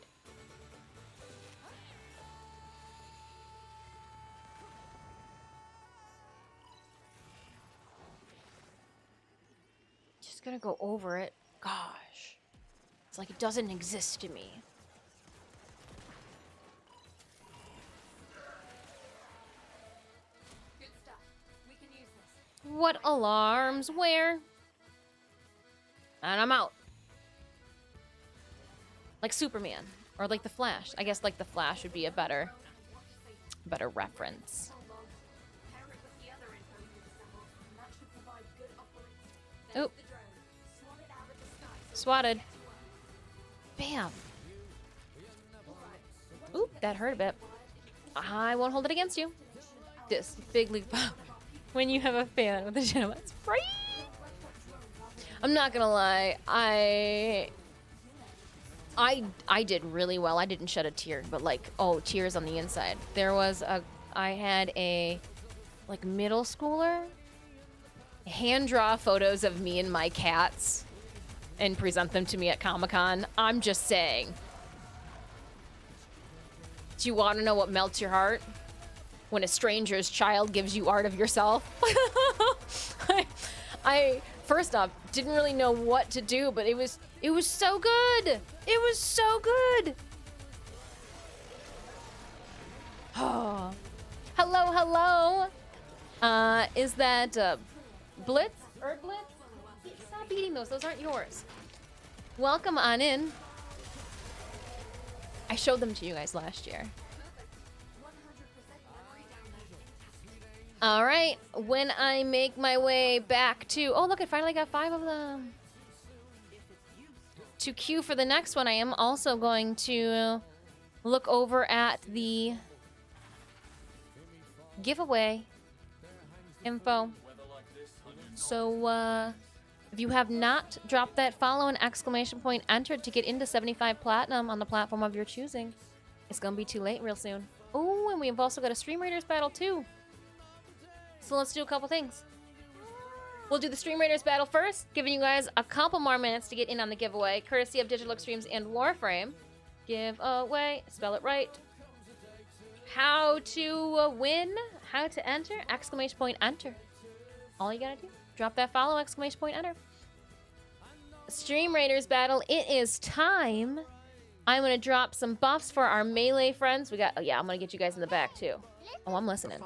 Just gonna go over it. Gosh. It's like it doesn't exist to me.
Good stuff. We can use this.
What alarms? Where? And I'm out. Like Superman. Or like the Flash. I guess like the Flash would be a better reference. Oop. Swatted. Bam. Oop, that hurt a bit. I won't hold it against you. This big league pop. when you have a fan with a channel. It's free. I'm not gonna lie, I did really well. I didn't shed a tear, but like, oh, tears on the inside. I had a like middle schooler hand draw photos of me and my cats and present them to me at Comic-Con. I'm just saying. Do you want to know what melts your heart? When a stranger's child gives you art of yourself. I first off didn't really know what to do, but it was so good. It was so good. Oh. Hello, hello. Is that Blitz? Erd Blitz? Stop eating those. Those aren't yours. Welcome on in. I showed them to you guys last year. All right, when I make my way back to... Oh, look, I finally got 5 of them. To queue for the next one, I am also going to look over at the giveaway info. So, if you have not dropped that follow and exclamation point entered to get into 75 Platinum on the platform of your choosing, it's going to be too late real soon. Oh, and we've also got a Stream Raiders battle, too. So let's do a couple things. We'll do the Stream Raiders battle first, giving you guys a couple more minutes to get in on the giveaway, courtesy of Digital Extremes and Warframe. Giveaway, spell it right. How to win, how to enter, exclamation point enter. All you gotta do, drop that follow, exclamation point enter. Stream Raiders battle, it is time. I'm gonna drop some buffs for our melee friends. We got, oh yeah, I'm gonna get you guys in the back too. Oh, I'm listening.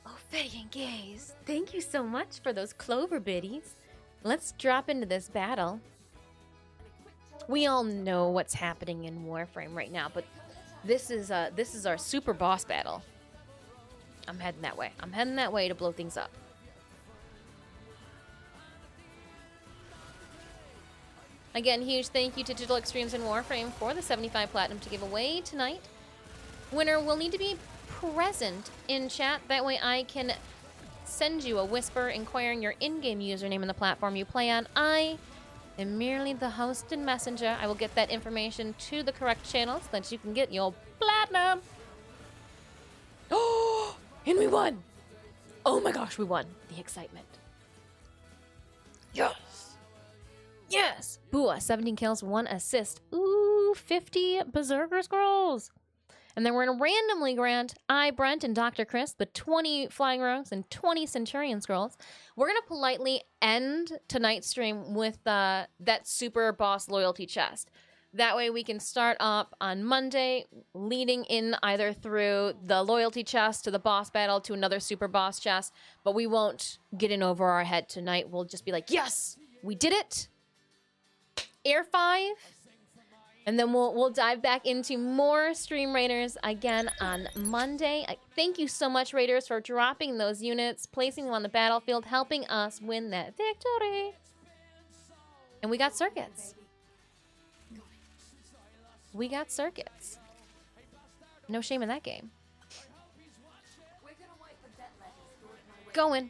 Oh, Fetty and Gaze, thank you so much for those clover biddies. Let's drop into this battle. We all know what's happening in Warframe right now, but this is our super boss battle. I'm heading that way. I'm heading that way to blow things up. Again, huge thank you to Digital Extremes and Warframe for the 75 Platinum to give away tonight. Winner will need to be present in chat. That way I can send you a whisper inquiring your in-game username in the platform you play on. I am merely the host and messenger. I will get that information to the correct channel so that you can get your platinum. Oh, and we won. Oh my gosh, we won. The excitement. Yes. Yes! Bua, 17 kills, 1 assist. Ooh, 50 Berserker Scrolls. And then we're going to randomly grant I, Brent, and Dr. Chris the 20 Flying Rogues and 20 Centurion Scrolls. We're going to politely end tonight's stream with that Super Boss Loyalty Chest. That way we can start up on Monday, leading in either through the Loyalty Chest to the boss battle to another Super Boss Chest. But we won't get in over our head tonight. We'll just be like, yes, we did it. Air 5, and then we'll dive back into more Stream Raiders again on Monday. Thank you so much, Raiders, for dropping those units, placing them on the battlefield, helping us win that victory. And we got circuits. We got circuits. No shame in that game. Going.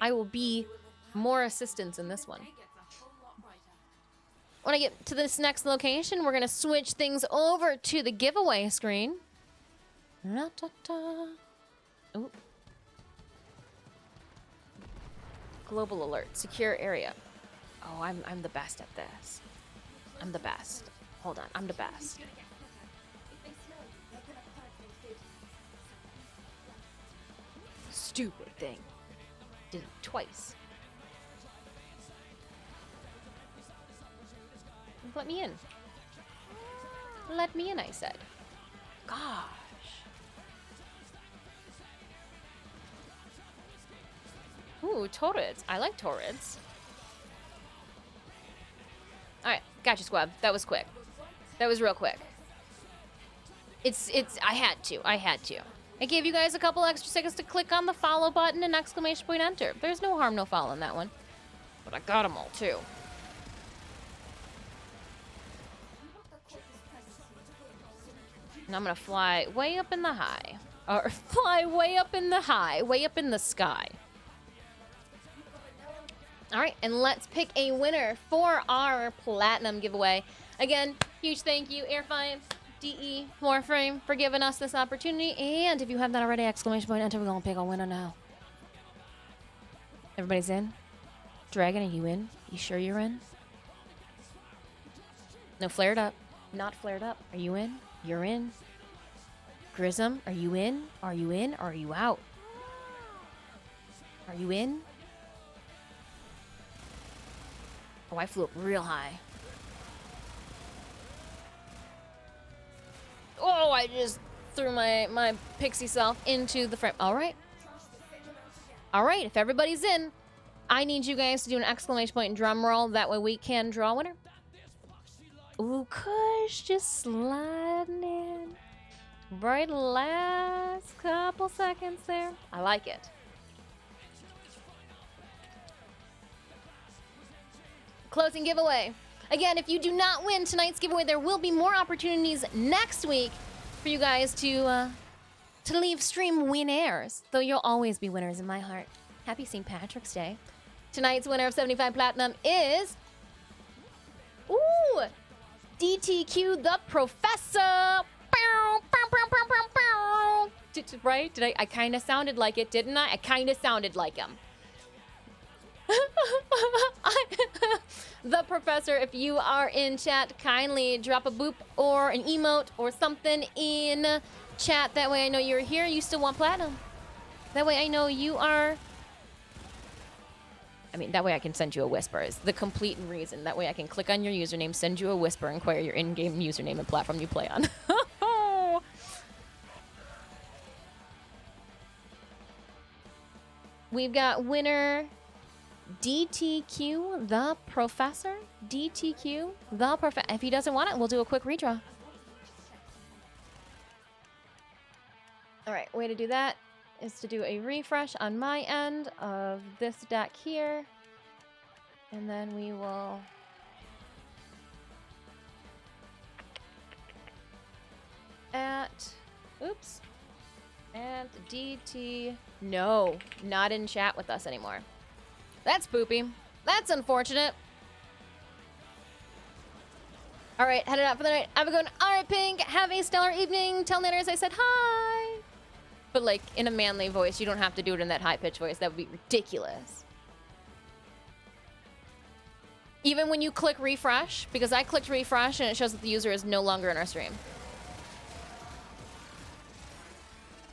I will be more assistance in this one. When I get to this next location, we're going to switch things over to the giveaway screen. Ooh. Global alert. Secure area. Oh, I'm the best at this. I'm the best. Hold on. I'm the best. Stupid thing. Did it twice. Let me in. Let me in, I said. Gosh. Ooh, turrets. I like turrets. Alright, gotcha, squad. That was quick. That was real quick. I had to. I gave you guys a couple extra seconds to click on the follow button and exclamation point enter. There's no harm, no foul in that one. But I got them all, too. And I'm gonna fly way up in the high. Or fly way up in the high, way up in the sky. All right, and let's pick a winner for our platinum giveaway. Again, huge thank you, Air5, DE, Warframe, for giving us this opportunity. And if you have that already, exclamation point, enter, we're gonna pick a winner now. Everybody's in? Dragon, are you in? You sure you're in? No, flared up. Not flared up. Are you in? You're in. Grism, are you in? Are you in? Or are you out? Are you in? Oh, I flew up real high. Oh, I just threw my pixie self into the frame. All right. All right, if everybody's in, I need you guys to do an exclamation point and drum roll. That way we can draw a winner. Ooh, Kush just sliding in. Right last couple seconds there. I like it. Closing giveaway. Again, if you do not win tonight's giveaway, there will be more opportunities next week for you guys to leave stream winners. Though you'll always be winners in my heart. Happy St. Patrick's Day. Tonight's winner of 75 Platinum is... Ooh! DTQ the Professor! Right? I kind of sounded like it, didn't I? I kind of sounded like him. The Professor, if you are in chat, kindly drop a boop or an emote or something in chat. That way I know you're here. You still want platinum. That way I know you are... I mean, that way I can send you a whisper is the complete reason. That way I can click on your username, send you a whisper, inquire your in-game username and platform you play on. We've got winner DTQ the Professor. DTQ the Professor. If he doesn't want it, we'll do a quick redraw. All right, way to do that is to do a refresh on my end of this deck here. And then we will... Oops. And DT... No, not in chat with us anymore. That's poopy. That's unfortunate. All right, headed out for the night. Have a good one. All right, Pink. Have a stellar evening. Tell Nanners I said hi. But like in a manly voice. You don't have to do it in that high-pitched voice. That would be ridiculous. Even when you click refresh, because I clicked refresh and it shows that the user is no longer in our stream.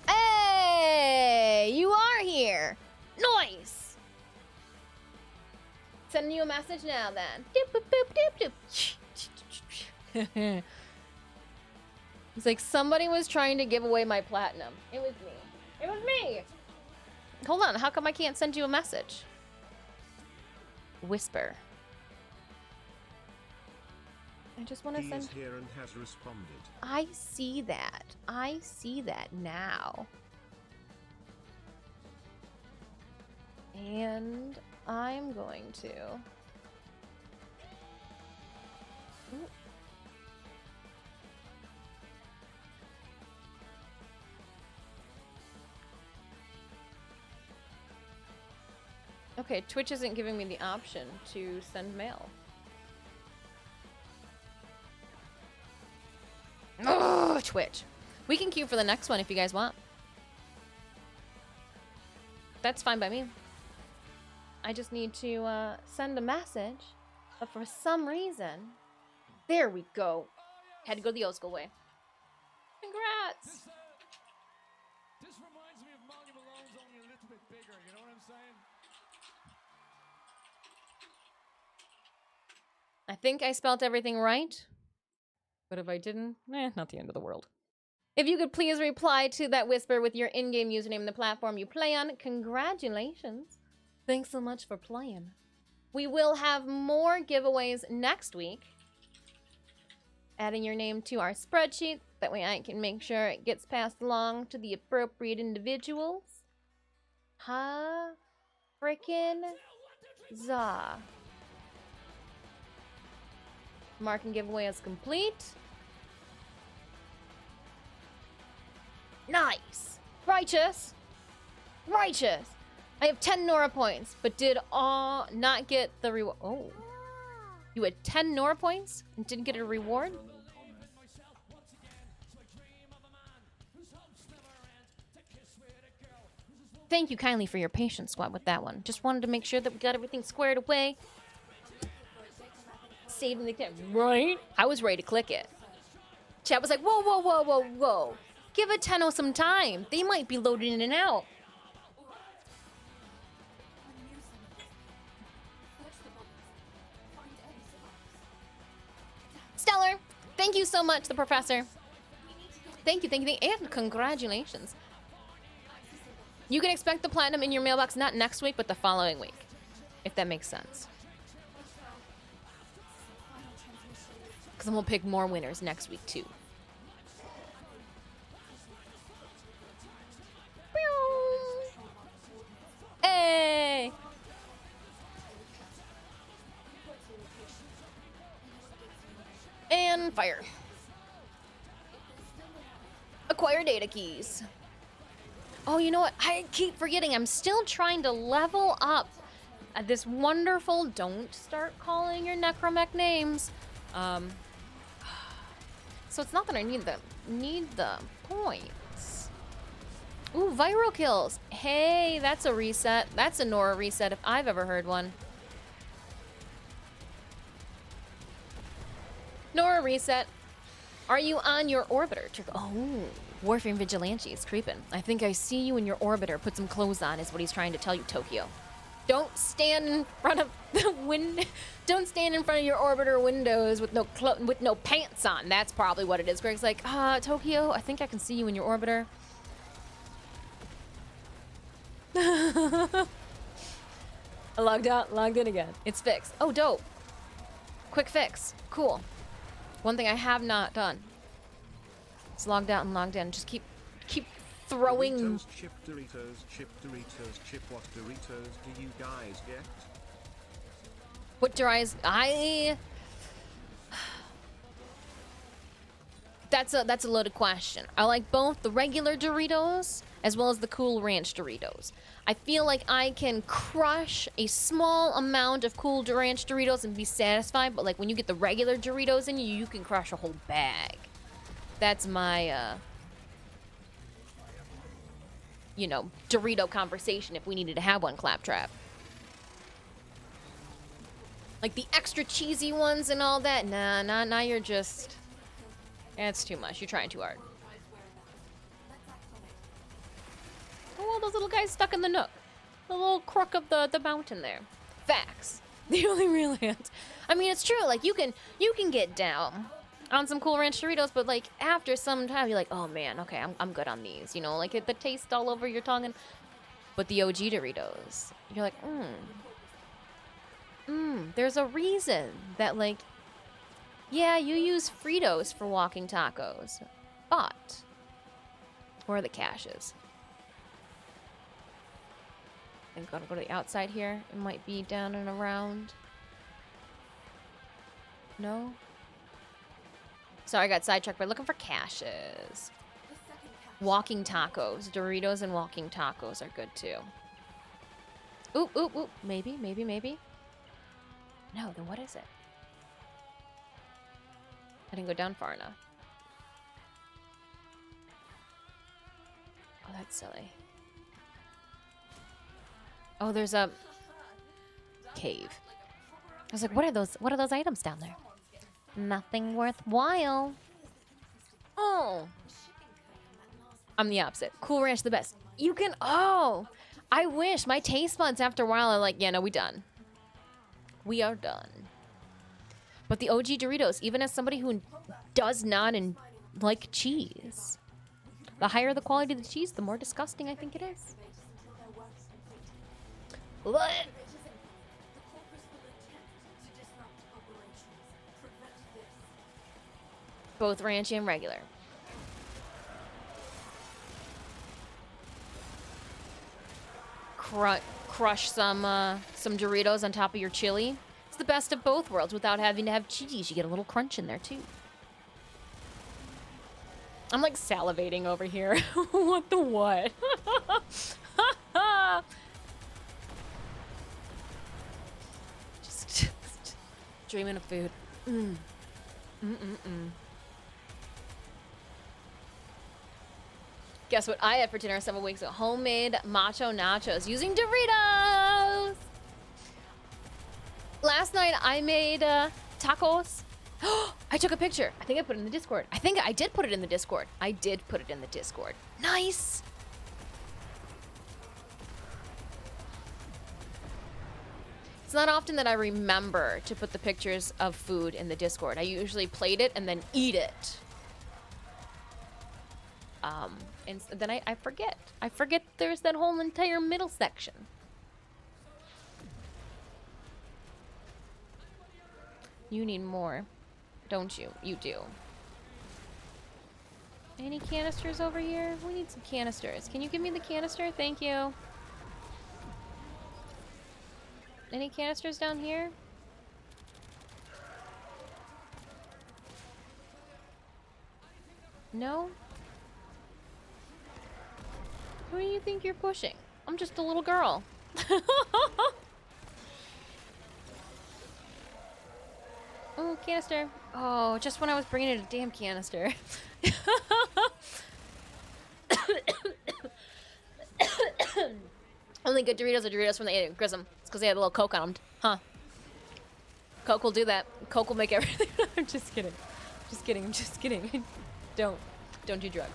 Hey, you are here. Nice. Sending you a message now then. Doop, boop, boop, doop, doop. It's like somebody was trying to give away my platinum. It was me. It was me. Hold on, how come I can't send you a message? Whisper. I just want to send...
He is here and has responded.
I see that. I see that now. And I'm going to... Ooh. Okay, Twitch isn't giving me the option to send mail. Oh, Twitch. We can queue for the next one if you guys want. That's fine by me. I just need to send a message, but for some reason, there we go. Had to go the old school way. Congrats!
This reminds me of Molly Malone's, only a little bit bigger, you know what I'm saying?
I think I spelt everything right. But if I didn't, not the end of the world. If you could please reply to that whisper with your in-game username and the platform you play on, congratulations. Thanks so much for playing. We will have more giveaways next week. Adding your name to our spreadsheet. That way I can make sure it gets passed along to the appropriate individuals. Ha frickin' za. Marking giveaway is complete. Nice. Righteous. Righteous. I have 10 Nora points, but did not get the reward. Oh. You had 10 Nora points and didn't get a reward? Thank you kindly for your patience, Squad, with that one. Just wanted to make sure that we got everything squared away. Saving the game. Right? I was ready to click it. Chat was like, whoa, whoa, whoa, whoa, whoa. Give a TENNO some time. They might be loading in and out. Stellar, thank you so much, the professor. Thank you, and congratulations. You can expect the platinum in your mailbox not next week, but the following week, if that makes sense. Because then we'll pick more winners next week, too. Hey! And fire. Acquire data keys. Oh, you know what? I keep forgetting. I'm still trying to level up this wonderful... Don't start calling your necromech names. So it's not that I need the points. Ooh, viral kills. Hey, that's a reset. That's a Nora reset if I've ever heard one. Nora reset. Are you on your orbiter? Oh, Warframe Vigilante is creeping. I think I see you in your orbiter. Put some clothes on is what he's trying to tell you, Tokyo. Don't stand in front of the window. Don't stand in front of your orbiter windows with no pants on. That's probably what it is. Greg's like, Tokyo, I think I can see you in your orbiter. I logged out, logged in again. It's fixed. Oh, dope. Quick fix. Cool. One thing I have not done is logged out and logged in. Just keep throwing.
Doritos, chip Doritos, chip Doritos, chip. What Doritos do you guys get?
What That's a loaded question. I like both the regular Doritos as well as the Cool Ranch Doritos. I feel like I can crush a small amount of Cool Ranch Doritos and be satisfied, but like when you get the regular Doritos in you, you can crush a whole bag. That's my, you know, Dorito conversation if we needed to have one, Claptrap. Like the extra cheesy ones and all that. Nah, you're just... It's too much. You're trying too hard. Oh, well, those little guys stuck in the nook. The little crook of the mountain there. Facts. The only real answer. I mean, it's true. Like, you can get down on some Cool Ranch Doritos, but, like, after some time, you're like, oh, man, okay, I'm good on these. You know, like, the taste all over your tongue. But the OG Doritos, you're like, there's a reason that, like, yeah, you use Fritos for walking tacos, but where are the caches? I think gotta go to the outside here. It might be down and around. No? Sorry, I got sidetracked by looking for caches. Walking tacos. Doritos and walking tacos are good too. Oop. Maybe. No, then what is it? I didn't go down far enough. Oh, that's silly. Oh, there's a cave. I was like, what are those items down there? Nothing worthwhile. Oh. I'm the opposite. Cool Ranch the best. You can, I wish. My taste buds after a while are like, yeah, no, we done. We are done. But the OG Doritos, even as somebody who does not like cheese, the higher the quality of the cheese, the more disgusting I think it is. What? Both ranch and regular. Crush some Doritos on top of your chili. It's the best of both worlds without having to have cheese. You get a little crunch in there too. I'm like salivating over here. What the what? just dreaming of food. Guess what I had for dinner 7 weeks ago? Homemade macho nachos using Doritos. Last night I made tacos. I took a picture. I think I put it in the Discord. I think I did put it in the Discord. I did put it in the Discord. Nice. It's not often that I remember to put the pictures of food in the Discord. I usually plate it and then eat it. And then I forget. I forget there's that whole entire middle section. You need more, don't you? You do. Any canisters over here? We need some canisters. Can you give me the canister? Thank you. Any canisters down here? No? Who do you think you're pushing? I'm just a little girl. Oh, canister. Oh, just when I was bringing in a damn canister. Only good Doritos are Doritos from the Grissom. It's because they had a little Coke on them. Huh. Coke will do that. Coke will make everything. I'm just kidding. Just kidding. I'm just kidding. Don't do drugs.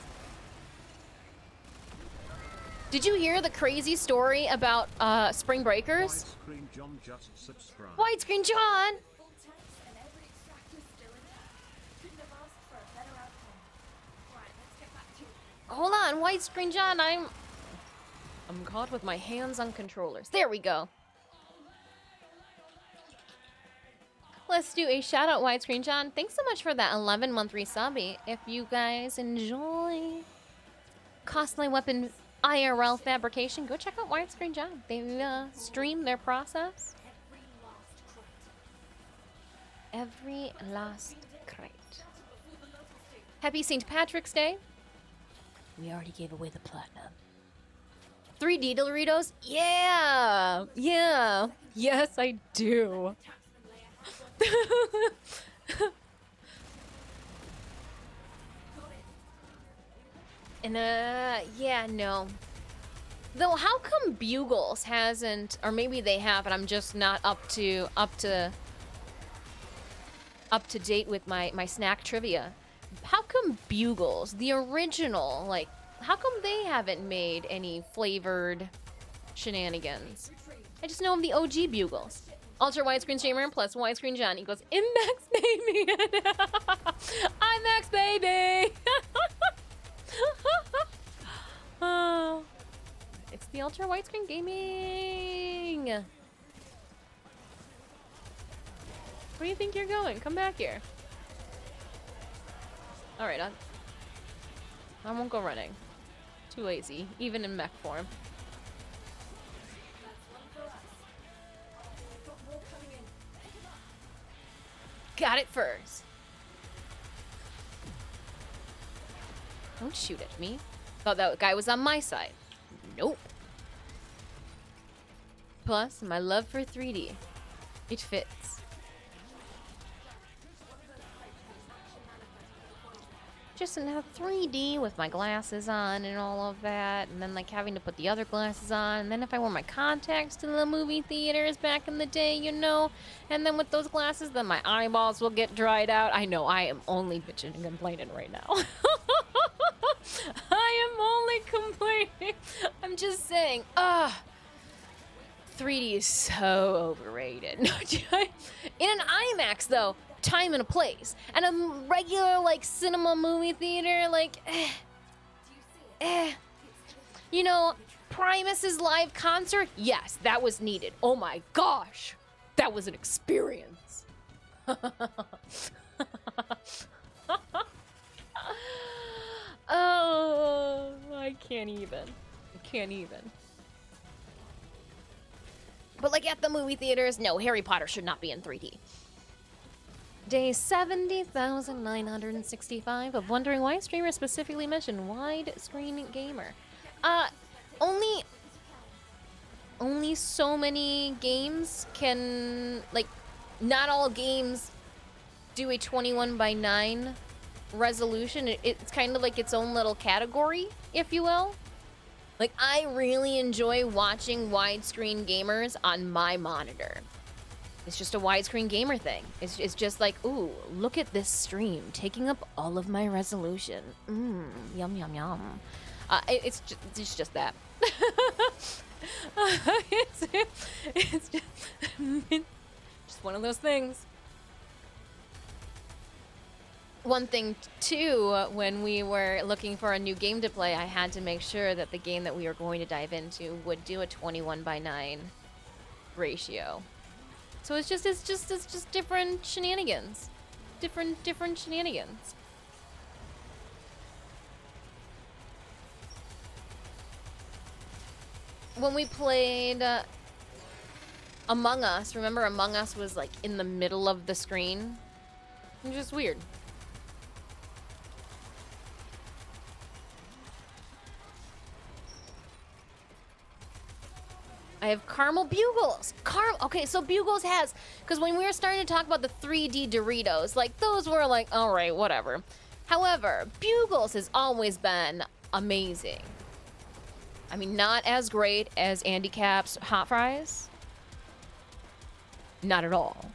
Did you hear the crazy story about Spring Breakers?
Widescreen John just subscribed.
Widescreen John!
Full tanks and every extractor still intact. Couldn't have asked for a better outcome. Right, let's get back to it.
Hold on, Widescreen John, I'm caught with my hands on controllers. There we go. Let's do a shout out, Widescreen John. Thanks so much for that 11-month resubby. If you guys enjoy Cosplay Weapon IRL fabrication, go check out Widescreen John. They stream their process. Every last crate. Happy St. Patrick's Day. We already gave away the platinum. 3D Doritos? Yeah! Yeah! Yes, I do. And yeah, no. Though how come Bugles hasn't, or maybe they have, and I'm just not up to date with my snack trivia. How come Bugles, the original, like, how come they haven't made any flavored shenanigans? I just know of the OG Bugles. Ultra widescreen streamer plus widescreen John equals Max baby. I'm Max baby. Oh, it's the ultra widescreen gaming. Where do you think you're going? Come back here. All right, I won't go running. Too lazy, even in mech form. Got it first. Don't shoot at me. Thought that guy was on my side. Nope. Plus, my love for 3D. It fits. Just in 3D with my glasses on and all of that, and then like having to put the other glasses on, and then if I wore my contacts to the movie theaters back in the day, you know, and then with those glasses, then my eyeballs will get dried out. I know, I am only bitching and complaining right now. I am only complaining. I'm just saying, 3D is so overrated. In an IMAX though, time and a place, and a regular like cinema movie theater, like you know, Primus's live concert, yes, that was needed. Oh my gosh, that was an experience. Oh, I can't even. But like at the movie theaters, no, Harry Potter should not be in 3D. Day 70,965 of wondering why streamers specifically mention widescreen gamer. Only so many games can, like, not all games do a 21:9 resolution. It's kind of like its own little category, if you will. Like, I really enjoy watching widescreen gamers on my monitor. It's just a widescreen gamer thing. It's just like, ooh, look at this stream taking up all of my resolution. Yum, yum, yum. It's just that. it's just one of those things. One thing, too, when we were looking for a new game to play, I had to make sure that the game that we were going to dive into would do a 21:9 ratio. So it's just different shenanigans. Different shenanigans. When we played Among Us, remember Among Us was like in the middle of the screen? It was just weird. I have caramel bugles. Okay, so bugles has, because when we were starting to talk about the 3D Doritos, like those were like, all right, whatever. However, bugles has always been amazing. I mean, not as great as Andy Cap's hot fries. Not at all.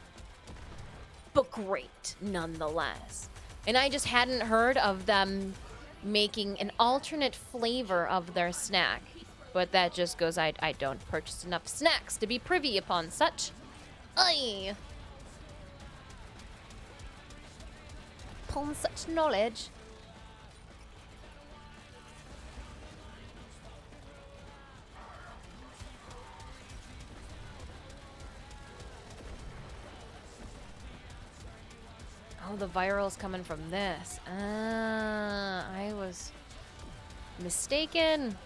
But great, nonetheless. And I just hadn't heard of them making an alternate flavor of their snack. But that just goes, I don't purchase enough snacks to be privy upon such. Aye. Upon such knowledge. Oh, the viral's coming from this. I was mistaken.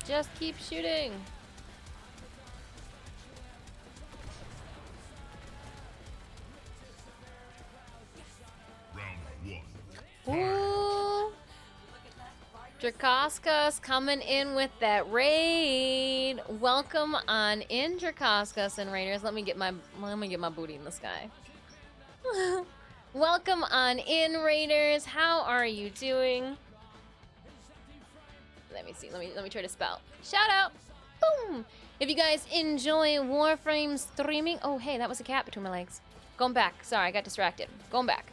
Just keep shooting. Ooh. Dracoskos coming in with that raid. Welcome on in, Dracoskos and Raiders. Let me get my booty in the sky. Welcome on in, Raiders. How are you doing? Let me see. Let me try to spell. Shout out. Boom. If you guys enjoy Warframe streaming. Oh, hey, that was a cat between my legs. Going back. Sorry, I got distracted. Going back.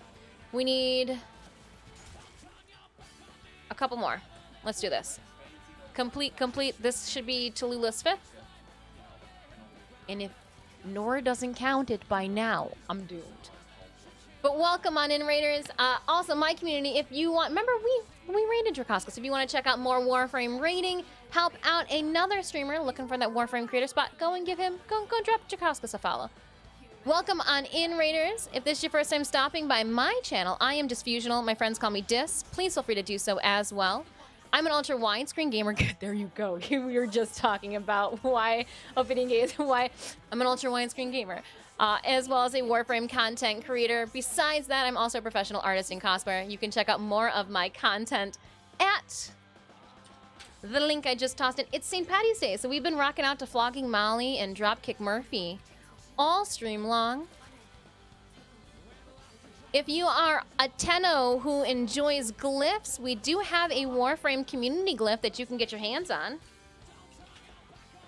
We need a couple more. Let's do this. Complete. This should be Tallulah's 5th. And if Nora doesn't count it by now, I'm doomed. But welcome on in, Raiders. Also, my community, if you want, remember we raided Dracoskos. If you want to check out more Warframe raiding, help out another streamer looking for that Warframe creator spot, go drop Dracoskos a follow. Welcome on in, Raiders. If this is your first time stopping by my channel, I am Disfusional. My friends call me Dis. Please feel free to do so as well. I'm an ultra widescreen gamer. There you go. We were just talking about why opening games, why I'm an ultra widescreen gamer. As well as a Warframe content creator. Besides that, I'm also a professional artist and cosplayer. You can check out more of my content at the link I just tossed in. It's St. Patty's Day, so we've been rocking out to Flogging Molly and Dropkick Murphy all stream long. If you are a TENNO who enjoys glyphs, we do have a Warframe community glyph that you can get your hands on.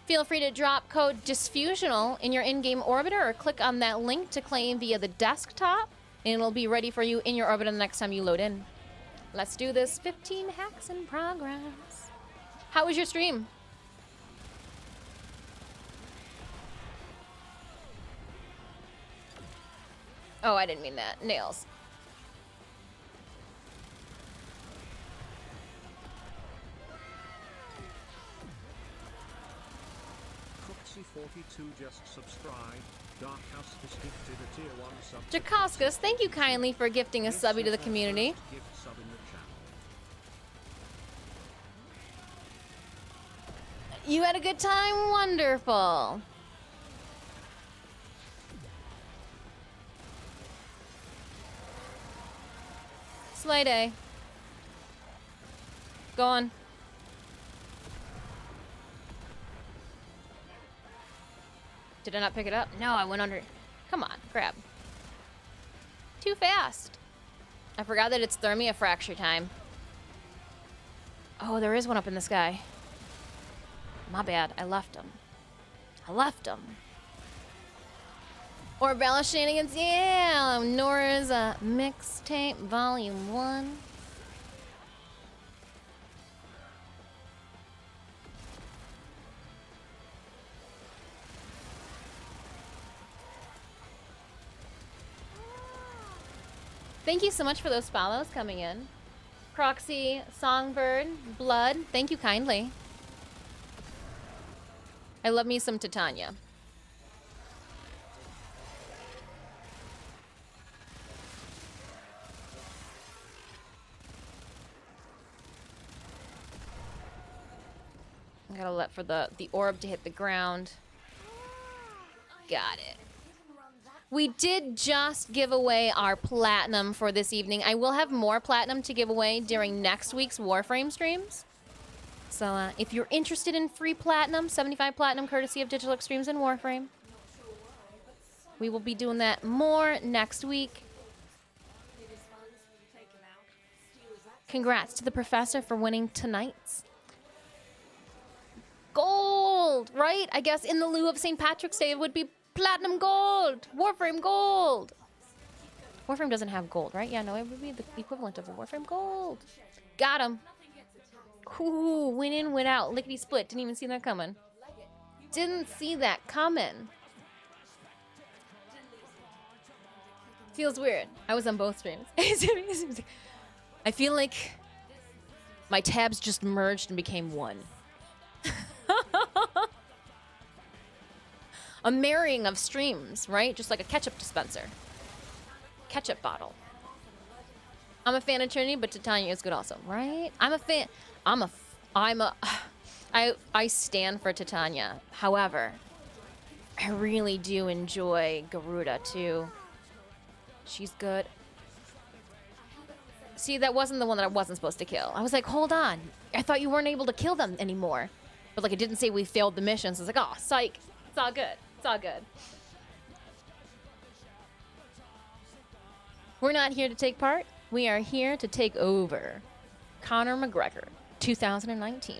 Feel free to drop code Disfusional in your in-game orbiter or click on that link to claim via the desktop, and it'll be ready for you in your orbiter the next time you load in. Let's do this. 15 hacks in progress. How was your stream? Oh, I didn't mean that. Nails.
Coxie42 just subscribed. Dark House has gifted a tier 1 sub.
Dracoskos, thank you kindly for gifting a subby to the community.
Gift sub in the
You had a good time? Wonderful. Slay day. Go on. Did I not pick it up? No, I went under. Come on, grab. Too fast. I forgot that it's Thermia fracture time. Oh, there is one up in the sky. My bad. I left him. Or Bella Shenanigans. Yeah! Nora's Mixtape Volume 1. Thank you so much for those follows coming in. Proxy, Songbird, Blood, thank you kindly. I love me some Titania. I gotta let for the orb to hit the ground. Got it. We did just give away our platinum for this evening. I will have more platinum to give away during next week's Warframe streams. So if you're interested in free platinum, 75 platinum courtesy of Digital Extremes and Warframe, we will be doing that more next week. Congrats to the professor for winning tonight's gold, right? I guess in the lieu of St. Patrick's Day, it would be platinum gold, Warframe gold. Warframe doesn't have gold, right? Yeah, no, it would be the equivalent of the Warframe gold. Got him. Ooh, went in, went out, lickety split. Didn't even see that coming. Didn't see that coming. Feels weird. I was on both streams. I feel like my tabs just merged and became one. A marrying of streams, right? Just like a ketchup dispenser. Ketchup bottle. I'm a fan of Trinity, but Titania is good also, right? I'm a fan. I stand for Titania. However, I really do enjoy Garuda too. She's good. See, that wasn't the one that I wasn't supposed to kill. I was like, hold on. I thought you weren't able to kill them anymore. But like, it didn't say we failed the mission. So I was like, oh, psych. It's all good. It's all good. We're not here to take part. We are here to take over. Conor McGregor, 2019.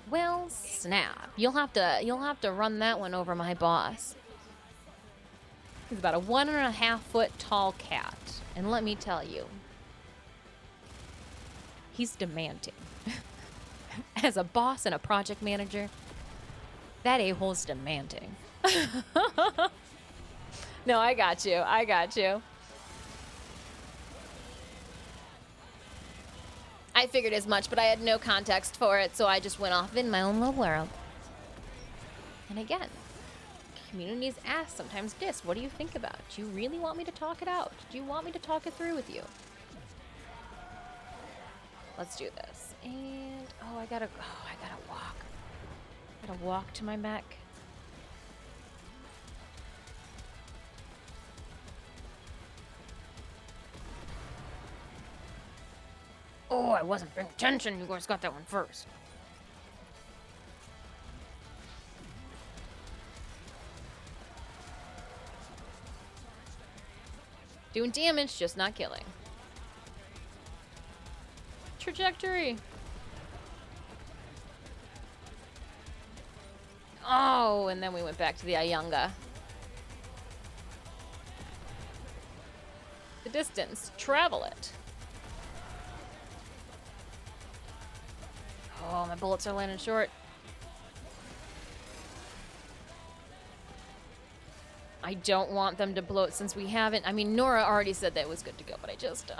Well, snap. You'll have to run that one over my boss. He's about a 1.5 foot tall cat. And let me tell you, he's demanding. As a boss and a project manager, that a-hole's demanding. No, I got you. I got you. I figured as much, but I had no context for it, so I just went off in my own little world. And again, communities ask sometimes, Dis, what do you think about it? Do you really want me to talk it out? Do you want me to talk it through with you? Let's do this. And, I gotta walk. I gotta walk to my mech. Oh, I wasn't paying attention. You guys got that one first. Doing damage, just not killing. Trajectory. Oh, and then we went back to the Ayanga. The distance, travel it. Oh, my bullets are landing short. I don't want them to bloat since we haven't. I mean, Nora already said that it was good to go, but I just...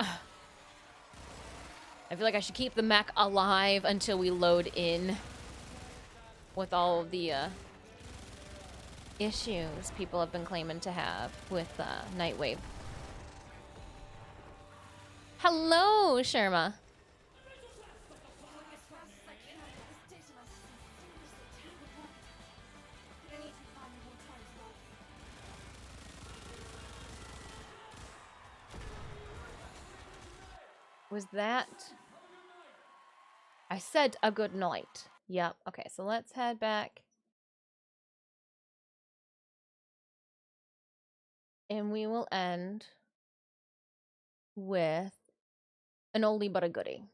I feel like I should keep the mech alive until we load in with all of the issues people have been claiming to have with Nightwave. Hello, Sharma. Was that... I said a good night. Yep. Okay, so let's head back. And we will end with an oldie but a goodie.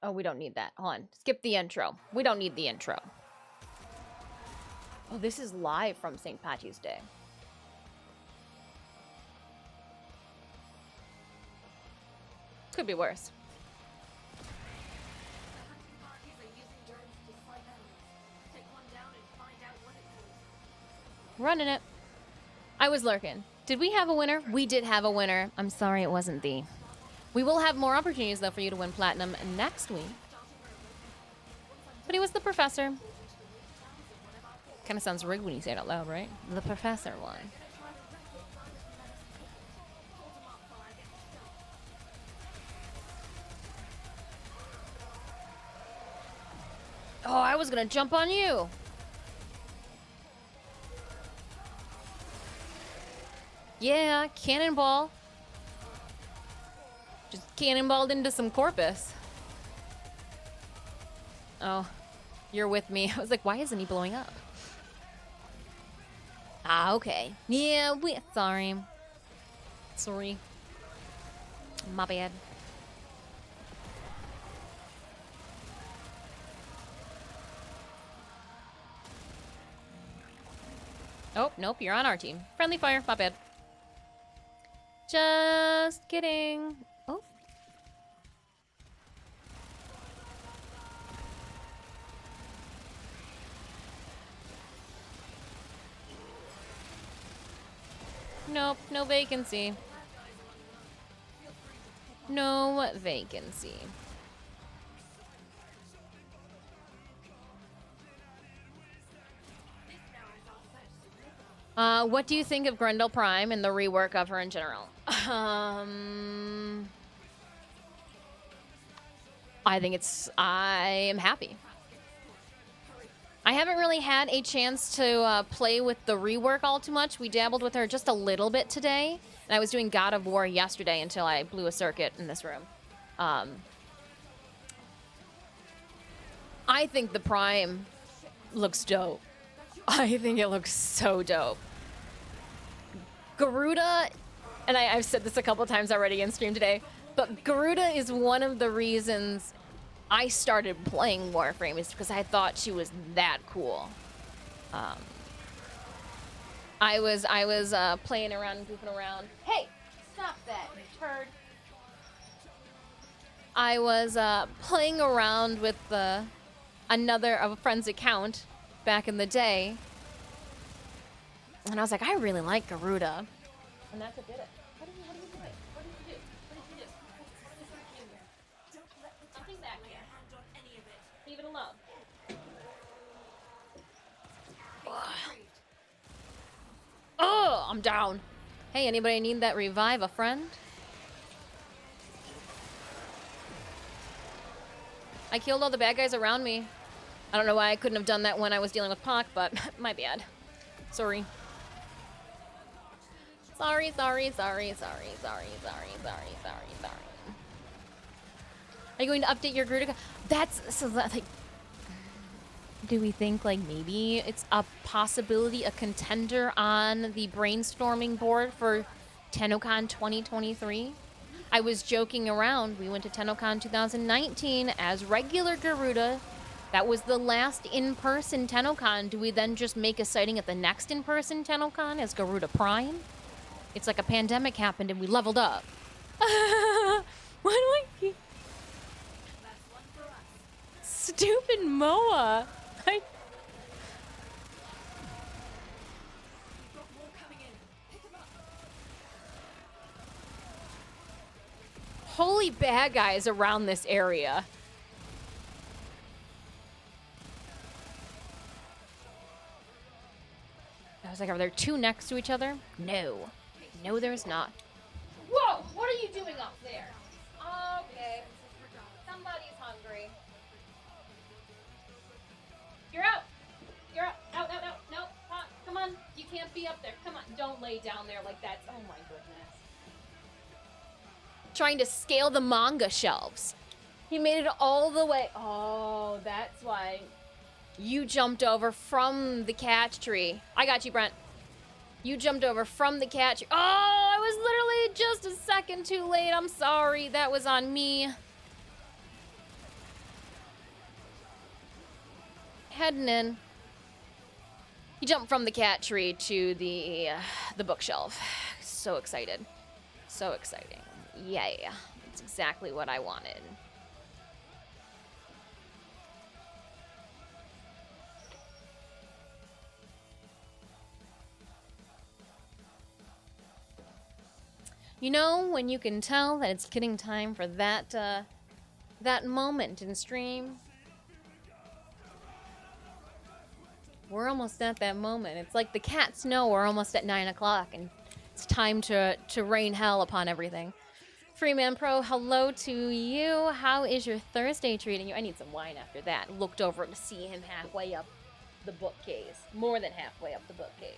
Oh, we don't need that. Hold on. Skip the intro. We don't need the intro. Oh, this is live from St. Patty's Day. Could be worse. Running it. I was lurking. Did we have a winner? We did have a winner. I'm sorry it wasn't thee. We will have more opportunities, though, for you to win platinum next week. But he was the professor. Kind of sounds rigged when you say it out loud, right? The professor won. Oh, I was gonna jump on you. Yeah, cannonball. Just cannonballed into some corpus. Oh, you're with me. I was like, why isn't he blowing up? Ah, okay. Yeah, sorry. Sorry. My bad. Oh, nope, you're on our team. Friendly fire, my bad. Just kidding. Oh. Nope, no vacancy. No vacancy. What do you think of Grendel Prime and the rework of her in general? I am happy. I haven't really had a chance to play with the rework all too much. We dabbled with her just a little bit today, and I was doing God of War yesterday until I blew a circuit in this room. I think the Prime looks dope. I think it looks so dope. Garuda, and I've said this a couple times already in stream today, but Garuda is one of the reasons I started playing Warframe, is because I thought she was that cool. I was playing around and goofing around. Hey, stop that, you turd. I was playing around with another of a friend's account back in the day. And I was like, I really like Garuda. And that's what did it. What are you doing? What did you do? What did you do? Something back here. Leave it alone. Oh, I'm down. Hey, anybody need that revive a friend? I killed all the bad guys around me. I don't know why I couldn't have done that when I was dealing with Pac, but my bad. Sorry. Sorry. Are you going to update your Garuda? Like, do we think like maybe it's a possibility, a contender on the brainstorming board for TennoCon 2023? I was joking around. We went to TennoCon 2019 as regular Garuda. That was the last in-person TennoCon. Do we then just make a sighting at the next in-person TennoCon as Garuda Prime? It's like a pandemic happened and we leveled up. What do I keep? Stupid Moa. Holy bad guys around this area. I was like, are there two next to each other? No. No, there's not. Whoa! What are you doing up there? Okay. Somebody's hungry. Out, out, out. No, come on. You can't be up there. Come on. Don't lay down there like that. Oh my goodness. Trying to scale the manga shelves. He made it all the way. Oh, that's why you jumped over from the catch tree. I got you, Brent. You jumped over from the catch tree. Oh, I was literally just a second too late. I'm sorry. That was on me. Heading in. He jumped from the cat tree to the bookshelf. So excited. So exciting. Yay. That's exactly what I wanted. You know, when you can tell that it's getting time for that, that moment in stream? We're almost at that moment. It's like the cats know we're almost at 9 o'clock and it's time to rain hell upon everything. Freeman Pro, hello to you. How is your Thursday treating you? I need some wine after that. Looked over to see him halfway up the bookcase. More than halfway up the bookcase.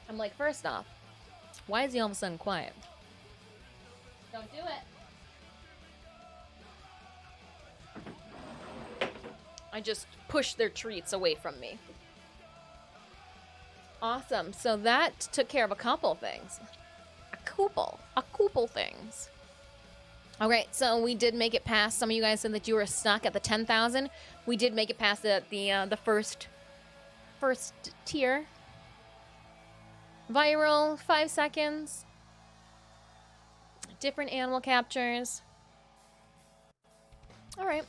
I'm like, first off, why is he all of a sudden quiet? Don't do it. I just pushed their treats away from me. Awesome. So that took care of a couple things. A couple things. Alright, so we did make it past. Some of you guys said that you were stuck at the 10,000. We did make it past the first tier. Viral, 5 seconds. Different animal captures. Alright.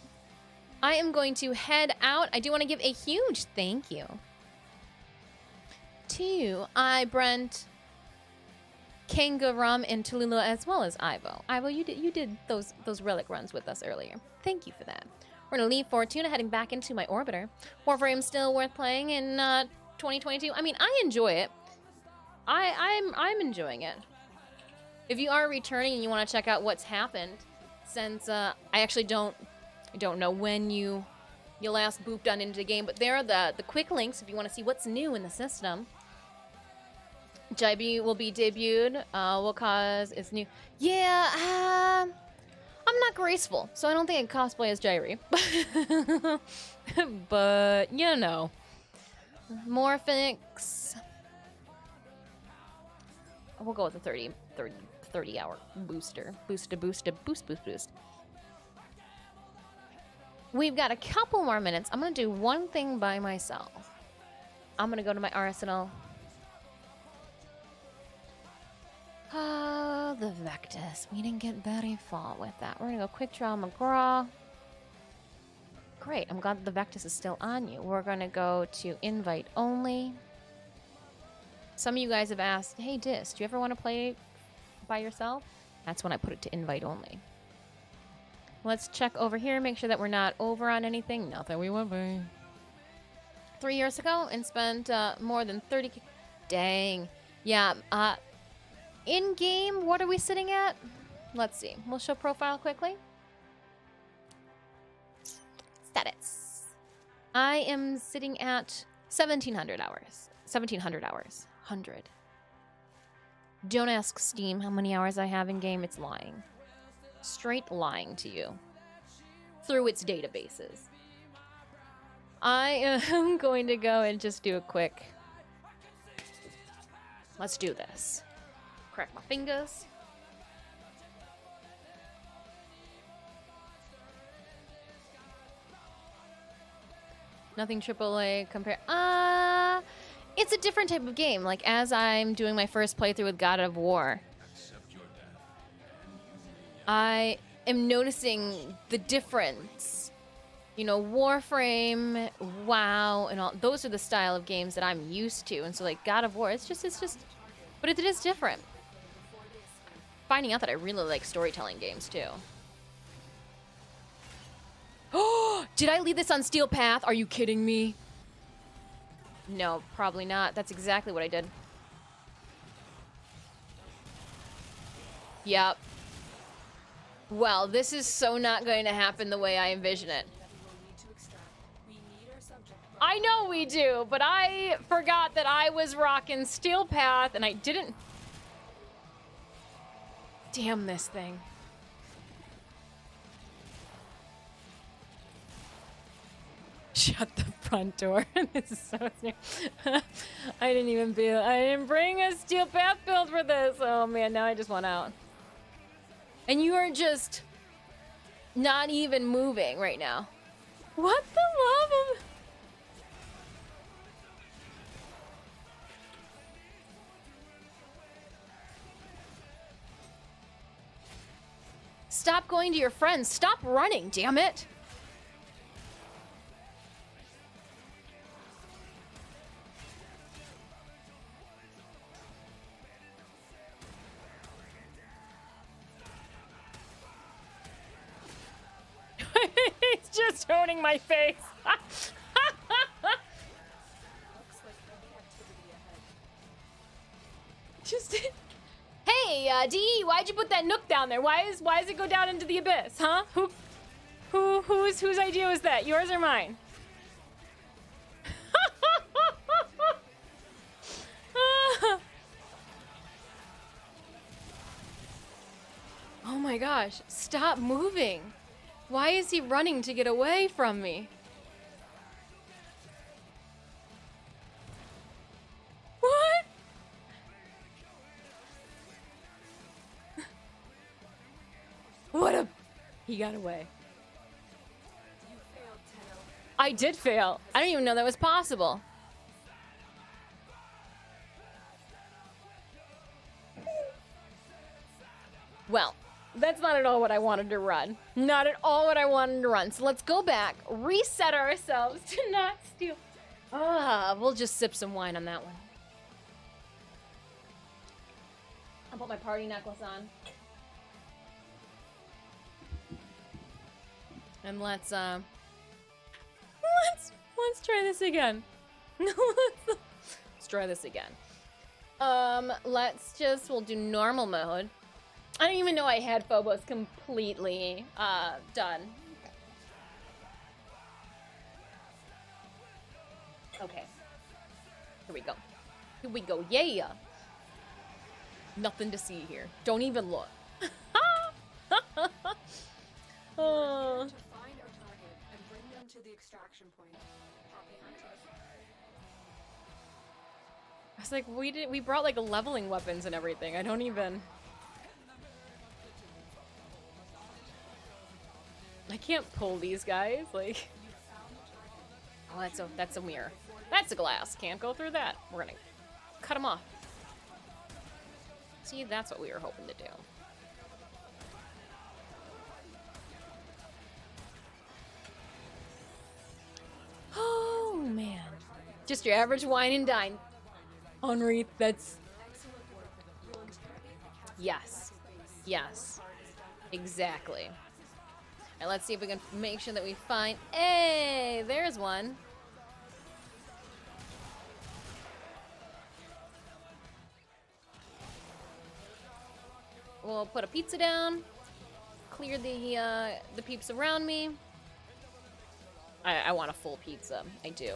I am going to head out. I do want to give a huge thank you to Brent, Kangarum, and Tulula, as well as Ivo. Ivo, you did those relic runs with us earlier. Thank you for that. We're gonna leave Fortuna, heading back into my orbiter. Warframe still worth playing in 2022. I mean, I enjoy it. I'm enjoying it. If you are returning and you want to check out what's happened, since I actually don't know when you last booped on into the game, but there are the quick links if you want to see what's new in the system. JB will be debuted. Will cause is new. Yeah, I'm not graceful, so I don't think I cosplay as Jairi. But you know, Morphix. We'll go with the 30 hour booster. Boost. We've got a couple more minutes. I'm gonna do one thing by myself. I'm gonna go to my arsenal. Oh, the Vectus. We didn't get very far with that. We're gonna go quick draw McGraw. Great, I'm glad the Vectus is still on you. We're gonna go to invite only. Some of you guys have asked, hey Dis, do you ever want to play by yourself? That's when I put it to invite only. Let's check over here, make sure that we're not over on anything. Not that we would be. 3 years ago and spent more than 30... Dang. Yeah, in-game, what are we sitting at? Let's see. We'll show profile quickly. Status. I am sitting at 1,700 hours. 1,700 hours. 100. Don't ask Steam how many hours I have in game. It's lying. Straight lying to you. Through its databases. I am going to go and just do a quick... Let's do this. Crack my fingers. Nothing AAA compare... It's a different type of game. Like, as I'm doing my first playthrough with God of War, I am noticing the difference. You know, Warframe, WoW, and all those are the style of games that I'm used to. And so, like, God of War, it's just, but it is different. Finding out that I really like storytelling games too. Oh, did I leave this on Steel Path? Are you kidding me? No, probably not. That's exactly what I did. Yep. Well, this is so not going to happen the way I envision it. I know we do, but I forgot that I was rocking Steel Path and I didn't. Damn this thing. Shut the front door. This is so snare. I didn't bring a Steel Path build for this. Oh man, now I just want out. And you are just not even moving right now. What the love of... Stop going to your friends. Stop running, damn it. He's just honing my face. Just... Hey, DE, why'd you put that nook down there? Why does it go down into the abyss, huh? Whose idea was that? Yours or mine? Oh my gosh, stop moving. Why is he running to get away from me? What? What a... He got away.
You failed, Tenno.
I did fail. I don't even know that was possible. Well, that's not at all what I wanted to run. Not at all what I wanted to run. So let's go back, reset ourselves to not steal. We'll just sip some wine on that one. I'll put my party necklace on. And let's try this again. Let's try this again. We'll do normal mode. I don't even know I had Phobos completely done. Okay. Here we go. Here we go. Yeah. Nothing to see here. Don't even look. Oh.
To find our target and bring them to the extraction point. Copy, Hunter.
I was like, we brought like leveling weapons and everything. I don't even... I can't pull these guys, like... Oh, that's a mirror. That's a glass. Can't go through that. We're gonna cut them off. See, that's what we were hoping to do. Oh, man. Just your average wine and dine. Henri, that's... Yes. Yes. Exactly. Alright, let's see if we can make sure that we find... Hey, there's one. We'll put a pizza down. Clear the peeps around me. I want a full pizza. I do.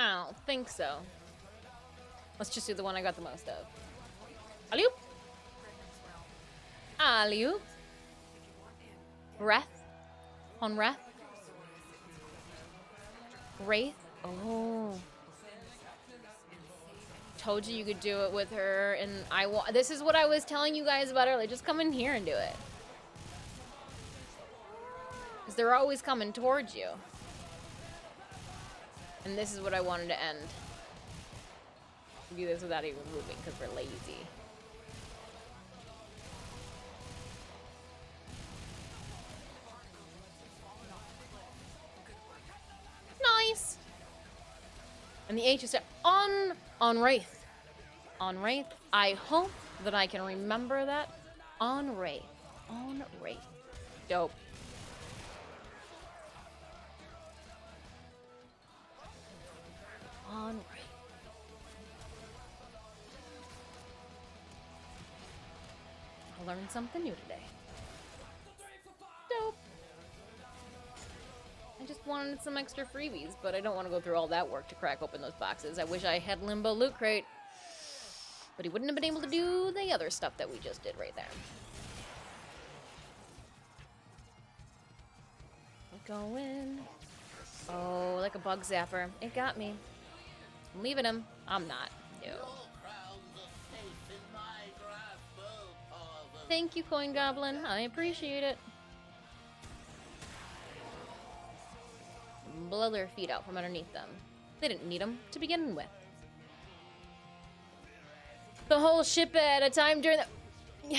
I don't think so. Let's just do the one I got the most of. Alley-oop. Alley-oop. Wrath. On Wrath. Wraith. Oh. Told you could do it with her, and this is what I was telling you guys about earlier. Just come in here and do it. Because they're always coming towards you. And this is what I wanted to end. Do this without even moving, because we're lazy. Nice. And the H is on Wraith. On Wraith. I hope that I can remember that. On Wraith. On rate. Dope. On rate. I learned something new today. Dope. I just wanted some extra freebies, but I don't want to go through all that work to crack open those boxes. I wish I had Limbo Loot Crate, but he wouldn't have been able to do the other stuff that we just did right there. Going. Oh, like a bug zapper. It got me. I'm leaving him. I'm not. No. Thank you, Coin Goblin. I appreciate it. Blow their feet out from underneath them. They didn't need them to begin with. The whole ship at a time during the...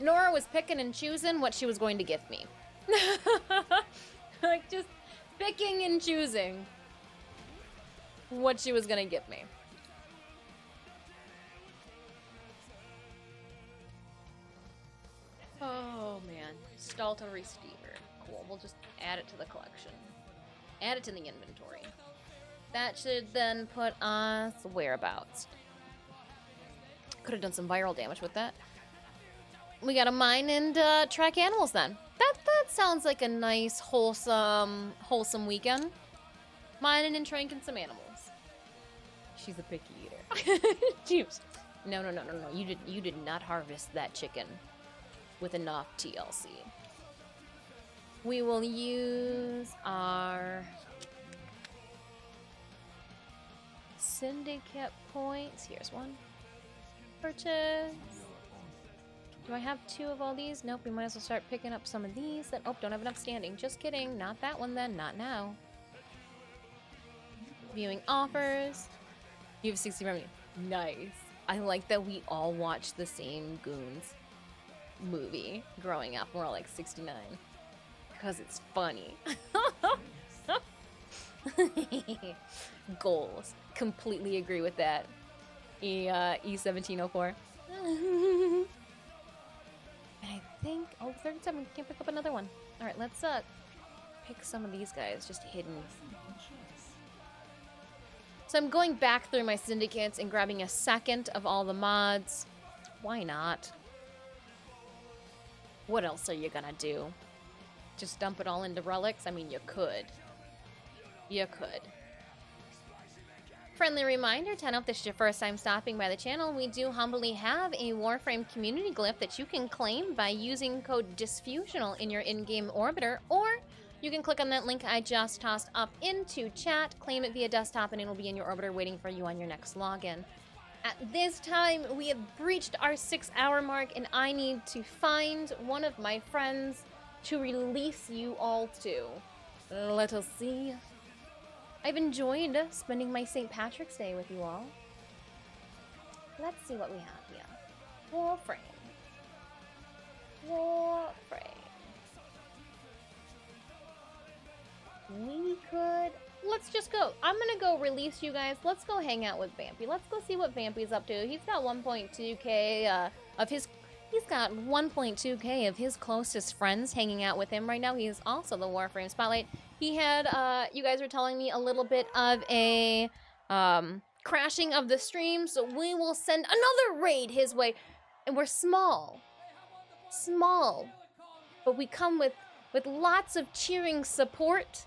Nora was picking and choosing what she was going to gift me. Like, just picking and choosing what she was gonna give me. Oh, man. Stalta Receiver. Cool. We'll just add it to the collection. Add it to the inventory. That should then put us whereabouts. Could have done some viral damage with that. We gotta mine and track animals then. That sounds like a nice, wholesome weekend. Mining and tranking some animals. She's a picky eater. Jeez. No. You did not harvest that chicken with enough TLC. We will use our syndicate points. Here's one. Purchase. Do I have 2 of all these? Nope, we might as well start picking up some of these. Then, oh, don't have enough standing. Just kidding. Not that one then. Not now. Viewing offers. You have 60 revenue. Nice. I like that we all watched the same Goons movie growing up. We're all like 69. Because it's funny. Goals. Completely agree with that. E1704. I think, oh, 37, can't pick up another one. All right, let's pick some of these guys just hidden. So I'm going back through my syndicates and grabbing a second of all the mods. Why not? What else are you gonna do? Just dump it all into relics? I mean, you could. You could. Friendly reminder, TENNO, if this is your first time stopping by the channel, we do humbly have a Warframe community glyph that you can claim by using code Disfusional in your in-game orbiter, or you can click on that link I just tossed up into chat, claim it via desktop, and it will be in your orbiter waiting for you on your next login. At this time, we have breached our 6-hour mark, and I need to find one of my friends to release you all to. Let us see. I've enjoyed spending my St. Patrick's Day with you all. Let's see what we have here. Warframe. We could... Let's just go. I'm gonna go release you guys. Let's go hang out with Vampy. Let's go see what Vampy's up to. He's got 1.2k of his... He's got 1.2k of his closest friends hanging out with him right now. He's also the Warframe Spotlight. He had, you guys were telling me a little bit of a crashing of the stream, so we will send another raid his way. And we're small. Small. But we come with lots of cheering support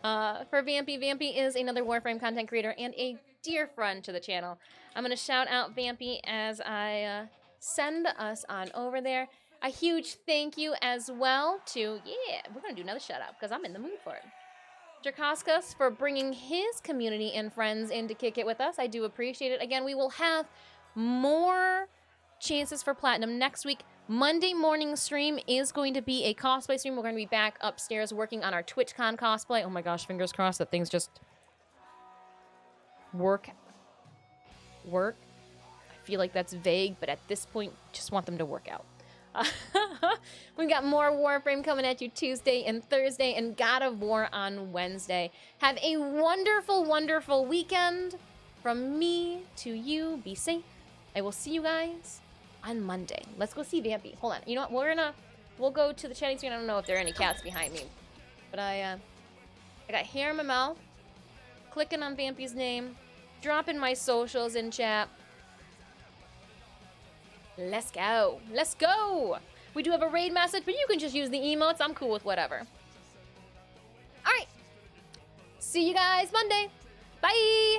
for Vampy. Vampy is another Warframe content creator and a dear friend to the channel. I'm going to shout out Vampy as I send us on over there. A huge thank you as well to, yeah, we're going to do another shout out because I'm in the mood for it. Drakoskas for bringing his community and friends in to kick it with us. I do appreciate it. Again, we will have more chances for Platinum next week. Monday morning stream is going to be a cosplay stream. We're going to be back upstairs working on our TwitchCon cosplay. Oh my gosh, fingers crossed that things just work. I feel like that's vague, but at this point, just want them to work out. We got more Warframe coming at you Tuesday and Thursday, and God of War on Wednesday. Have a wonderful, wonderful weekend. From me to you, be safe. I will see you guys on Monday. Let's go see Vampy. Hold on. You know what? We'll go to the chatting screen. I don't know if there are any cats behind me, but I got hair in my mouth. Clicking on Vampy's name, dropping my socials in chat. Let's go. Let's go. We do have a raid message, but you can just use the emotes. I'm cool with whatever. All right. See you guys Monday. Bye.